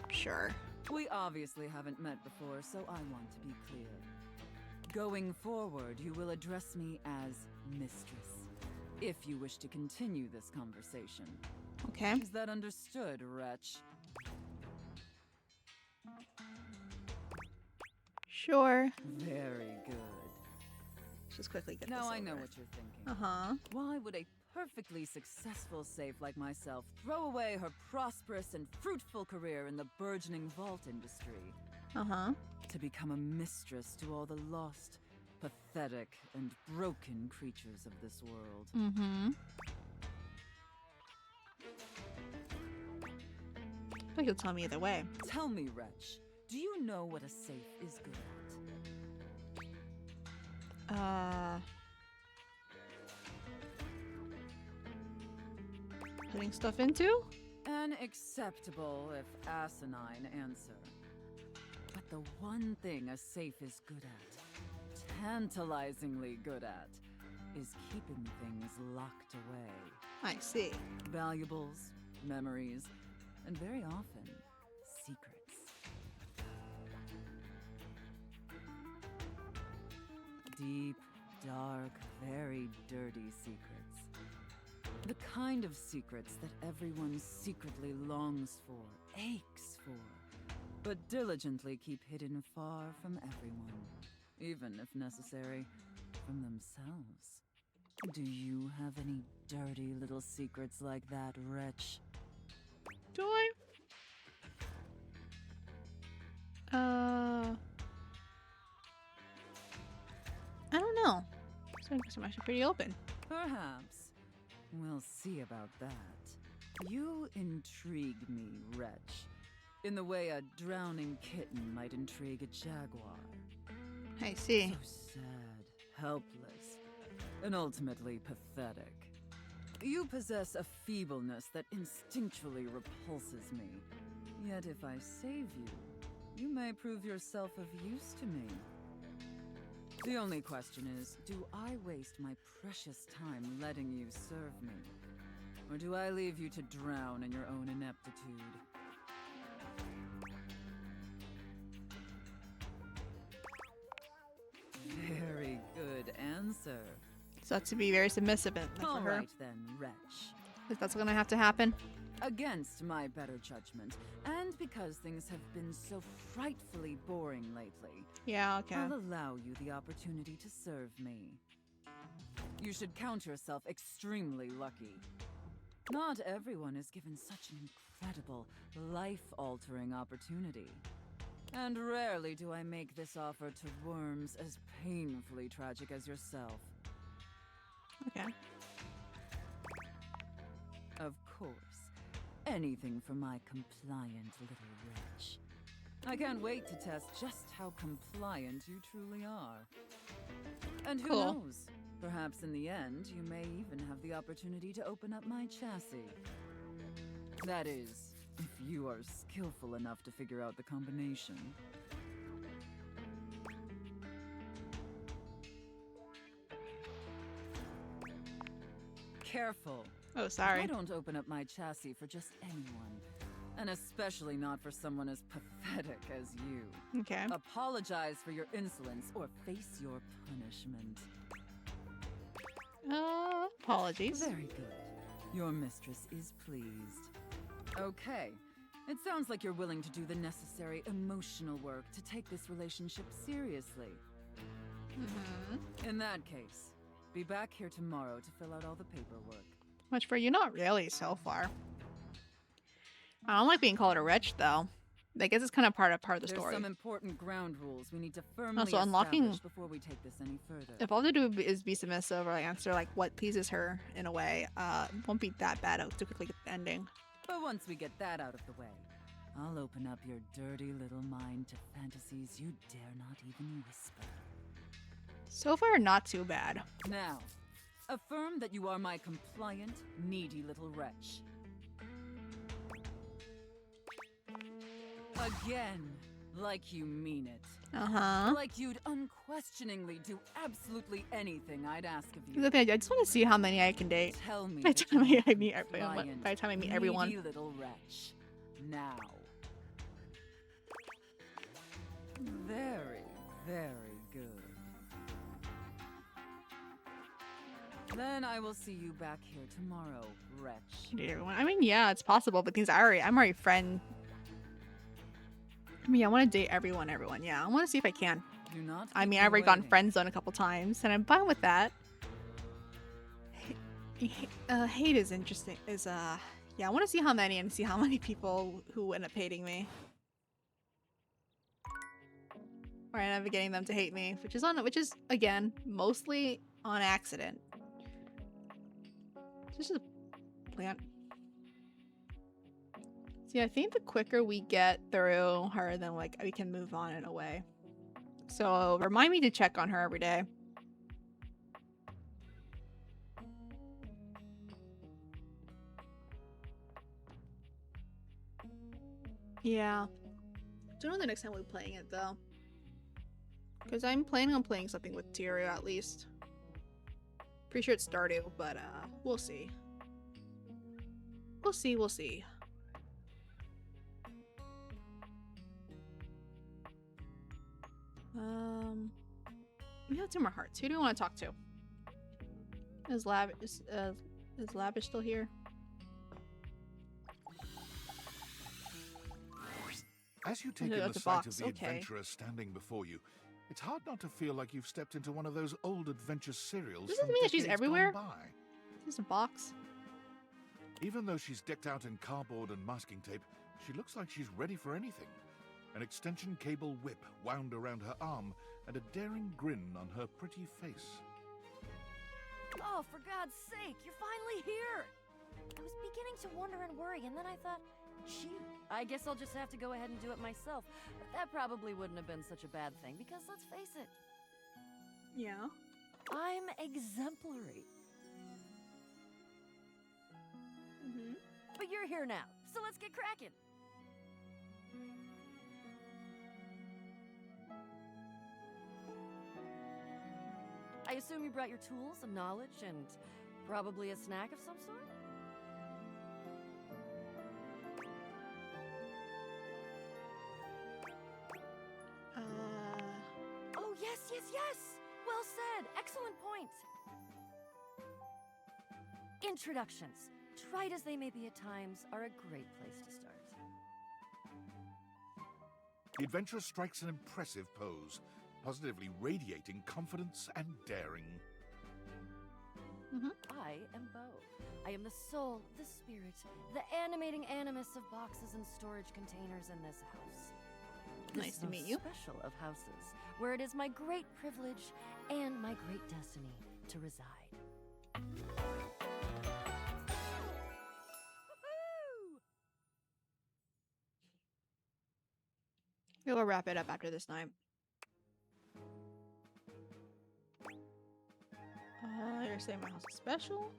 Sure. We obviously haven't met before, so I want to be clear. Going forward, you will address me as Mistress, if you wish to continue this conversation. Okay. Is that understood, wretch? Sure. Very good. Just quickly get now this I know over. what you're thinking. Uh-huh. Why would a perfectly successful safe like myself throw away her prosperous and fruitful career in the burgeoning vault industry? Uh-huh. To become a mistress to all the lost, pathetic, and broken creatures of this world. Mm-hmm. I think you'll tell me either way. Tell me, wretch, do you know what a safe is good at? Putting stuff into? An acceptable, if asinine, answer. But the one thing a safe is good at, tantalizingly good at, is keeping things locked away. I see. Valuables, memories, and very often, secrets. deep, dark, very dirty secrets. The kind of secrets that everyone secretly longs for, aches for, but diligently keep hidden far from everyone, even if necessary, from themselves. Do you have any dirty little secrets like that, wretch? Do I? I don't know. So I guess I'm actually pretty open. Perhaps. We'll see about that. You intrigue me, wretch, in the way a drowning kitten might intrigue a jaguar. I see. So sad, helpless, and ultimately pathetic. You possess a feebleness that instinctually repulses me. Yet if I save you, you may prove yourself of use to me. The only question is, do I waste my precious time letting you serve me? Or do I leave you to drown in your own ineptitude? Very good answer. So that's to be very submissive for All her. right then, wretch. If that's gonna have to happen. Against my better judgment, and because things have been so frightfully boring lately, Yeah, okay. I'll allow you the opportunity to serve me. You should count yourself extremely lucky. Not everyone is given such an incredible, life-altering opportunity. And rarely do I make this offer to worms as painfully tragic as yourself. Okay. Of course. Anything for my compliant little wretch. I can't wait to test just how compliant you truly are. And who Cool. knows? Perhaps in the end, you may even have the opportunity to open up my chassis. That is, if you are skillful enough to figure out the combination. Careful. Oh, sorry. I don't open up my chassis for just anyone. And especially not for someone as pathetic as you. Okay. Apologize for your insolence or face your punishment. Apologies. Very good. Your mistress is pleased. Okay. It sounds like you're willing to do the necessary emotional work to take this relationship seriously. In that case, be back here tomorrow to fill out all the paperwork. Much for you, not really so far. I don't like being called a wretch though. I guess it's kind of part of the There's story. some important ground rules we need to firmly Also, unlocking- establish before we take this any further. If all they do is be submissive or answer like what pleases her in a way, it won't be that bad to quickly get the ending. But once we get that out of the way, I'll open up your dirty little mind to fantasies you dare not even whisper. So far, not too bad. Now, affirm that you are my compliant, needy little wretch. Again, like you mean it. Like you'd unquestioningly do absolutely anything I'd ask of you. The thing, I just want to see how many I can date. Tell me By that the time you're I meet compliant, by the time I meet everyone. needy little wretch. Now. Very, very good. Then I will see you back here tomorrow, wretch. Date everyone. I mean, yeah, it's possible, but things I'm already friend. I mean, I want to date everyone. Yeah, I want to see if I can. Do not I keep mean, me I've already gone waiting. friend zone a couple times, and I'm fine with that. Hate is interesting. Yeah, I want to see how many and see how many people who end up hating me. Or I end up getting them to hate me, which is again mostly on accident. Just a plant. See, I think the quicker we get through her, then like we can move on in a way. So remind me to check on her every day. Yeah. Don't know the next time we're playing it though. Because I'm planning on playing something with Tyria at least. Pretty sure it's Stardew, but we'll see. We'll see. We have 2 more hearts. Who do we want to talk to? Is Lavish still here? As you take in the sight of the adventurer standing before you, it's hard not to feel like you've stepped into one of those old adventure serials. Does this mean that she's everywhere? This is a box. Even though she's decked out in cardboard and masking tape, she looks like she's ready for anything. An extension cable whip wound around her arm and a daring grin on her pretty face. Oh, for God's sake, you're finally here! I was beginning to wonder and worry, and then I thought, gee, I guess I'll just have to go ahead and do it myself. But that probably wouldn't have been such a bad thing, because let's face it. Yeah? I'm exemplary. Mm-hmm. But you're here now, so let's get cracking. I assume you brought your tools and knowledge and probably a snack of some sort? Oh, yes, yes, yes! Well said! Excellent point! Introductions, trite as they may be at times, are a great place to start. The adventurer strikes an impressive pose, positively radiating confidence and daring. I am Bo. I am the soul, the spirit, the animating animus of boxes and storage containers in this house. Nice to meet you. Special of houses, where it is my great privilege and my great destiny to reside. We'll wrap it up after this night. You're saying my house is special?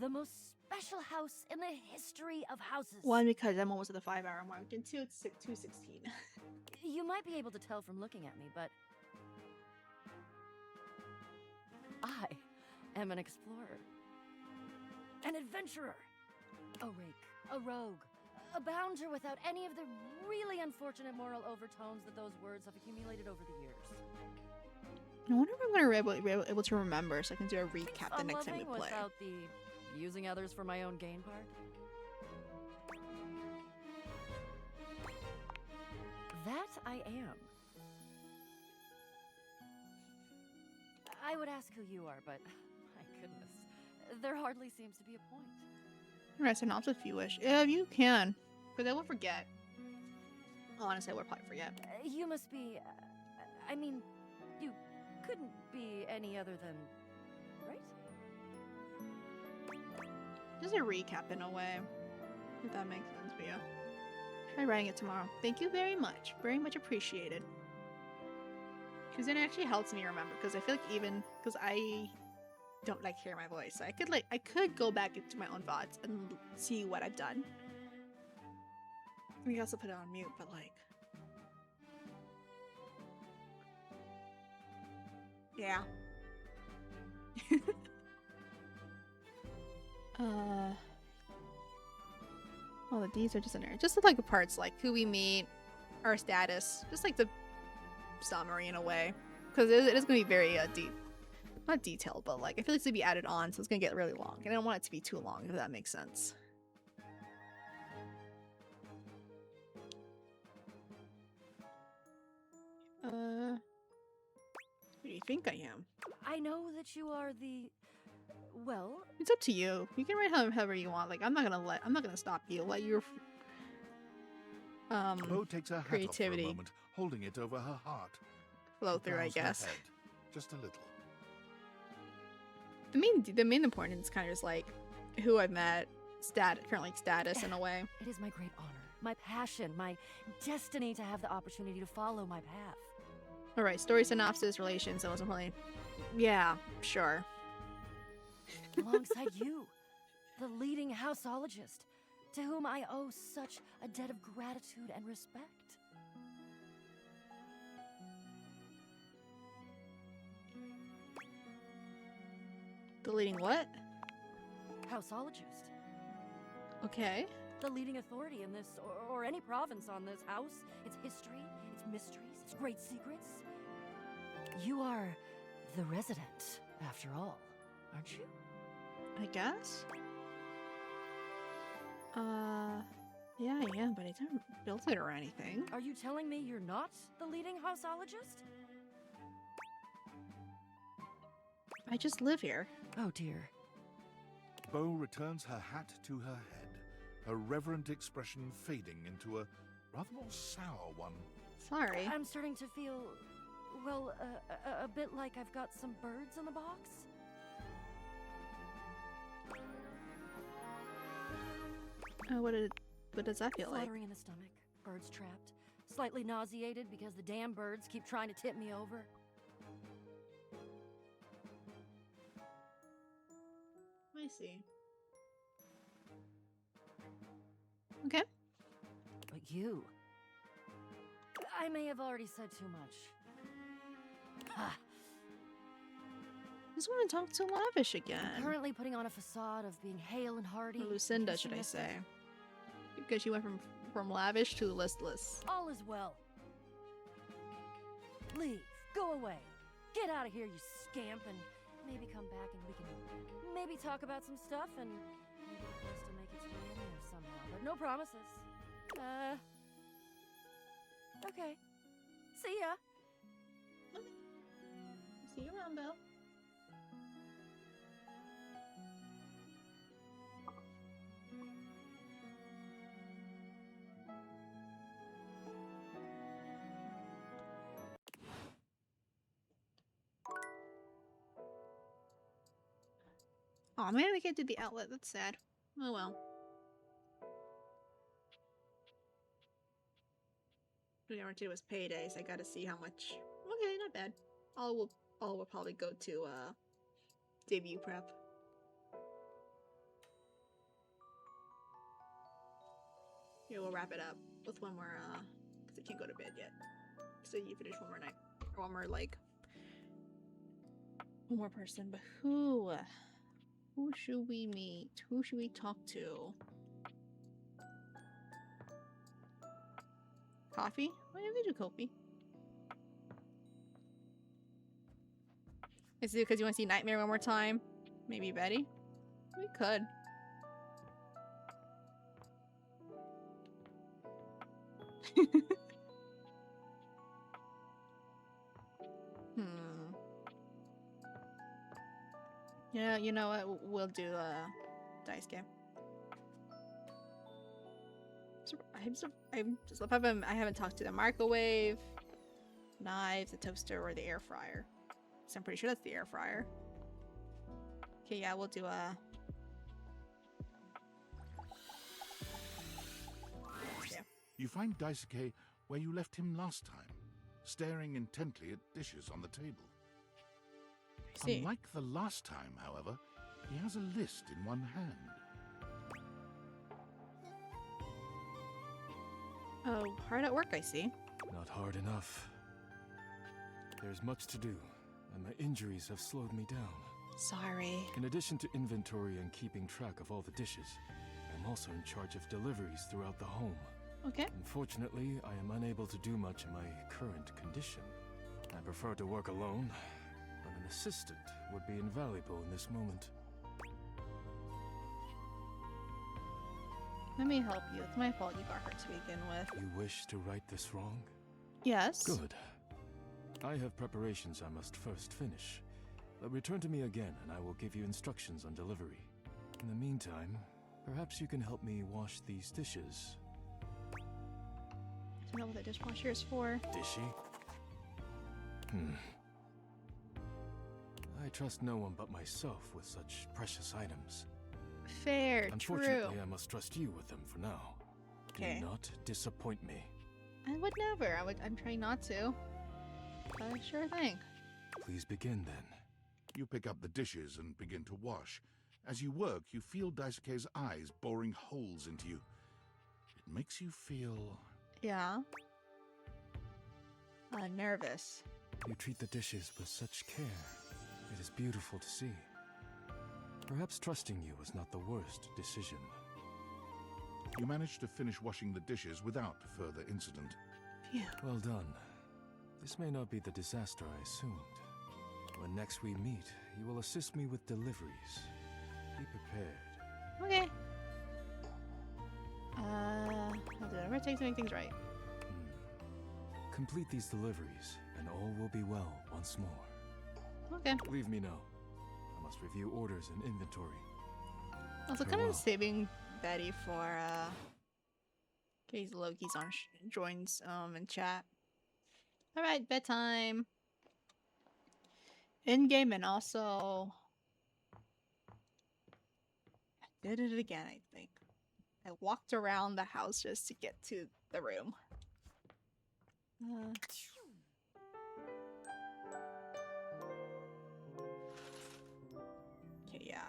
The most special house in the history of houses. 1, because I'm almost at the 5-hour mark, and 2, it's 2:16. You might be able to tell from looking at me, but I am an explorer, an adventurer, a rake, a rogue, a bounder without any of the really unfortunate moral overtones that those words have accumulated over the years. I wonder if I'm going to be able to remember so I can do a recap the next time we play. Without the using others for my own gain part. That I am. I would ask who you are, but my goodness, there hardly seems to be a point. Write synopsis if you wish. Yeah, you can, but I will forget. Honestly, I will probably forget. You must be. I mean, you couldn't be any other than, right? Just a recap in a way, if that makes sense for you. Try writing it tomorrow. Thank you very much. Very much appreciated. Because it actually helps me remember. Because I feel like even because I don't like hearing my voice, so I could go back into my own thoughts and see what I've done. We also put it on mute, but like, yeah. Well, these are just in there. Just like the parts, like who we meet, our status, just like the summary in a way, because it is going to be very deep, not detailed, but like I feel like it's going to be added on, so it's going to get really long, and I don't want it to be too long, if that makes sense. Who do you think I am? I know that you are the. Well, it's up to you. You can write however you want. Like I'm not gonna stop you. Let your Bo takes her hat creativity off for a moment, holding it over her heart. flow She through, I bows her guess. head, just a little. The main importance is kind of just like who I've met, current status in a way. It is my great honor, my passion, my destiny to have the opportunity to follow my path. All right, story synopsis, relations. That wasn't really. Yeah, sure. Alongside you, the leading houseologist, to whom I owe such a debt of gratitude and respect. The leading what? Houseologist. Okay. The leading authority in this, or any province on this house, its history, its mysteries, its great secrets. You are the resident, after all, aren't you? I guess. Yeah, I am, but I didn't build it or anything. Are you telling me you're not the leading houseologist? I just live here. Oh dear. Bo returns her hat to her head, her reverent expression fading into a rather more sour one. Sorry. I'm starting to feel, well, a bit like I've got some birds in the box. What does that feel like? Fluttering in the stomach, birds trapped, slightly nauseated because the damn birds keep trying to tip me over. I see. Okay. But you... I may have already said too much. Ha! I just want to talk to Lavish again. I'm currently putting on a facade of being hale and hearty. Or Lucinda, should I say. Because she went from lavish to listless. All is well. Leave. Go away. Get out of here, you scamp, and maybe come back and we can maybe talk about some stuff and maybe the place to make its way in there somehow. But no promises. Okay. See ya. See you around, Bill. Oh man, we can't do the outlet. That's sad. Oh well. Guarantee it was payday, so I gotta see how much. Okay, not bad. All will probably go to debut prep. Yeah, we'll wrap it up with one more because I can't go to bed yet. So you finish one more night, or one more one more person. But who should we meet? Who should we talk to? Coffee? Why don't we do Kofi? Is it because you want to see Nightmare one more time? Maybe Betty? We could. Yeah, you know what? We'll do a dice game. I'm just I haven't talked to the microwave, knives, the toaster, or the air fryer. So I'm pretty sure that's the air fryer. Okay, yeah, we'll do a. Yeah. You find Daisuke where you left him last time, staring intently at dishes on the table. I see. Unlike the last time, however, he has a list in one hand. Oh, hard at work, I see. Not hard enough. There's much to do, and my injuries have slowed me down. Sorry. In addition to inventory and keeping track of all the dishes, I'm also in charge of deliveries throughout the home. Okay. Unfortunately, I am unable to do much in my current condition. I prefer to work alone, but an assistant would be invaluable in this moment. Let me help you. It's my fault you got hurt to begin with. You wish to right this wrong? Yes. Good. I have preparations I must first finish. Return to me again, and I will give you instructions on delivery. In the meantime, perhaps you can help me wash these dishes. Do you know what the dishwasher is for? Dishy? I trust no one but myself with such precious items. Fair, Unfortunately, true. I must trust you with them for now. Okay. Do not disappoint me. I would never. I'm trying not to. Sure thing. Please begin then. You pick up the dishes and begin to wash. As you work, you feel Daisuke's eyes boring holes into you. It makes you feel... Yeah. Nervous. You treat the dishes with such care. It is beautiful to see. Perhaps trusting you was not the worst decision. You manage to finish washing the dishes without further incident. Phew. Well done. This may not be the disaster I assumed. When next we meet, you will assist me with deliveries. Be prepared. Okay. I'll do whatever it takes to make things right. Complete these deliveries, and all will be well once more. Okay. Leave me know. I must review orders and inventory. Also, kind of saving Betty for in case Loki's on joins in chat. All right, bedtime. In game and also I did it again. I think I walked around the house just to get to the room. Okay, yeah.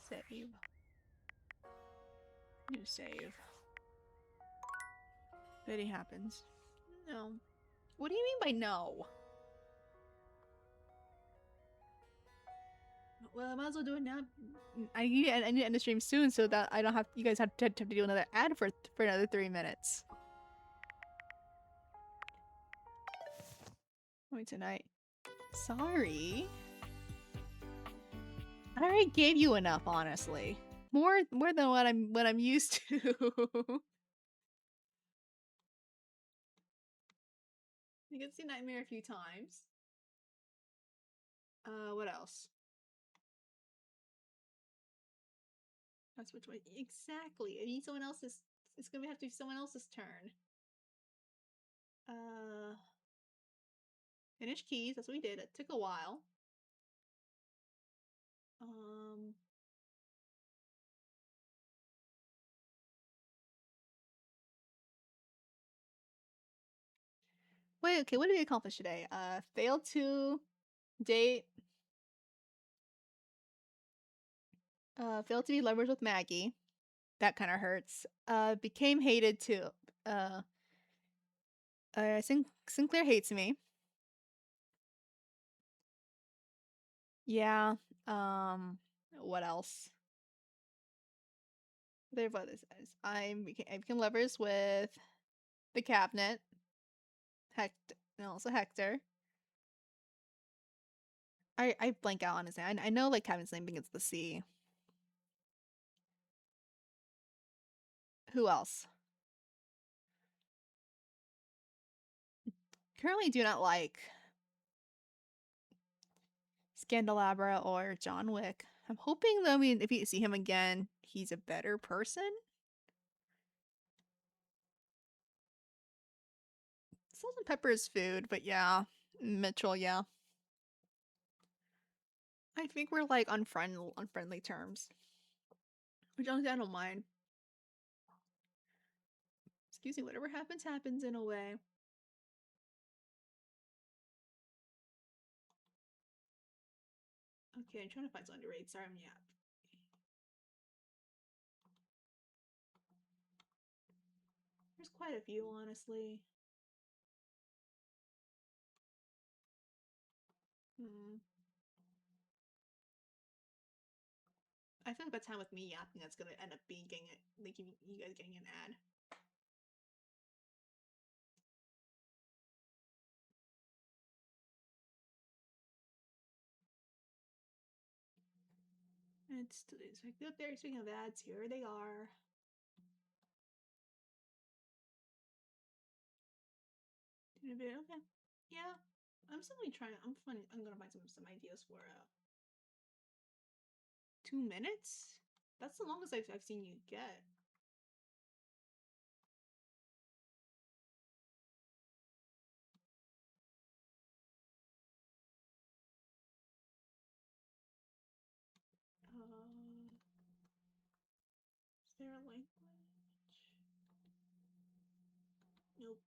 Save. New save. Betty happens. No. What do you mean by no? Well, I might as well do it now. I need to end the stream soon so that I don't have you guys have to do another ad for another 3 minutes. Wait tonight. Sorry. I already gave you enough, honestly. More than what I'm used to. You can see Nightmare a few times. What else? That's which way exactly. I need someone else's. It's gonna have to be someone else's turn. Finish keys. That's what we did. It took a while. Wait, okay, what did we accomplish today? Failed to date. Failed to be lovers with Maggie. That kind of hurts. Became hated too. Sinclair hates me. Yeah. What else? There what this is. I became lovers with the cabinet. Hector, and also Hector. I blank out on his name. I know like cabinet's name begins with the C. Who else? Currently do not like Scandelabra or John Wick. I'm hoping though, I mean, if you see him again, he's a better person. Salt and pepper is food, but yeah. Mitchell, yeah. I think we're like on friendly terms. Which honestly I don't mind. Excuse me, whatever happens, happens in a way. Okay, I'm trying to find something to rate. Sorry, I'm yap. There's quite a few, honestly. I feel like by the time with me yapping, that's gonna end up being getting it, like you guys getting an ad. It's today's like up there. Speaking of ads, here they are. Okay, yeah. I'm certainly trying. I'm gonna find some ideas for 2 minutes. That's the longest I've seen you get. Is there a language? Nope.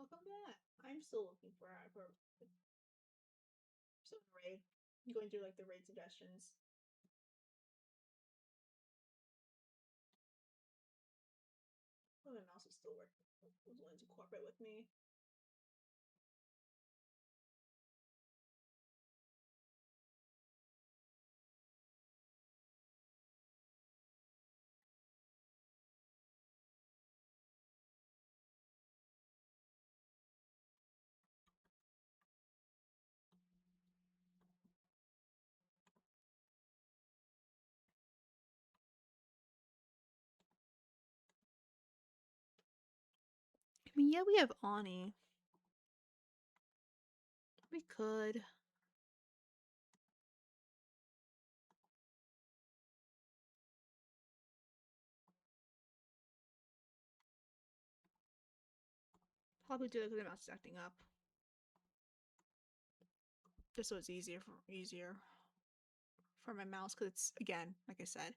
Welcome back. I'm still looking for some raid. I'm going through like the raid suggestions. Oh, my mouse is still working. Was willing to cooperate with me. I mean, yeah, we have Ani. We could. Probably do it because the mouse is acting up. Just so it's easier for my mouse, because it's, again, like I said,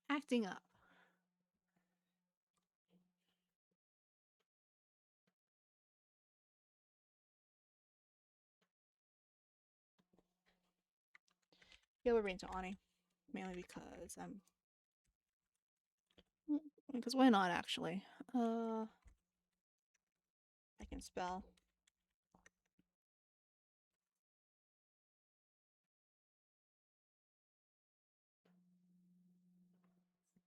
acting up. Yeah, we're into Ani. Mainly because because why not, actually? I can spell.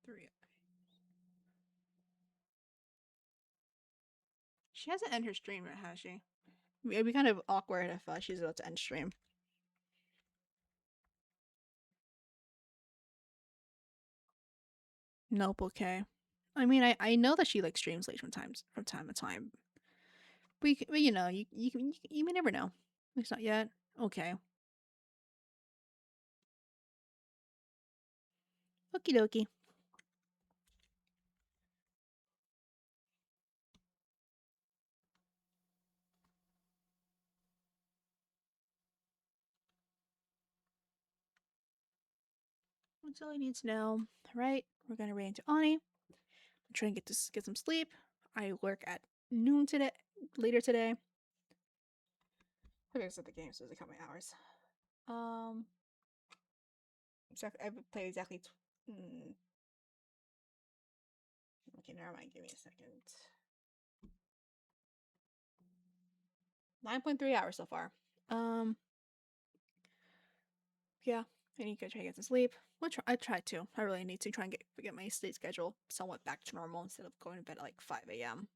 Three. She hasn't ended her stream yet, has she? It'd be kind of awkward if she's about to end stream. Nope, okay. I mean, I know that she like streams late from time to time. But you know, you may never know. At least not yet. Okay. Okie dokie. That's all I need to know. Alright, we're gonna raid into Ani. Try and get some sleep. I work at noon today, later today. I gotta set the game so they count my hours. So I've played exactly. Okay, never mind. Give me a second. 9.3 hours so far. Yeah, I need to try to get some sleep. I try to. I really need to try and get my sleep schedule somewhat back to normal instead of going to bed at like 5 a.m.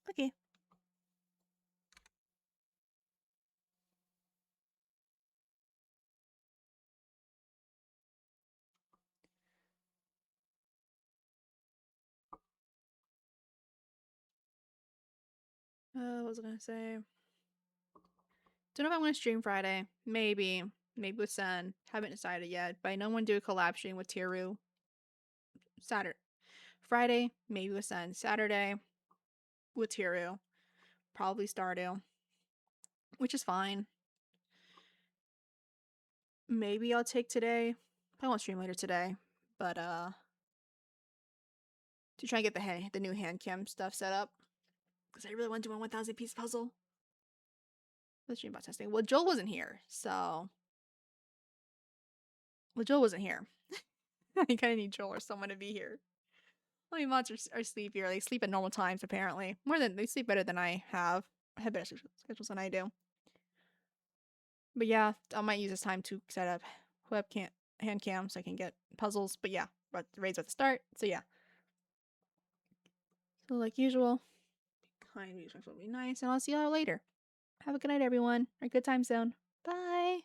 Okay. What was I gonna say? Don't know if I'm gonna stream Friday. Maybe with Sen. Haven't decided yet. But I know I'm gonna do a collab stream with Tiru. Friday, maybe with Sen. Saturday with Tiru. Probably Stardew. Which is fine. Maybe I'll take today. I won't stream later today. But to try and get the new hand cam stuff set up. Because I really want to do my 1,000 piece puzzle. Let's stream about testing. Well, Joel wasn't here, so. Well, Joel wasn't here. I kind of need Joel or someone to be here. All my mods are sleepier. They sleep at normal times, apparently. They sleep better than I have. I have better schedules than I do. But yeah, I might use this time to set up webcam, hand cam, so I can get puzzles. But yeah, but the raid's at the start, so yeah. So like usual, kind, be respectful, be nice, and I'll see y'all later. Have a good night, everyone. Or good time zone. Bye.